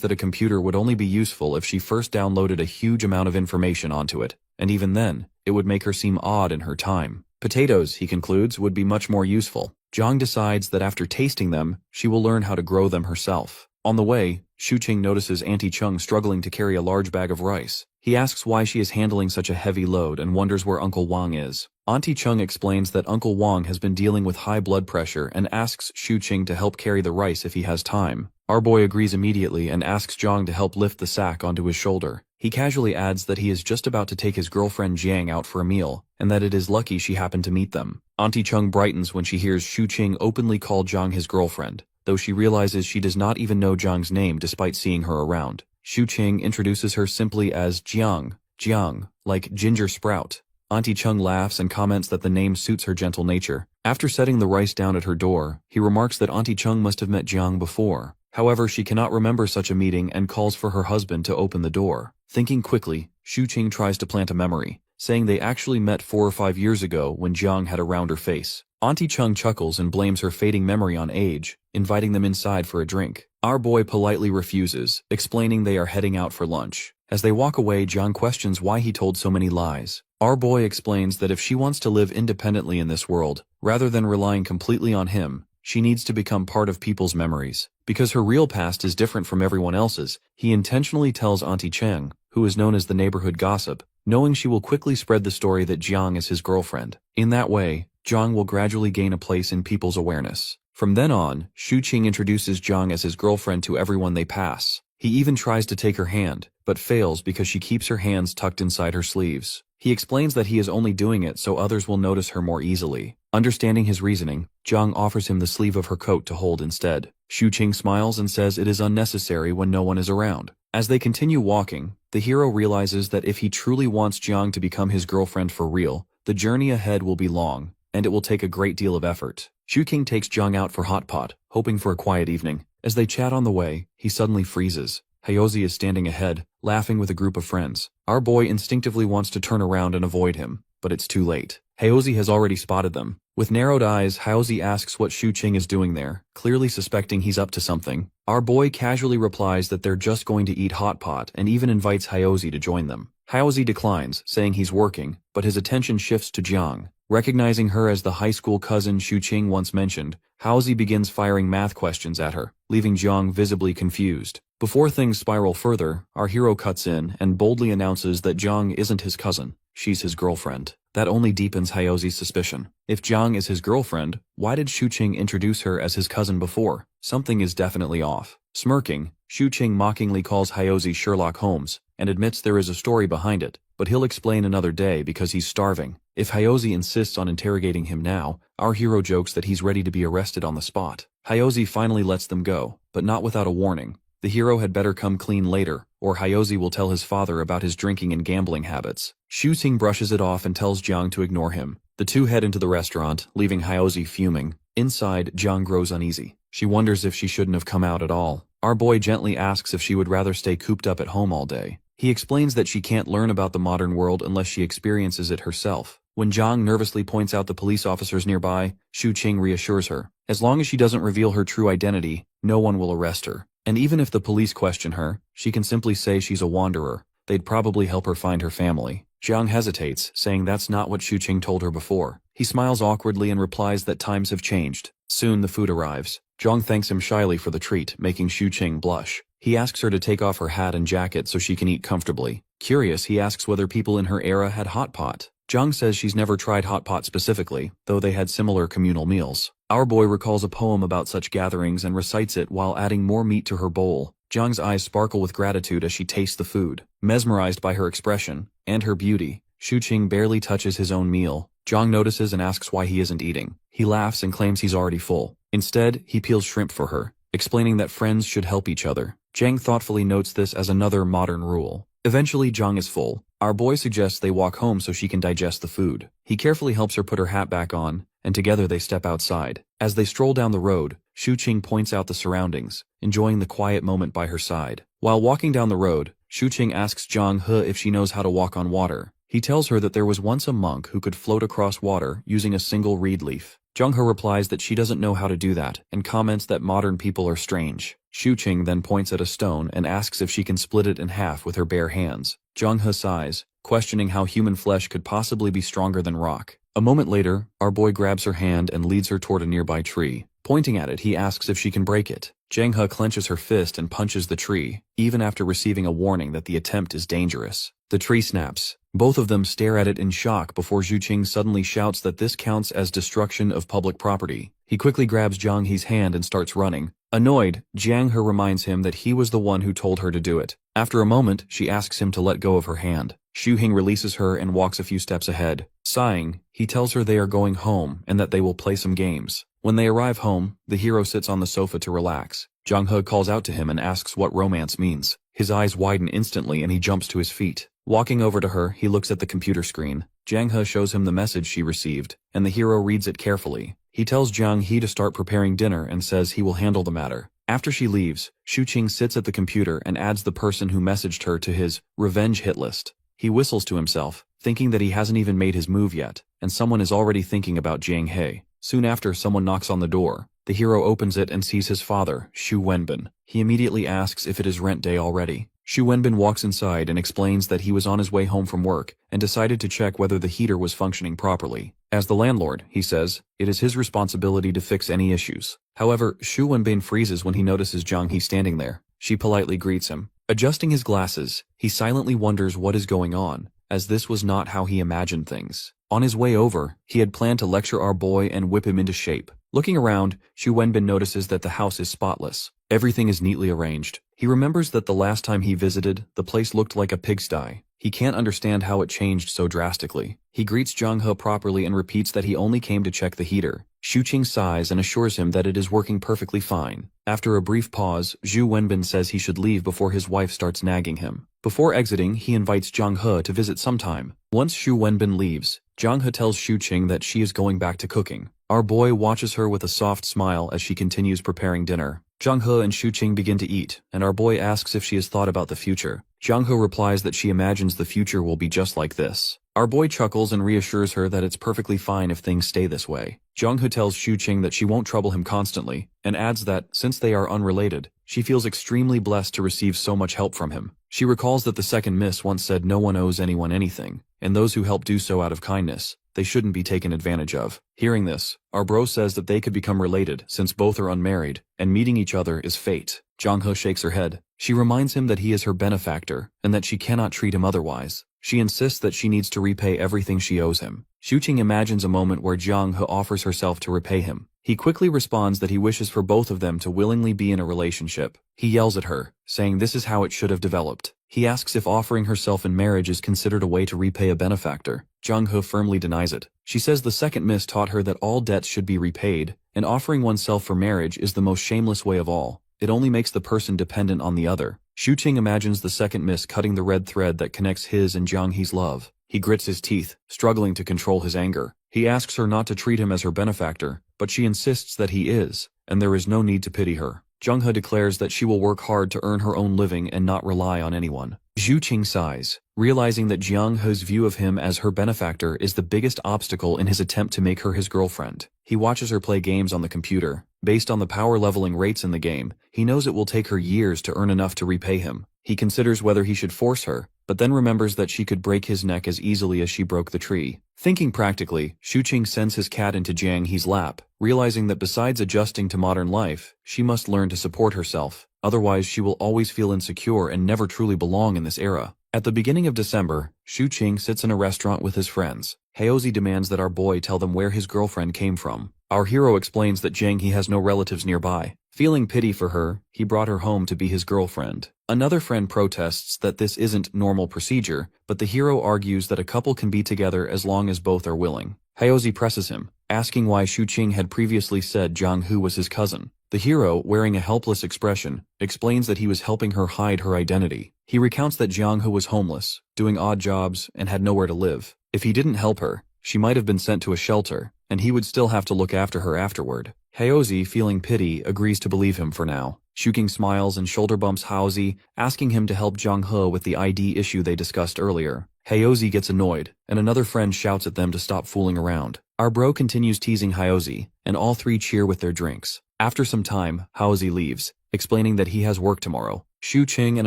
that a computer would only be useful if she first downloaded a huge amount of information onto it, and even then, it would make her seem odd in her time. Potatoes, he concludes, would be much more useful. Jiang decides that after tasting them, she will learn how to grow them herself. On the way, Shuqing notices Auntie Chung struggling to carry a large bag of rice. He asks why she is handling such a heavy load and wonders where Uncle Wang is. Auntie Chung explains that Uncle Wang has been dealing with high blood pressure and asks Shuqing to help carry the rice if he has time. Our boy agrees immediately and asks Jiang to help lift the sack onto his shoulder. He casually adds that he is just about to take his girlfriend Jiang out for a meal, and that it is lucky she happened to meet them. Auntie Chung brightens when she hears Shuqing openly call Jiang his girlfriend, though she realizes she does not even know Jiang's name despite seeing her around. Shuqing introduces her simply as Jiang, like ginger sprout. Auntie Chung laughs and comments that the name suits her gentle nature. After setting the rice down at her door, he remarks that Auntie Chung must have met Jiang before. However, she cannot remember such a meeting and calls for her husband to open the door. Thinking quickly, Shuqing tries to plant a memory, saying they actually met 4 or 5 years ago when Jiang had a rounder face. Auntie Chung chuckles and blames her fading memory on age, inviting them inside for a drink. Our boy politely refuses, explaining they are heading out for lunch. As they walk away, Jiang questions why he told so many lies. Our boy explains that if she wants to live independently in this world, rather than relying completely on him, she needs to become part of people's memories. Because her real past is different from everyone else's, he intentionally tells Auntie Cheng, who is known as the neighborhood gossip, knowing she will quickly spread the story that Jiang is his girlfriend. In that way, Jiang will gradually gain a place in people's awareness. From then on, Shuqing introduces Jiang as his girlfriend to everyone they pass. He even tries to take her hand, but fails because she keeps her hands tucked inside her sleeves. He explains that he is only doing it so others will notice her more easily. Understanding his reasoning, Jiang offers him the sleeve of her coat to hold instead. Shuqing smiles and says it is unnecessary when no one is around. As they continue walking, the hero realizes that if he truly wants Jiang to become his girlfriend for real, the journey ahead will be long, and it will take a great deal of effort. Shuqing takes Jiang out for hot pot, hoping for a quiet evening. As they chat on the way, he suddenly freezes. Hayozi is standing ahead, laughing with a group of friends. Our boy instinctively wants to turn around and avoid him, but it's too late. Hayozi has already spotted them. With narrowed eyes, Hayozi asks what Shuqing is doing there, clearly suspecting he's up to something. Our boy casually replies that they're just going to eat hot pot and even invites Hayozi to join them. Hayozi declines, saying he's working, but his attention shifts to Jiang. Recognizing her as the high school cousin Shuqing once mentioned, Hayozi begins firing math questions at her, leaving Jiang visibly confused. Before things spiral further, our hero cuts in and boldly announces that Jiang isn't his cousin, she's his girlfriend. That only deepens Hayozi's suspicion. If Jiang is his girlfriend, why did Shuqing introduce her as his cousin before? Something is definitely off. Smirking, Shuqing mockingly calls Hayozi Sherlock Holmes, and admits there is a story behind it, but he'll explain another day because he's starving. If Hayozi insists on interrogating him now, our hero jokes that he's ready to be arrested on the spot. Hayozi finally lets them go, but not without a warning. The hero had better come clean later, or Hayozi will tell his father about his drinking and gambling habits. Shuqing brushes it off and tells Jiang to ignore him. The two head into the restaurant, leaving Hayozi fuming. Inside, Jiang grows uneasy. She wonders if she shouldn't have come out at all. Our boy gently asks if she would rather stay cooped up at home all day. He explains that she can't learn about the modern world unless she experiences it herself. When Jiang nervously points out the police officers nearby, Shuqing reassures her. As long as she doesn't reveal her true identity, no one will arrest her. And even if the police question her, she can simply say she's a wanderer. They'd probably help her find her family. Jiang hesitates, saying that's not what Shuqing told her before. He smiles awkwardly and replies that times have changed. Soon the food arrives. Jiang thanks him shyly for the treat, making Shuqing blush. He asks her to take off her hat and jacket so she can eat comfortably. Curious, he asks whether people in her era had hot pot. Jiang says she's never tried hot pot specifically, though they had similar communal meals. Our boy recalls a poem about such gatherings and recites it while adding more meat to her bowl. Jiang's eyes sparkle with gratitude as she tastes the food. Mesmerized by her expression and her beauty, Shuqing barely touches his own meal. Jiang notices and asks why he isn't eating. He laughs and claims he's already full. Instead, he peels shrimp for her, explaining that friends should help each other. Jiang thoughtfully notes this as another modern rule. Eventually, Jiang is full. Our boy suggests they walk home so she can digest the food. He carefully helps her put her hat back on, and together they step outside. As they stroll down the road, Shuqing points out the surroundings, enjoying the quiet moment by her side. While walking down the road, Shuqing asks Jiang He if she knows how to walk on water. He tells her that there was once a monk who could float across water using a single reed leaf. Jiang He replies that she doesn't know how to do that, and comments that modern people are strange. Shuqing then points at a stone and asks if she can split it in half with her bare hands. Jiang He sighs, questioning how human flesh could possibly be stronger than rock. A moment later, our boy grabs her hand and leads her toward a nearby tree. Pointing at it, he asks if she can break it. Jang He clenches her fist and punches the tree, even after receiving a warning that the attempt is dangerous. The tree snaps. Both of them stare at it in shock before Zhu Qing suddenly shouts that this counts as destruction of public property. He quickly grabs Jiang He's hand and starts running. Annoyed, Jiang He reminds him that he was the one who told her to do it. After a moment, she asks him to let go of her hand. Xu Hing releases her and walks a few steps ahead. Sighing, he tells her they are going home and that they will play some games. When they arrive home, the hero sits on the sofa to relax. Jiang He calls out to him and asks what romance means. His eyes widen instantly and he jumps to his feet. Walking over to her, he looks at the computer screen. Jiang He shows him the message she received, and the hero reads it carefully. He tells Jiang He to start preparing dinner and says he will handle the matter. After she leaves, Xu Qing sits at the computer and adds the person who messaged her to his revenge hit list. He whistles to himself, thinking that he hasn't even made his move yet, and someone is already thinking about Jiang He. Soon after, someone knocks on the door. The hero opens it and sees his father, Xu Wenbin. He immediately asks if it is rent day already. Xu Wenbin walks inside and explains that he was on his way home from work and decided to check whether the heater was functioning properly. As the landlord, he says, it is his responsibility to fix any issues. However, Xu Wenbin freezes when he notices Jiang He standing there. She politely greets him. Adjusting his glasses, he silently wonders what is going on, as this was not how he imagined things. On his way over, he had planned to lecture our boy and whip him into shape. Looking around, Xu Wenbin notices that the house is spotless. Everything is neatly arranged. He remembers that the last time he visited, the place looked like a pigsty. He can't understand how it changed so drastically. He greets Jiang He properly and repeats that he only came to check the heater. Xu Qing sighs and assures him that it is working perfectly fine. After a brief pause, Xu Wenbin says he should leave before his wife starts nagging him. Before exiting, he invites Jiang He to visit sometime. Once Xu Wenbin leaves, Jiang He tells Xu Qing that she is going back to cooking. Our boy watches her with a soft smile as she continues preparing dinner. Jiang He and Xu Qing begin to eat, and our boy asks if she has thought about the future. Jiang He replies that she imagines the future will be just like this. Our boy chuckles and reassures her that it's perfectly fine if things stay this way. Jiang He tells Xu Qing that she won't trouble him constantly, and adds that, since they are unrelated, she feels extremely blessed to receive so much help from him. She recalls that the second miss once said no one owes anyone anything, and those who help do so out of kindness. They shouldn't be taken advantage of. Hearing this, our bro says that they could become related since both are unmarried, and meeting each other is fate. Jiang He shakes her head. She reminds him that he is her benefactor, and that she cannot treat him otherwise. She insists that she needs to repay everything she owes him. Xu Qing imagines a moment where Jiang He offers herself to repay him. He quickly responds that he wishes for both of them to willingly be in a relationship. He yells at her, saying this is how it should have developed. He asks if offering herself in marriage is considered a way to repay a benefactor. Jiang He firmly denies it. She says the second miss taught her that all debts should be repaid, and offering oneself for marriage is the most shameless way of all. It only makes the person dependent on the other. Xu Qing imagines the second miss cutting the red thread that connects his and Jiang He's love. He grits his teeth, struggling to control his anger. He asks her not to treat him as her benefactor, but she insists that he is, and there is no need to pity her. Jiang He declares that she will work hard to earn her own living and not rely on anyone. Xu Qing sighs, realizing that Jiang He's view of him as her benefactor is the biggest obstacle in his attempt to make her his girlfriend. He watches her play games on the computer. Based on the power leveling rates in the game, he knows it will take her years to earn enough to repay him. He considers whether he should force her, but then remembers that she could break his neck as easily as she broke the tree. Thinking practically, Xu Qing sends his cat into Jiang He's lap, realizing that besides adjusting to modern life, she must learn to support herself. Otherwise, she will always feel insecure and never truly belong in this era. At the beginning of December, Xu Qing sits in a restaurant with his friends. Heozi demands that our boy tell them where his girlfriend came from. Our hero explains that Jiang He has no relatives nearby. Feeling pity for her, he brought her home to be his girlfriend. Another friend protests that this isn't normal procedure, but the hero argues that a couple can be together as long as both are willing. Heozi presses him, asking why Xu Qing had previously said Jiang He was his cousin. The hero, wearing a helpless expression, explains that he was helping her hide her identity. He recounts that Jiang He was homeless, doing odd jobs, and had nowhere to live. If he didn't help her, she might have been sent to a shelter, and he would still have to look after her afterward. Heozi, feeling pity, agrees to believe him for now. Xu Qing smiles and shoulder bumps Heozi, asking him to help Jiang He with the ID issue they discussed earlier. Heozi gets annoyed, and another friend shouts at them to stop fooling around. Our bro continues teasing Heozi, and all three cheer with their drinks. After some time, Heozi leaves, explaining that he has work tomorrow. Xu Qing and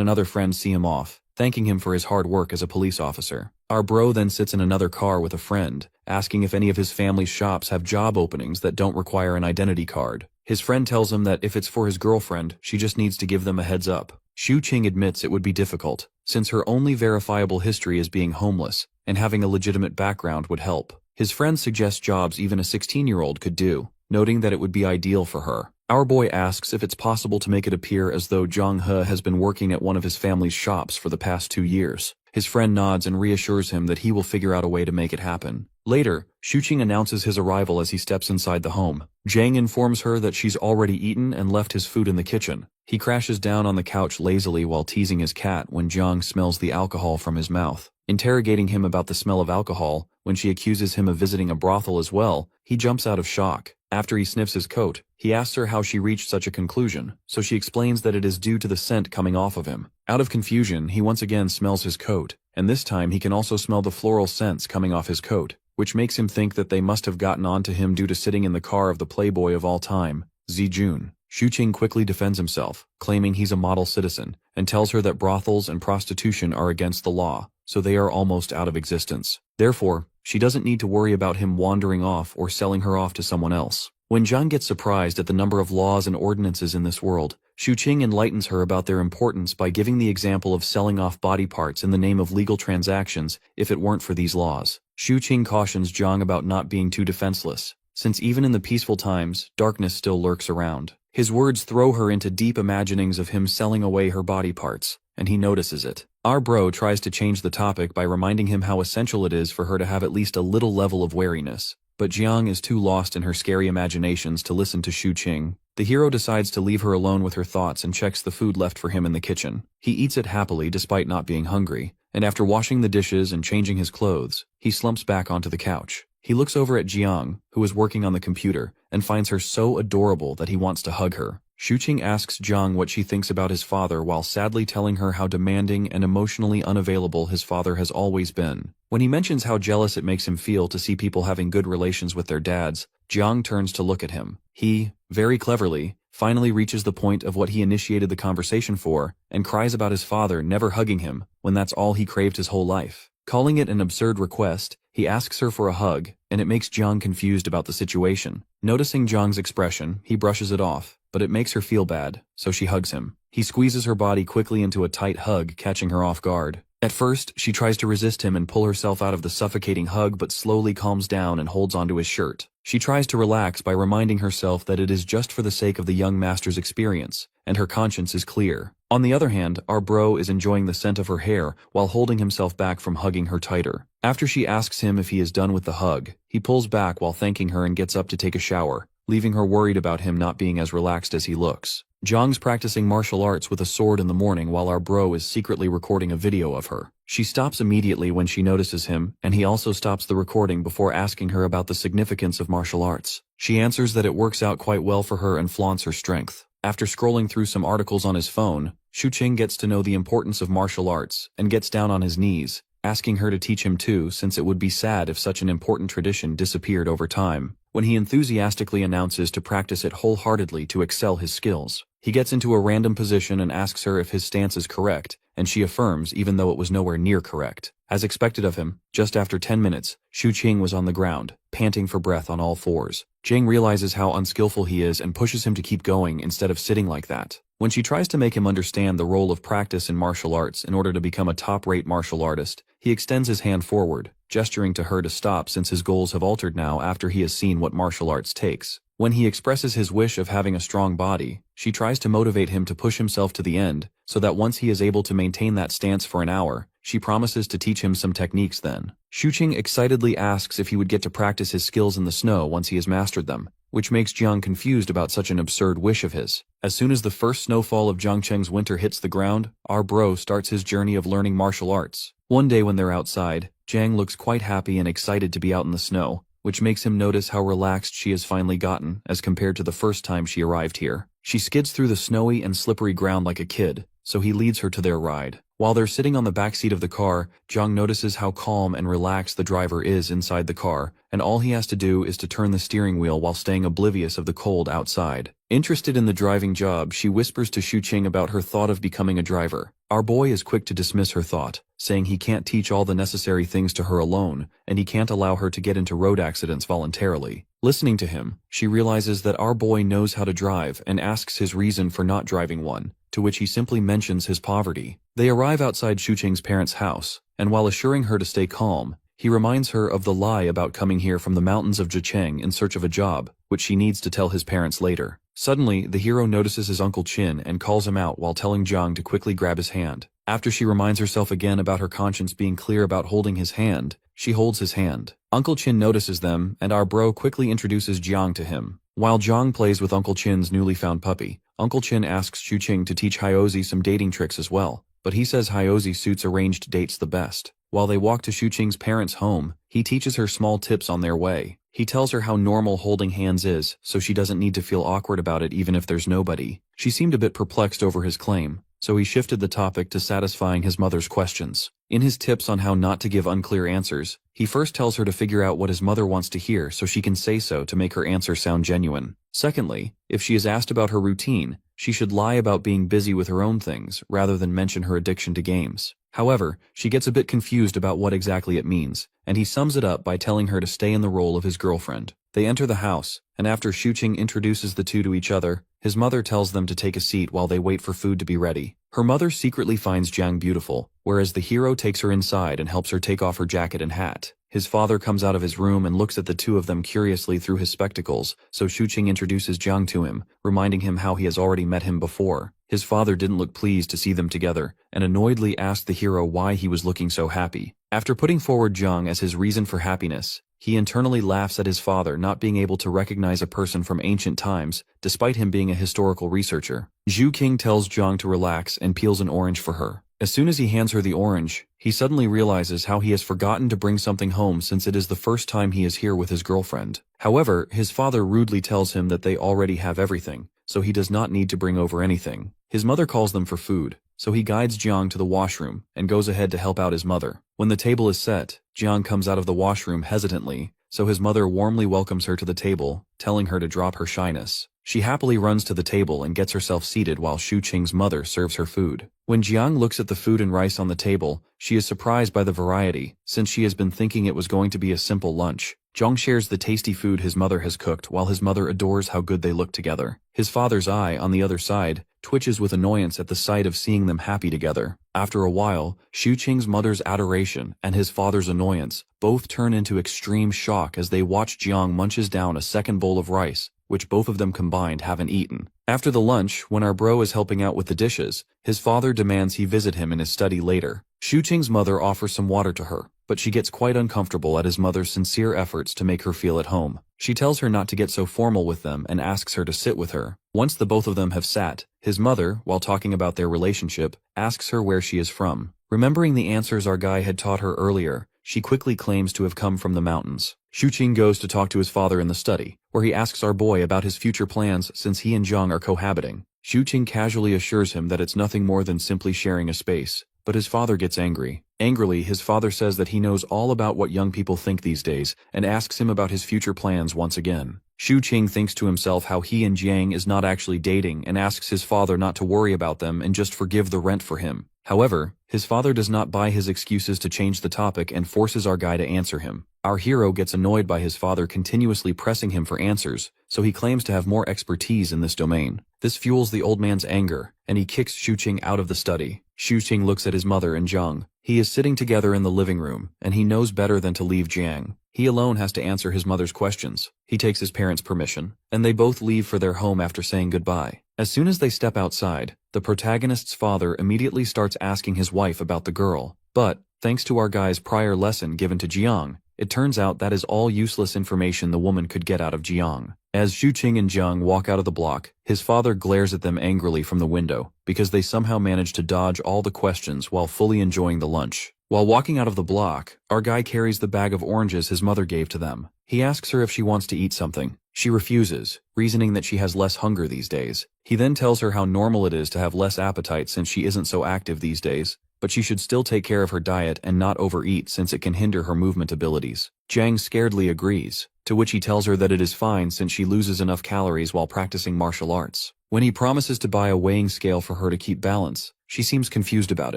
another friend see him off, thanking him for his hard work as a police officer. Our bro then sits in another car with a friend, asking if any of his family's shops have job openings that don't require an identity card. His friend tells him that if it's for his girlfriend, she just needs to give them a heads up. Shu Qing admits it would be difficult, since her only verifiable history is being homeless, and having a legitimate background would help. His friend suggests jobs even a 16-year-old could do, noting that it would be ideal for her. Our boy asks if it's possible to make it appear as though Zhang He has been working at one of his family's shops for the past 2 years. His friend nods and reassures him that he will figure out a way to make it happen. Later, Shu Qing announces his arrival as he steps inside the home. Zhang informs her that she's already eaten and left his food in the kitchen. He crashes down on the couch lazily while teasing his cat when Zhang smells the alcohol from his mouth. Interrogating him about the smell of alcohol, when she accuses him of visiting a brothel as well, he jumps out of shock. After he sniffs his coat, he asks her how she reached such a conclusion, so she explains that it is due to the scent coming off of him. Out of confusion, he once again smells his coat, and this time he can also smell the floral scents coming off his coat, which makes him think that they must have gotten onto him due to sitting in the car of the playboy of all time, Zijun. Shu Qing quickly defends himself, claiming he's a model citizen, and tells her that brothels and prostitution are against the law, so they are almost out of existence. Therefore, she doesn't need to worry about him wandering off or selling her off to someone else. When Zhang gets surprised at the number of laws and ordinances in this world, Shu Qing enlightens her about their importance by giving the example of selling off body parts in the name of legal transactions if it weren't for these laws. Shu Qing cautions Zhang about not being too defenseless, since even in the peaceful times, darkness still lurks around. His words throw her into deep imaginings of him selling away her body parts, and he notices it. Our bro tries to change the topic by reminding him how essential it is for her to have at least a little level of wariness, but Jiang is too lost in her scary imaginations to listen to Shu Qing. The hero decides to leave her alone with her thoughts and checks the food left for him in the kitchen. He eats it happily despite not being hungry, and after washing the dishes and changing his clothes, he slumps back onto the couch. He looks over at Jiang, who is working on the computer, and finds her so adorable that he wants to hug her. Shu Qing asks Jiang what she thinks about his father while sadly telling her how demanding and emotionally unavailable his father has always been. When he mentions how jealous it makes him feel to see people having good relations with their dads, Jiang turns to look at him. He, very cleverly, finally reaches the point of what he initiated the conversation for, and cries about his father never hugging him when that's all he craved his whole life. Calling it an absurd request, he asks her for a hug, and it makes Jiang confused about the situation. Noticing Jiang's expression, he brushes it off, but it makes her feel bad, so she hugs him. He squeezes her body quickly into a tight hug, catching her off guard. At first, she tries to resist him and pull herself out of the suffocating hug but slowly calms down and holds onto his shirt. She tries to relax by reminding herself that it is just for the sake of the young master's experience, and her conscience is clear. On the other hand, our bro is enjoying the scent of her hair while holding himself back from hugging her tighter. After she asks him if he is done with the hug, he pulls back while thanking her and gets up to take a shower, leaving her worried about him not being as relaxed as he looks. Jiang's practicing martial arts with a sword in the morning while our bro is secretly recording a video of her. She stops immediately when she notices him, and he also stops the recording before asking her about the significance of martial arts. She answers that it works out quite well for her and flaunts her strength. After scrolling through some articles on his phone, Shu Qing gets to know the importance of martial arts and gets down on his knees, asking her to teach him too, since it would be sad if such an important tradition disappeared over time. When he enthusiastically announces to practice it wholeheartedly to excel his skills, he gets into a random position and asks her if his stance is correct, and she affirms even though it was nowhere near correct. As expected of him, just after 10 minutes, Shu Qing was on the ground, panting for breath on all fours. Jing realizes how unskillful he is and pushes him to keep going instead of sitting like that. When she tries to make him understand the role of practice in martial arts in order to become a top-rate martial artist, he extends his hand forward, gesturing to her to stop since his goals have altered now after he has seen what martial arts takes. When he expresses his wish of having a strong body, she tries to motivate him to push himself to the end, so that once he is able to maintain that stance for an hour, she promises to teach him some techniques then. Shu Qing excitedly asks if he would get to practice his skills in the snow once he has mastered them, which makes Jiang confused about such an absurd wish of his. As soon as the first snowfall of Zhangcheng's winter hits the ground, our bro starts his journey of learning martial arts. One day when they're outside, Jiang looks quite happy and excited to be out in the snow, which makes him notice how relaxed she has finally gotten as compared to the first time she arrived here. She skids through the snowy and slippery ground like a kid, so he leads her to their ride. While they're sitting on the back seat of the car, Jiang notices how calm and relaxed the driver is inside the car, and all he has to do is to turn the steering wheel while staying oblivious of the cold outside. Interested in the driving job, she whispers to Xuqing about her thought of becoming a driver. Our boy is quick to dismiss her thought, saying he can't teach all the necessary things to her alone, and he can't allow her to get into road accidents voluntarily. Listening to him, she realizes that our boy knows how to drive and asks his reason for not driving one, to which he simply mentions his poverty. They arrive outside Xuqing's parents' house, and while assuring her to stay calm, he reminds her of the lie about coming here from the mountains of Zhejiang in search of a job, which she needs to tell his parents later. Suddenly, the hero notices his Uncle Qin and calls him out while telling Jiang to quickly grab his hand. After she reminds herself again about her conscience being clear about holding his hand, she holds his hand. Uncle Qin notices them, and our bro quickly introduces Jiang to him. While Jiang plays with Uncle Qin's newly found puppy, Uncle Qin asks Xuqing to teach Hyozi some dating tricks as well, but he says Hyozi suits arranged dates the best. While they walk to Xuqing's parents' home, he teaches her small tips on their way. He tells her how normal holding hands is, so she doesn't need to feel awkward about it even if there's nobody. She seemed a bit perplexed over his claim, so he shifted the topic to satisfying his mother's questions. In his tips on how not to give unclear answers, he first tells her to figure out what his mother wants to hear so she can say so to make her answer sound genuine. Secondly, if she is asked about her routine, she should lie about being busy with her own things rather than mention her addiction to games. However, she gets a bit confused about what exactly it means, and he sums it up by telling her to stay in the role of his girlfriend. They enter the house, and after Xuqing introduces the two to each other, his mother tells them to take a seat while they wait for food to be ready. Her mother secretly finds Jiang beautiful, whereas the hero takes her inside and helps her take off her jacket and hat. His father comes out of his room and looks at the two of them curiously through his spectacles, so Xuqing introduces Jiang to him, reminding him how he has already met him before. His father didn't look pleased to see them together, and annoyedly asked the hero why he was looking so happy. After putting forward Jiang as his reason for happiness, he internally laughs at his father not being able to recognize a person from ancient times, despite him being a historical researcher. Zhu King tells Jiang to relax and peels an orange for her. As soon as he hands her the orange, he suddenly realizes how he has forgotten to bring something home since it is the first time he is here with his girlfriend. However, his father rudely tells him that they already have everything, so he does not need to bring over anything. His mother calls them for food, so he guides Jiang to the washroom and goes ahead to help out his mother. When the table is set, Jiang comes out of the washroom hesitantly, so his mother warmly welcomes her to the table, telling her to drop her shyness. She happily runs to the table and gets herself seated while Xuqing's mother serves her food. When Jiang looks at the food and rice on the table, she is surprised by the variety, since she has been thinking it was going to be a simple lunch. Jiang shares the tasty food his mother has cooked while his mother adores how good they look together. His father's eye, on the other side, twitches with annoyance at the sight of seeing them happy together. After a while, Xuqing's mother's adoration and his father's annoyance both turn into extreme shock as they watch Jiang munches down a second bowl of rice, which both of them combined haven't eaten. After the lunch, when our bro is helping out with the dishes, his father demands he visit him in his study later. Xuqing's mother offers some water to her, but she gets quite uncomfortable at his mother's sincere efforts to make her feel at home. She tells her not to get so formal with them and asks her to sit with her. Once the both of them have sat, his mother, while talking about their relationship, asks her where she is from. Remembering the answers our guy had taught her earlier, she quickly claims to have come from the mountains. Xuqing goes to talk to his father in the study, where he asks our boy about his future plans since he and Jiang are cohabiting. Xuqing casually assures him that it's nothing more than simply sharing a space, but his father gets angry. Angrily, his father says that he knows all about what young people think these days and asks him about his future plans once again. Xuqing thinks to himself how he and Jiang is not actually dating and asks his father not to worry about them and just forgive the rent for him. However, his father does not buy his excuses to change the topic and forces our guy to answer him. Our hero gets annoyed by his father continuously pressing him for answers, so he claims to have more expertise in this domain. This fuels the old man's anger, and he kicks Xuqing out of the study. Xuqing looks at his mother and Jiang. He is sitting together in the living room, and he knows better than to leave Jiang. He alone has to answer his mother's questions. He takes his parents' permission, and they both leave for their home after saying goodbye. As soon as they step outside, the protagonist's father immediately starts asking his wife about the girl. But, thanks to our guy's prior lesson given to Jiang, it turns out that is all useless information the woman could get out of Jiang. As Xuqing and Jiang walk out of the block, his father glares at them angrily from the window, because they somehow managed to dodge all the questions while fully enjoying the lunch. While walking out of the block, our guy carries the bag of oranges his mother gave to them. He asks her if she wants to eat something. She refuses, reasoning that she has less hunger these days. He then tells her how normal it is to have less appetite since she isn't so active these days, but she should still take care of her diet and not overeat since it can hinder her movement abilities. Jang scaredly agrees, to which he tells her that it is fine since she loses enough calories while practicing martial arts. When he promises to buy a weighing scale for her to keep balance, she seems confused about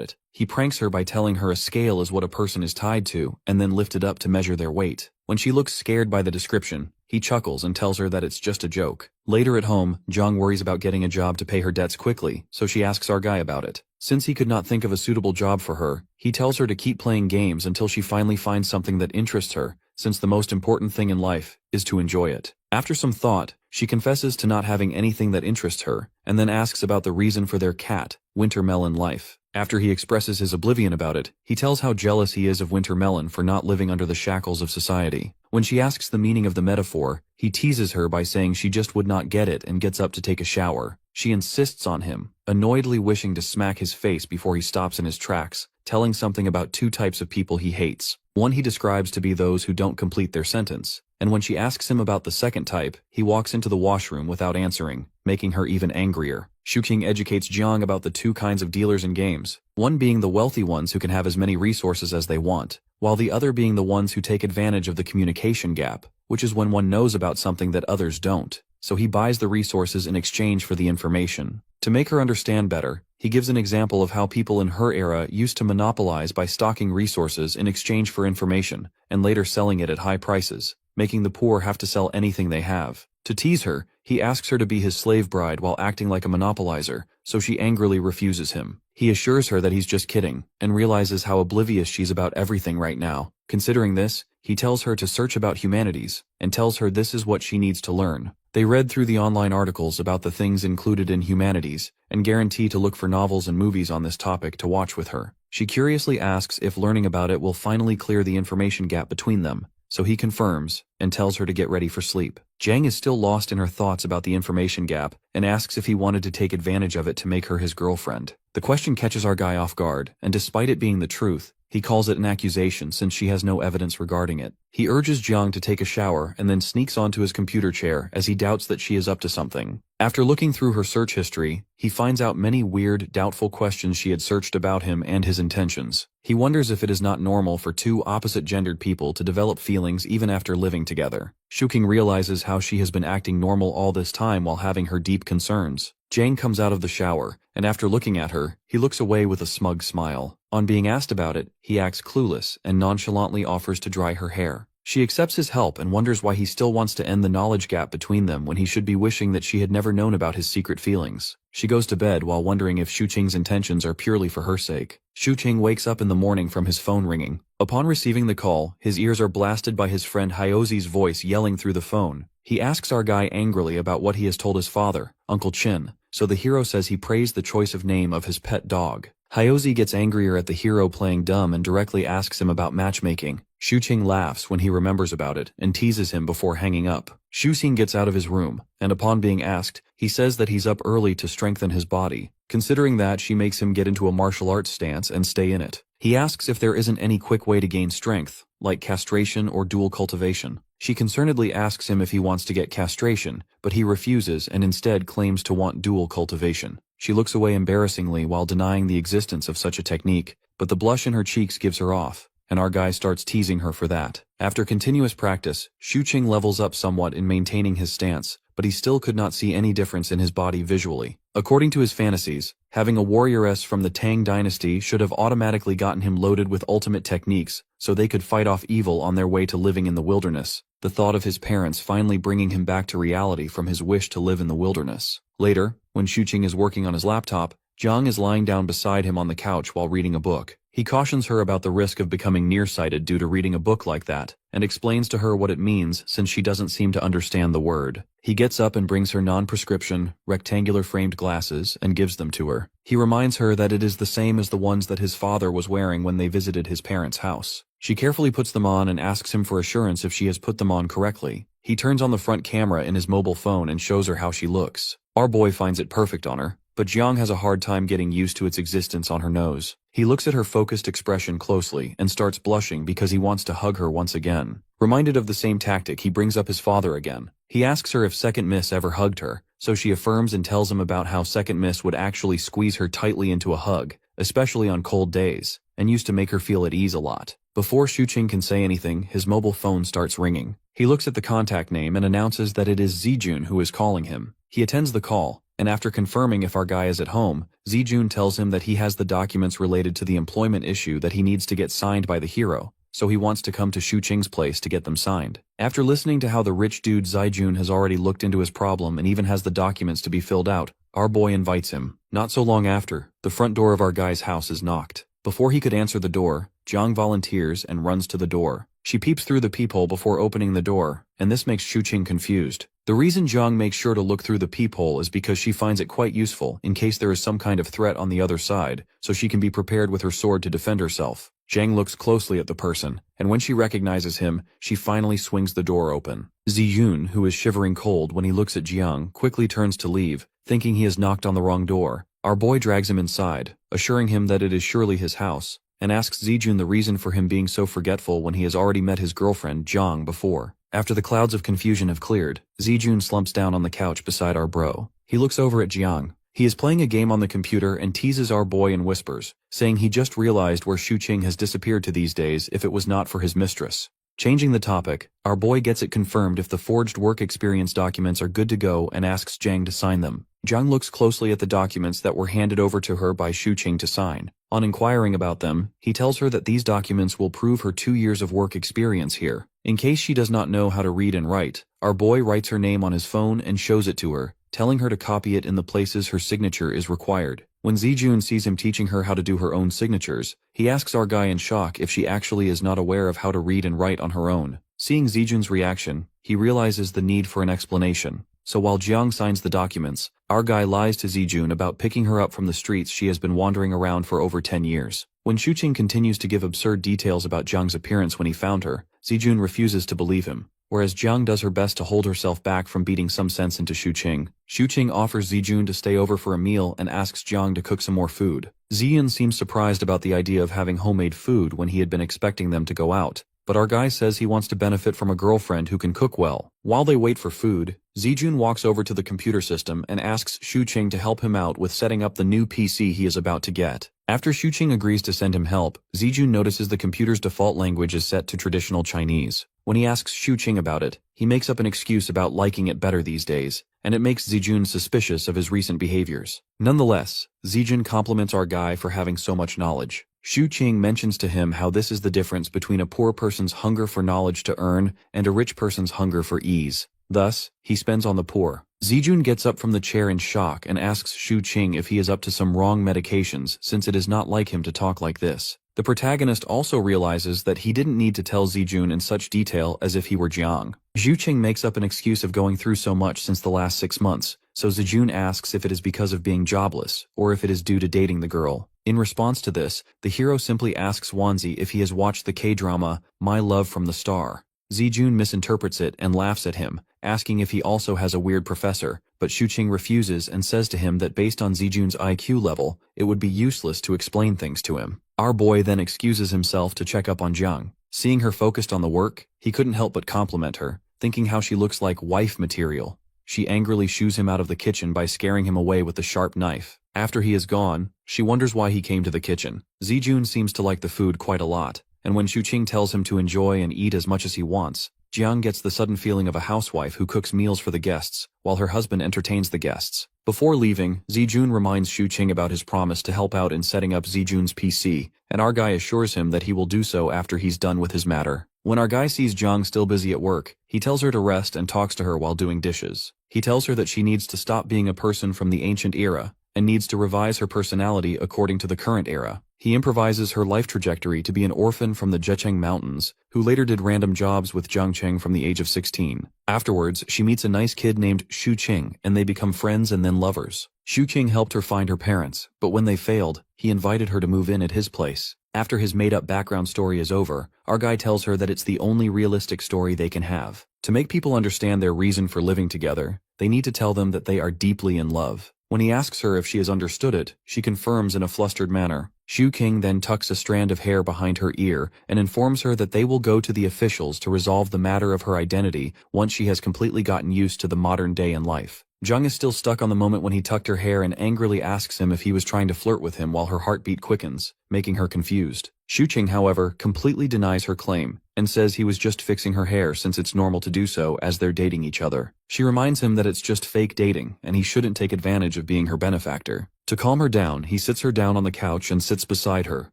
it. He pranks her by telling her a scale is what a person is tied to and then lifted up to measure their weight. When she looks scared by the description, he chuckles and tells her that it's just a joke. Later at home, Jung worries about getting a job to pay her debts quickly, so she asks our guy about it. Since he could not think of a suitable job for her, he tells her to keep playing games until she finally finds something that interests her, since the most important thing in life is to enjoy it. After some thought, she confesses to not having anything that interests her, and then asks about the reason for their cat, Winter Melon life. After he expresses his oblivion about it, he tells how jealous he is of Winter Melon for not living under the shackles of society. When she asks the meaning of the metaphor, he teases her by saying she just would not get it and gets up to take a shower. She insists on him, annoyedly wishing to smack his face before he stops in his tracks, telling something about two types of people he hates. One he describes to be those who don't complete their sentence, and when she asks him about the second type, he walks into the washroom without answering, making her even angrier. Shuqing educates Jiang about the two kinds of dealers in games, one being the wealthy ones who can have as many resources as they want, while the other being the ones who take advantage of the communication gap, which is when one knows about something that others don't, so he buys the resources in exchange for the information. To make her understand better, he gives an example of how people in her era used to monopolize by stocking resources in exchange for information, and later selling it at high prices, making the poor have to sell anything they have. To tease her, he asks her to be his slave bride while acting like a monopolizer, so she angrily refuses him. He assures her that he's just kidding, and realizes how oblivious she's about everything right now. Considering this, he tells her to search about humanities, and tells her this is what she needs to learn. They read through the online articles about the things included in humanities, and guarantee to look for novels and movies on this topic to watch with her. She curiously asks if learning about it will finally clear the information gap between them, so he confirms, and tells her to get ready for sleep. Jang is still lost in her thoughts about the information gap, and asks if he wanted to take advantage of it to make her his girlfriend. The question catches our guy off guard, and despite it being the truth, he calls it an accusation since she has no evidence regarding it. He urges Jiang to take a shower and then sneaks onto his computer chair as he doubts that she is up to something. After looking through her search history, he finds out many weird, doubtful questions she had searched about him and his intentions. He wonders if it is not normal for two opposite-gendered people to develop feelings even after living together. Shuqing realizes how she has been acting normal all this time while having her deep concerns. Jang comes out of the shower, and after looking at her, he looks away with a smug smile. On being asked about it, he acts clueless and nonchalantly offers to dry her hair. She accepts his help and wonders why he still wants to end the knowledge gap between them when he should be wishing that she had never known about his secret feelings. She goes to bed while wondering if Shuqing's intentions are purely for her sake. Shuqing wakes up in the morning from his phone ringing. Upon receiving the call, his ears are blasted by his friend Hyozi's voice yelling through the phone. He asks our guy angrily about what he has told his father, Uncle Chin, so the hero says he praised the choice of name of his pet dog. Hyozi gets angrier at the hero playing dumb and directly asks him about matchmaking. Shuqing laughs when he remembers about it and teases him before hanging up. Shuqing gets out of his room, and upon being asked, he says that he's up early to strengthen his body. Considering that, she makes him get into a martial arts stance and stay in it. He asks if there isn't any quick way to gain strength, like castration or dual cultivation. She concernedly asks him if he wants to get castration, but he refuses and instead claims to want dual cultivation. She looks away embarrassingly while denying the existence of such a technique, but the blush in her cheeks gives her off, and our guy starts teasing her for that. After continuous practice, Shuqing levels up somewhat in maintaining his stance, but he still could not see any difference in his body visually. According to his fantasies, having a warrioress from the Tang dynasty should have automatically gotten him loaded with ultimate techniques, so they could fight off evil on their way to living in the wilderness. The thought of his parents finally bringing him back to reality from his wish to live in the wilderness. Later, when Shuqing is working on his laptop, Jiang is lying down beside him on the couch while reading a book. He cautions her about the risk of becoming nearsighted due to reading a book like that, and explains to her what it means since she doesn't seem to understand the word. He gets up and brings her non-prescription, rectangular framed glasses and gives them to her. He reminds her that it is the same as the ones that his father was wearing when they visited his parents' house. She carefully puts them on and asks him for assurance if she has put them on correctly. He turns on the front camera in his mobile phone and shows her how she looks. Our boy finds it perfect on her, but Jiang has a hard time getting used to its existence on her nose. He looks at her focused expression closely and starts blushing because he wants to hug her once again. Reminded of the same tactic, he brings up his father again. He asks her if Second Miss ever hugged her, so she affirms and tells him about how Second Miss would actually squeeze her tightly into a hug, especially on cold days, and used to make her feel at ease a lot. Before Shuqing can say anything, his mobile phone starts ringing. He looks at the contact name and announces that it is Zijun who is calling him. He attends the call, and after confirming if our guy is at home, Zijun tells him that he has the documents related to the employment issue that he needs to get signed by the hero, so he wants to come to Shuqing's place to get them signed. After listening to how the rich dude Zijun has already looked into his problem and even has the documents to be filled out, our boy invites him. Not so long after, the front door of our guy's house is knocked. Before he could answer the door, Jiang volunteers and runs to the door. She peeps through the peephole before opening the door, and this makes Shuqing confused. The reason Jiang makes sure to look through the peephole is because she finds it quite useful in case there is some kind of threat on the other side, so she can be prepared with her sword to defend herself. Jiang looks closely at the person, and when she recognizes him, she finally swings the door open. Zijun, who is shivering cold when he looks at Jiang, quickly turns to leave, thinking he has knocked on the wrong door. Our boy drags him inside, assuring him that it is surely his house, and asks Zijun the reason for him being so forgetful when he has already met his girlfriend, Jiang, before. After the clouds of confusion have cleared, Zijun slumps down on the couch beside our bro. He looks over at Jiang. He is playing a game on the computer and teases our boy in whispers, saying he just realized where Shuqing has disappeared to these days if it was not for his mistress. Changing the topic, our boy gets it confirmed if the forged work experience documents are good to go and asks Jiang to sign them. Jiang looks closely at the documents that were handed over to her by Shuqing to sign. On inquiring about them, he tells her that these documents will prove her 2 years of work experience here. In case she does not know how to read and write, our boy writes her name on his phone and shows it to her, telling her to copy it in the places her signature is required. When Zijun sees him teaching her how to do her own signatures, he asks our guy in shock if she actually is not aware of how to read and write on her own. Seeing Zijun's reaction, he realizes the need for an explanation. So while Jiang signs the documents, our guy lies to Zijun about picking her up from the streets she has been wandering around for over 10 years. When Shuqing continues to give absurd details about Jiang's appearance when he found her, Zijun refuses to believe him. Whereas Jiang does her best to hold herself back from beating some sense into Shuqing, Shuqing offers Zijun to stay over for a meal and asks Jiang to cook some more food. Zijun seems surprised about the idea of having homemade food when he had been expecting them to go out, but our guy says he wants to benefit from a girlfriend who can cook well. While they wait for food, Zijun walks over to the computer system and asks Shuqing to help him out with setting up the new PC he is about to get. After Shuqing agrees to send him help, Zijun notices the computer's default language is set to traditional Chinese. When he asks Shuqing about it, he makes up an excuse about liking it better these days, and it makes Zijun suspicious of his recent behaviors. Nonetheless, Zijun compliments our guy for having so much knowledge. Shuqing mentions to him how this is the difference between a poor person's hunger for knowledge to earn and a rich person's hunger for ease. Thus, he spends on the poor. Zijun gets up from the chair in shock and asks Shuqing if he is up to some wrong medications since it is not like him to talk like this. The protagonist also realizes that he didn't need to tell Zijun in such detail as if he were Jiang. Shuqing makes up an excuse of going through so much since the last 6 months, so Zijun asks if it is because of being jobless, or if it is due to dating the girl. In response to this, the hero simply asks Wanzi if he has watched the K-drama, My Love from the Star. Zijun misinterprets it and laughs at him, asking if he also has a weird professor, but Shuqing refuses and says to him that based on Zijun's IQ level, it would be useless to explain things to him. Our boy then excuses himself to check up on Jiang. Seeing her focused on the work, he couldn't help but compliment her, thinking how she looks like wife material. She angrily shoos him out of the kitchen by scaring him away with the sharp knife. After he is gone, she wonders why he came to the kitchen. Zijun seems to like the food quite a lot, and when Shuqing tells him to enjoy and eat as much as he wants, Jiang gets the sudden feeling of a housewife who cooks meals for the guests, while her husband entertains the guests. Before leaving, Zijun reminds Shuqing about his promise to help out in setting up Zijun's PC, and our guy assures him that he will do so after he's done with his matter. When our guy sees Jiang still busy at work, he tells her to rest and talks to her while doing dishes. He tells her that she needs to stop being a person from the ancient era, and needs to revise her personality according to the current era. He improvises her life trajectory to be an orphan from the Zhejiang Mountains, who later did random jobs with Jiang Cheng from the age of 16. Afterwards, she meets a nice kid named Shuqing, and they become friends and then lovers. Shuqing helped her find her parents, but when they failed, he invited her to move in at his place. After his made-up background story is over, our guy tells her that it's the only realistic story they can have. To make people understand their reason for living together, they need to tell them that they are deeply in love. When he asks her if she has understood it, she confirms in a flustered manner. Shu King then tucks a strand of hair behind her ear and informs her that they will go to the officials to resolve the matter of her identity once she has completely gotten used to the modern day in life. Jung is still stuck on the moment when he tucked her hair and angrily asks him if he was trying to flirt with him while her heartbeat quickens, making her confused. Shu Qing, however, completely denies her claim and says he was just fixing her hair since it's normal to do so as they're dating each other. She reminds him that it's just fake dating and he shouldn't take advantage of being her benefactor. To calm her down, he sits her down on the couch and sits beside her,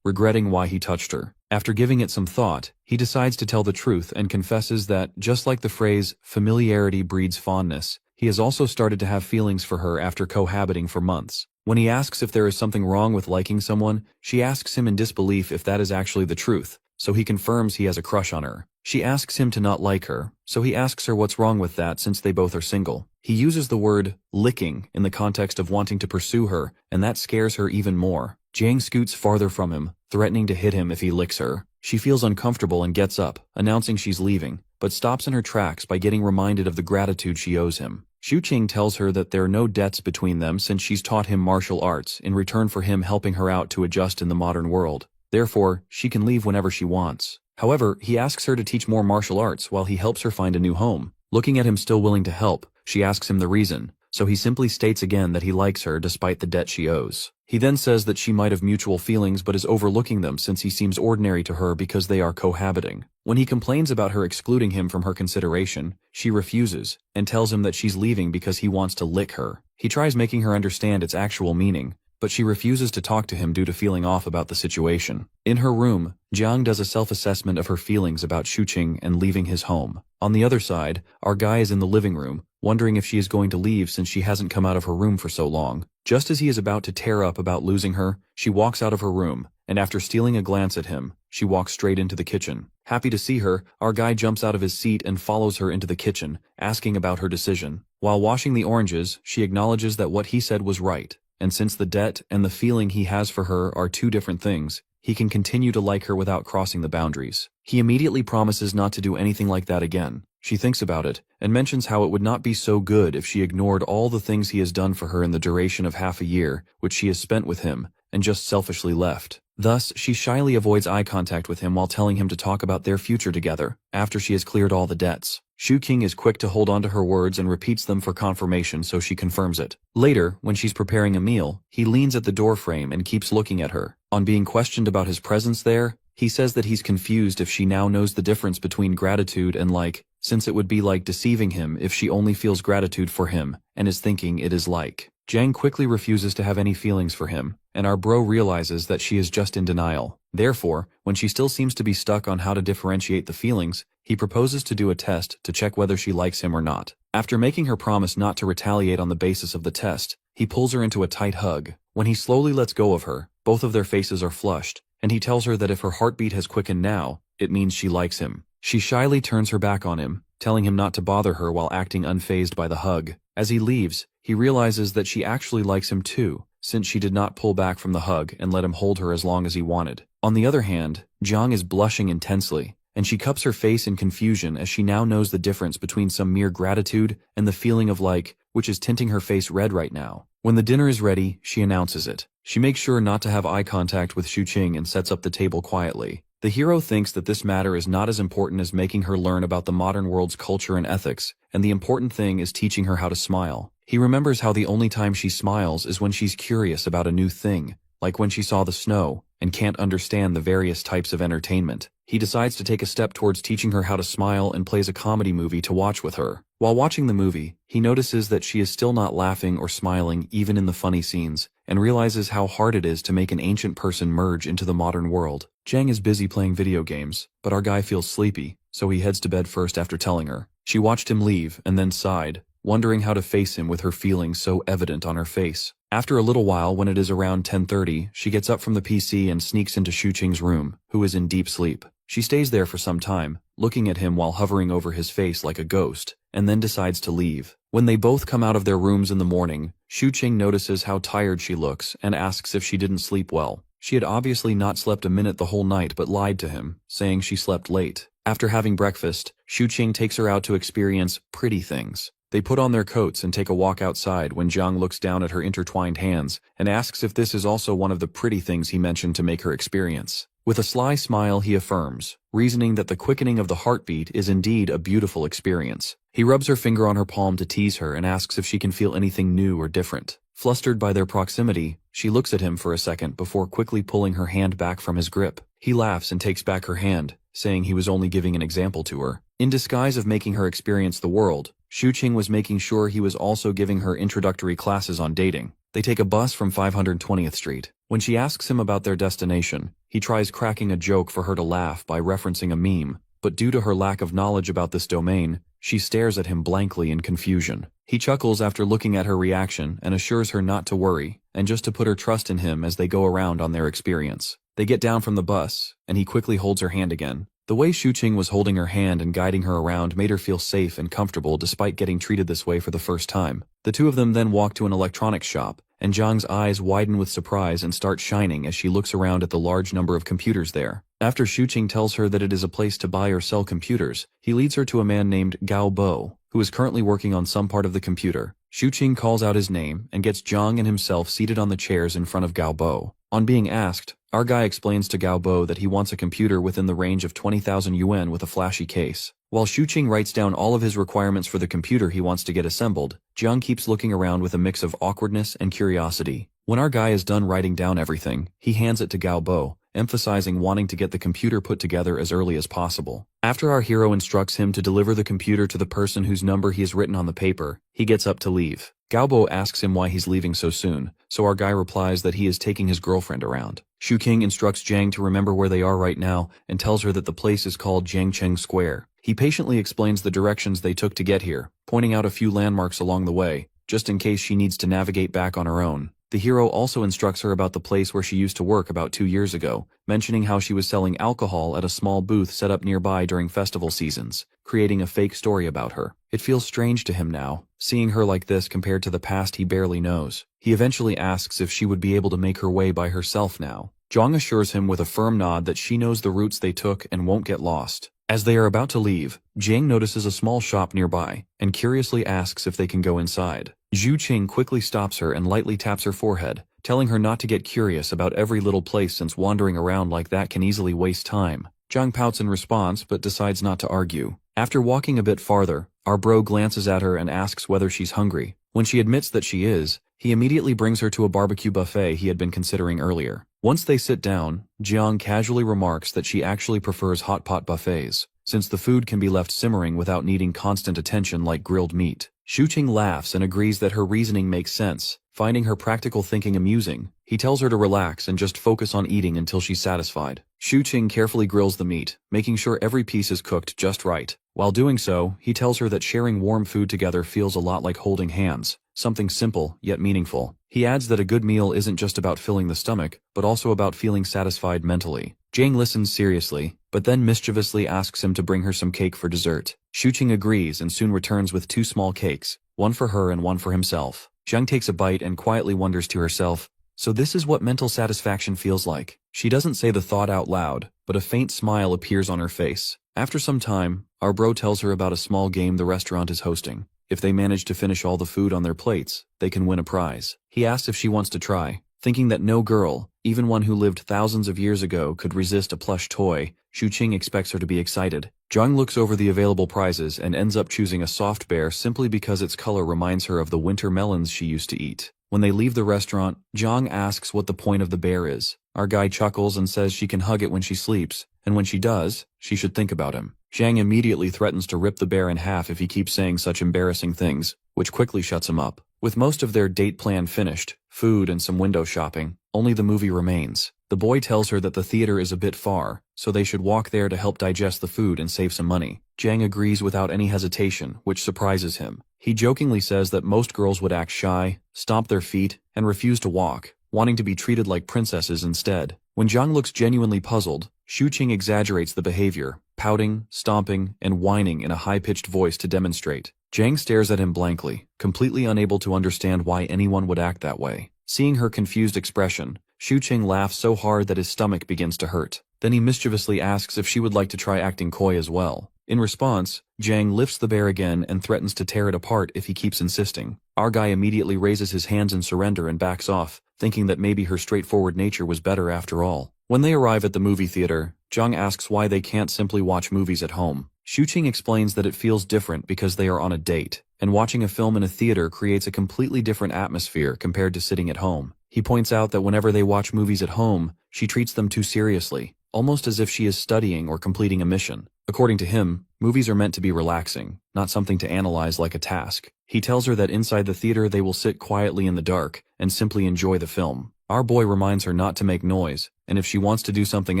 regretting why he touched her. After giving it some thought, he decides to tell the truth and confesses that, just like the phrase, familiarity breeds fondness, he has also started to have feelings for her after cohabiting for months. When he asks if there is something wrong with liking someone, she asks him in disbelief if that is actually the truth, so he confirms he has a crush on her. She asks him to not like her, so he asks her what's wrong with that since they both are single. He uses the word licking in the context of wanting to pursue her, and that scares her even more. Jiang scoots farther from him, threatening to hit him if he licks her. She feels uncomfortable and gets up, announcing she's leaving, but stops in her tracks by getting reminded of the gratitude she owes him. Shu Qing tells her that there are no debts between them since she's taught him martial arts in return for him helping her out to adjust in the modern world. Therefore, she can leave whenever she wants. However, he asks her to teach more martial arts while he helps her find a new home. Looking at him still willing to help, she asks him the reason, so he simply states again that he likes her despite the debt she owes. He then says that she might have mutual feelings but is overlooking them since he seems ordinary to her because they are cohabiting. When he complains about her excluding him from her consideration, she refuses and tells him that she's leaving because he wants to lick her. He tries making her understand its actual meaning, but she refuses to talk to him due to feeling off about the situation. In her room, Jiang does a self-assessment of her feelings about Shu Qing and leaving his home. On the other side, our guy is in the living room, wondering if she is going to leave since she hasn't come out of her room for so long. Just as he is about to tear up about losing her, she walks out of her room, and after stealing a glance at him, she walks straight into the kitchen. Happy to see her, our guy jumps out of his seat and follows her into the kitchen, asking about her decision. While washing the oranges, she acknowledges that what he said was right, and since the debt and the feeling he has for her are two different things, he can continue to like her without crossing the boundaries. He immediately promises not to do anything like that again. She thinks about it, and mentions how it would not be so good if she ignored all the things he has done for her in the duration of half a year, which she has spent with him, and just selfishly left. Thus, she shyly avoids eye contact with him while telling him to talk about their future together, after she has cleared all the debts. Shu Qing is quick to hold on to her words and repeats them for confirmation so she confirms it. Later, when she's preparing a meal, he leans at the doorframe and keeps looking at her. On being questioned about his presence there, he says that he's confused if she now knows the difference between gratitude and like, since it would be like deceiving him if she only feels gratitude for him, and is thinking it is like. Jiang quickly refuses to have any feelings for him, and our bro realizes that she is just in denial. Therefore, when she still seems to be stuck on how to differentiate the feelings, he proposes to do a test to check whether she likes him or not. After making her promise not to retaliate on the basis of the test, he pulls her into a tight hug. When he slowly lets go of her, both of their faces are flushed, and he tells her that if her heartbeat has quickened now, it means she likes him. She shyly turns her back on him, telling him not to bother her while acting unfazed by the hug. As he leaves, he realizes that she actually likes him too, since she did not pull back from the hug and let him hold her as long as he wanted. On the other hand, Jiang is blushing intensely, and she cups her face in confusion as she now knows the difference between some mere gratitude and the feeling of like, which is tinting her face red right now. When the dinner is ready, she announces it. She makes sure not to have eye contact with Shu Qing and sets up the table quietly. The hero thinks that this matter is not as important as making her learn about the modern world's culture and ethics, and the important thing is teaching her how to smile. He remembers how the only time she smiles is when she's curious about a new thing, like when she saw the snow, and can't understand the various types of entertainment. He decides to take a step towards teaching her how to smile and plays a comedy movie to watch with her. While watching the movie, he notices that she is still not laughing or smiling even in the funny scenes, and realizes how hard it is to make an ancient person merge into the modern world. Jiang is busy playing video games, but our guy feels sleepy, so he heads to bed first after telling her. She watched him leave and then sighed, wondering how to face him with her feelings so evident on her face. After a little while, when it is around 10:30, she gets up from the PC and sneaks into Shu Qing's room, who is in deep sleep. She stays there for some time, looking at him while hovering over his face like a ghost, and then decides to leave. When they both come out of their rooms in the morning, Shu Qing notices how tired she looks and asks if she didn't sleep well. She had obviously not slept a minute the whole night but lied to him, saying she slept late. After having breakfast, Shu Qing takes her out to experience pretty things. They put on their coats and take a walk outside when Jiang looks down at her intertwined hands and asks if this is also one of the pretty things he mentioned to make her experience. With a sly smile he affirms, reasoning that the quickening of the heartbeat is indeed a beautiful experience. He rubs her finger on her palm to tease her and asks if she can feel anything new or different. Flustered by their proximity, she looks at him for a second before quickly pulling her hand back from his grip. He laughs and takes back her hand, saying he was only giving an example to her. In disguise of making her experience the world, Shuqing was making sure he was also giving her introductory classes on dating. They take a bus from 520th Street. When she asks him about their destination, he tries cracking a joke for her to laugh by referencing a meme, but due to her lack of knowledge about this domain, she stares at him blankly in confusion. He chuckles after looking at her reaction and assures her not to worry, and just to put her trust in him as they go around on their experience. They get down from the bus, and he quickly holds her hand again. The way Shuqing was holding her hand and guiding her around made her feel safe and comfortable despite getting treated this way for the first time. The two of them then walk to an electronics shop, and Jiang's eyes widen with surprise and start shining as she looks around at the large number of computers there. After Shuqing tells her that it is a place to buy or sell computers, he leads her to a man named Gao Bo, who is currently working on some part of the computer. Shuqing calls out his name and gets Jiang and himself seated on the chairs in front of Gao Bo. On being asked, our guy explains to Gao Bo that he wants a computer within the range of 20,000 yuan with a flashy case. While Shuqing writes down all of his requirements for the computer he wants to get assembled, Jiang keeps looking around with a mix of awkwardness and curiosity. When our guy is done writing down everything, he hands it to Gao Bo, emphasizing wanting to get the computer put together as early as possible. After our hero instructs him to deliver the computer to the person whose number he has written on the paper, he gets up to leave. Gao Bo asks him why he's leaving so soon, so our guy replies that he is taking his girlfriend around. Shuqing instructs Jiang to remember where they are right now and tells her that the place is called Jiangcheng Square. He patiently explains the directions they took to get here, pointing out a few landmarks along the way, just in case she needs to navigate back on her own. The hero also instructs her about the place where she used to work about 2 years ago, mentioning how she was selling alcohol at a small booth set up nearby during festival seasons, creating a fake story about her. It feels strange to him now, seeing her like this compared to the past he barely knows. He eventually asks if she would be able to make her way by herself now. Jiang assures him with a firm nod that she knows the routes they took and won't get lost. As they are about to leave, Jiang notices a small shop nearby, and curiously asks if they can go inside. Zhu Qing quickly stops her and lightly taps her forehead, telling her not to get curious about every little place since wandering around like that can easily waste time. Jiang pouts in response but decides not to argue. After walking a bit farther, our bro glances at her and asks whether she's hungry. When she admits that she is, he immediately brings her to a barbecue buffet he had been considering earlier. Once they sit down, Jiang casually remarks that she actually prefers hot pot buffets, since the food can be left simmering without needing constant attention like grilled meat. Shuqing laughs and agrees that her reasoning makes sense. Finding her practical thinking amusing, he tells her to relax and just focus on eating until she's satisfied. Shuqing carefully grills the meat, making sure every piece is cooked just right. While doing so, he tells her that sharing warm food together feels a lot like holding hands, something simple yet meaningful. He adds that a good meal isn't just about filling the stomach, but also about feeling satisfied mentally. Jiang listens seriously, but then mischievously asks him to bring her some cake for dessert. Shuqing agrees and soon returns with 2 small cakes, one for her and one for himself. Jiang takes a bite and quietly wonders to herself, so this is what mental satisfaction feels like. She doesn't say the thought out loud, but a faint smile appears on her face. After some time, our bro tells her about a small game the restaurant is hosting. If they manage to finish all the food on their plates, they can win a prize. He asks if she wants to try. Thinking that no girl, even one who lived thousands of years ago, could resist a plush toy, Shuqing expects her to be excited. Jiang looks over the available prizes and ends up choosing a soft bear simply because its color reminds her of the winter melons she used to eat. When they leave the restaurant, Jiang asks what the point of the bear is. Our guy chuckles and says she can hug it when she sleeps, and when she does, she should think about him. Jiang immediately threatens to rip the bear in half if he keeps saying such embarrassing things, which quickly shuts him up. With most of their date plan finished, food and some window shopping, only the movie remains. The boy tells her that the theater is a bit far, so they should walk there to help digest the food and save some money. Jiang agrees without any hesitation, which surprises him. He jokingly says that most girls would act shy, stomp their feet, and refuse to walk, wanting to be treated like princesses instead. When Jiang looks genuinely puzzled, Shuqing exaggerates the behavior, pouting, stomping, and whining in a high-pitched voice to demonstrate. Jiang stares at him blankly, completely unable to understand why anyone would act that way. Seeing her confused expression, Shuqing laughs so hard that his stomach begins to hurt. Then he mischievously asks if she would like to try acting coy as well. In response, Jiang lifts the bear again and threatens to tear it apart if he keeps insisting. Our guy immediately raises his hands in surrender and backs off, thinking that maybe her straightforward nature was better after all. When they arrive at the movie theater, Jiang asks why they can't simply watch movies at home. Xuqing explains that it feels different because they are on a date, and watching a film in a theater creates a completely different atmosphere compared to sitting at home. He points out that whenever they watch movies at home, she treats them too seriously, almost as if she is studying or completing a mission. According to him, movies are meant to be relaxing, not something to analyze like a task. He tells her that inside the theater they will sit quietly in the dark and simply enjoy the film. Our boy reminds her not to make noise, and if she wants to do something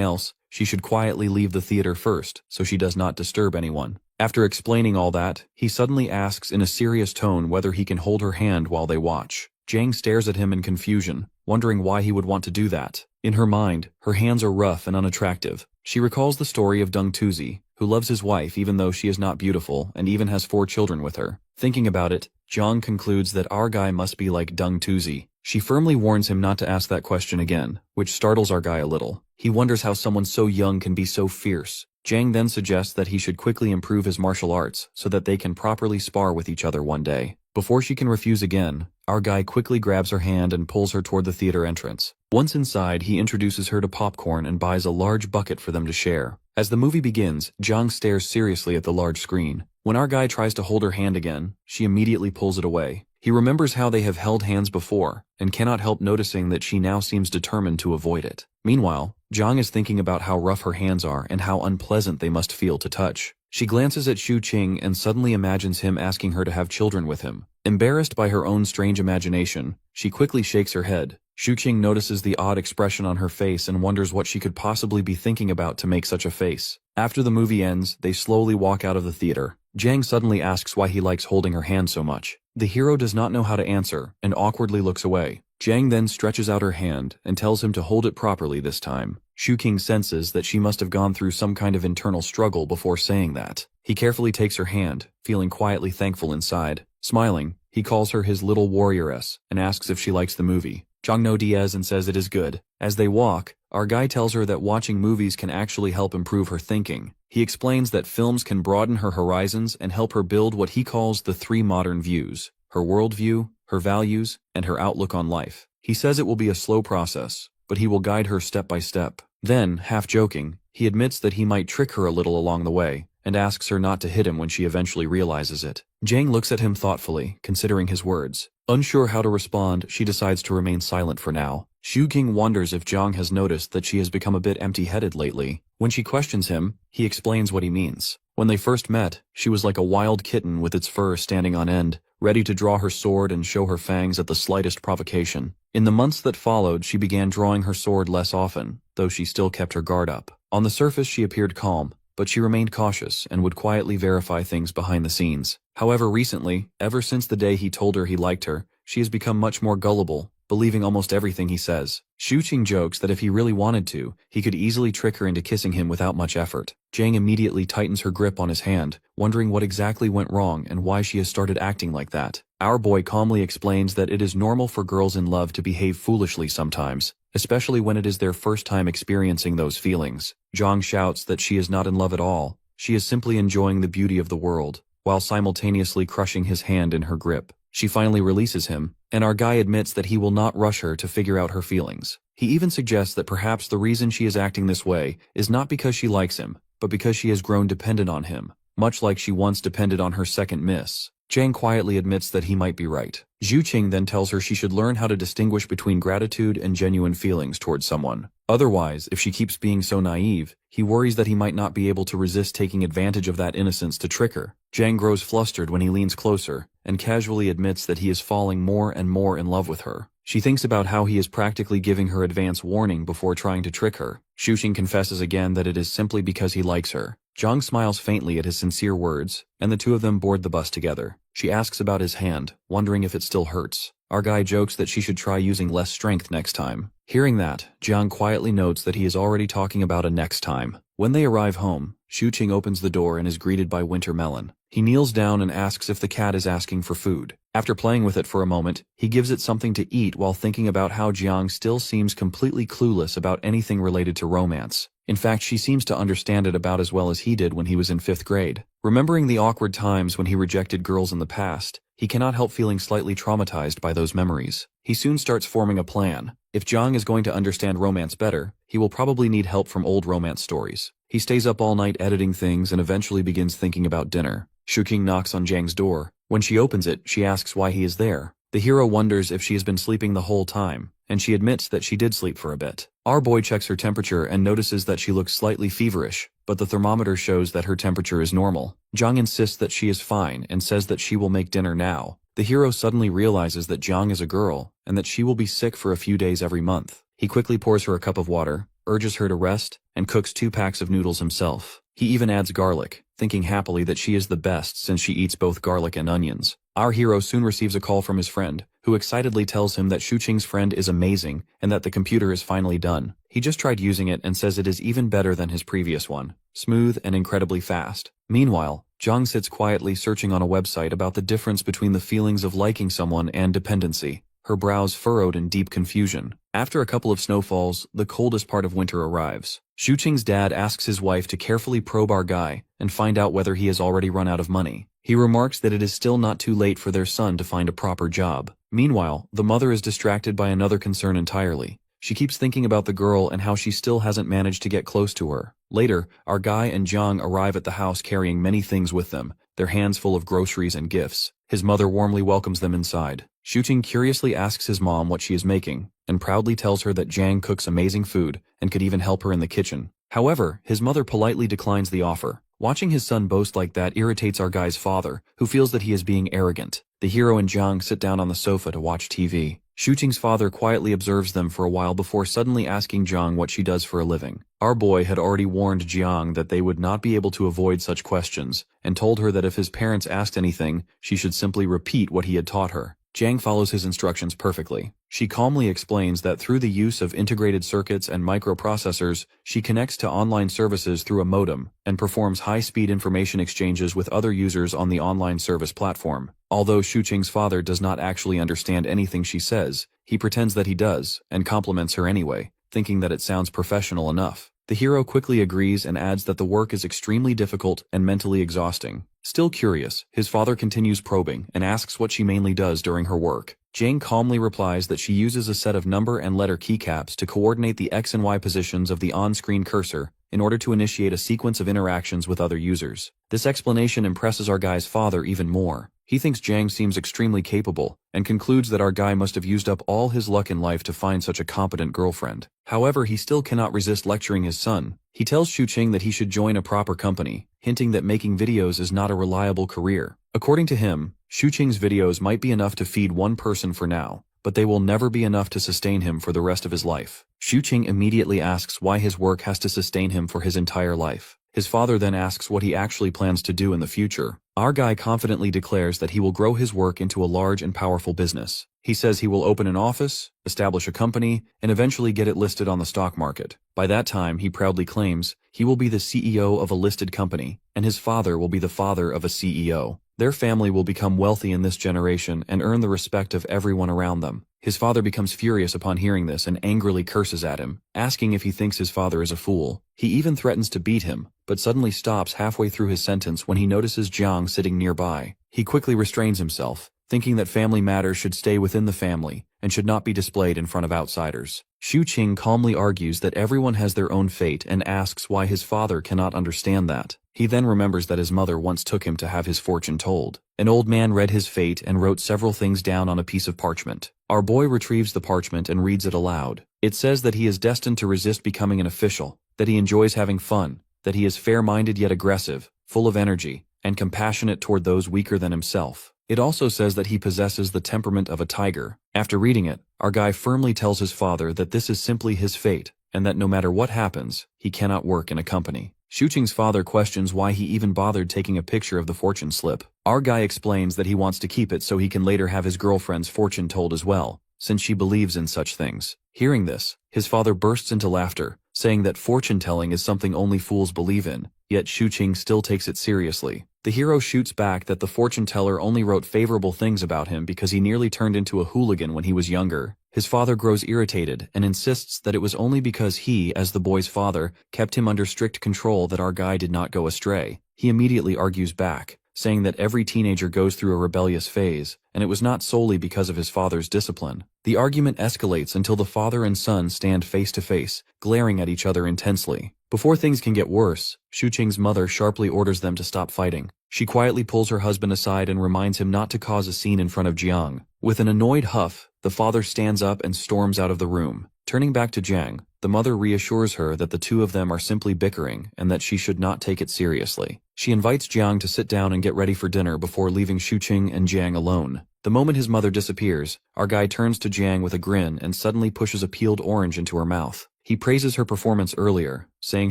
else, she should quietly leave the theater first so she does not disturb anyone. After explaining all that, he suddenly asks in a serious tone whether he can hold her hand while they watch. Jiang stares at him in confusion, wondering why he would want to do that. In her mind, her hands are rough and unattractive. She recalls the story of Deng Tuzi, who loves his wife even though she is not beautiful and even has 4 children with her. Thinking about it, Jiang concludes that our guy must be like Deng Tuzi. She firmly warns him not to ask that question again, which startles our guy a little. He wonders how someone so young can be so fierce. Jiang then suggests that he should quickly improve his martial arts so that they can properly spar with each other one day. Before she can refuse again, our guy quickly grabs her hand and pulls her toward the theater entrance. Once inside, he introduces her to popcorn and buys a large bucket for them to share. As the movie begins, Jiang stares seriously at the large screen. When our guy tries to hold her hand again, she immediately pulls it away. He remembers how they have held hands before, and cannot help noticing that she now seems determined to avoid it. Meanwhile, Jiang is thinking about how rough her hands are and how unpleasant they must feel to touch. She glances at Xuqing and suddenly imagines him asking her to have children with him. Embarrassed by her own strange imagination, she quickly shakes her head. Xuqing notices the odd expression on her face and wonders what she could possibly be thinking about to make such a face. After the movie ends, they slowly walk out of the theater. Jiang suddenly asks why he likes holding her hand so much. The hero does not know how to answer and awkwardly looks away. Jiang then stretches out her hand and tells him to hold it properly this time. Xuqing senses that she must have gone through some kind of internal struggle before saying that. He carefully takes her hand, feeling quietly thankful inside. Smiling, he calls her his little warrioress and asks if she likes the movie. Jiang nods and says it is good. As they walk, our guy tells her that watching movies can actually help improve her thinking. He explains that films can broaden her horizons and help her build what he calls the 3 modern views: her worldview, her values, and her outlook on life. He says it will be a slow process, but he will guide her step by step. Then, half joking, he admits that he might trick her a little along the way, and asks her not to hit him when she eventually realizes it. Jiang looks at him thoughtfully, considering his words. Unsure how to respond, she decides to remain silent for now. Xuqing wonders if Jiang has noticed that she has become a bit empty-headed lately. When she questions him, he explains what he means. When they first met, she was like a wild kitten with its fur standing on end, ready to draw her sword and show her fangs at the slightest provocation. In the months that followed, she began drawing her sword less often, though she still kept her guard up. On the surface she appeared calm, but she remained cautious and would quietly verify things behind the scenes. However, recently, ever since the day he told her he liked her, she has become much more gullible, believing almost everything he says. Xuqing jokes that if he really wanted to, he could easily trick her into kissing him without much effort. Jiang immediately tightens her grip on his hand, wondering what exactly went wrong and why she has started acting like that. Our boy calmly explains that it is normal for girls in love to behave foolishly sometimes, especially when it is their first time experiencing those feelings. Jiang shouts that she is not in love at all. She is simply enjoying the beauty of the world, while simultaneously crushing his hand in her grip. She finally releases him, and our guy admits that he will not rush her to figure out her feelings. He even suggests that perhaps the reason she is acting this way is not because she likes him, but because she has grown dependent on him, much like she once depended on her second miss. Jiang quietly admits that he might be right. Xuqing then tells her she should learn how to distinguish between gratitude and genuine feelings towards someone. Otherwise, if she keeps being so naive, he worries that he might not be able to resist taking advantage of that innocence to trick her. Jiang grows flustered when he leans closer, and casually admits that he is falling more and more in love with her. She thinks about how he is practically giving her advance warning before trying to trick her. Xuqing confesses again that it is simply because he likes her. Jiang smiles faintly at his sincere words, and the two of them board the bus together. She asks about his hand, wondering if it still hurts. Our guy jokes that she should try using less strength next time. Hearing that, Jiang quietly notes that he is already talking about a next time. When they arrive home, Xuqing opens the door and is greeted by Winter Melon. He kneels down and asks if the cat is asking for food. After playing with it for a moment, he gives it something to eat while thinking about how Jiang still seems completely clueless about anything related to romance. In fact, she seems to understand it about as well as he did when he was in 5th grade. Remembering the awkward times when he rejected girls in the past, he cannot help feeling slightly traumatized by those memories. He soon starts forming a plan. If Jiang is going to understand romance better, he will probably need help from old romance stories. He stays up all night editing things and eventually begins thinking about dinner. Shuqing knocks on Jiang's door. When she opens it, she asks why he is there. The hero wonders if she has been sleeping the whole time, and she admits that she did sleep for a bit. Our boy checks her temperature and notices that she looks slightly feverish, but the thermometer shows that her temperature is normal. Jiang insists that she is fine and says that she will make dinner now. The hero suddenly realizes that Jiang is a girl and that she will be sick for a few days every month. He quickly pours her a cup of water, urges her to rest, and cooks 2 packs of noodles himself. He even adds garlic, thinking happily that she is the best since she eats both garlic and onions. Our hero soon receives a call from his friend, who excitedly tells him that Shuqing's friend is amazing and that the computer is finally done. He just tried using it and says it is even better than his previous one, smooth and incredibly fast. Meanwhile, Jiang sits quietly searching on a website about the difference between the feelings of liking someone and dependency, her brows furrowed in deep confusion. After a couple of snowfalls, the coldest part of winter arrives. Shuqing's dad asks his wife to carefully probe our guy and find out whether he has already run out of money. He remarks that it is still not too late for their son to find a proper job. Meanwhile, the mother is distracted by another concern entirely. She keeps thinking about the girl and how she still hasn't managed to get close to her. Later, our guy and Jiang arrive at the house carrying many things with them, their hands full of groceries and gifts. His mother warmly welcomes them inside. Shuqing curiously asks his mom what she is making, and proudly tells her that Jiang cooks amazing food and could even help her in the kitchen. However, his mother politely declines the offer. Watching his son boast like that irritates our guy's father, who feels that he is being arrogant. The hero and Jiang sit down on the sofa to watch TV. Shuqing's father quietly observes them for a while before suddenly asking Jiang what she does for a living. Our boy had already warned Jiang that they would not be able to avoid such questions, and told her that if his parents asked anything, she should simply repeat what he had taught her. Jiang follows his instructions perfectly. She calmly explains that through the use of integrated circuits and microprocessors, she connects to online services through a modem and performs high-speed information exchanges with other users on the online service platform. Although Shuqing's father does not actually understand anything she says, he pretends that he does and compliments her anyway, thinking that it sounds professional enough. The hero quickly agrees and adds that the work is extremely difficult and mentally exhausting. Still curious, his father continues probing and asks what she mainly does during her work. Jiang calmly replies that she uses a set of number and letter keycaps to coordinate the X and Y positions of the on-screen cursor in order to initiate a sequence of interactions with other users. This explanation impresses our guy's father even more. He thinks Jiang seems extremely capable, and concludes that our guy must have used up all his luck in life to find such a competent girlfriend. However, he still cannot resist lecturing his son. He tells Shuqing that he should join a proper company, hinting that making videos is not a reliable career. According to him, Shuqing's videos might be enough to feed one person for now, but they will never be enough to sustain him for the rest of his life. Shuqing immediately asks why his work has to sustain him for his entire life. His father then asks what he actually plans to do in the future. Our guy confidently declares that he will grow his work into a large and powerful business. He says he will open an office, establish a company, and eventually get it listed on the stock market. By that time, he proudly claims, he will be the CEO of a listed company, and his father will be the father of a CEO. Their family will become wealthy in this generation and earn the respect of everyone around them. His father becomes furious upon hearing this and angrily curses at him, asking if he thinks his father is a fool. He even threatens to beat him, but suddenly stops halfway through his sentence when he notices Jiang sitting nearby. He quickly restrains himself, thinking that family matters should stay within the family and should not be displayed in front of outsiders. Shuqing calmly argues that everyone has their own fate and asks why his father cannot understand that. He then remembers that his mother once took him to have his fortune told. An old man read his fate and wrote several things down on a piece of parchment. Our boy retrieves the parchment and reads it aloud. It says that he is destined to resist becoming an official, that he enjoys having fun, that he is fair-minded yet aggressive, full of energy, and compassionate toward those weaker than himself. It also says that he possesses the temperament of a tiger. After reading it, our guy firmly tells his father that this is simply his fate, and that no matter what happens, he cannot work in a company. Shuqing's father questions why he even bothered taking a picture of the fortune slip. Our guy explains that he wants to keep it so he can later have his girlfriend's fortune told as well, since she believes in such things. Hearing this, his father bursts into laughter, saying that fortune-telling is something only fools believe in, yet Shuqing still takes it seriously. The hero shoots back that the fortune teller only wrote favorable things about him because he nearly turned into a hooligan when he was younger. His father grows irritated and insists that it was only because he, as the boy's father, kept him under strict control that our guy did not go astray. He immediately argues back, saying that every teenager goes through a rebellious phase, and it was not solely because of his father's discipline. The argument escalates until the father and son stand face to face, glaring at each other intensely. Before things can get worse, Shuqing's mother sharply orders them to stop fighting. She quietly pulls her husband aside and reminds him not to cause a scene in front of Jiang. With an annoyed huff, the father stands up and storms out of the room. Turning back to Jiang, the mother reassures her that the two of them are simply bickering and that she should not take it seriously. She invites Jiang to sit down and get ready for dinner before leaving Shuqing and Jiang alone. The moment his mother disappears, our guy turns to Jiang with a grin and suddenly pushes a peeled orange into her mouth. He praises her performance earlier, saying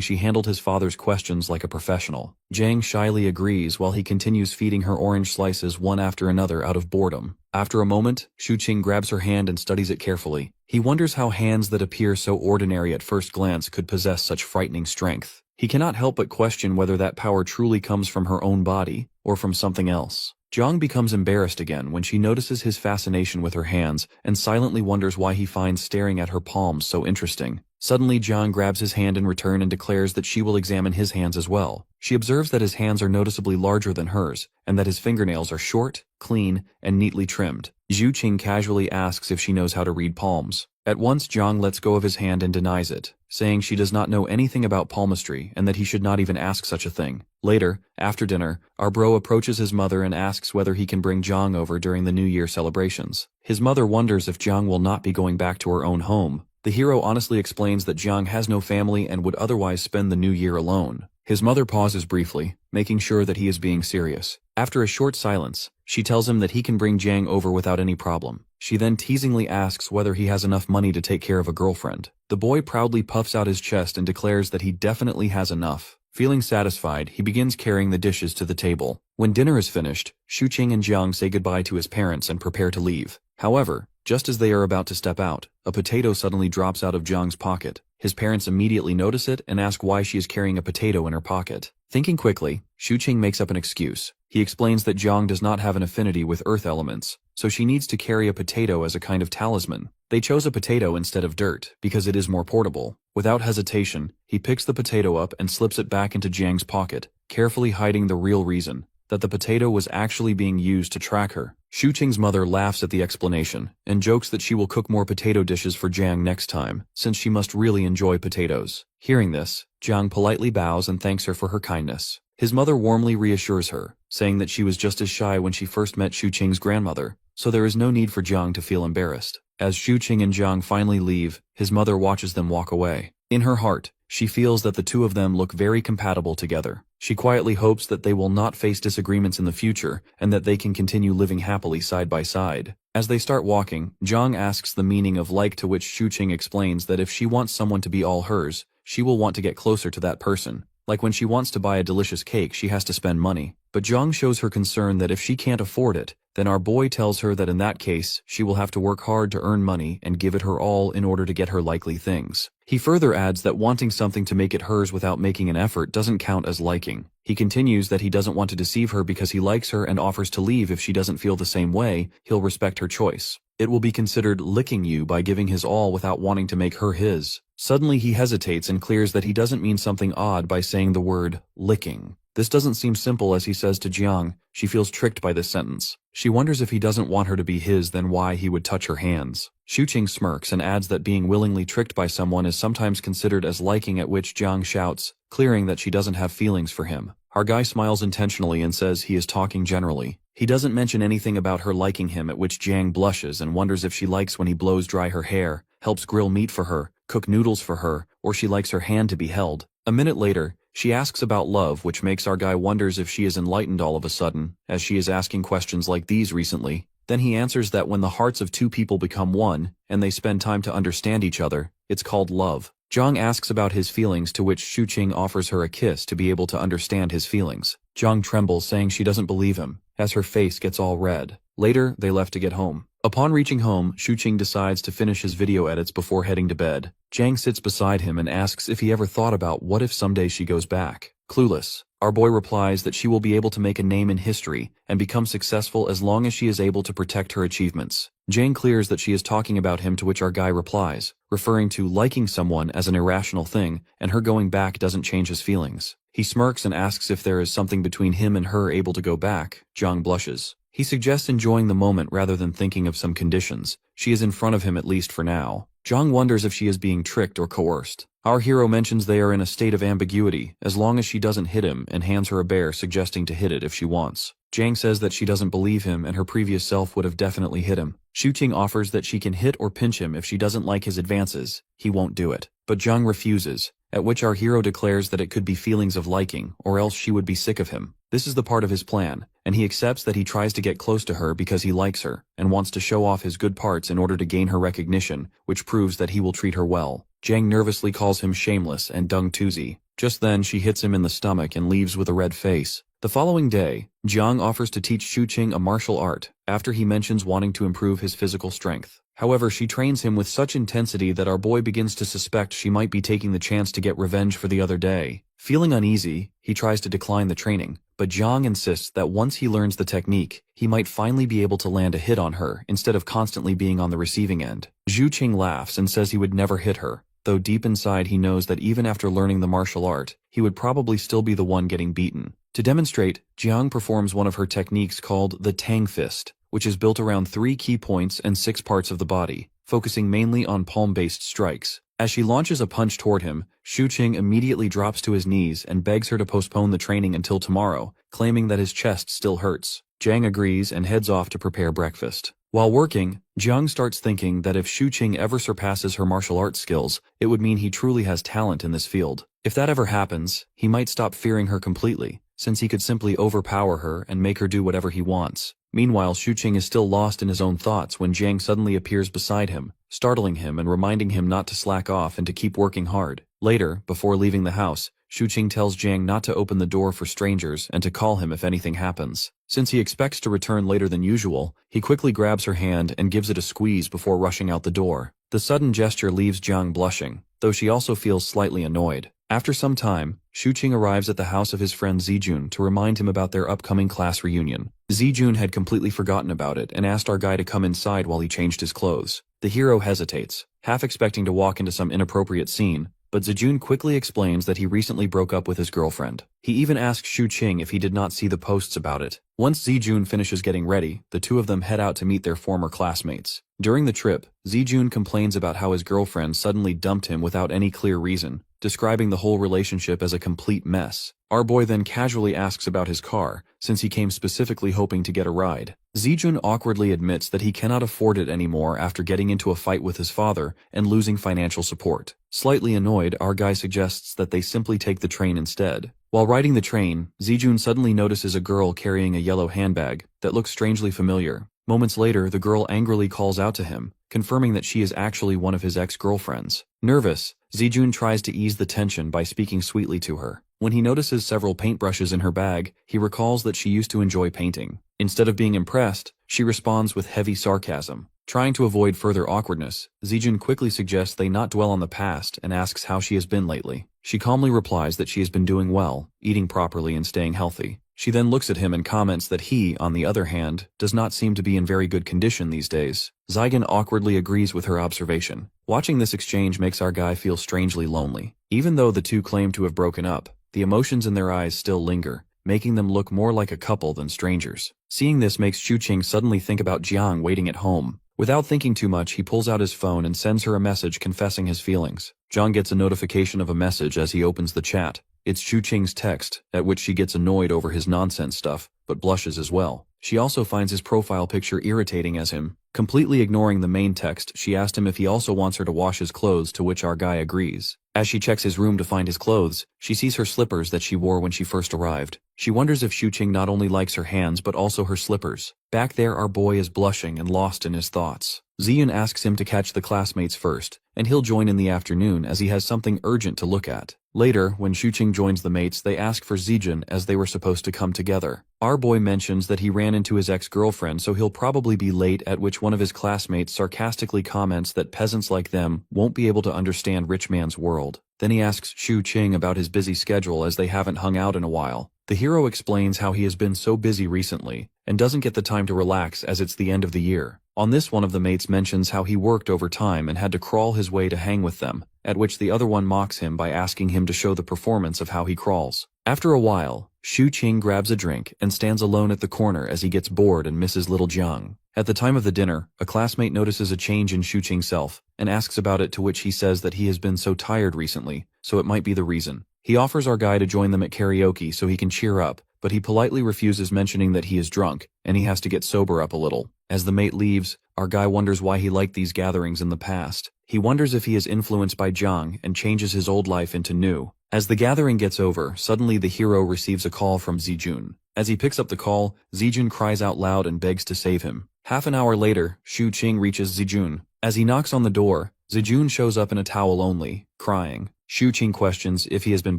she handled his father's questions like a professional. Jiang shyly agrees while he continues feeding her orange slices one after another out of boredom. After a moment, Shuqing grabs her hand and studies it carefully. He wonders how hands that appear so ordinary at first glance could possess such frightening strength. He cannot help but question whether that power truly comes from her own body or from something else. Jiang becomes embarrassed again when she notices his fascination with her hands and silently wonders why he finds staring at her palms so interesting. Suddenly, Jiang grabs his hand in return and declares that she will examine his hands as well. She observes that his hands are noticeably larger than hers, and that his fingernails are short, clean, and neatly trimmed. Shuqing casually asks if she knows how to read palms. At once, Jiang lets go of his hand and denies it, saying she does not know anything about palmistry and that he should not even ask such a thing. Later, after dinner, our bro approaches his mother and asks whether he can bring Jiang over during the New Year celebrations. His mother wonders if Jiang will not be going back to her own home. The hero honestly explains that Jiang has no family and would otherwise spend the New Year alone. His mother pauses briefly, making sure that he is being serious. After a short silence, she tells him that he can bring Jiang over without any problem. She then teasingly asks whether he has enough money to take care of a girlfriend. The boy proudly puffs out his chest and declares that he definitely has enough. Feeling satisfied, he begins carrying the dishes to the table. When dinner is finished, Shuqing and Jiang say goodbye to his parents and prepare to leave. However, just as they are about to step out, a potato suddenly drops out of Jiang's pocket. His parents immediately notice it and ask why she is carrying a potato in her pocket. Thinking quickly, Shuqing makes up an excuse. He explains that Jiang does not have an affinity with earth elements, so she needs to carry a potato as a kind of talisman. They chose a potato instead of dirt because it is more portable. Without hesitation, he picks the potato up and slips it back into Jiang's pocket, carefully hiding the real reason, that the potato was actually being used to track her. Shuqing's mother laughs at the explanation and jokes that she will cook more potato dishes for Jiang next time, since she must really enjoy potatoes. Hearing this, Jiang politely bows and thanks her for her kindness. His mother warmly reassures her, saying that she was just as shy when she first met Shuqing's grandmother, so there is no need for Jiang to feel embarrassed. As Shuqing and Jiang finally leave, his mother watches them walk away. In her heart, she feels that the two of them look very compatible together. She quietly hopes that they will not face disagreements in the future and that they can continue living happily side by side. As they start walking, Jiang asks the meaning of like, to which Shuqing explains that if she wants someone to be all hers, she will want to get closer to that person. Like when she wants to buy a delicious cake, she has to spend money. But Jiang shows her concern that if she can't afford it, then our boy tells her that in that case, she will have to work hard to earn money and give it her all in order to get her likely things. He further adds that wanting something to make it hers without making an effort doesn't count as liking. He continues that he doesn't want to deceive her because he likes her and offers to leave if she doesn't feel the same way. He'll respect her choice. It will be considered licking you by giving his all without wanting to make her his. Suddenly he hesitates and clears that he doesn't mean something odd by saying the word licking. This doesn't seem simple as he says to Jiang. She feels tricked by this sentence. She wonders if he doesn't want her to be his, then why he would touch her hands. Shuqing smirks and adds that being willingly tricked by someone is sometimes considered as liking, at which Jiang shouts, clearing that she doesn't have feelings for him. Our guy smiles intentionally and says he is talking generally. He doesn't mention anything about her liking him, at which Jiang blushes and wonders if she likes when he blows dry her hair, helps grill meat for her, cook noodles for her, or she likes her hand to be held. A minute later, she asks about love, which makes our guy wonders if she is enlightened all of a sudden, as she is asking questions like these recently. Then he answers that when the hearts of two people become one, and they spend time to understand each other, it's called love. Jiang asks about his feelings, to which Shuqing offers her a kiss to be able to understand his feelings. Jiang trembles, saying she doesn't believe him, as her face gets all red. Later, they left to get home. Upon reaching home, Shuqing decides to finish his video edits before heading to bed. Jiang sits beside him and asks if he ever thought about what if someday she goes back. Clueless, our boy replies that she will be able to make a name in history and become successful as long as she is able to protect her achievements. Jang clears that she is talking about him, to which our guy replies, referring to liking someone as an irrational thing, and her going back doesn't change his feelings. He smirks and asks if there is something between him and her able to go back. Jang blushes. He suggests enjoying the moment rather than thinking of some conditions. She is in front of him, at least for now. Jang wonders if she is being tricked or coerced. Our hero mentions they are in a state of ambiguity as long as she doesn't hit him, and hands her a bear, suggesting to hit it if she wants. Jang says that she doesn't believe him and her previous self would have definitely hit him. Shuqing offers that she can hit or pinch him if she doesn't like his advances. He won't do it. But Jang refuses, at which our hero declares that it could be feelings of liking, or else she would be sick of him. This is the part of his plan, and he accepts that he tries to get close to her because he likes her, and wants to show off his good parts in order to gain her recognition, which proves that he will treat her well. Jang nervously calls him shameless and dung tuzi. Just then she hits him in the stomach and leaves with a red face. The following day, Jiang offers to teach Shuqing a martial art, after he mentions wanting to improve his physical strength. However, she trains him with such intensity that our boy begins to suspect she might be taking the chance to get revenge for the other day. Feeling uneasy, he tries to decline the training, but Jiang insists that once he learns the technique, he might finally be able to land a hit on her instead of constantly being on the receiving end. Shuqing laughs and says he would never hit her, though deep inside he knows that even after learning the martial art, he would probably still be the one getting beaten. To demonstrate, Jiang performs one of her techniques called the Tang Fist, which is built around 3 key points and 6 parts of the body, focusing mainly on palm-based strikes. As she launches a punch toward him, Shuqing immediately drops to his knees and begs her to postpone the training until tomorrow, claiming that his chest still hurts. Jiang agrees and heads off to prepare breakfast. While working, Jiang starts thinking that if Shuqing ever surpasses her martial arts skills, it would mean he truly has talent in this field. If that ever happens, he might stop fearing her completely, since he could simply overpower her and make her do whatever he wants. Meanwhile, Shuqing is still lost in his own thoughts when Jiang suddenly appears beside him, startling him and reminding him not to slack off and to keep working hard. Later, before leaving the house, Shuqing tells Jiang not to open the door for strangers and to call him if anything happens. Since he expects to return later than usual, he quickly grabs her hand and gives it a squeeze before rushing out the door. The sudden gesture leaves Jiang blushing, though she also feels slightly annoyed. After some time, Shuqing arrives at the house of his friend Zijun to remind him about their upcoming class reunion. Zijun had completely forgotten about it and asked our guy to come inside while he changed his clothes. The hero hesitates, half expecting to walk into some inappropriate scene, but Zijun quickly explains that he recently broke up with his girlfriend. He even asks Shuqing if he did not see the posts about it. Once Zijun finishes getting ready, the two of them head out to meet their former classmates. During the trip, Zijun complains about how his girlfriend suddenly dumped him without any clear reason, describing the whole relationship as a complete mess. Our boy then casually asks about his car, since he came specifically hoping to get a ride. Zijun awkwardly admits that he cannot afford it anymore after getting into a fight with his father and losing financial support. Slightly annoyed, our guy suggests that they simply take the train instead. While riding the train, Zijun suddenly notices a girl carrying a yellow handbag that looks strangely familiar. Moments later, the girl angrily calls out to him, confirming that she is actually one of his ex-girlfriends. Nervous, Zijun tries to ease the tension by speaking sweetly to her. When he notices several paintbrushes in her bag, he recalls that she used to enjoy painting. Instead of being impressed, she responds with heavy sarcasm. Trying to avoid further awkwardness, Zijun quickly suggests they not dwell on the past and asks how she has been lately. She calmly replies that she has been doing well, eating properly and staying healthy. She then looks at him and comments that he, on the other hand, does not seem to be in very good condition these days. Zygon awkwardly agrees with her observation. Watching this exchange makes our guy feel strangely lonely. Even though the two claim to have broken up, the emotions in their eyes still linger, making them look more like a couple than strangers. Seeing this makes Shuqing suddenly think about Jiang waiting at home. Without thinking too much, he pulls out his phone and sends her a message confessing his feelings. Jiang gets a notification of a message as he opens the chat. It's Shuqing's text, at which she gets annoyed over his nonsense stuff, but blushes as well. She also finds his profile picture irritating as him. Completely ignoring the main text, she asked him if he also wants her to wash his clothes, to which our guy agrees. As she checks his room to find his clothes, she sees her slippers that she wore when she first arrived. She wonders if Shuqing not only likes her hands but also her slippers. Back there, our boy is blushing and lost in his thoughts. Ziyun asks him to catch the classmates first, and he'll join in the afternoon as he has something urgent to look at. Later, when Shuqing joins the mates, they ask for Zijun as they were supposed to come together. Our boy mentions that he ran into his ex-girlfriend, so he'll probably be late, at which one of his classmates sarcastically comments that peasants like them won't be able to understand rich man's world. Then he asks Shuqing about his busy schedule as they haven't hung out in a while. The hero explains how he has been so busy recently and doesn't get the time to relax as it's the end of the year. On this, one of the mates mentions how he worked overtime and had to crawl his way to hang with them, at which the other one mocks him by asking him to show the performance of how he crawls. After a while, Shuqing grabs a drink and stands alone at the corner as he gets bored and misses little Jiang. At the time of the dinner, a classmate notices a change in Shuqing's self and asks about it, to which he says that he has been so tired recently, so it might be the reason. He offers our guy to join them at karaoke so he can cheer up, but he politely refuses, mentioning that he is drunk and he has to get sober up a little. As the mate leaves, our guy wonders why he liked these gatherings in the past. He wonders if he is influenced by Jiang and changes his old life into new. As the gathering gets over, suddenly the hero receives a call from Zijun. As he picks up the call, Zijun cries out loud and begs to save him. Half an hour later, Shuqing reaches Zijun. As he knocks on the door, Zijun shows up in a towel only, crying. Shuqing questions if he has been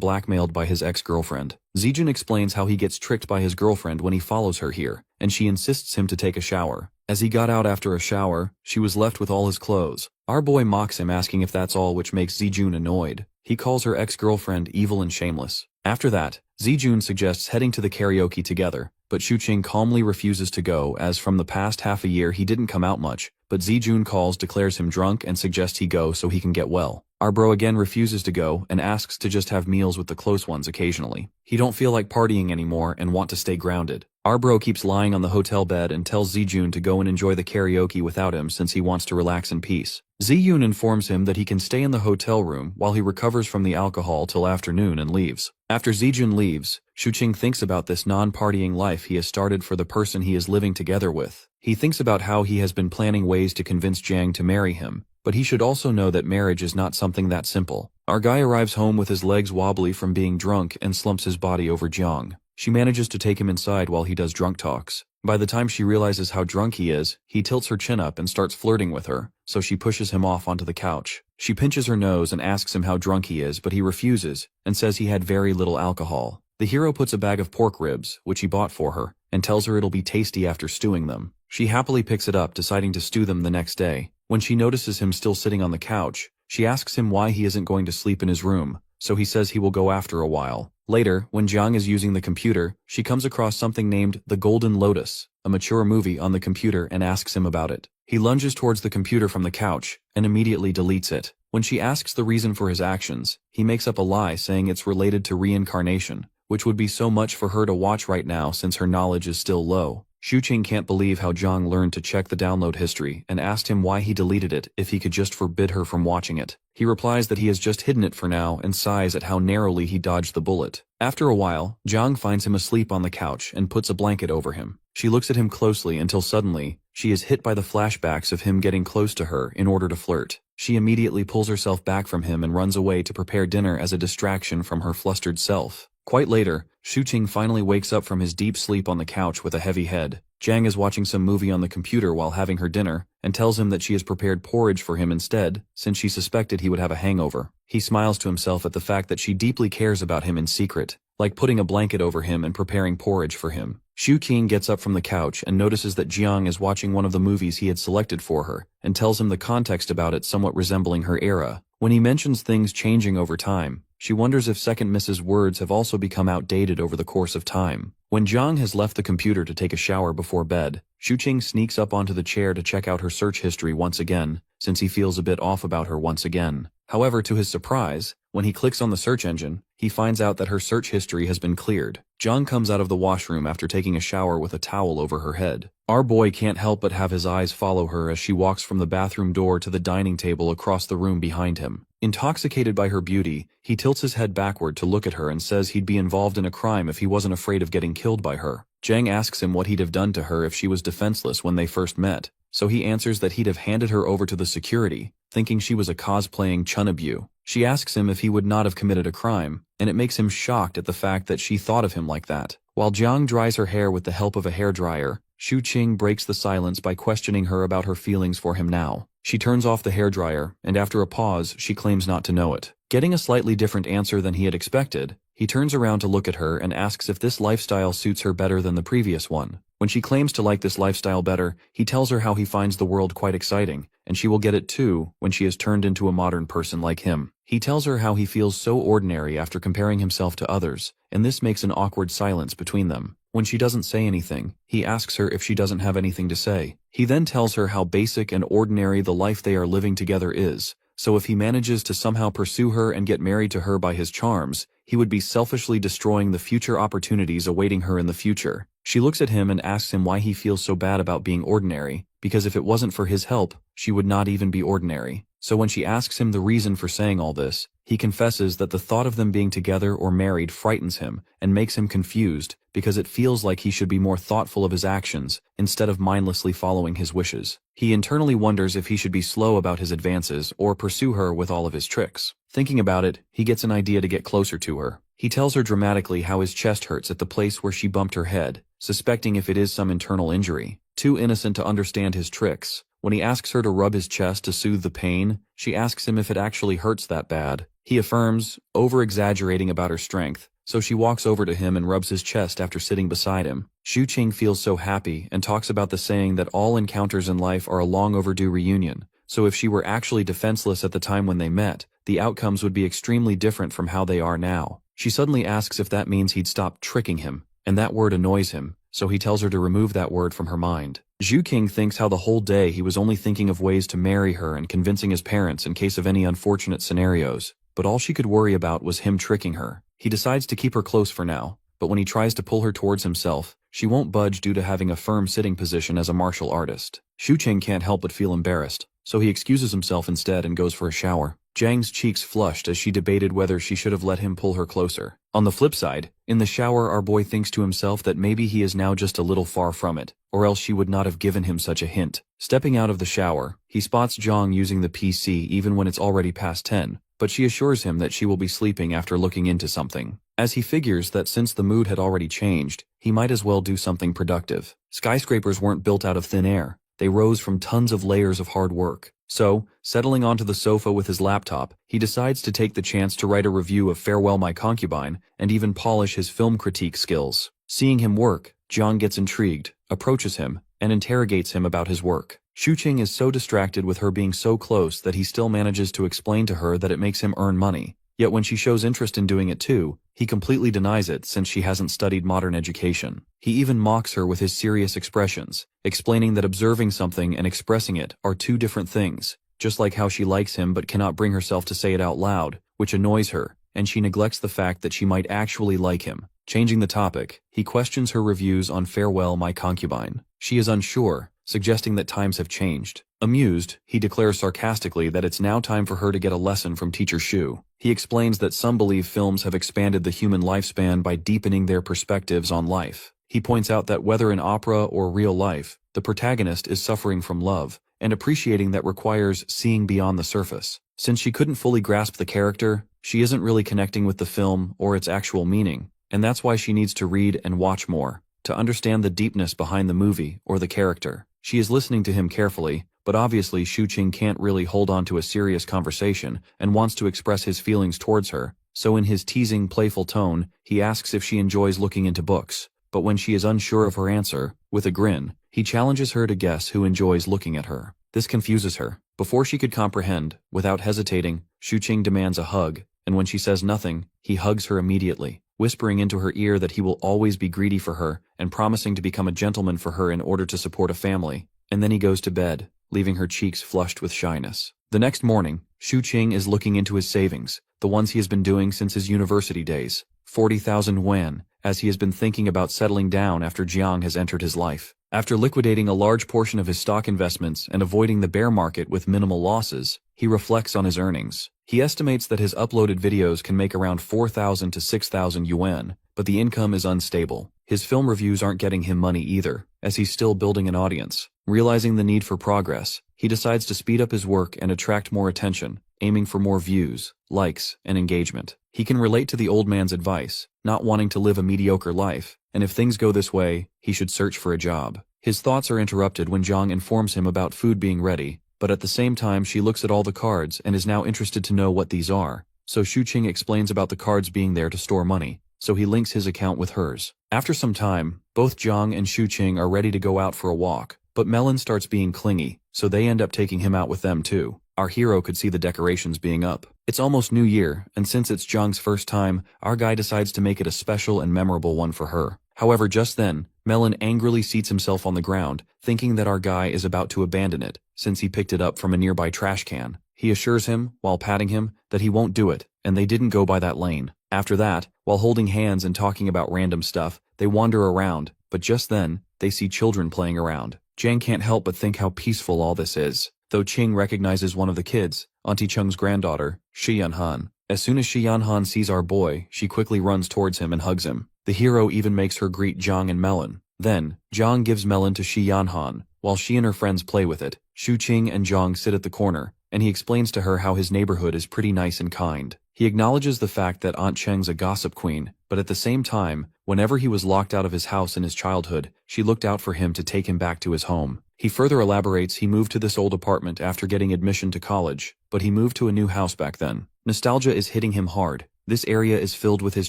blackmailed by his ex-girlfriend. Zijun explains how he gets tricked by his girlfriend when he follows her here, and she insists him to take a shower. As he got out after a shower, she was left with all his clothes. Our boy mocks him, asking if that's all, which makes Zijun annoyed. He calls her ex-girlfriend evil and shameless. After that, Zijun suggests heading to the karaoke together, but Shuqing calmly refuses to go, as from the past half a year he didn't come out much, but Zijun calls, declares him drunk, and suggests he go so he can get well. Our bro again refuses to go and asks to just have meals with the close ones occasionally. He don't feel like partying anymore and want to stay grounded. Our bro keeps lying on the hotel bed and tells Zijun to go and enjoy the karaoke without him since he wants to relax in peace. Zijun informs him that he can stay in the hotel room while he recovers from the alcohol till afternoon and leaves. After Zijun leaves, Shuqing thinks about this non-partying life he has started for the person he is living together with. He thinks about how he has been planning ways to convince Jiang to marry him, but he should also know that marriage is not something that simple. Our guy arrives home with his legs wobbly from being drunk and slumps his body over Jiang. She manages to take him inside while he does drunk talks. By the time she realizes how drunk he is, he tilts her chin up and starts flirting with her, so she pushes him off onto the couch. She pinches her nose and asks him how drunk he is, but he refuses and says he had very little alcohol. The hero puts a bag of pork ribs, which he bought for her, and tells her it'll be tasty after stewing them. She happily picks it up, deciding to stew them the next day. When she notices him still sitting on the couch, she asks him why he isn't going to sleep in his room, so he says he will go after a while. Later, when Jiang is using the computer, she comes across something named The Golden Lotus, a mature movie, on the computer and asks him about it. He lunges towards the computer from the couch and immediately deletes it. When she asks the reason for his actions, he makes up a lie saying it's related to reincarnation, which would be so much for her to watch right now since her knowledge is still low. Shuqing can't believe how Jiang learned to check the download history and asked him why he deleted it if he could just forbid her from watching it. He replies that he has just hidden it for now and sighs at how narrowly he dodged the bullet. After a while, Jiang finds him asleep on the couch and puts a blanket over him. She looks at him closely until suddenly, she is hit by the flashbacks of him getting close to her in order to flirt. She immediately pulls herself back from him and runs away to prepare dinner as a distraction from her flustered self. Quite later, Shuqing finally wakes up from his deep sleep on the couch with a heavy head. Jiang is watching some movie on the computer while having her dinner, and tells him that she has prepared porridge for him instead, since she suspected he would have a hangover. He smiles to himself at the fact that she deeply cares about him in secret, like putting a blanket over him and preparing porridge for him. Shuqing gets up from the couch and notices that Jiang is watching one of the movies he had selected for her, and tells him the context about it somewhat resembling her era. When he mentions things changing over time, she wonders if Second Miss's words have also become outdated over the course of time. When Jiang has left the computer to take a shower before bed, Shuqing sneaks up onto the chair to check out her search history once again, since he feels a bit off about her once again. However, to his surprise, when he clicks on the search engine, he finds out that her search history has been cleared. Jiang comes out of the washroom after taking a shower with a towel over her head. Our boy can't help but have his eyes follow her as she walks from the bathroom door to the dining table across the room behind him. Intoxicated by her beauty, he tilts his head backward to look at her and says he'd be involved in a crime if he wasn't afraid of getting killed by her. Jiang asks him what he'd have done to her if she was defenseless when they first met, so he answers that he'd have handed her over to the security, thinking she was a cosplaying Chunabu. She asks him if he would not have committed a crime, and it makes him shocked at the fact that she thought of him like that. While Jiang dries her hair with the help of a hairdryer, Shuqing breaks the silence by questioning her about her feelings for him now. She turns off the hairdryer, and after a pause, she claims not to know it. Getting a slightly different answer than he had expected, he turns around to look at her and asks if this lifestyle suits her better than the previous one. When she claims to like this lifestyle better, he tells her how he finds the world quite exciting, and she will get it too when she is turned into a modern person like him. He tells her how he feels so ordinary after comparing himself to others, and this makes an awkward silence between them. When she doesn't say anything, he asks her if she doesn't have anything to say. He then tells her how basic and ordinary the life they are living together is, so if he manages to somehow pursue her and get married to her by his charms, he would be selfishly destroying the future opportunities awaiting her in the future. She looks at him and asks him why he feels so bad about being ordinary, because if it wasn't for his help, she would not even be ordinary. So when she asks him the reason for saying all this, he confesses that the thought of them being together or married frightens him and makes him confused because it feels like he should be more thoughtful of his actions instead of mindlessly following his wishes. He internally wonders if he should be slow about his advances or pursue her with all of his tricks. Thinking about it, he gets an idea to get closer to her. He tells her dramatically how his chest hurts at the place where she bumped her head, suspecting if it is some internal injury. Too innocent to understand his tricks, when he asks her to rub his chest to soothe the pain, she asks him if it actually hurts that bad. He affirms, over-exaggerating about her strength, so she walks over to him and rubs his chest after sitting beside him. Xu Qing feels so happy and talks about the saying that all encounters in life are a long overdue reunion, so if she were actually defenseless at the time when they met, the outcomes would be extremely different from how they are now. She suddenly asks if that means he'd stop tricking him, and that word annoys him, so he tells her to remove that word from her mind. Xu Qing thinks how the whole day he was only thinking of ways to marry her and convincing his parents in case of any unfortunate scenarios, but all she could worry about was him tricking her. He decides to keep her close for now, but when he tries to pull her towards himself, she won't budge due to having a firm sitting position as a martial artist. Xu Qing can't help but feel embarrassed, so he excuses himself instead and goes for a shower. Jiang's cheeks flushed as she debated whether she should have let him pull her closer. On the flip side, in the shower our boy thinks to himself that maybe he is now just a little far from it, or else she would not have given him such a hint. Stepping out of the shower, he spots Jiang using the PC even when it's already past 10, but she assures him that she will be sleeping after looking into something. As he figures that since the mood had already changed, he might as well do something productive. Skyscrapers weren't built out of thin air, they rose from tons of layers of hard work. So, settling onto the sofa with his laptop, he decides to take the chance to write a review of Farewell My Concubine and even polish his film critique skills. Seeing him work, Jiang gets intrigued, approaches him, and interrogates him about his work. Xu Qing is so distracted with her being so close that he still manages to explain to her that it makes him earn money. Yet when she shows interest in doing it too, he completely denies it since she hasn't studied modern education. He even mocks her with his serious expressions, explaining that observing something and expressing it are two different things, just like how she likes him but cannot bring herself to say it out loud, which annoys her, and she neglects the fact that she might actually like him. Changing the topic, he questions her reviews on Farewell My Concubine. She is unsure, suggesting that times have changed. Amused, he declares sarcastically that it's now time for her to get a lesson from Teacher Xu. He explains that some believe films have expanded the human lifespan by deepening their perspectives on life. He points out that whether in opera or real life, the protagonist is suffering from love, and appreciating that requires seeing beyond the surface. Since she couldn't fully grasp the character, she isn't really connecting with the film or its actual meaning, and that's why she needs to read and watch more, to understand the deepness behind the movie or the character. She is listening to him carefully, but obviously Xu Qing can't really hold on to a serious conversation and wants to express his feelings towards her, so in his teasing, playful tone, he asks if she enjoys looking into books, but when she is unsure of her answer, with a grin, he challenges her to guess who enjoys looking at her. This confuses her. Before she could comprehend, without hesitating, Xu Qing demands a hug, and when she says nothing, he hugs her immediately, whispering into her ear that he will always be greedy for her and promising to become a gentleman for her in order to support a family, and then he goes to bed, leaving her cheeks flushed with shyness. The next morning, Xu Qing is looking into his savings, the ones he has been doing since his university days, 40,000 yuan, as he has been thinking about settling down after Jiang has entered his life. After liquidating a large portion of his stock investments and avoiding the bear market with minimal losses, he reflects on his earnings. He estimates that his uploaded videos can make around 4,000 to 6,000 yuan, but the income is unstable. His film reviews aren't getting him money either, as he's still building an audience. Realizing the need for progress, he decides to speed up his work and attract more attention, aiming for more views, likes, and engagement. He can relate to the old man's advice, not wanting to live a mediocre life, and if things go this way, he should search for a job. His thoughts are interrupted when Zhang informs him about food being ready, but at the same time she looks at all the cards and is now interested to know what these are. So Shuqing explains about the cards being there to store money, so he links his account with hers. After some time, both Jiang and Shuqing are ready to go out for a walk, but Melon starts being clingy, so they end up taking him out with them too. Our hero could see the decorations being up. It's almost New Year, and since it's Jiang's first time, our guy decides to make it a special and memorable one for her. However, just then, Melon angrily seats himself on the ground, thinking that our guy is about to abandon it, since he picked it up from a nearby trash can. He assures him, while patting him, that he won't do it, and they didn't go by that lane. After that, while holding hands and talking about random stuff, they wander around, but just then, they see children playing around. Jiang can't help but think how peaceful all this is, though Qing recognizes one of the kids, Auntie Cheng's granddaughter, Shi Yanhan. As soon as Shi Yanhan sees our boy, she quickly runs towards him and hugs him. The hero even makes her greet Jiang and Melon. Then, Jiang gives Melon to Shi Yanhan, while she and her friends play with it. Shuqing and Jiang sit at the corner, and he explains to her how his neighborhood is pretty nice and kind. He acknowledges the fact that Aunt Cheng's a gossip queen, but at the same time, whenever he was locked out of his house in his childhood, she looked out for him to take him back to his home. He further elaborates he moved to this old apartment after getting admission to college, but he moved to a new house back then. Nostalgia is hitting him hard. This area is filled with his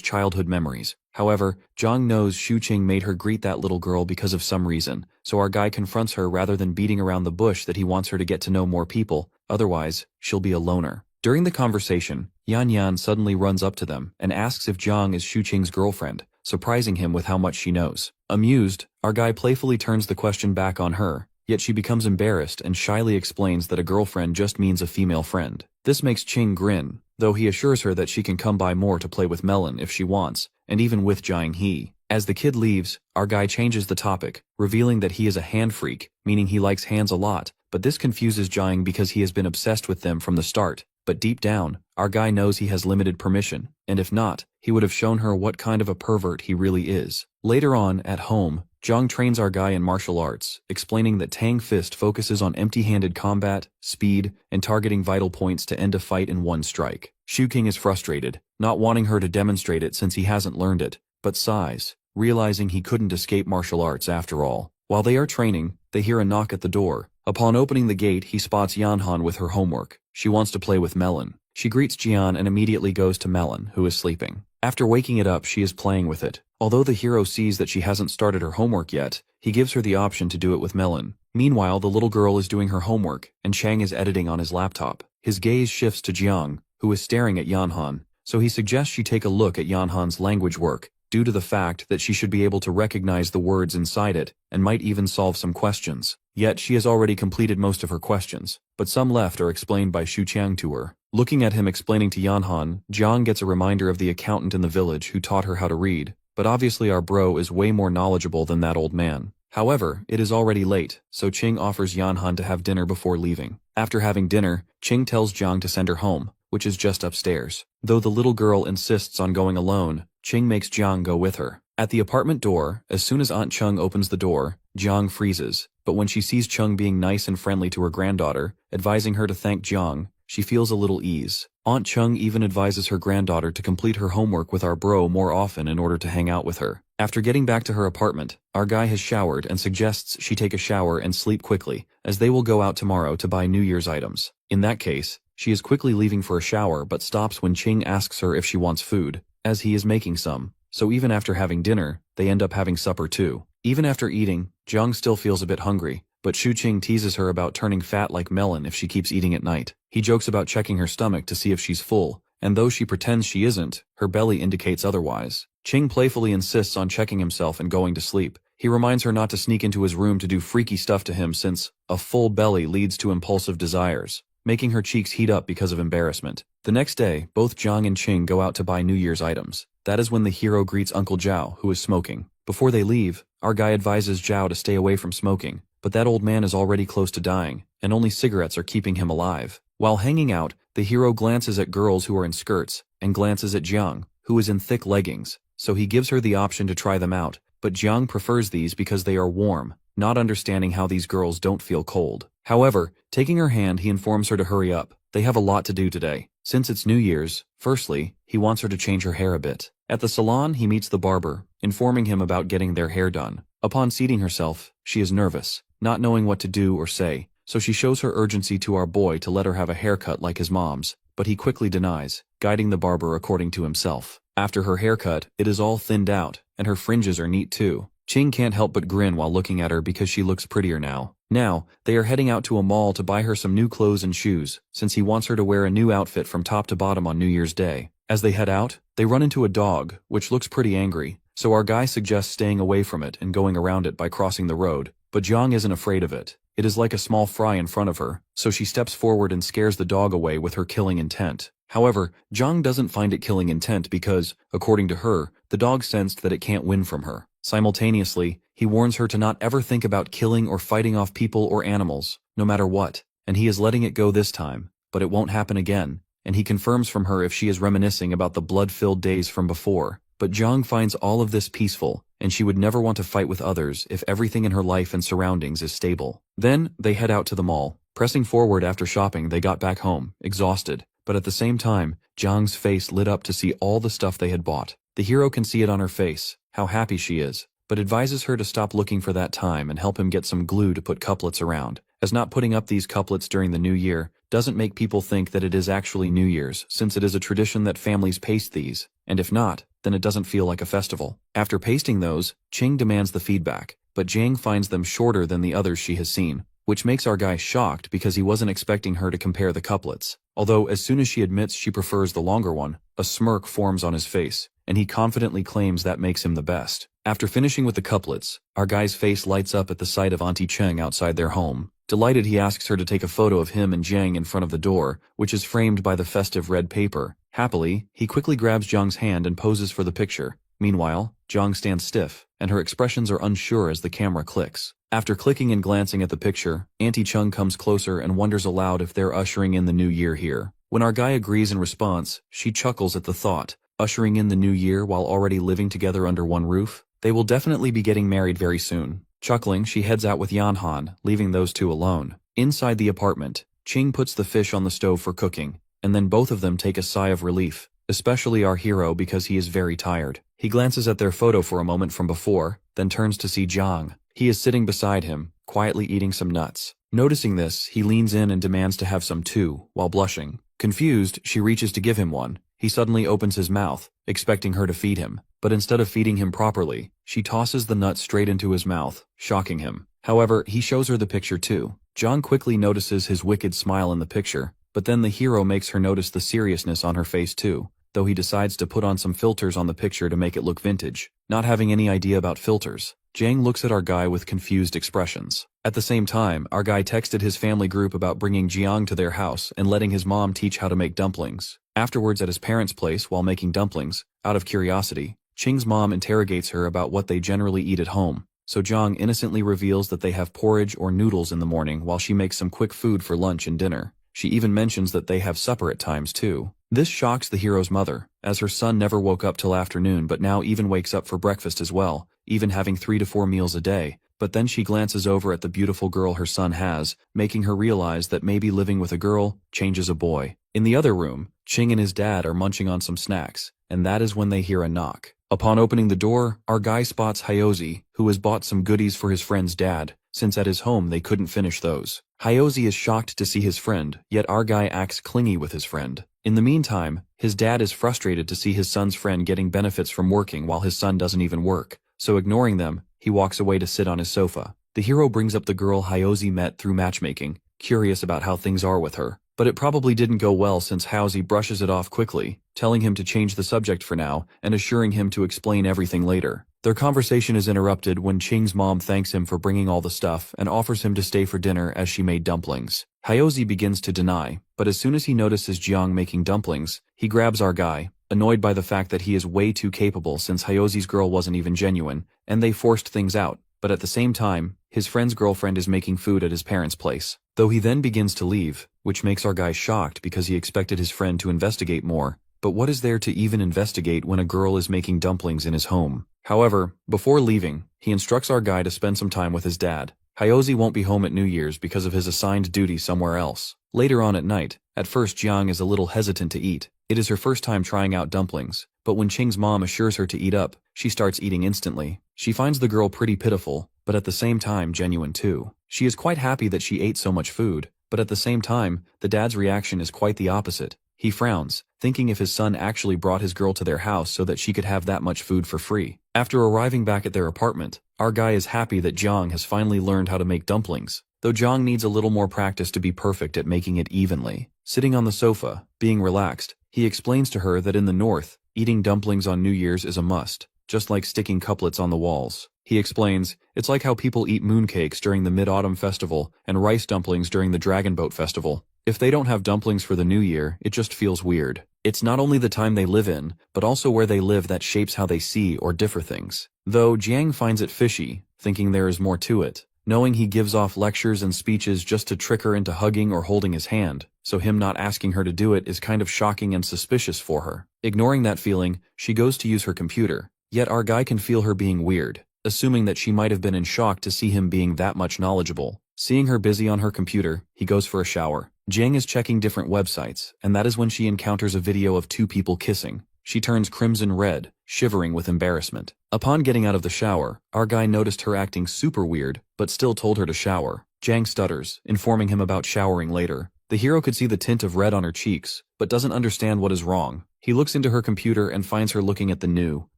childhood memories. However, Jiang knows Shuqing made her greet that little girl because of some reason, so our guy confronts her rather than beating around the bush that he wants her to get to know more people, otherwise, she'll be a loner. During the conversation, Yan Yan suddenly runs up to them and asks if Jiang is Shuqing's girlfriend, surprising him with how much she knows. Amused, our guy playfully turns the question back on her, yet she becomes embarrassed and shyly explains that a girlfriend just means a female friend. This makes Qing grin, though he assures her that she can come by more to play with Melon if she wants, and even with Jiang He. As the kid leaves, our guy changes the topic, revealing that he is a hand freak, meaning he likes hands a lot, but this confuses Jiang because he has been obsessed with them from the start. But deep down, our guy knows he has limited permission, and if not, he would have shown her what kind of a pervert he really is. Later on, at home, Jiang trains our guy in martial arts, explaining that Tang Fist focuses on empty-handed combat, speed, and targeting vital points to end a fight in one strike. Shuqing is frustrated, not wanting her to demonstrate it since he hasn't learned it, but sighs, realizing he couldn't escape martial arts after all. While they are training, they hear a knock at the door. Upon opening the gate, he spots Yanhan with her homework. She wants to play with Melon. She greets Jian and immediately goes to Melon, who is sleeping. After waking it up, she is playing with it. Although the hero sees that she hasn't started her homework yet, he gives her the option to do it with Melon. Meanwhile, the little girl is doing her homework, and Chang is editing on his laptop. His gaze shifts to Jiang, who is staring at Yanhan, so he suggests she take a look at Yanhan's language work, due to the fact that she should be able to recognize the words inside it, and might even solve some questions. Yet she has already completed most of her questions, but some left are explained by Xu Qiang to her. Looking at him explaining to Yanhan, Jiang gets a reminder of the accountant in the village who taught her how to read, but obviously our bro is way more knowledgeable than that old man. However, it is already late, so Qing offers Yanhan to have dinner before leaving. After having dinner, Qing tells Jiang to send her home, which is just upstairs. Though the little girl insists on going alone, Qing makes Jiang go with her. At the apartment door, as soon as Aunt Chung opens the door, Jiang freezes, but when she sees Chung being nice and friendly to her granddaughter, advising her to thank Jiang, she feels a little ease. Aunt Chung even advises her granddaughter to complete her homework with our bro more often in order to hang out with her. After getting back to her apartment, our guy has showered and suggests she take a shower and sleep quickly, as they will go out tomorrow to buy New Year's items. In that case, she is quickly leaving for a shower but stops when Qing asks her if she wants food, as he is making some. So even after having dinner, they end up having supper too. Even after eating, Jiang still feels a bit hungry, but Xu Qing teases her about turning fat like Melon if she keeps eating at night. He jokes about checking her stomach to see if she's full, and though she pretends she isn't, her belly indicates otherwise. Qing playfully insists on checking himself and going to sleep. He reminds her not to sneak into his room to do freaky stuff to him since a full belly leads to impulsive desires, making her cheeks heat up because of embarrassment. The next day, both Jiang and Qing go out to buy New Year's items. That is when the hero greets Uncle Zhao, who is smoking. Before they leave, our guy advises Zhao to stay away from smoking, but that old man is already close to dying, and only cigarettes are keeping him alive. While hanging out, the hero glances at girls who are in skirts, and glances at Jiang, who is in thick leggings, so he gives her the option to try them out, but Jiang prefers these because they are warm, not understanding how these girls don't feel cold. However, taking her hand, he informs her to hurry up. They have a lot to do today. Since it's New Year's, firstly, he wants her to change her hair a bit. At the salon, he meets the barber, informing him about getting their hair done. Upon seating herself, she is nervous, not knowing what to do or say, so she shows her urgency to our boy to let her have a haircut like his mom's, but he quickly denies, guiding the barber according to himself. After her haircut, it is all thinned out, and her fringes are neat too. Ching can't help but grin while looking at her because she looks prettier now. Now, they are heading out to a mall to buy her some new clothes and shoes, since he wants her to wear a new outfit from top to bottom on New Year's Day. As they head out, they run into a dog, which looks pretty angry, so our guy suggests staying away from it and going around it by crossing the road, but Jiang isn't afraid of it. It is like a small fry in front of her, so she steps forward and scares the dog away with her killing intent. However, Jiang doesn't find it killing intent because, according to her, the dog sensed that it can't win from her. Simultaneously, he warns her to not ever think about killing or fighting off people or animals, no matter what, and he is letting it go this time, but it won't happen again, and he confirms from her if she is reminiscing about the blood-filled days from before. But Jiang finds all of this peaceful, and she would never want to fight with others if everything in her life and surroundings is stable. Then, they head out to the mall. Pressing forward after shopping, they got back home, exhausted, but at the same time, Jiang's face lit up to see all the stuff they had bought. The hero can see it on her face, how happy she is, but advises her to stop looking for that time and help him get some glue to put couplets around, as not putting up these couplets during the new year doesn't make people think that it is actually New Year's, since it is a tradition that families paste these, and if not, then it doesn't feel like a festival. After pasting those, Ching demands the feedback, but Jiang finds them shorter than the others she has seen, which makes our guy shocked because he wasn't expecting her to compare the couplets. Although as soon as she admits she prefers the longer one, a smirk forms on his face, and he confidently claims that makes him the best. After finishing with the couplets, our guy's face lights up at the sight of Auntie Cheng outside their home. Delighted, he asks her to take a photo of him and Jiang in front of the door, which is framed by the festive red paper. Happily, he quickly grabs Jiang's hand and poses for the picture. Meanwhile, Jiang stands stiff, and her expressions are unsure as the camera clicks. After clicking and glancing at the picture, Auntie Chung comes closer and wonders aloud if they're ushering in the new year here. When our guy agrees in response, she chuckles at the thought. Ushering in the new year while already living together under one roof? They will definitely be getting married very soon. Chuckling, she heads out with Yanhan, leaving those two alone. Inside the apartment, Ching puts the fish on the stove for cooking, and then both of them take a sigh of relief, especially our hero because he is very tired. He glances at their photo for a moment from before, then turns to see Jiang. He is sitting beside him, quietly eating some nuts. Noticing this, he leans in and demands to have some too, while blushing. Confused, she reaches to give him one. He suddenly opens his mouth, expecting her to feed him, but instead of feeding him properly, she tosses the nut straight into his mouth, shocking him. However, he shows her the picture too. Jiang quickly notices his wicked smile in the picture, but then the hero makes her notice the seriousness on her face too, though he decides to put on some filters on the picture to make it look vintage. Not having any idea about filters, Jiang looks at our guy with confused expressions. At the same time, our guy texted his family group about bringing Jiang to their house and letting his mom teach how to make dumplings. Afterwards, at his parents' place while making dumplings, out of curiosity, Ching's mom interrogates her about what they generally eat at home, so Jiang innocently reveals that they have porridge or noodles in the morning while she makes some quick food for lunch and dinner. She even mentions that they have supper at times too. This shocks the hero's mother, as her son never woke up till afternoon but now even wakes up for breakfast as well, even having 3 to 4 meals a day. But then she glances over at the beautiful girl her son has, making her realize that maybe living with a girl changes a boy. In the other room, Ching and his dad are munching on some snacks, and that is when they hear a knock. Upon opening the door, our guy spots Hyozi, who has bought some goodies for his friend's dad, since at his home they couldn't finish those. Hyozi is shocked to see his friend, yet our guy acts clingy with his friend. In the meantime, his dad is frustrated to see his son's friend getting benefits from working while his son doesn't even work, so ignoring them, he walks away to sit on his sofa. The hero brings up the girl Hyozi met through matchmaking, curious about how things are with her. But it probably didn't go well since Hyozi brushes it off quickly, telling him to change the subject for now and assuring him to explain everything later. Their conversation is interrupted when Ching's mom thanks him for bringing all the stuff and offers him to stay for dinner as she made dumplings. Hyozi begins to deny, but as soon as he notices Jiang making dumplings, he grabs our guy, annoyed by the fact that he is way too capable since Hyozi's girl wasn't even genuine, and they forced things out. But at the same time, his friend's girlfriend is making food at his parents' place. Though he then begins to leave, which makes our guy shocked because he expected his friend to investigate more. But what is there to even investigate when a girl is making dumplings in his home? However, before leaving, he instructs our guy to spend some time with his dad. Hyozi won't be home at New Year's because of his assigned duty somewhere else. Later on at night, at first Jiang is a little hesitant to eat. It is her first time trying out dumplings, but when Ching's mom assures her to eat up, she starts eating instantly. She finds the girl pretty pitiful, but at the same time genuine too. She is quite happy that she ate so much food, but at the same time, the dad's reaction is quite the opposite. He frowns, thinking if his son actually brought his girl to their house so that she could have that much food for free. After arriving back at their apartment, our guy is happy that Jiang has finally learned how to make dumplings, though Jiang needs a little more practice to be perfect at making it evenly. Sitting on the sofa, being relaxed, he explains to her that in the north, eating dumplings on New Year's is a must, just like sticking couplets on the walls. He explains, it's like how people eat mooncakes during the Mid-Autumn Festival and rice dumplings during the Dragon Boat Festival. If they don't have dumplings for the New Year, it just feels weird. It's not only the time they live in, but also where they live that shapes how they see or differ things. Though Jiang finds it fishy, thinking there is more to it. Knowing he gives off lectures and speeches just to trick her into hugging or holding his hand, so him not asking her to do it is kind of shocking and suspicious for her. Ignoring that feeling, she goes to use her computer, yet our guy can feel her being weird, assuming that she might have been in shock to see him being that much knowledgeable. Seeing her busy on her computer, he goes for a shower. Jiang is checking different websites, and that is when she encounters a video of two people kissing. She turns crimson red, shivering with embarrassment. Upon getting out of the shower, our guy noticed her acting super weird, but still told her to shower. Jiang stutters, informing him about showering later. The hero could see the tint of red on her cheeks, but doesn't understand what is wrong. He looks into her computer and finds her looking at the new,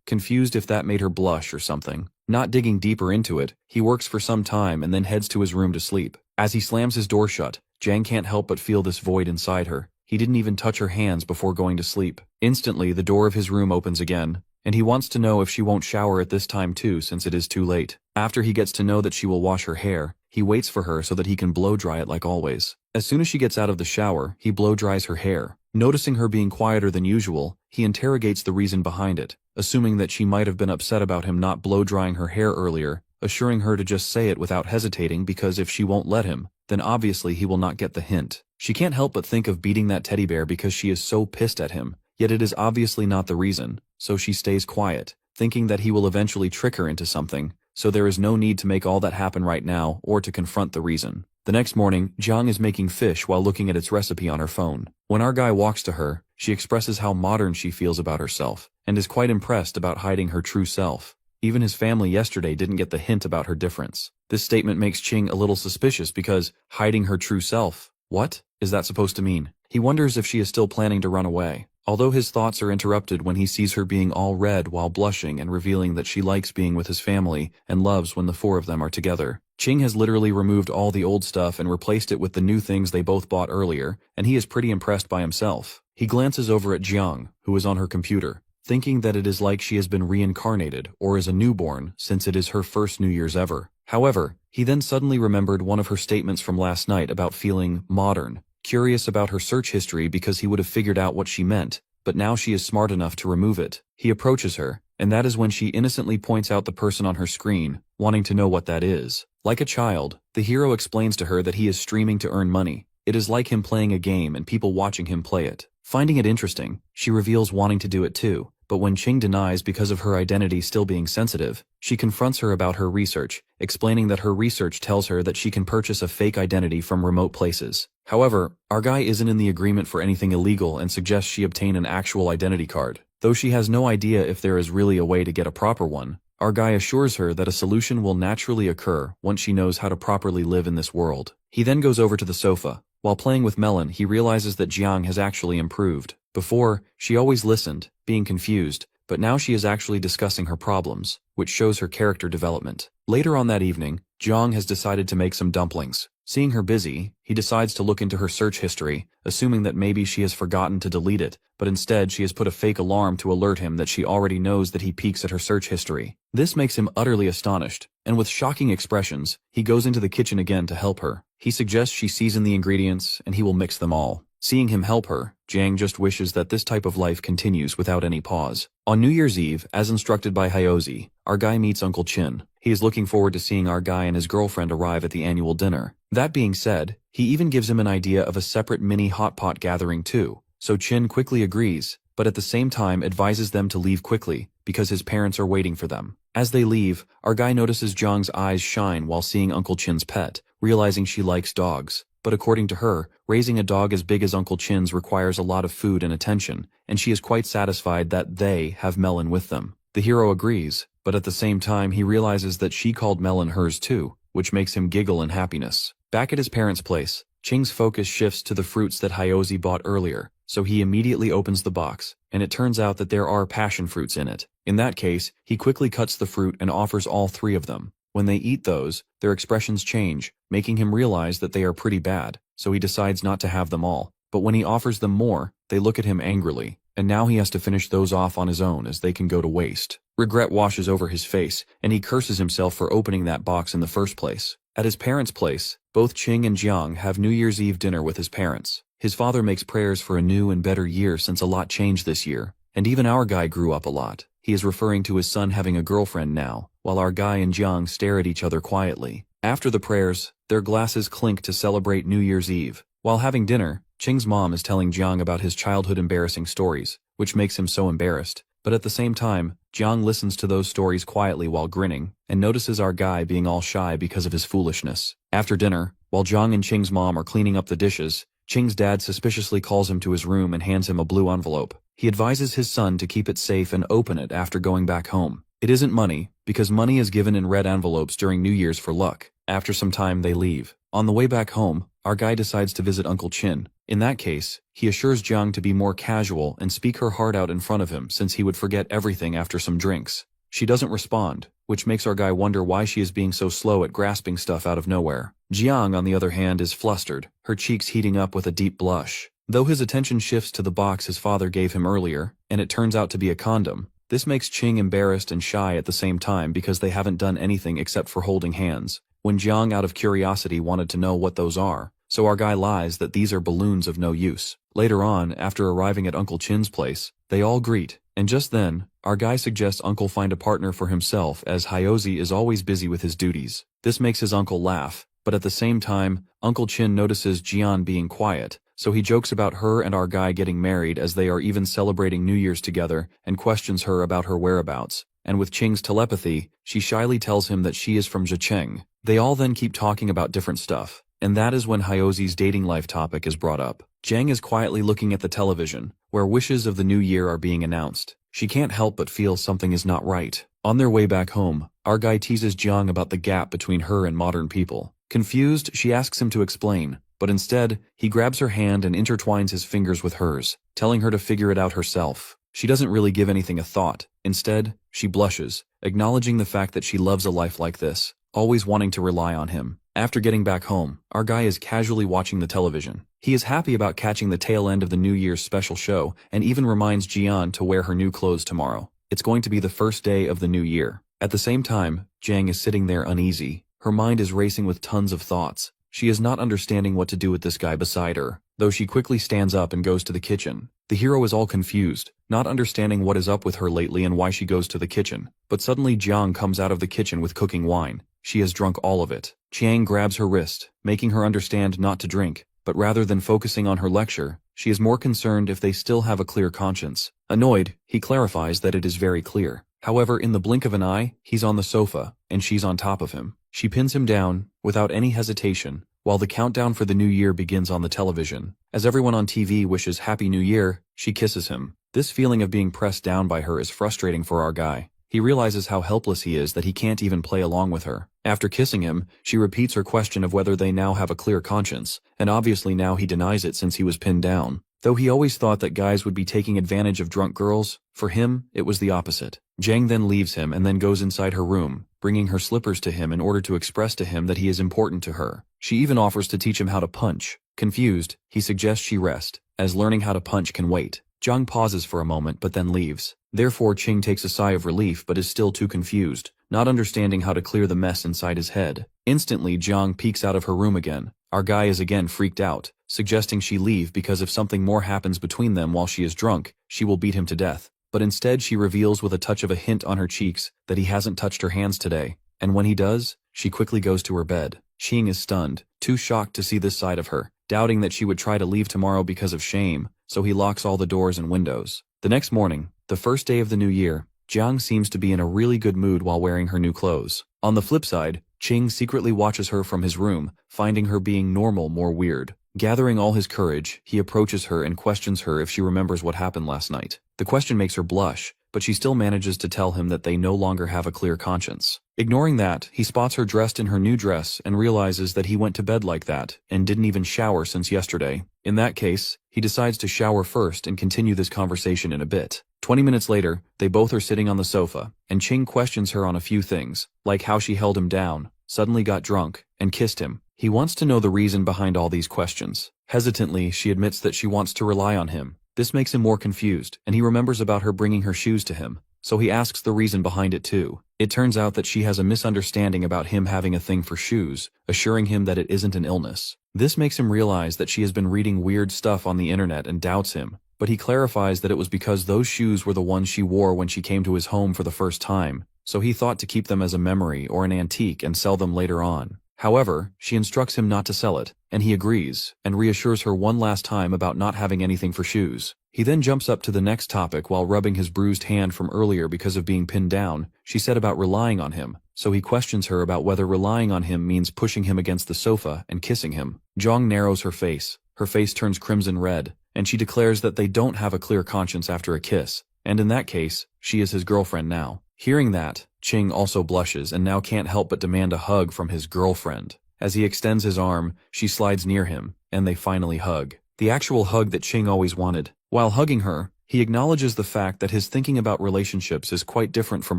confused if that made her blush or something. Not digging deeper into it, he works for some time and then heads to his room to sleep. As he slams his door shut, Jiang can't help but feel this void inside her. He didn't even touch her hands before going to sleep. Instantly, the door of his room opens again, and he wants to know if she won't shower at this time too since it is too late. After he gets to know that she will wash her hair, he waits for her so that he can blow dry it like always. As soon as she gets out of the shower, he blow dries her hair. Noticing her being quieter than usual, he interrogates the reason behind it, assuming that she might have been upset about him not blow drying her hair earlier, assuring her to just say it without hesitating because if she won't let him, then obviously he will not get the hint. She can't help but think of beating that teddy bear because she is so pissed at him, yet it is obviously not the reason, so she stays quiet, thinking that he will eventually trick her into something, so there is no need to make all that happen right now or to confront the reason. The next morning, Jiang is making fish while looking at its recipe on her phone. When our guy walks to her, she expresses how modern she feels about herself, and is quite impressed about hiding her true self. Even his family yesterday didn't get the hint about her difference. This statement makes Ching a little suspicious because, hiding her true self, what is that supposed to mean? He wonders if she is still planning to run away. Although his thoughts are interrupted when he sees her being all red while blushing and revealing that she likes being with his family and loves when the four of them are together. Ching has literally removed all the old stuff and replaced it with the new things they both bought earlier, and he is pretty impressed by himself. He glances over at Jiang, who is on her computer, thinking that it is like she has been reincarnated or is a newborn since it is her first New Year's ever. However, he then suddenly remembered one of her statements from last night about feeling modern, curious about her search history because he would have figured out what she meant, but now she is smart enough to remove it. He approaches her, and that is when she innocently points out the person on her screen, wanting to know what that is. Like a child, the hero explains to her that he is streaming to earn money. It is like him playing a game and people watching him play it. Finding it interesting, she reveals wanting to do it too. But when Ching denies because of her identity still being sensitive, she confronts her about her research, explaining that her research tells her that she can purchase a fake identity from remote places. However, our guy isn't in the agreement for anything illegal and suggests she obtain an actual identity card. Though she has no idea if there is really a way to get a proper one, our guy assures her that a solution will naturally occur once she knows how to properly live in this world. He then goes over to the sofa. While playing with Melon, he realizes that Jiang has actually improved. Before, she always listened, being confused, but now she is actually discussing her problems, which shows her character development. Later on that evening, Jiang has decided to make some dumplings. Seeing her busy, he decides to look into her search history, assuming that maybe she has forgotten to delete it, but instead she has put a fake alarm to alert him that she already knows that he peeks at her search history. This makes him utterly astonished, and with shocking expressions, he goes into the kitchen again to help her. He suggests she season the ingredients, and he will mix them all. Seeing him help her, Jiang just wishes that this type of life continues without any pause. On New Year's Eve, as instructed by Hyozi, our guy meets Uncle Chin. He is looking forward to seeing our guy and his girlfriend arrive at the annual dinner. That being said, he even gives him an idea of a separate mini hot pot gathering too, so Chin quickly agrees, but at the same time advises them to leave quickly, because his parents are waiting for them. As they leave, our guy notices Jiang's eyes shine while seeing Uncle Chin's pet, realizing she likes dogs. But according to her, raising a dog as big as Uncle Chin's requires a lot of food and attention, and she is quite satisfied that they have Melon with them. The hero agrees, but at the same time he realizes that she called melon hers too, which makes him giggle in happiness. Back at his parents' place, Ching's focus shifts to the fruits that Hyozi bought earlier, so he immediately opens the box, and it turns out that there are passion fruits in it. In that case, he quickly cuts the fruit and offers all 3 of them. When they eat those, their expressions change, making him realize that they are pretty bad, so he decides not to have them all. But when he offers them more, they look at him angrily, and now he has to finish those off on his own as they can go to waste. Regret washes over his face, and he curses himself for opening that box in the first place. At his parents' place, both Ching and Jiang have New Year's Eve dinner with his parents. His father makes prayers for a new and better year since a lot changed this year, and even our guy grew up a lot. He is referring to his son having a girlfriend now, while our guy and Jiang stare at each other quietly. After the prayers, their glasses clink to celebrate New Year's Eve. While having dinner, Ching's mom is telling Jiang about his childhood embarrassing stories, which makes him so embarrassed. But at the same time, Jiang listens to those stories quietly while grinning, and notices our guy being all shy because of his foolishness. After dinner, while Jiang and Ching's mom are cleaning up the dishes, Ching's dad suspiciously calls him to his room and hands him a blue envelope. He advises his son to keep it safe and open it after going back home. It isn't money, because money is given in red envelopes during New Year's for luck. After some time they leave. On the way back home, our guy decides to visit Uncle Chin. In that case, he assures Jiang to be more casual and speak her heart out in front of him since he would forget everything after some drinks. She doesn't respond, which makes our guy wonder why she is being so slow at grasping stuff out of nowhere. Jiang, on the other hand, is flustered, her cheeks heating up with a deep blush. Though his attention shifts to the box his father gave him earlier, and it turns out to be a condom, this makes Ching embarrassed and shy at the same time because they haven't done anything except for holding hands. When Jiang, out of curiosity, wanted to know what those are, so our guy lies that these are balloons of no use. Later on, after arriving at Uncle Chin's place, they all greet, and just then, our guy suggests Uncle find a partner for himself as Hyozi is always busy with his duties. This makes his uncle laugh, but at the same time, Uncle Chin notices Jian being quiet, so he jokes about her and our guy getting married as they are even celebrating New Year's together and questions her about her whereabouts. And with Ching's telepathy, she shyly tells him that she is from Zhejiang. They all then keep talking about different stuff, and that is when Hyozi's dating life topic is brought up. Jiang is quietly looking at the television, where wishes of the new year are being announced. She can't help but feel something is not right. On their way back home, our guy teases Jiang about the gap between her and modern people. Confused, she asks him to explain, but instead, he grabs her hand and intertwines his fingers with hers, telling her to figure it out herself. She doesn't really give anything a thought. Instead, she blushes, acknowledging the fact that she loves a life like this, always wanting to rely on him. After getting back home, our guy is casually watching the television. He is happy about catching the tail end of the New Year's special show and even reminds Jian to wear her new clothes tomorrow. It's going to be the first day of the new year. At the same time, Jiang is sitting there uneasy. Her mind is racing with tons of thoughts. She is not understanding what to do with this guy beside her, though she quickly stands up and goes to the kitchen. The hero is all confused, not understanding what is up with her lately and why she goes to the kitchen. But suddenly Jiang comes out of the kitchen with cooking wine. She has drunk all of it. Chiang grabs her wrist, making her understand not to drink, but rather than focusing on her lecture, she is more concerned if they still have a clear conscience. Annoyed, he clarifies that it is very clear. However, in the blink of an eye, he's on the sofa, and she's on top of him. She pins him down, without any hesitation, while the countdown for the new year begins on the television. As everyone on TV wishes Happy New Year, she kisses him. This feeling of being pressed down by her is frustrating for our guy. He realizes how helpless he is that he can't even play along with her. After kissing him, she repeats her question of whether they now have a clear conscience, and obviously now he denies it since he was pinned down. Though he always thought that guys would be taking advantage of drunk girls, for him, it was the opposite. Jiang then leaves him and then goes inside her room, bringing her slippers to him in order to express to him that he is important to her. She even offers to teach him how to punch. Confused, he suggests she rest, as learning how to punch can wait. Jiang pauses for a moment but then leaves. Therefore Ching takes a sigh of relief but is still too confused, not understanding how to clear the mess inside his head. Instantly Jiang peeks out of her room again. Our guy is again freaked out, suggesting she leave because if something more happens between them while she is drunk, she will beat him to death. But instead she reveals with a touch of a hint on her cheeks that he hasn't touched her hands today, and when he does, she quickly goes to her bed. Ching is stunned, too shocked to see this side of her, doubting that she would try to leave tomorrow because of shame, so he locks all the doors and windows. The next morning, the first day of the new year, Jiang seems to be in a really good mood while wearing her new clothes. On the flip side, Ching secretly watches her from his room, finding her being normal more weird. Gathering all his courage, he approaches her and questions her if she remembers what happened last night. The question makes her blush, but she still manages to tell him that they no longer have a clear conscience. Ignoring that, he spots her dressed in her new dress and realizes that he went to bed like that and didn't even shower since yesterday. In that case, he decides to shower first and continue this conversation in a bit. 20 minutes later, they both are sitting on the sofa, and Ching questions her on a few things, like how she held him down, suddenly got drunk, and kissed him. He wants to know the reason behind all these questions. Hesitantly, she admits that she wants to rely on him. This makes him more confused, and he remembers about her bringing her shoes to him, so he asks the reason behind it too. It turns out that she has a misunderstanding about him having a thing for shoes, assuring him that it isn't an illness. This makes him realize that she has been reading weird stuff on the internet and doubts him, but he clarifies that it was because those shoes were the ones she wore when she came to his home for the first time, so he thought to keep them as a memory or an antique and sell them later on. However, she instructs him not to sell it, and he agrees, and reassures her one last time about not having anything for shoes. He then jumps up to the next topic while rubbing his bruised hand from earlier because of being pinned down. She said about relying on him, so he questions her about whether relying on him means pushing him against the sofa and kissing him. Jong narrows her face. Her face turns crimson red, and she declares that they don't have a clear conscience after a kiss, and in that case, she is his girlfriend now. Hearing that, Ching also blushes and now can't help but demand a hug from his girlfriend. As he extends his arm, she slides near him, and they finally hug. The actual hug that Ching always wanted. While hugging her, he acknowledges the fact that his thinking about relationships is quite different from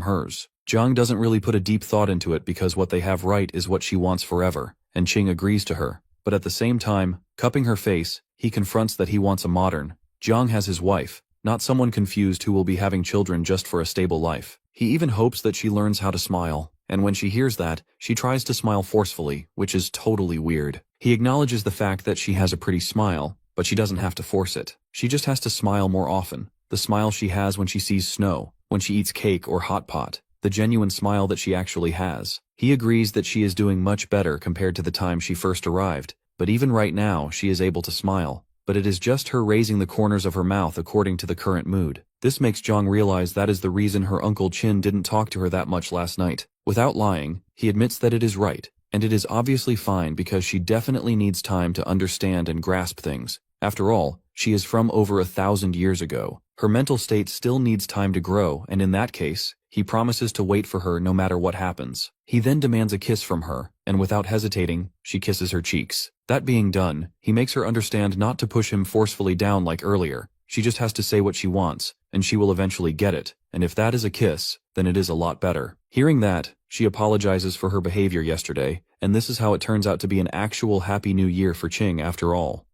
hers. Jong doesn't really put a deep thought into it because what they have right is what she wants forever, and Ching agrees to her. But at the same time, cupping her face, he confronts that he wants a modern. Jong has his wife, not someone confused who will be having children just for a stable life. He even hopes that she learns how to smile, and when she hears that, she tries to smile forcefully, which is totally weird. He acknowledges the fact that she has a pretty smile, but she doesn't have to force it. She just has to smile more often. The smile she has when she sees snow, when she eats cake or hot pot. The genuine smile that she actually has. He agrees that she is doing much better compared to the time she first arrived, but even right now she is able to smile. But it is just her raising the corners of her mouth according to the current mood. This makes Jong realize that is the reason her Uncle Chin didn't talk to her that much last night. Without lying, he admits that it is right, and it is obviously fine because she definitely needs time to understand and grasp things. After all, she is from over 1,000 years ago. Her mental state still needs time to grow, and in that case, he promises to wait for her no matter what happens. He then demands a kiss from her, and without hesitating, she kisses her cheeks. That being done, he makes her understand not to push him forcefully down like earlier. She just has to say what she wants, and she will eventually get it, and if that is a kiss, then it is a lot better. Hearing that, she apologizes for her behavior yesterday, and this is how it turns out to be an actual Happy New Year for Ching after all.